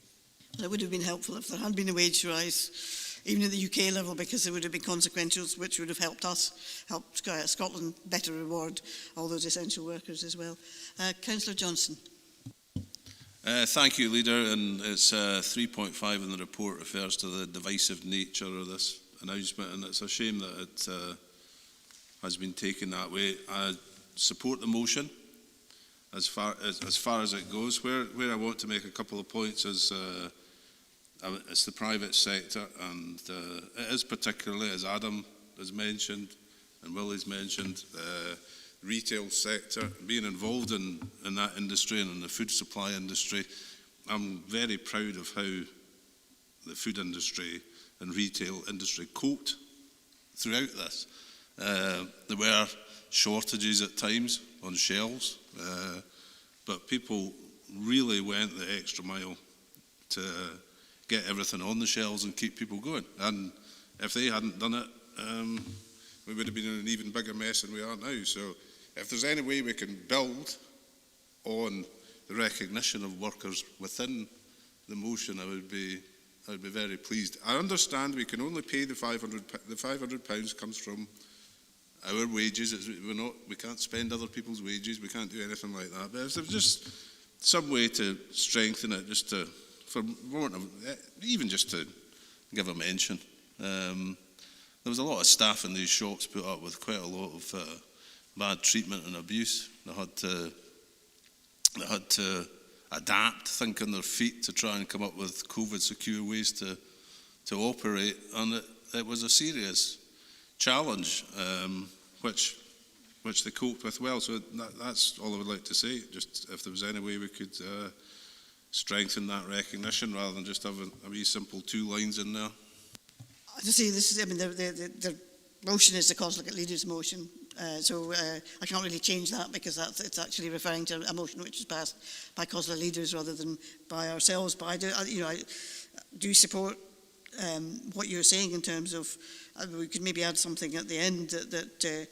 Well, it would have been helpful if there had been a wage rise, even at the UK level, because there would have been consequentials which would have helped us, helped Scotland better reward all those essential workers as well. Councillor Johnson. Thank you, Leader. And it's 3.5 in the report refers to the divisive nature of this announcement, and it's a shame that it has been taken that way. I support the motion as far as it goes. Where I want to make a couple of points is it's the private sector, and it is particularly, as Adam has mentioned and Willie's mentioned, retail sector, being involved in that industry and in the food supply industry. I'm very proud of how the food industry and retail industry coped throughout this. There were shortages at times on shelves, but people really went the extra mile to get everything on the shelves and keep people going. And if they hadn't done it, we would have been in an even bigger mess than we are now. So if there's any way we can build on the recognition of workers within the motion, I would be very pleased. I understand we can only pay the £500. The £500 comes from our wages. We can't spend other people's wages. We can't do anything like that. But if there's just some way to strengthen it, just to, for want of, even just to give a mention. There was a lot of staff in these shops put up with quite a lot of bad treatment and abuse. They had to adapt, think on their feet to try and come up with COVID-secure ways to operate, and it was a serious challenge, which they coped with well. So that's all I would like to say. Just if there was any way we could strengthen that recognition rather than just have a wee simple 2 lines in there. To say this is, I mean, the motion is the consulate leaders' motion, so I can't really change that because it's actually referring to a motion which was passed by consulate leaders rather than by ourselves. But I do support what you're saying in terms of we could maybe add something at the end that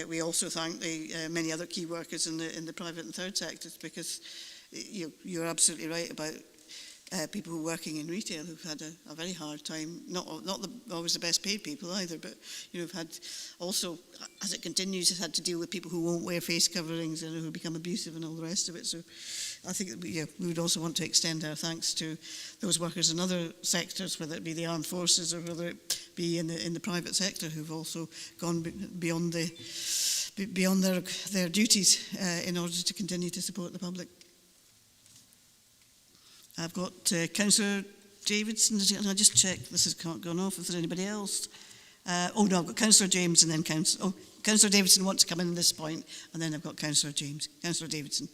we also thank the many other key workers in the private and third sectors, because you're absolutely right about people who are working in retail who've had a very hard time, not always the best paid people either, but have had also, as it continues, has had to deal with people who won't wear face coverings and who become abusive and all the rest of it. So I think that we would also want to extend our thanks to those workers in other sectors, whether it be the armed forces or whether it be in the private sector, who've also gone beyond their duties in order to continue to support the public. I've got Councillor Davidson. I'll just check this has gone off. If there's anybody else. I've got Councillor James and then Councillor Davidson wants to come in at this point, and then I've got Councillor James. Councillor Davidson.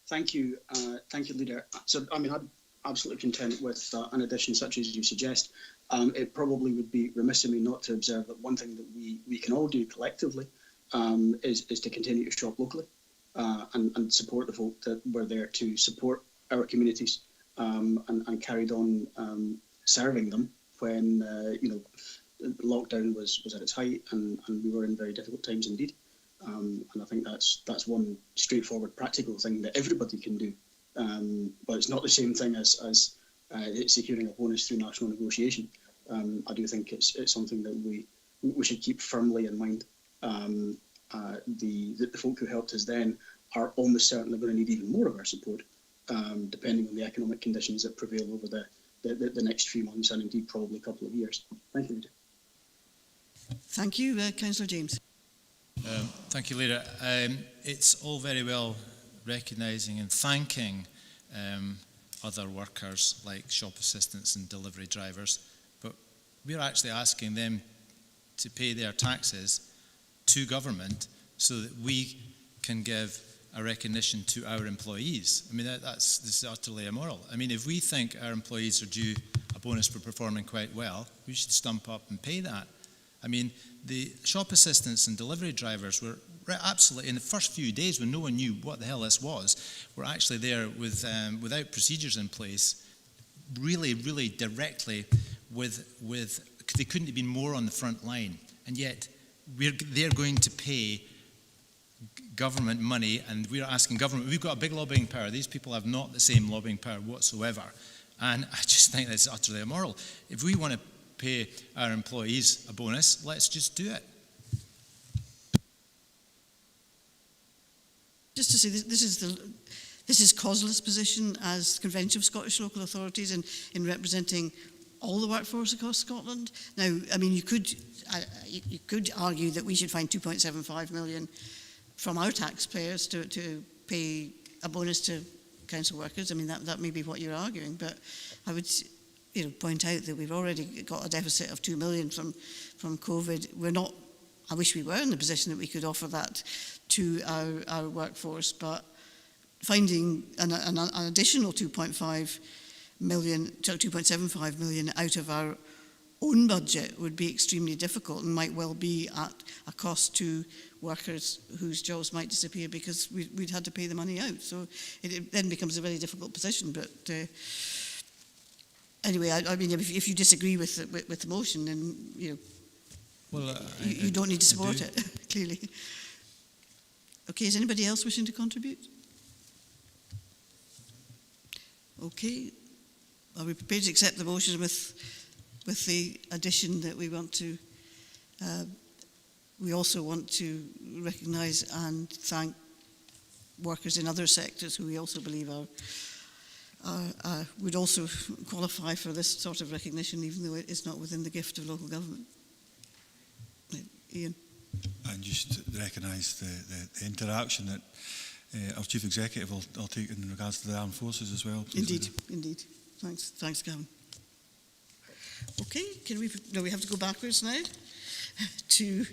Thank you, Leader. So, I mean, I'm absolutely content with an addition such as you suggest. It probably would be remiss of me not to observe that one thing that we can all do collectively is to continue to shop locally. And support the folk that were there to support our communities and carried on serving them when lockdown was at its height and we were in very difficult times indeed. And I think that's one straightforward practical thing that everybody can do. But it's not the same thing as securing a bonus through national negotiation. I do think it's something that we should keep firmly in mind. The folk who helped us then are almost certainly going to need even more of our support, depending on the economic conditions that prevail over the next few months and indeed probably a couple of years. Thank you, Rita. Thank you, Councillor James. Thank you, Leader. It's all very well recognising and thanking other workers like shop assistants and delivery drivers, but we're actually asking them to pay their taxes to government so that we can give a recognition to our employees. I mean, this is utterly immoral. I mean, if we think our employees are due a bonus for performing quite well, we should stump up and pay that. I mean, the shop assistants and delivery drivers were absolutely, in the first few days when no one knew what the hell this was, were actually there with, without procedures in place, really, really directly they couldn't have been more on the front line. And yet, they're going to pay government money, and we're asking government, we've got a big lobbying power. These people have not the same lobbying power whatsoever. And I just think that's utterly immoral. If we want to pay our employees a bonus, let's just do it. Just to say, this is COSLA's position as Convention of Scottish Local Authorities in representing all the workforce across Scotland. Now, I mean, you could argue that we should find 2.75 million from our taxpayers to pay a bonus to council workers. I mean, that may be what you're arguing, but I would point out that we've already got a deficit of 2 million from COVID. We're not, I wish we were in the position that we could offer that to our workforce, but finding an additional 2.5 million, 2.75 million out of our own budget would be extremely difficult and might well be at a cost to workers whose jobs might disappear because we'd had to pay the money out. So it then becomes a very difficult position. But anyway, I mean, if you disagree with the motion, then you don't need to support it. Clearly. Okay, is anybody else wishing to contribute? Okay, are we prepared to accept the motion with the addition that we want to? We also want to recognise and thank workers in other sectors who we also believe would also qualify for this sort of recognition, even though it is not within the gift of local government. Ian. And just recognise the interaction that our Chief Executive will take in regards to the armed forces as well. Indeed. Thanks, Gavin. Okay, we have to go backwards now to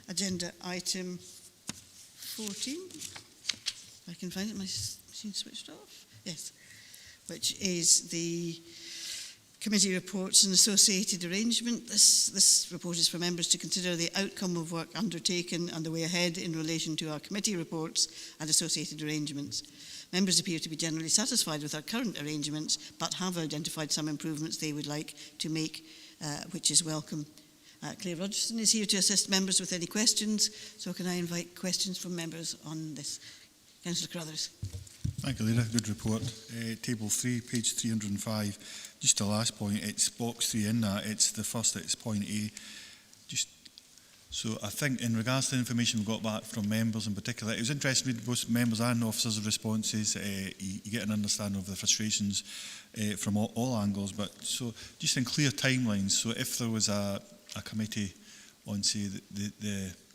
agenda item 14. I can find it, my machine switched off. Yes, which is the committee reports and associated arrangement. This report is for members to consider the outcome of work undertaken and the way ahead in relation to our committee reports and associated arrangements. Members appear to be generally satisfied with our current arrangements, but have identified some improvements they would like to make, which is welcome. Claire Rogerson is here to assist members with any questions, so can I invite questions from members on this? Councillor Carruthers. Thank you, Leader. Good report. Table 3, page 305. Just the last point, it's box 3 in that. It's the first, it's point A. So I think in regards to the information we got back from members in particular, it was interesting to read both members and officers' responses. You get an understanding of the frustrations from all angles. But so just in clear timelines, so if there was a committee on, say,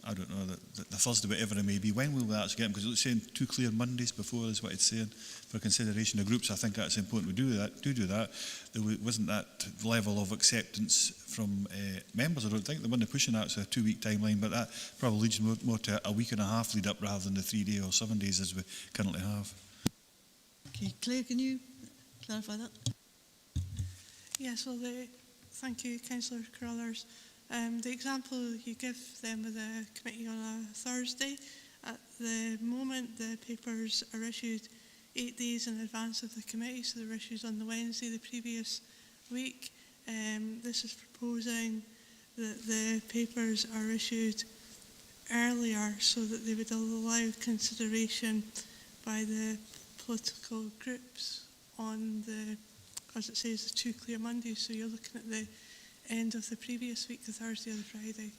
I don't know, the Thursday, whatever it may be, when will we actually get them? Because it's saying 2 clear Mondays before is what it's saying for consideration of groups. I think that's important. We do that. There wasn't that level of acceptance from members. I don't think they weren't pushing that. It's a 2-week timeline, but that probably leads more to a week and a half lead up rather than the 3-day or 7 days as we currently have. Okay, Claire, can you clarify that? Yes, well, thank you, Councillor Carruthers. The example you give them with a committee on a Thursday, at the moment the papers are issued 8 days in advance of the committee, so they were issued on the Wednesday the previous week. This is proposing that the papers are issued earlier so that they would allow consideration by the political groups on the, as it says, the 2 clear Mondays, so you're looking at the end of the previous week, the Thursday or the Friday.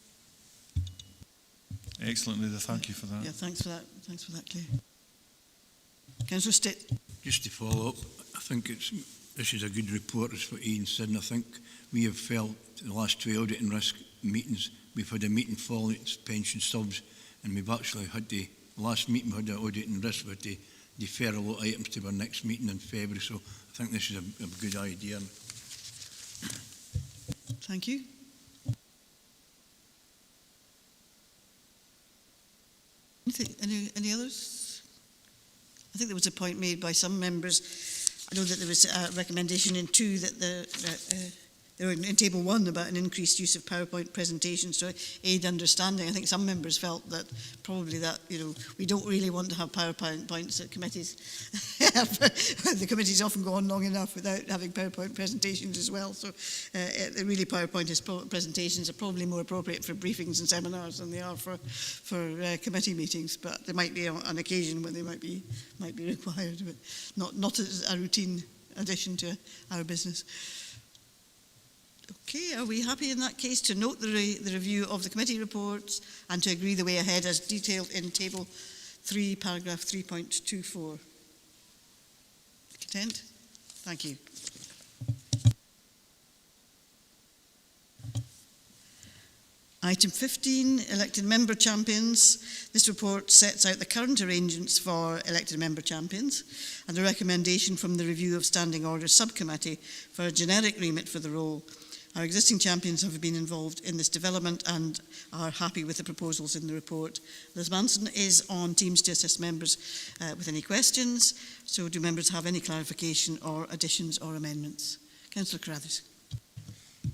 Excellent, Leader. Thank you for that. Yeah, thanks for that. Thanks for that, Claire. Councillor Stitt. Just to follow up, I think this is a good report, as what Ian said, and I think we have felt in the last 2 audit and risk meetings we've had a meeting following pension subs, and we've actually had the last meeting we had an audit and risk with the defer a lot of items to our next meeting in February. So I think this is a good idea. Thank you. Any others? I think there was a point made by some members. I know that there was a recommendation in 2 that they were in table 1 about an increased use of PowerPoint presentations to aid understanding. I think some members felt that probably that, we don't really want to have PowerPoints at committees. The committees often go on long enough without having PowerPoint presentations as well. So really PowerPoint presentations are probably more appropriate for briefings and seminars than they are for committee meetings. But there might be an occasion when they might be required, but not as a routine addition to our business. Okay, are we happy in that case to note the review of the committee reports and to agree the way ahead as detailed in table 3, paragraph 3.24? Content? Thank you. Item 15, elected member champions. This report sets out the current arrangements for elected member champions and a recommendation from the Review of Standing Orders Subcommittee for a generic remit for the role. Our existing champions have been involved in this development and are happy with the proposals in the report. Liz Manson is on Teams to assist members with any questions. So do members have any clarification or additions or amendments? Councillor Carruthers.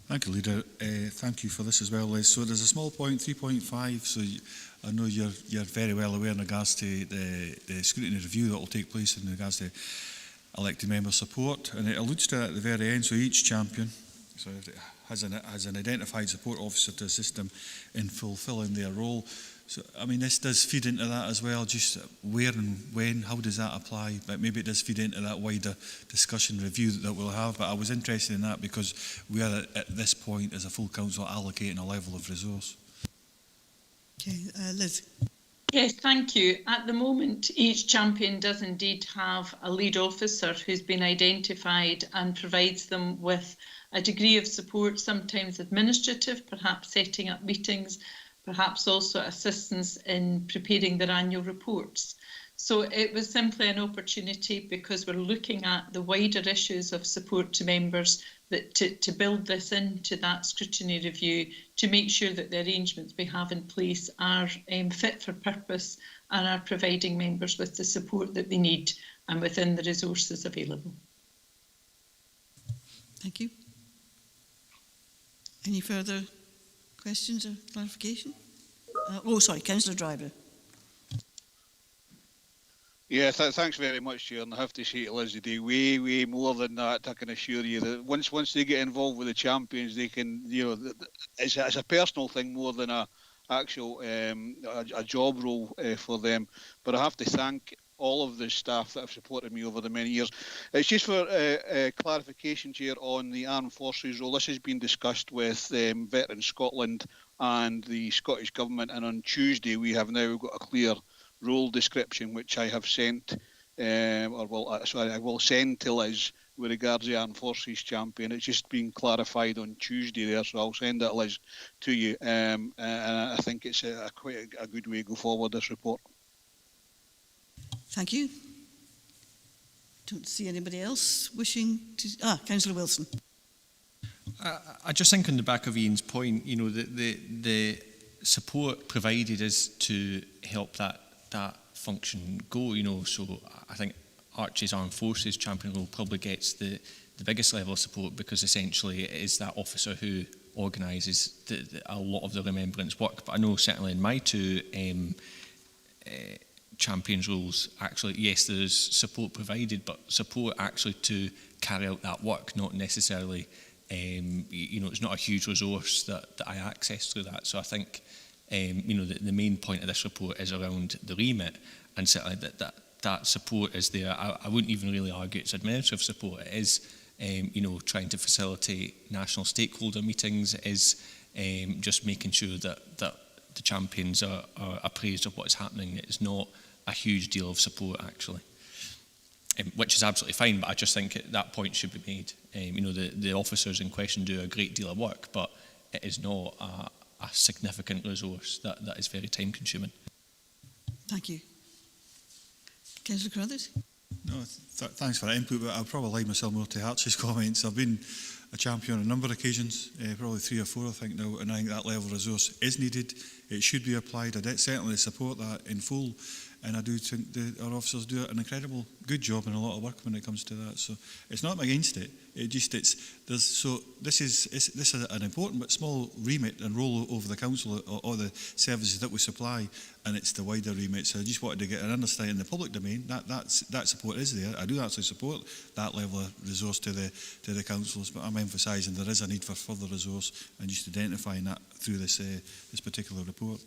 Thank you, Leader. Thank you for this as well, Liz. So there's a small point, 3.5. So I know you're very well aware in regards to the scrutiny review that will take place in regards to elected member support. And it alludes to at the very end, so each champion has an identified support officer to assist them in fulfilling their role. So, I mean, this does feed into that as well, just where and when, how does that apply? But maybe it does feed into that wider discussion review that we'll have. But I was interested in that because we are at this point as a full council allocating a level of resource. Okay, Liz. Yes, thank you. At the moment, each champion does indeed have a lead officer who's been identified and provides them with a degree of support, sometimes administrative, perhaps setting up meetings, perhaps also assistance in preparing their annual reports. So it was simply an opportunity, because we're looking at the wider issues of support to members, that to build this into that scrutiny review, to make sure that the arrangements we have in place are fit for purpose and are providing members with the support that they need and within the resources available. Thank you. Any further questions or clarification? Councillor Driver. Yeah, thanks very much, Chair. And I have to say to Liz, they do way more than that. I can assure you that once they get involved with the champions, they can, it's a personal thing more than a actual a job role for them. But I have to thank all of the staff that have supported me over the many years. It's just for clarification, Chair, on the Armed Forces role. This has been discussed with Veterans Scotland and the Scottish Government, and on Tuesday we have now got a clear role description which I have sent, I will send to Liz with regards to the Armed Forces champion. It's just been clarified on Tuesday there, so I'll send that, Liz, to you. And I think it's quite a good way to go forward, this report. Thank you. Don't see anybody else wishing to... Councillor Wilson. I just think on the back of Ian's point, the support provided is to help that function go, so I think Archie's Armed Forces champion role probably gets the biggest level of support, because essentially it is that officer who organises a lot of the remembrance work. But I know certainly in my two champions roles, actually, yes, there's support provided, but support actually to carry out that work, not necessarily, it's not a huge resource that I access through that. So I think, the main point of this report is around the remit, and certainly that support is there. I wouldn't even really argue it's administrative support. It is, trying to facilitate national stakeholder meetings. It is just making sure that the champions are appraised of what's happening. It's not a huge deal of support, actually, which is absolutely fine, but I just think that point should be made. The officers in question do a great deal of work, but it is not a a significant resource that is very time consuming. Thank you. Councillor Carruthers? No, thanks for that input, but I'll probably line myself more to Archie's comments. I've been a champion on a number of occasions, probably 3 or 4 I think now, and I think that level of resource is needed. It should be applied. I certainly support that in full, and I do think our officers do an incredible good job and a lot of work when it comes to that. So it's not against it. This is an important but small remit and role over the council or the services that we supply, and it's the wider remit. So I just wanted to get an understanding in the public domain that support is there. I do actually support that level of resource to the councils, but I'm emphasising there is a need for further resource and just identifying that through this particular report.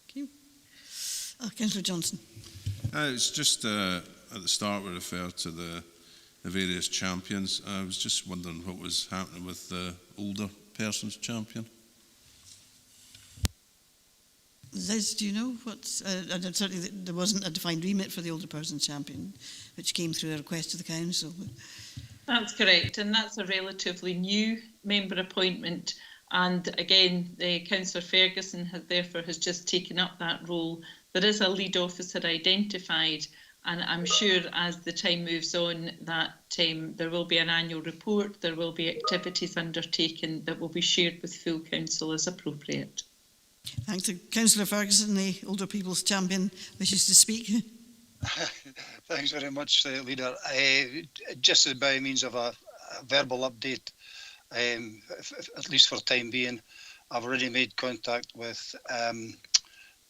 Thank you. Councillor Johnson. It's just at the start we referred to the various champions. I was just wondering what was happening with the older persons champion. Liz, do you know what's... and certainly there wasn't a defined remit for the older persons champion, which came through a request to the council. That's correct, and that's a relatively new member appointment. And again, Councillor Ferguson has just taken up that role. There is a lead officer identified, and I'm sure as the time moves on that there will be an annual report, there will be activities undertaken that will be shared with full council as appropriate. Thanks. Councillor Ferguson, the older people's champion, wishes to speak. Thanks very much, Leader. Just by means of a verbal update, at least for the time being, I've already made contact with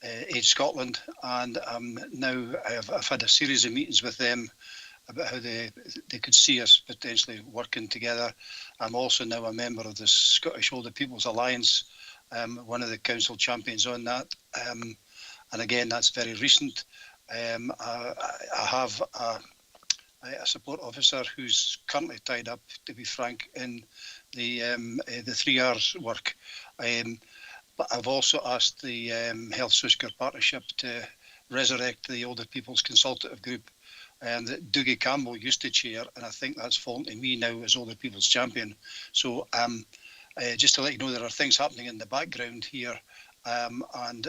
Age Scotland, and now I've had a series of meetings with them about how they could see us potentially working together. I'm also now a member of the Scottish Older People's Alliance, one of the council champions on that, and again that's very recent. I have a support officer who's currently tied up, to be frank, in the 3 hours work. But I've also asked the Health Social Care Partnership to resurrect the Older People's Consultative Group that Dougie Campbell used to chair, and I think that's fallen to me now as Older People's Champion. So just to let you know, there are things happening in the background here, and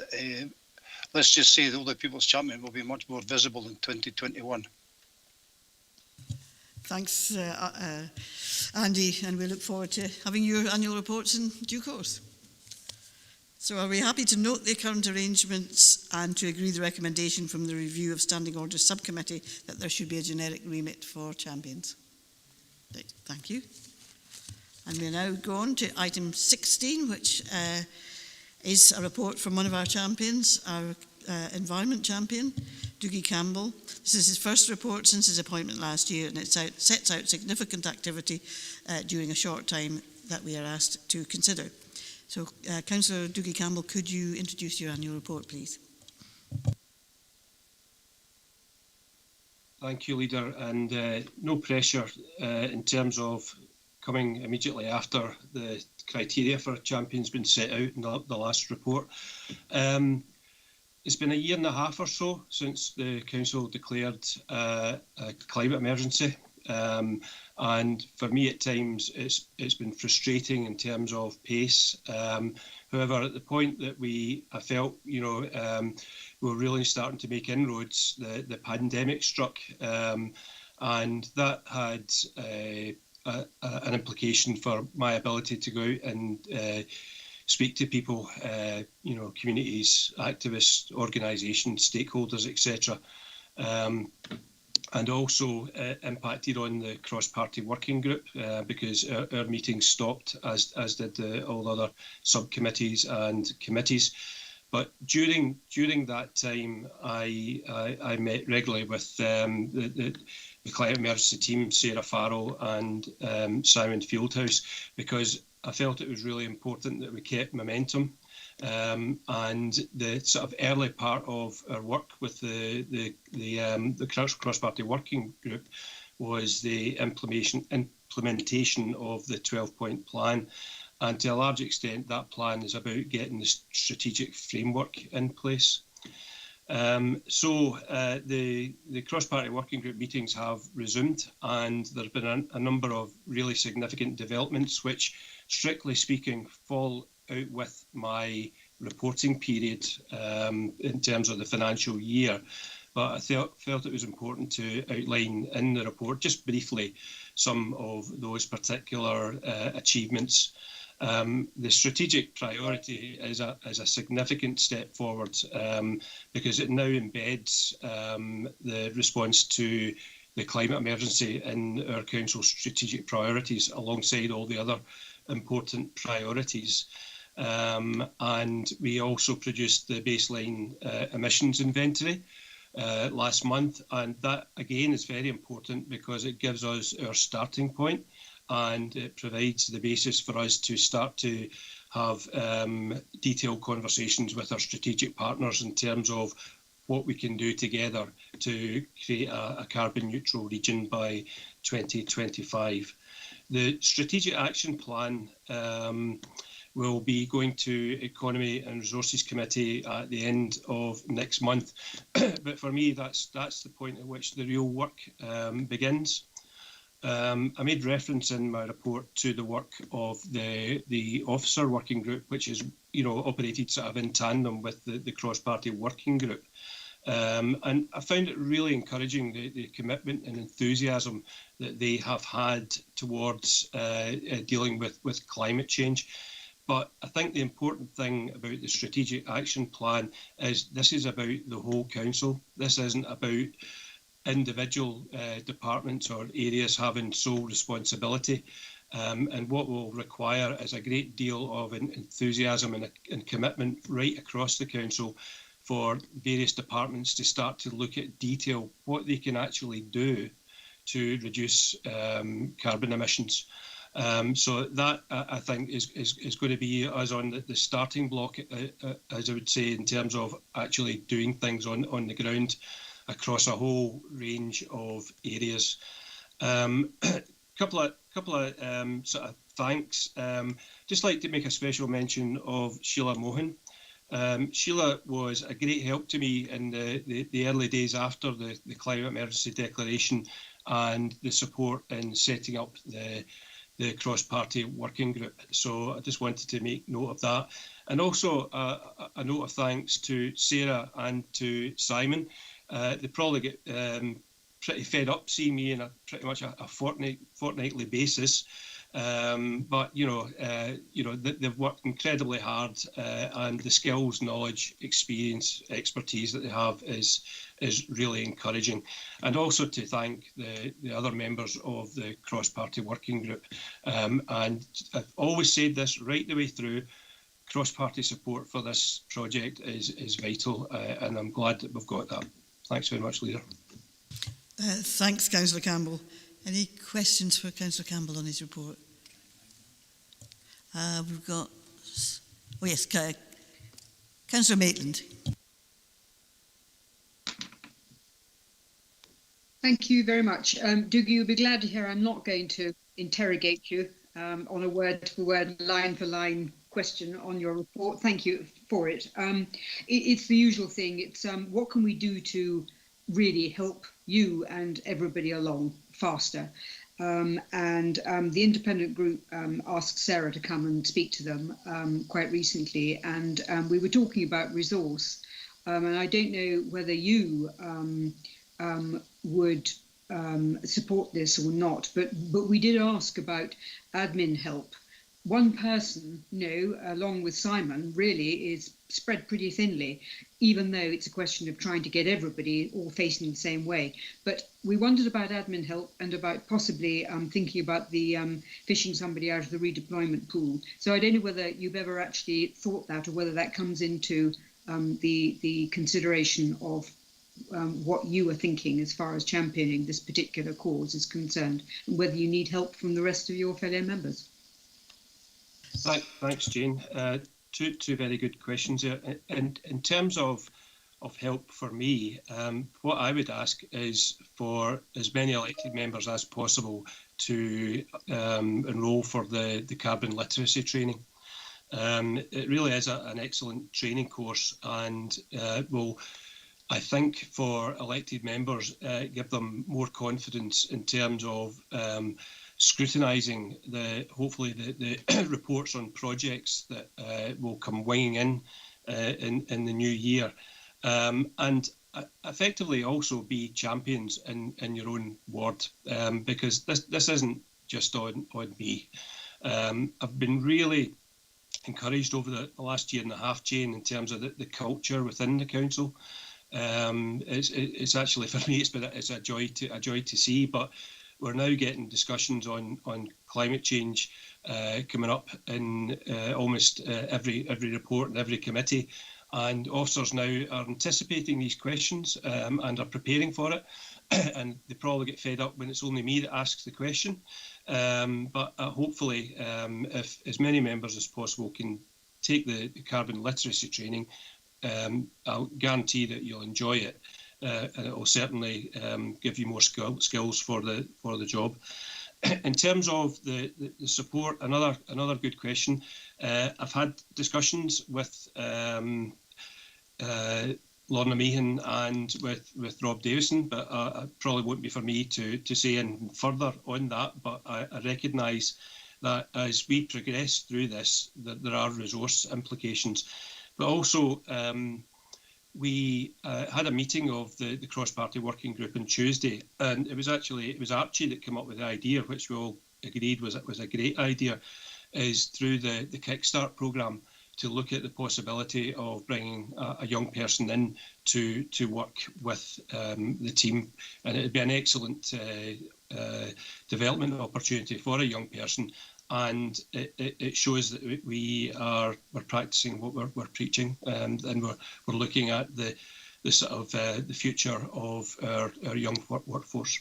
let's just say the Older People's Champion will be much more visible in 2021. Thanks, Andy, and we look forward to having your annual reports in due course. So are we happy to note the current arrangements and to agree the recommendation from the Review of Standing Orders Subcommittee that there should be a generic remit for champions? Right, thank you. And we'll now go on to item 16, which is a report from one of our champions, our environment champion, Dougie Campbell. This is his first report since his appointment last year, and it sets out significant activity during a short time that we are asked to consider. So, Councillor Dougie Campbell, could you introduce your annual report, please? Thank you, Leader, and no pressure in terms of coming immediately after the criteria for champions been set out in the last report. It's been a year and a half or so since the Council declared a climate emergency. And for me at times it's been frustrating in terms of pace. However, at the point that I felt we were really starting to make inroads, the pandemic struck, and that had an implication for my ability to go out and speak to people, communities, activists, organisations, stakeholders, etc. And also impacted on the cross-party working group because our meetings stopped, as did all other subcommittees and committees. But during that time, I met regularly with the climate emergency team, Sarah Farrell and Simon Fieldhouse, because I felt it was really important that we kept momentum. And the sort of early part of our work with the cross-party working group was the implementation of the 12-point plan, and to a large extent that plan is about getting the strategic framework in place. So the cross-party working group meetings have resumed, and there have been a number of really significant developments which strictly speaking, fall out with my reporting period in terms of the financial year. But I felt it was important to outline in the report, just briefly, some of those particular achievements. The strategic priority is a significant step forward because it now embeds the response to the climate emergency in our Council's strategic priorities alongside all the other important priorities. And we also produced the baseline emissions inventory last month, and that again is very important because it gives us our starting point and it provides the basis for us to start to have detailed conversations with our strategic partners in terms of what we can do together to create a carbon neutral region by 2025. The strategic action plan will be going to Economy and Resources Committee at the end of next month. But for me, that's the point at which the real work begins. I made reference in my report to the work of the officer working group, which is operated sort of in tandem with the cross-party working group. And I found it really encouraging, the commitment and enthusiasm that they have had towards dealing with climate change. But I think the important thing about the strategic action plan is this is about the whole council. This isn't about individual departments or areas having sole responsibility. And what will require is a great deal of enthusiasm and commitment right across the council for various departments to start to look at detail what they can actually do to reduce carbon emissions. So that, I think, is going to be us on the starting block, as I would say, in terms of actually doing things on the ground across a whole range of areas. Couple of sort of thanks. Just like to make a special mention of Sheila Mohan. Sheila was a great help to me in the early days after the climate emergency declaration and the support in setting up the cross-party working group. So I just wanted to make note of that. And also a note of thanks to Sarah and to Simon. They probably get pretty fed up seeing me in pretty much a fortnightly basis. But they've worked incredibly hard, and the skills, knowledge, experience, expertise that they have is really encouraging. And also to thank the other members of the cross-party working group. And I've always said this right the way through: cross-party support for this project is vital, and I'm glad that we've got that. Thanks very much, Leader. Thanks, Councillor Campbell. Any questions for Councillor Campbell on his report? We've got, oh yes, Councillor Maitland. Thank you very much. Dougie, you'll be glad to hear I'm not going to interrogate you on a word-for-word, line-for-line question on your report. Thank you for it. It's the usual thing. It's what can we do to really help you and everybody along faster? The independent group asked Sarah to come and speak to them quite recently, and we were talking about resource, and I don't know whether you would support this or not, but we did ask about admin help. One person, along with Simon, really is spread pretty thinly, even though it's a question of trying to get everybody all facing the same way. But we wondered about admin help and about possibly thinking about the fishing somebody out of the redeployment pool. So I don't know whether you've ever actually thought that, or whether that comes into the consideration of what you are thinking as far as championing this particular cause is concerned, and whether you need help from the rest of your fellow members. Thanks, Jane. Two very good questions there. In terms of help for me, what I would ask is for as many elected members as possible to enrol for the carbon literacy training. It really is an excellent training course, and will, I think, for elected members, give them more confidence in terms of scrutinising hopefully the reports on projects that will come winging in the new year, and effectively also be champions in your own ward, because this isn't just on me. I've been really encouraged over the last year and a half, Jane, in terms of the culture within the council. It's actually, for me, it's a joy to see. But we're now getting discussions on climate change coming up in almost every report and every committee, and officers now are anticipating these questions and are preparing for it. And they probably get fed up when it's only me that asks the question. But hopefully, if as many members as possible can take the carbon literacy training, I'll guarantee that you'll enjoy it, and it will certainly give you more skills for the job. In terms of the support, another good question. I've had discussions with Lorna Meehan and with Rob Davison, but it probably won't be for me to say anything further on that. But I recognise that as we progress through this, that there are resource implications. But also, we had a meeting of the cross-party working group on Tuesday, and it was Archie that came up with the idea, which we all agreed was a great idea, is through the Kickstart programme to look at the possibility of bringing a young person in to work with the team, and it would be an excellent development opportunity for a young person. And it shows that we're practicing what we're preaching, and we're looking at the sort of the future of our young workforce.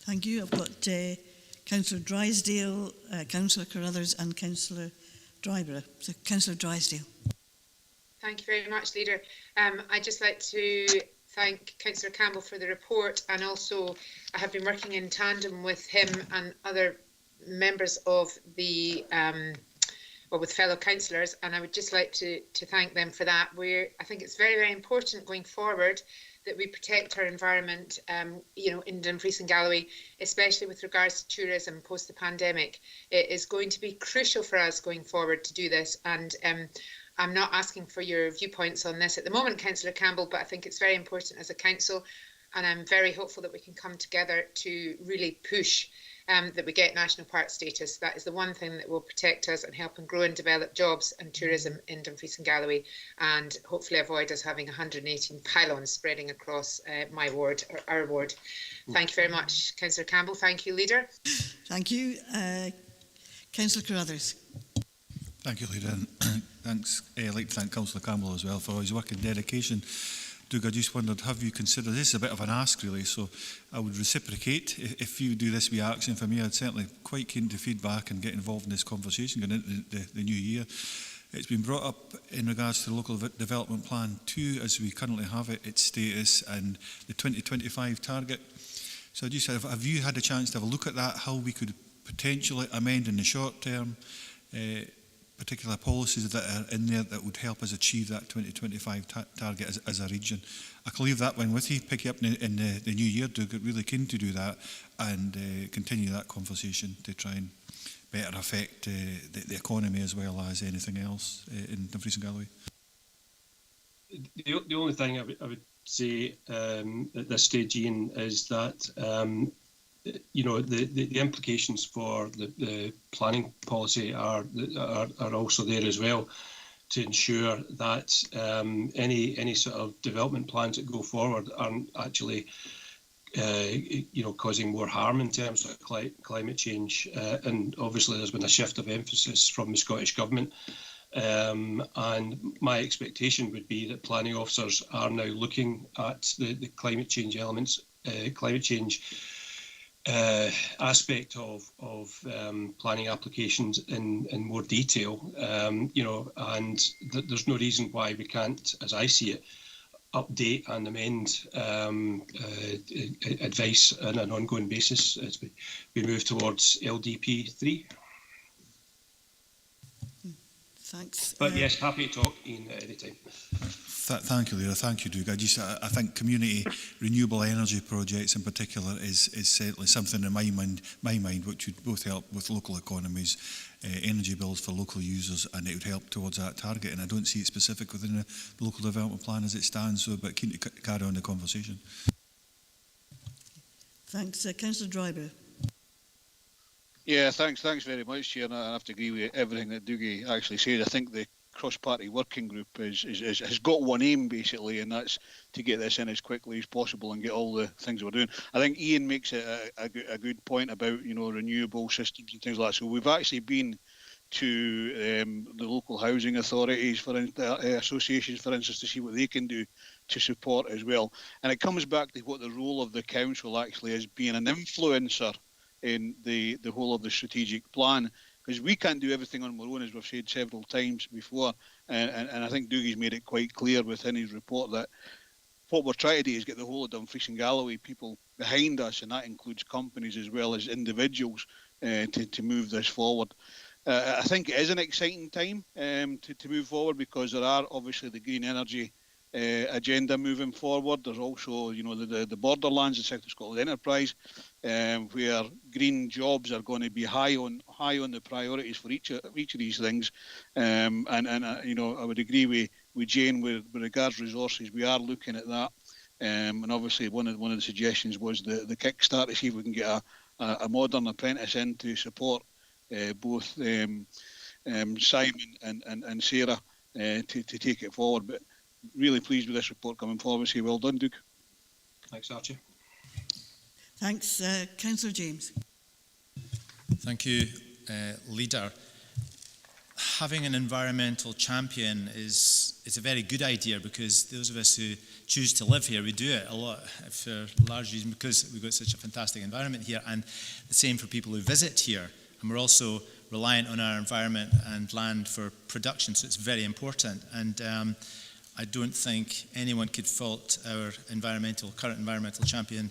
Thank you. I've got Councillor Drysdale, Councillor Carruthers and Councillor Dryborough. So Councillor Drysdale. Thank you very much, Leader. I'd just like to thank Councillor Campbell for the report, and also I have been working in tandem with him and other members of the with fellow councillors, and I would just like to thank them for that. I think it's very, very important going forward that we protect our environment, in Dumfries and Galloway, especially with regards to tourism post the pandemic. It is going to be crucial for us going forward to do this, and I'm not asking for your viewpoints on this at the moment, Councillor Campbell, but I think it's very important as a council, and I'm very hopeful that we can come together to really push that we get national park status. That is the one thing that will protect us and help and grow and develop jobs and tourism in Dumfries and Galloway, and hopefully avoid us having 118 pylons spreading across my ward, or our ward. Thank you very much, Councillor Campbell. Thank you, Leader. Thank you. Councillor Carruthers. Thank you, Leader. And thanks. I'd like to thank Councillor Campbell as well for his work and dedication. Doug, I just wondered, have you considered, this is a bit of an ask really, so I would reciprocate. If you do this wee action for me, I'd certainly quite keen to feedback and get involved in this conversation going into the new year. It's been brought up in regards to the Local Development Plan 2, as we currently have it, its status and the 2025 target. So I just said, have you had a chance to have a look at that, how we could potentially amend in the short term, particular policies that are in there that would help us achieve that 2025 target as a region? I can leave that one with you, pick you up in the new year. Do get really keen to do that and continue that conversation to try and better affect the economy as well as anything else in Dumfries and Galloway. The only thing I would say at this stage, Ian, is that the implications for the planning policy are also there as well, to ensure that any sort of development plans that go forward aren't actually causing more harm in terms of climate change. And obviously there's been a shift of emphasis from the Scottish Government. And my expectation would be that planning officers are now looking at the climate change elements, aspect of planning applications in more detail, and there's no reason why we can't, as I see it, update and amend advice on an ongoing basis as we move towards LDP 3. Thanks. But yes, happy to talk, Ian, at any time. Thank you, Leila. Thank you, Doug. I think community renewable energy projects in particular is certainly something in my mind which would both help with local economies, energy bills for local users, and it would help towards that target. And I don't see it specific within the local development plan as it stands, so but keen to carry on the conversation. Thanks. Councillor Dryber. Yeah, thanks very much, Chair. And I have to agree with everything that Dougie actually said. I think the cross-party working group has got one aim, basically, and that's to get this in as quickly as possible and get all the things we're doing. I think Ian makes a good point about, renewable systems and things like that. So we've actually been to the local housing authorities, associations, for instance, to see what they can do to support as well. And it comes back to what the role of the council actually is, being an influencer in the whole of the strategic plan, because we can't do everything on our own, as we've said several times before. And I think Dougie's made it quite clear within his report that what we're trying to do is get the whole of Dumfries and Galloway people behind us, and that includes companies as well as individuals, to move this forward. I think it is an exciting time to move forward, because there are obviously the green energy agenda moving forward. There's also, the borderlands, the South of Scotland enterprise, where green jobs are going to be high on the priorities for each of these things. And I would agree with Jane with regards to resources. We are looking at that, and obviously one of the suggestions was the kickstart to see if we can get a modern apprentice in to support both Simon and Sarah to take it forward. But really pleased with this report coming forward. So well done, Duke. Thanks, Archie. Thanks. Councillor James. Thank you, Leader. Having an environmental champion is a very good idea, because those of us who choose to live here, we do it a lot for a large reason because we've got such a fantastic environment here, and the same for people who visit here. And we're also reliant on our environment and land for production, so it's very important. And I don't think anyone could fault our current environmental champion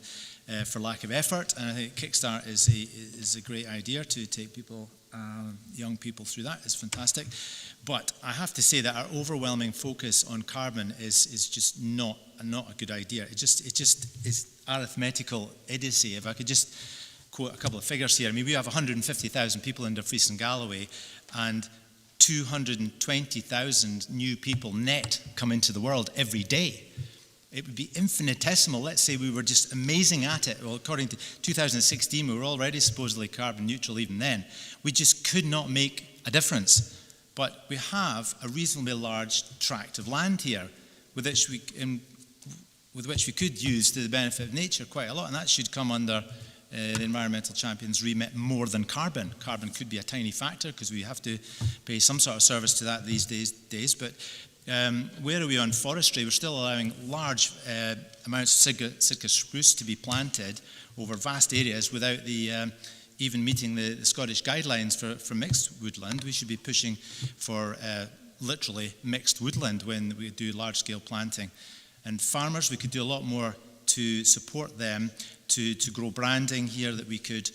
for lack of effort. And I think Kickstart is a great idea to take people, young people, through that. It's fantastic. But I have to say that our overwhelming focus on carbon is just not a good idea. It just is arithmetical idiocy. If I could just quote a couple of figures here. I mean, we have 150,000 people in Dumfries and Galloway, and 220,000 new people net come into the world every day. It would be infinitesimal. Let's say we were just amazing at it. Well, according to 2016, we were already supposedly carbon neutral even then. We just could not make a difference. But we have a reasonably large tract of land here with which we could use to the benefit of nature quite a lot, and that should come under the environmental champion's remit more than carbon. Carbon could be a tiny factor because we have to pay some sort of service to that these days. But where are we on forestry? We're still allowing large amounts of Sitka spruce to be planted over vast areas without even meeting the Scottish guidelines for mixed woodland. We should be pushing for literally mixed woodland when we do large-scale planting. And farmers, we could do a lot more to support them to grow branding here, that we could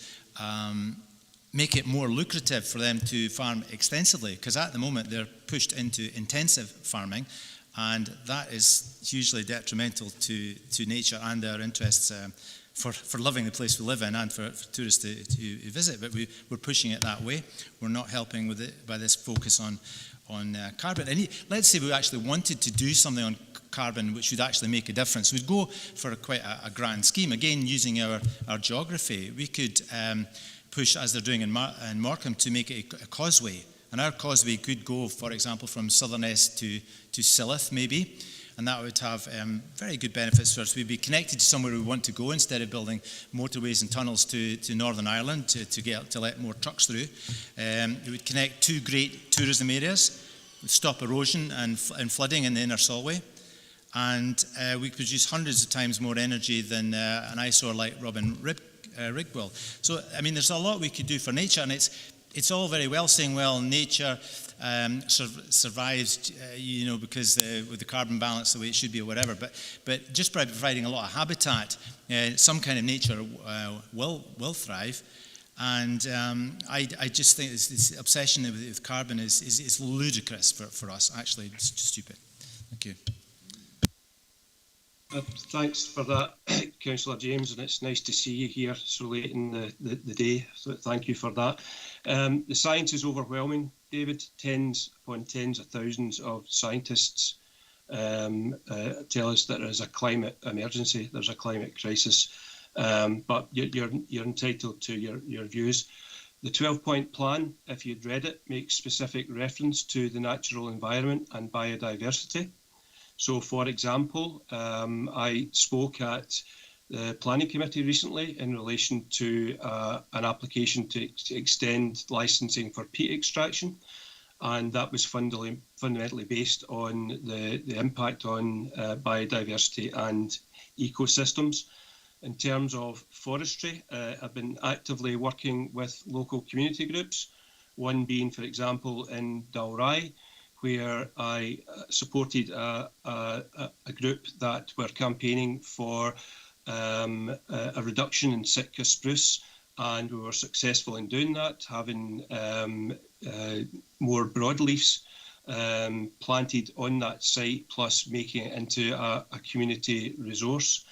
make it more lucrative for them to farm extensively, because at the moment they're pushed into intensive farming, and that is hugely detrimental to nature and our interests for loving the place we live in and for tourists to visit. But we're pushing it that way. We're not helping with it by this focus on carbon. And let's say we actually wanted to do something on carbon which would actually make a difference. We'd go for quite a grand scheme. Again, using our geography, we could push, as they're doing in Morecambe, to make it a causeway. And our causeway could go, for example, from Southerness to Silloth, maybe. And that would have very good benefits for us. We'd be connected to somewhere we want to go instead of building motorways and tunnels to Northern Ireland to let more trucks through. It would connect two great tourism areas, stop erosion and flooding in the Inner Solway. And we produce hundreds of times more energy than an eyesore like Robin Rigwell. So, I mean, there's a lot we could do for nature, and it's all very well saying, well, nature survives, because with the carbon balance the way it should be or whatever. But just by providing a lot of habitat, some kind of nature will thrive. And I just think this obsession with carbon is ludicrous for us. Actually, it's just stupid. Thank you. Thanks for that, Councillor James, and it's nice to see you here so late in the day, so thank you for that. The science is overwhelming, David. Tens upon tens of thousands of scientists tell us that there is a climate emergency, there's a climate crisis, but you're entitled to your views. The 12-point plan, if you'd read it, makes specific reference to the natural environment and biodiversity. So, for example, I spoke at the Planning Committee recently in relation to an application to extend licensing for peat extraction, and that was fundamentally based on the impact on biodiversity and ecosystems. In terms of forestry, I've been actively working with local community groups, one being, for example, in Galloway, where I supported a group that were campaigning for a reduction in Sitka spruce, and we were successful in doing that, having more broadleafs planted on that site, plus making it into a community resource.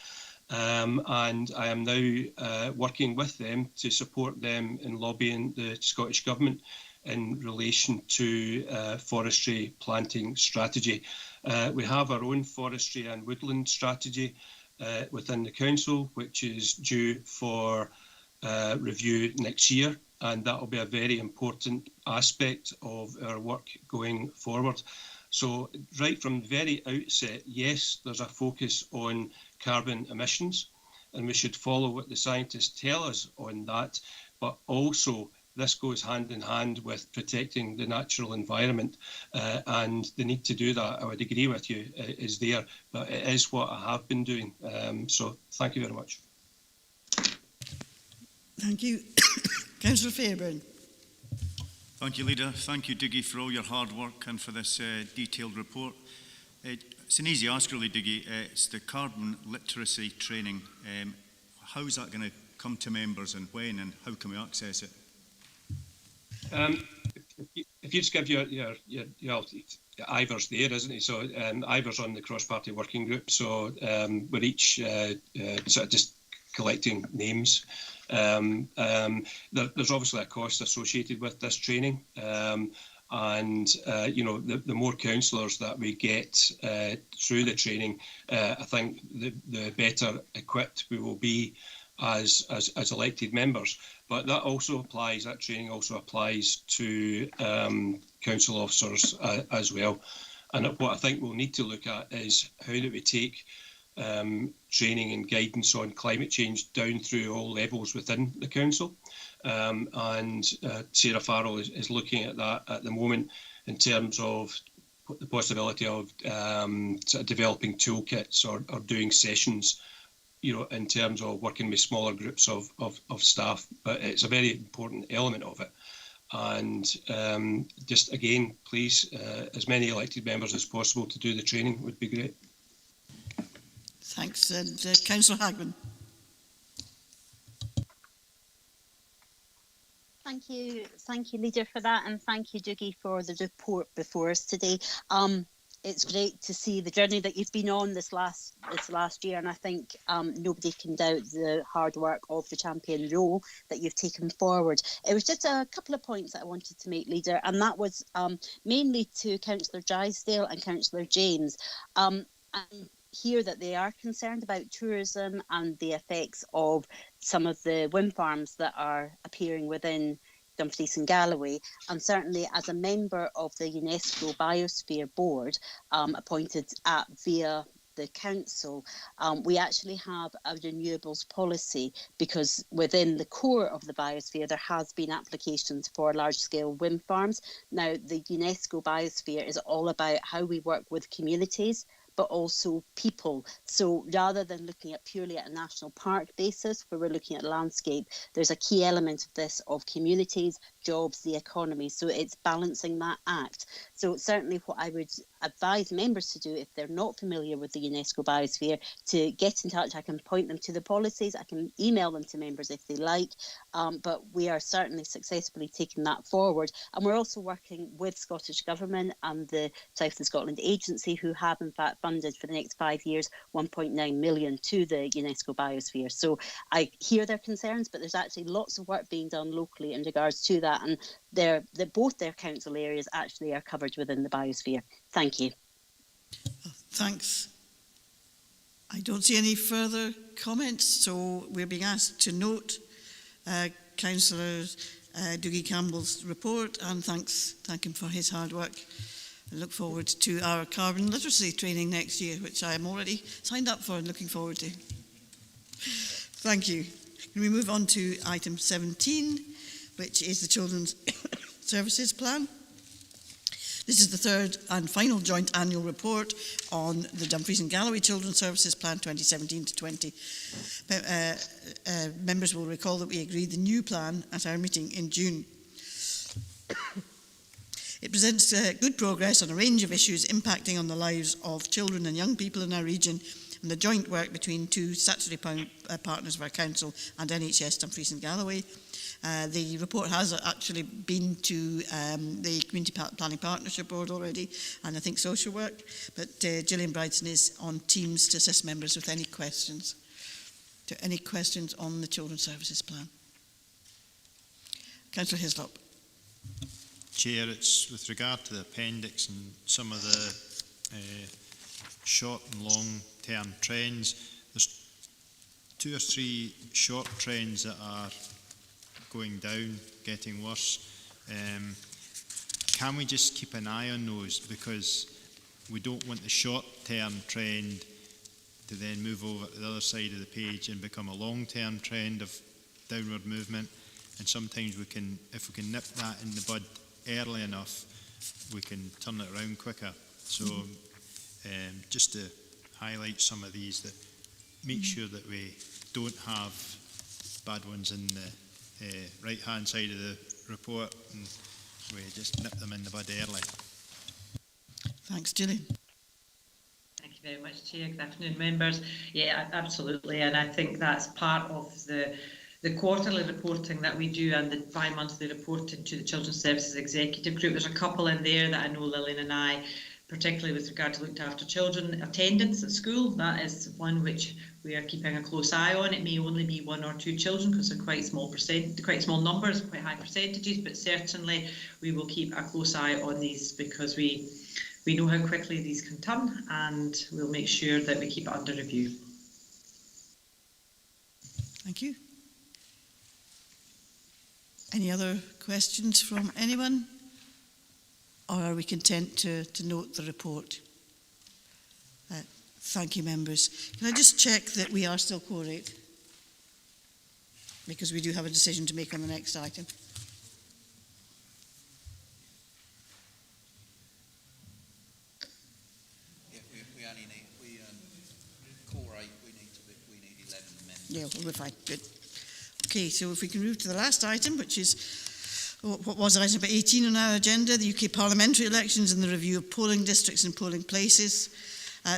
And I am now working with them to support them in lobbying the Scottish Government in relation to forestry planting strategy. We have our own forestry and woodland strategy within the council, which is due for review next year, and that will be a very important aspect of our work going forward. So right from the very outset, yes, there's a focus on carbon emissions, and we should follow what the scientists tell us on that, but also this goes hand in hand with protecting the natural environment, and the need to do that, I would agree with you, is there, but it is what I have been doing. So thank you very much. Thank you. Councillor Fairbairn. Thank you, Leader. Thank you, Dougie, for all your hard work and for this detailed report. It's an easy ask, really, Dougie. It's the carbon literacy training. How is that going to come to members, and when, and how can we access it? If you just give your Ivor's there, isn't he? So Ivor's on the cross-party working group. So we're each sort of just collecting names. There's obviously a cost associated with this training, and you know, the more councillors that we get through the training, I think the better equipped we will be as elected members. But that also applies, that training also applies to council officers as well. And what I think we'll need to look at is how do we take training and guidance on climate change down through all levels within the council. And Sarah Farrell is looking at that at the moment in terms of the possibility of sort of developing toolkits or doing sessions, you know, in terms of working with smaller groups of staff. But it's a very important element of it. And just again, please, as many elected members as possible to do the training would be great. Thanks. And Councillor Hagman. Thank you, Leader, for that, and thank you, Dougie, for the report before us today. It's great to see the journey that you've been on this last year, and I think nobody can doubt the hard work of the champion role that you've taken forward. It was just a couple of points that I wanted to make, Leader, and that was mainly to Councillor Drysdale and Councillor James. And hear that they are concerned about tourism and the effects of some of the wind farms that are appearing within Dumfries and Galloway. And certainly as a member of the UNESCO Biosphere Board, appointed via the council, we actually have a renewables policy, because within the core of the biosphere there has been applications for large-scale wind farms. Now, the UNESCO Biosphere is all about how we work with communities, but also people. So rather than looking at purely at a national park basis, where we're looking at landscape, there's a key element of this of communities, jobs, the economy. So it's balancing that act. So certainly what I would advise members to do if they're not familiar with the UNESCO Biosphere, to get in touch. I can point them to the policies, I can email them to members if they like, but we are certainly successfully taking that forward. And we're also working with Scottish Government and the South of Scotland Agency, who have in fact funded for the next 5 years 1.9 million to the UNESCO Biosphere. So I hear their concerns, but there's actually lots of work being done locally in regards to that, and both their council areas actually are covered within the biosphere. Thank you. Thanks. I don't see any further comments, so we're being asked to note Councillor Dougie Campbell's report, and thank him for his hard work. I look forward to our carbon literacy training next year, which I am already signed up for and looking forward to. Thank you. Can we move on to item 17, which is the Children's Services Plan? This is the third and final joint annual report on the Dumfries and Galloway Children's Services Plan 2017 to 20. Members will recall that we agreed the new plan at our meeting in June. It presents good progress on a range of issues impacting on the lives of children and young people in our region, and the joint work between two statutory partners of our council and NHS Dumfries and Galloway. The report has actually been to the Community Planning Partnership Board already, and I think social work, but Gillian Bryson is on Teams to assist members with any questions. Any questions on the Children's Services Plan? Councillor Hislop. Chair, it's with regard to the appendix and some of the short and long-term trends. There's 2 or 3 short trends that are going down, getting worse. Can we just keep an eye on those, because we don't want the short-term trend to then move over to the other side of the page and become a long-term trend of downward movement. And sometimes we can, if we can nip that in the bud early enough, we can turn it around quicker. So just to highlight some of these, that make sure that we don't have bad ones in the right hand side of the report, and we just nip them in the bud early. Thanks, Gillian. Thank you very much, Chair. Good afternoon, members. Yeah, absolutely, and I think that's part of the quarterly reporting that we do and the bi-monthly reporting to the Children's Services Executive Group. There's a couple in there that I know Lillian and I, particularly with regard to looked after children, attendance at school, that is one which we are keeping a close eye on. It may only be 1 or 2 children because they're quite small numbers, quite high percentages, but certainly we will keep a close eye on these, because we know how quickly these can turn, and we'll make sure that we keep it under review. Thank you. Any other questions from anyone? Or are we content to note the report? Thank you, members. Can I just check that we are still quorate? Because we do have a decision to make on the next item. Yeah, we only need, quorate, we need 11 amendments. Yeah, well, we're fine, good. Okay, so if we can move to the last item, which is what was item 18 on our agenda, the UK parliamentary elections and the review of polling districts and polling places.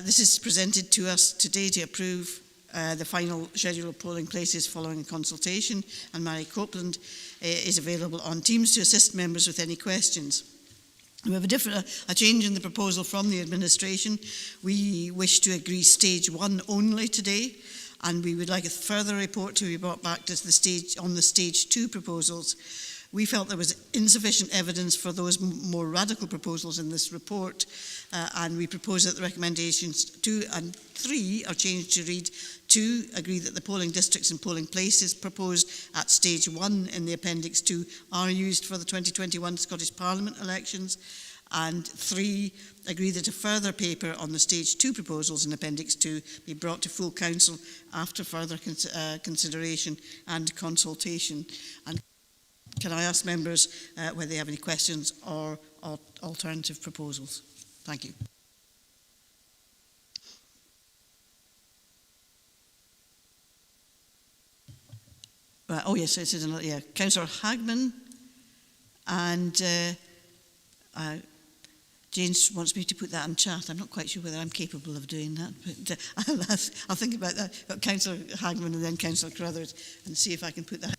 This is presented to us today to approve the final schedule of polling places following a consultation, and Mary Copeland is available on Teams to assist members with any questions. We have a change in the proposal from the administration. We wish to agree stage 1 only today, and we would like a further report to be brought back to the stage 2 proposals. We felt there was insufficient evidence for those more radical proposals in this report, and we propose that the recommendations 2 and 3 are changed to read: 2, agree that the polling districts and polling places proposed at stage 1 in the Appendix 2 are used for the 2021 Scottish Parliament elections, and 3, agree that a further paper on the stage 2 proposals in Appendix 2 be brought to full council after further consideration and consultation. And can I ask members whether they have any questions or alternative proposals? Thank you. Oh yes, it is another. Yeah, Councillor Hagman and James wants me to put that in chat. I'm not quite sure whether I'm capable of doing that, but I'll think about that. Got Councillor Hagman and then Councillor Carruthers, and see if I can put that.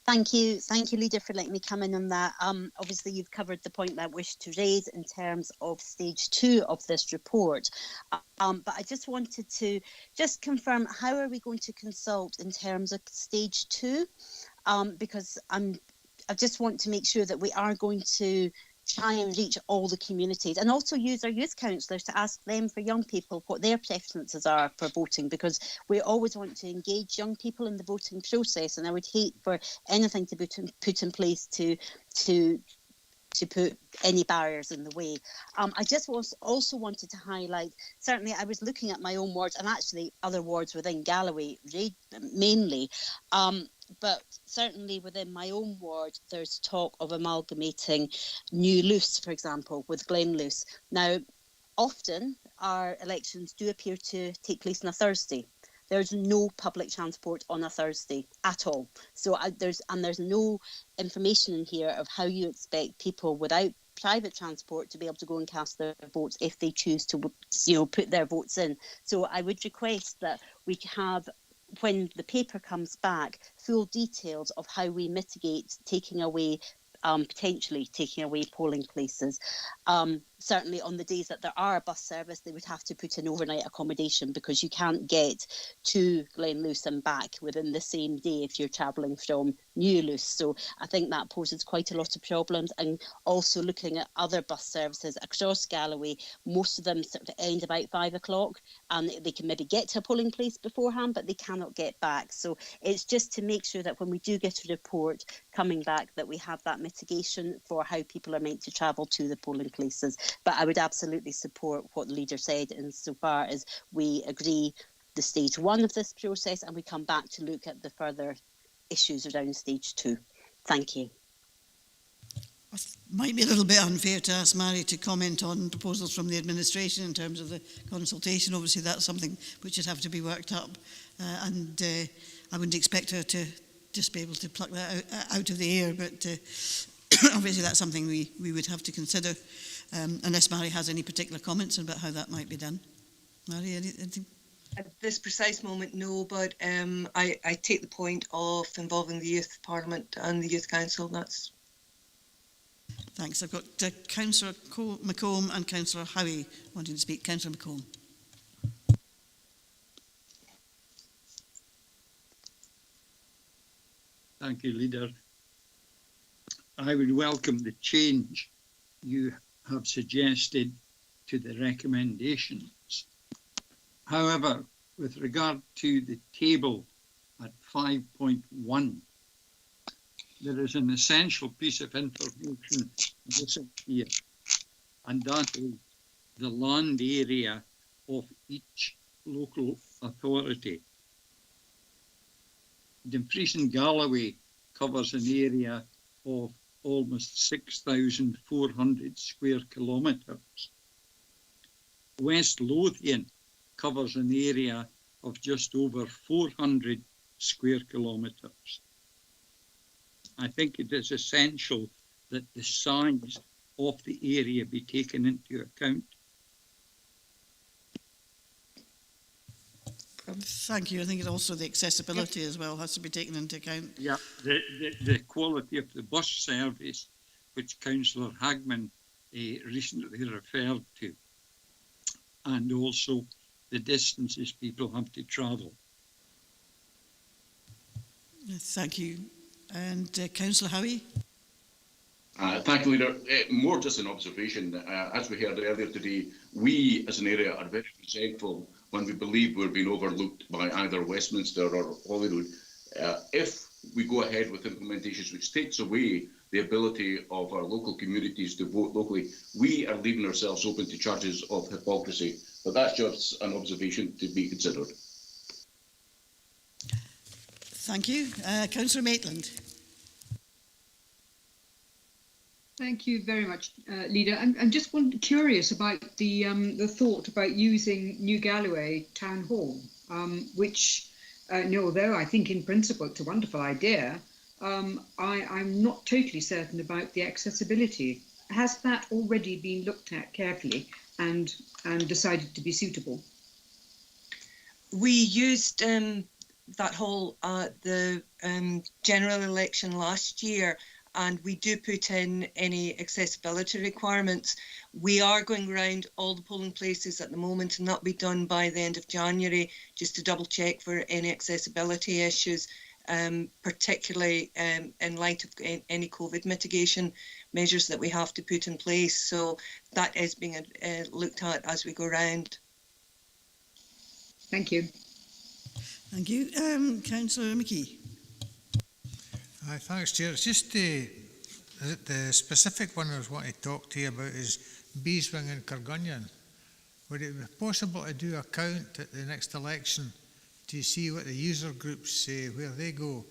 Thank you, Leader, for letting me come in on that. Obviously, you've covered the point that I wish to raise in terms of stage 2 of this report. But I just wanted to just confirm, how are we going to consult in terms of stage 2? Because I just want to make sure that we are going to try and reach all the communities, and also use our youth councillors to ask them for young people what their preferences are for voting, because we always want to engage young people in the voting process, and I would hate for anything to be put in place to put any barriers in the way. I just also wanted to highlight, certainly I was looking at my own wards and actually other wards within Galloway mainly, but certainly within my own ward there's talk of amalgamating New Luce, for example, with Glen Luce. Now, often our elections do appear to take place on a Thursday. There's no public transport on a Thursday at all. So there's no information in here of how you expect people without private transport to be able to go and cast their votes if they choose to, put their votes in. So I would request that we have, when the paper comes back, full details of how we mitigate potentially taking away polling places. Certainly on the days that there are a bus service, they would have to put in overnight accommodation, because you can't get to Glen Luce and back within the same day if you're travelling from New Luce. So I think that poses quite a lot of problems. And also looking at other bus services across Galloway, most of them sort of end about 5 o'clock, and they can maybe get to a polling place beforehand, but they cannot get back. So it's just to make sure that when we do get a report coming back, that we have that mitigation for how people are meant to travel to the polling places. But I would absolutely support what the leader said insofar as we agree the stage 1 of this process and we come back to look at the further issues around stage 2. Thank you. It might be a little bit unfair to ask Mary to comment on proposals from the administration in terms of the consultation. Obviously, that's something which would have to be worked up, and I wouldn't expect her to just be able to pluck that out of the air, but obviously that's something we would have to consider, unless Mary has any particular comments about how that might be done. Mary, anything? At this precise moment, no, but I take the point of involving the Youth Parliament and the Youth Council. That's. Thanks. I've got Councillor McComb and Councillor Howie wanting to speak. Councillor McComb. Thank you, Leader. I would welcome the change you have suggested to the recommendations. However, with regard to the table at 5.1, there is an essential piece of information missing here, and that is the land area of each local authority. Dumfries and Galloway covers an area of almost 6,400 square kilometres. West Lothian covers an area of just over 400 square kilometres. I think it is essential that the size of the area be taken into account. Thank you. I think it's also the accessibility as well has to be taken into account. Yeah, the quality of the bus service, which Councillor Hagman recently referred to, and also the distances people have to travel. Thank you. And Councillor Howie? Thank you, Leader. More just an observation. As we heard earlier today, we as an area are very resentful when we believe we're being overlooked by either Westminster or Holyrood. If we go ahead with implementations which takes away the ability of our local communities to vote locally, we are leaving ourselves open to charges of hypocrisy. But that's just an observation to be considered. Thank you. Councillor Maitland. Thank you very much, Leader. I'm just curious about the thought about using New Galloway Town Hall, which, although I think in principle it's a wonderful idea, I'm not totally certain about the accessibility. Has that already been looked at carefully and decided to be suitable? We used that hall at the general election last year, and we do put in any accessibility requirements. We are going around all the polling places at the moment, and that'll be done by the end of January, just to double check for any accessibility issues, particularly in light of any COVID mitigation measures that we have to put in place. So that is being looked at as we go around. Thank you. Thank you. Councillor McKee. Thanks, Chair. It's just the specific one I was wanting to talk to you about is Beeswing and Cargunnion. Would it be possible to do a count at the next election to see what the user groups say, where they go?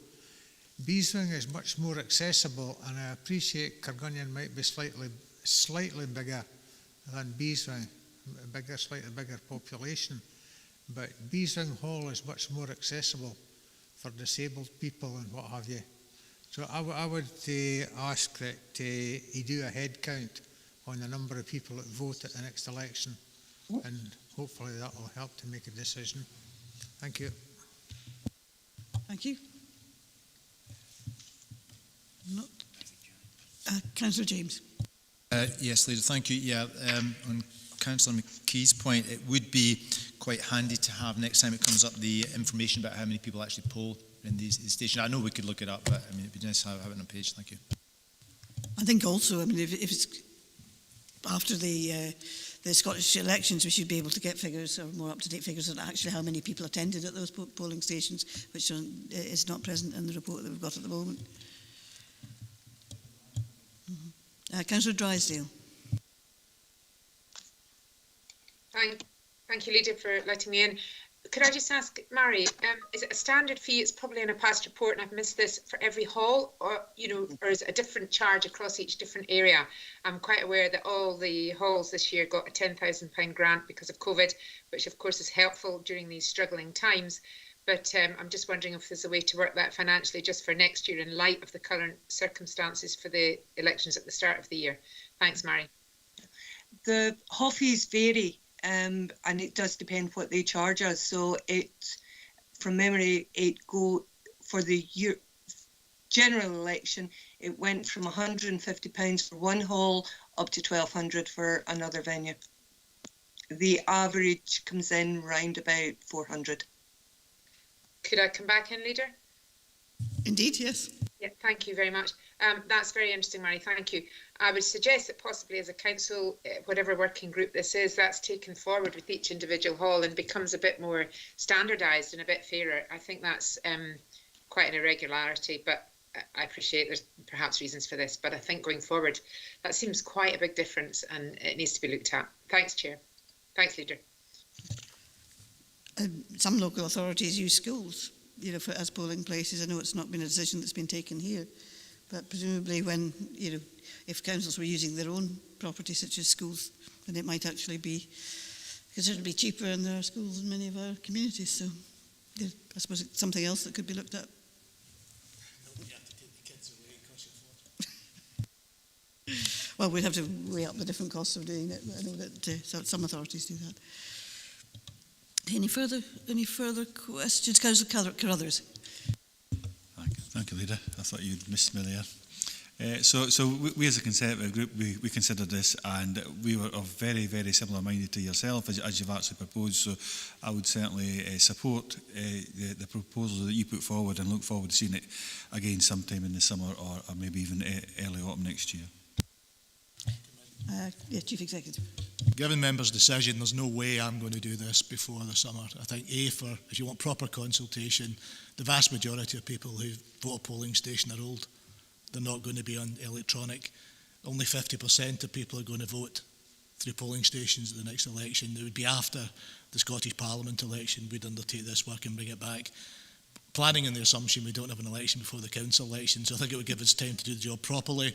Beeswing is much more accessible, and I appreciate Cargunnion might be slightly bigger than Beeswing, slightly bigger population. But Beeswing Hall is much more accessible for disabled people and what have you. So I would ask that you do a head count on the number of people that vote at the next election, and hopefully that will help to make a decision. Thank you. Thank you. Councillor James. Yes, Leader, thank you. Yeah, on Councillor McKee's point, it would be quite handy to have next time it comes up the information about how many people actually poll in these stations. I know we could look it up, but I mean, it'd be nice to have it on a page. Thank you. I think also, I mean, if it's after the Scottish elections, we should be able to get figures, or more up-to-date figures, on actually how many people attended at those polling stations, which is not present in the report that we've got at the moment. Councillor Drysdale. Thank you, Leader, for letting me in. Could I just ask, Mary, is it a standard fee? It's probably in a past report, and I've missed this, for every hall, or or is it a different charge across each different area? I'm quite aware that all the halls this year got a £10,000 grant because of COVID, which of course is helpful during these struggling times. But I'm just wondering if there's a way to work that financially just for next year in light of the current circumstances for the elections at the start of the year. Thanks, Mary. The hall fees vary. And it does depend what they charge us. So from memory, for the year general election, it went from £150 for one hall up to £1,200 for another venue. The average comes in round about £400. Could I come back in, Leader? Indeed, yes. Yeah, thank you very much. That's very interesting, Mary. Thank you. I would suggest that possibly as a council, whatever working group this is, that's taken forward with each individual hall and becomes a bit more standardised and a bit fairer. I think that's quite an irregularity, but I appreciate there's perhaps reasons for this. But I think going forward, that seems quite a big difference and it needs to be looked at. Thanks, Chair. Thanks, Leader. Some local authorities use schools, as polling places. I know it's not been a decision that's been taken here, but presumably when, if councils were using their own property, such as schools, then it might actually be considered to be cheaper, and there are schools in many of our communities. So I suppose it's something else that could be looked at. Well, we'd have to weigh up the different costs of doing it. I know that some authorities do that. Any further questions? Councillor Carruthers. Thank you, Leader. I thought you'd missed me there. So we as a Conservative group, we considered this, and we were of very, very similar minded to yourself, as you've actually proposed. So I would certainly support the proposal that you put forward, and look forward to seeing it again sometime in the summer, or maybe even early autumn next year. Chief Executive. Given members' decision, there's no way I'm going to do this before the summer. I think, if you want proper consultation, the vast majority of people who vote a polling station are old. They're not going to be on electronic. Only 50% of people are going to vote through polling stations at the next election. It would be after the Scottish Parliament election we'd undertake this work and bring it back. Planning on the assumption we don't have an election before the council election, so I think it would give us time to do the job properly,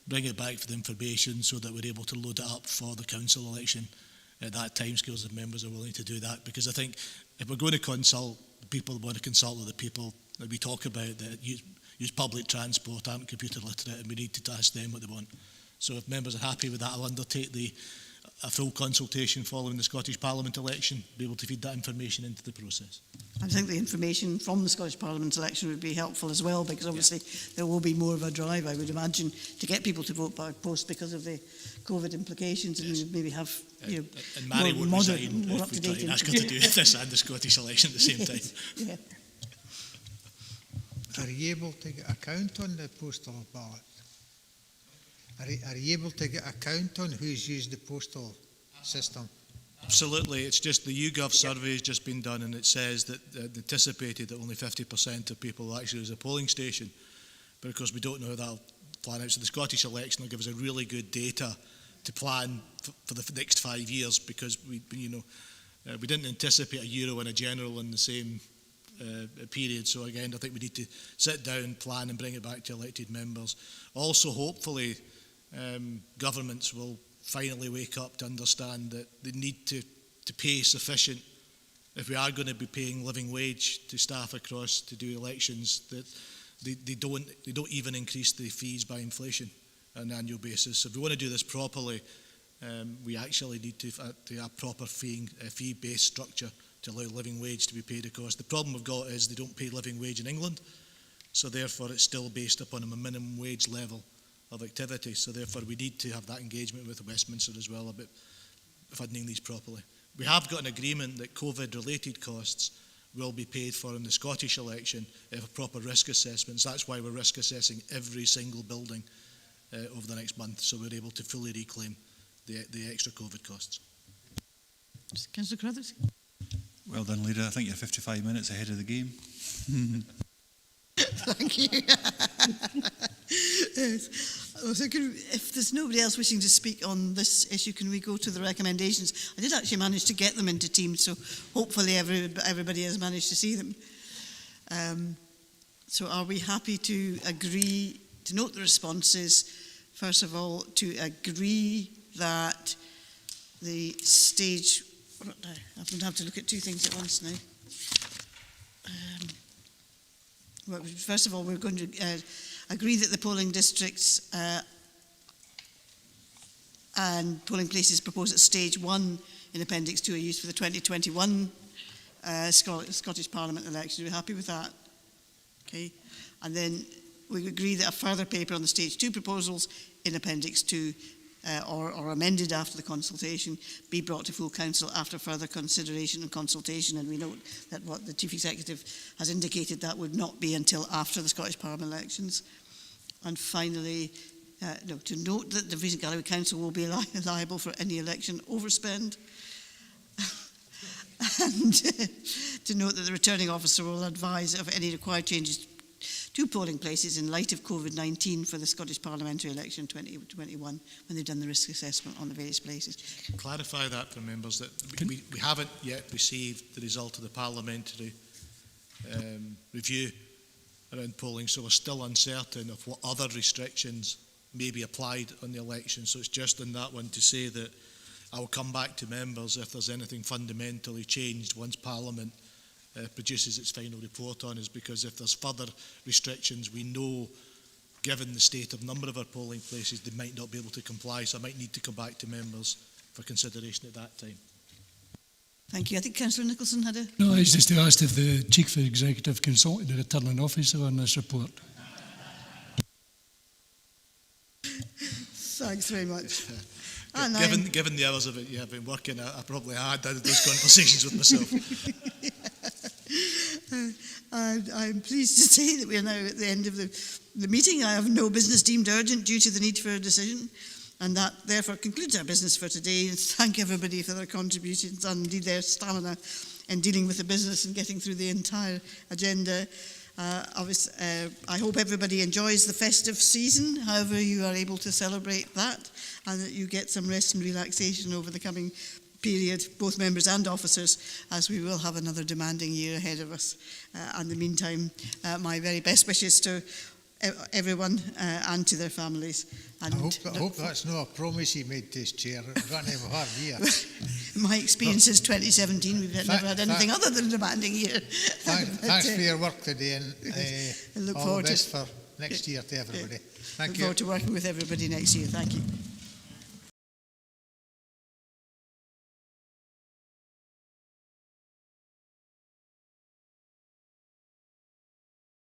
bring it back for the information so that we're able to load it up for the council election at that time scales if members are willing to do that. Because I think if we're going to consult people, we want to consult with the people that we talk about, that use public transport, aren't computer literate, and we need to ask them what they want. So if members are happy with that, I'll undertake a full consultation following the Scottish Parliament election, be able to feed that information into the process. I think the information from the Scottish Parliament election would be helpful as well, because obviously there will be more of a drive, I would imagine, to get people to vote by post because of the COVID implications, and we maybe have and Mary more won't modern, resign more if up we to try date and ask her to do this and the Scottish election at the same time. Yeah. Are you able to get a count on the postal ballot? Are you able to get a count on who's used the postal system? Absolutely. It's just the YouGov survey has just been done, and it says that anticipated that only 50% of people will actually use a polling station. But of course, we don't know how that'll plan out. So the Scottish election will give us a really good data to plan for the next 5 years, because we didn't anticipate a Euro and a general in the same period. So again, I think we need to sit down, plan, and bring it back to elected members. Also, hopefully, governments will finally wake up to understand that they need to pay sufficient, if we are going to be paying living wage to staff across to do elections, that they don't even increase the fees by inflation on an annual basis. So if we want to do this properly, we actually need to have a proper fee-based structure to allow living wage to be paid across. The problem we've got is they don't pay living wage in England, so therefore it's still based upon a minimum wage level of activity. So therefore we need to have that engagement with Westminster as well about funding these properly. We have got an agreement that COVID-related costs will be paid for in the Scottish election if a proper risk assessments. That's why we're risk assessing every single building over the next month, so we're able to fully reclaim the extra COVID costs. Councillor Carruthers. Well done, Leader. I think you're 55 minutes ahead of the game. Thank you. Yes. So if there's nobody else wishing to speak on this issue, can we go to the recommendations? I did actually manage to get them into Teams, so hopefully everybody has managed to see them. So are we happy to agree, to note the responses? First of all, to agree that the stage... I'm going to have to look at two things at once now. Well, first of all, we're going to agree that the polling districts and polling places proposed at stage 1 in Appendix 2 are used for the 2021 Scottish Parliament election. Are we happy with that? Okay. And then we agree that a further paper on the stage 2 proposals in Appendix 2 or amended after the consultation be brought to full council after further consideration and consultation, and we note that what the Chief Executive has indicated that would not be until after the Scottish Parliament elections. And finally, to note that the Dumfries and Galloway Council will be liable for any election overspend, and to note that the returning officer will advise of any required changes to polling places in light of COVID-19 for the Scottish parliamentary election 2021 when they've done the risk assessment on the various places. Clarify that for members that we haven't yet received the result of the parliamentary review around polling, so we're still uncertain of what other restrictions may be applied on the election. So it's just in that one to say that I will come back to members if there's anything fundamentally changed once Parliament produces its final report on us, because if there's further restrictions, we know, given the state of number of our polling places, they might not be able to comply, so I might need to come back to members for consideration at that time. Thank you. I think Councillor Nicholson had a... No, it's just to ask if the Chief Executive consulted the returning officer on this report. Thanks very much. Given the hours of it you have been working, I probably had those conversations with myself. I'm pleased to say that we are now at the end of the meeting. I have no business deemed urgent due to the need for a decision, and that therefore concludes our business for today. Thank everybody for their contributions and indeed their stamina in dealing with the business and getting through the entire agenda. I hope everybody enjoys the festive season, however you are able to celebrate that, and that you get some rest and relaxation over the coming period, both members and officers, as we will have another demanding year ahead of us. In the meantime, my very best wishes to everyone and to their families. And I hope that's not a promise he made to his chair. It's going to have a hard year. My experience is 2017, we've never had anything other than a demanding year. Thanks for your work today, and I look all forward the best for next year to everybody. Thank look you. forward to working with everybody next year. Thank you.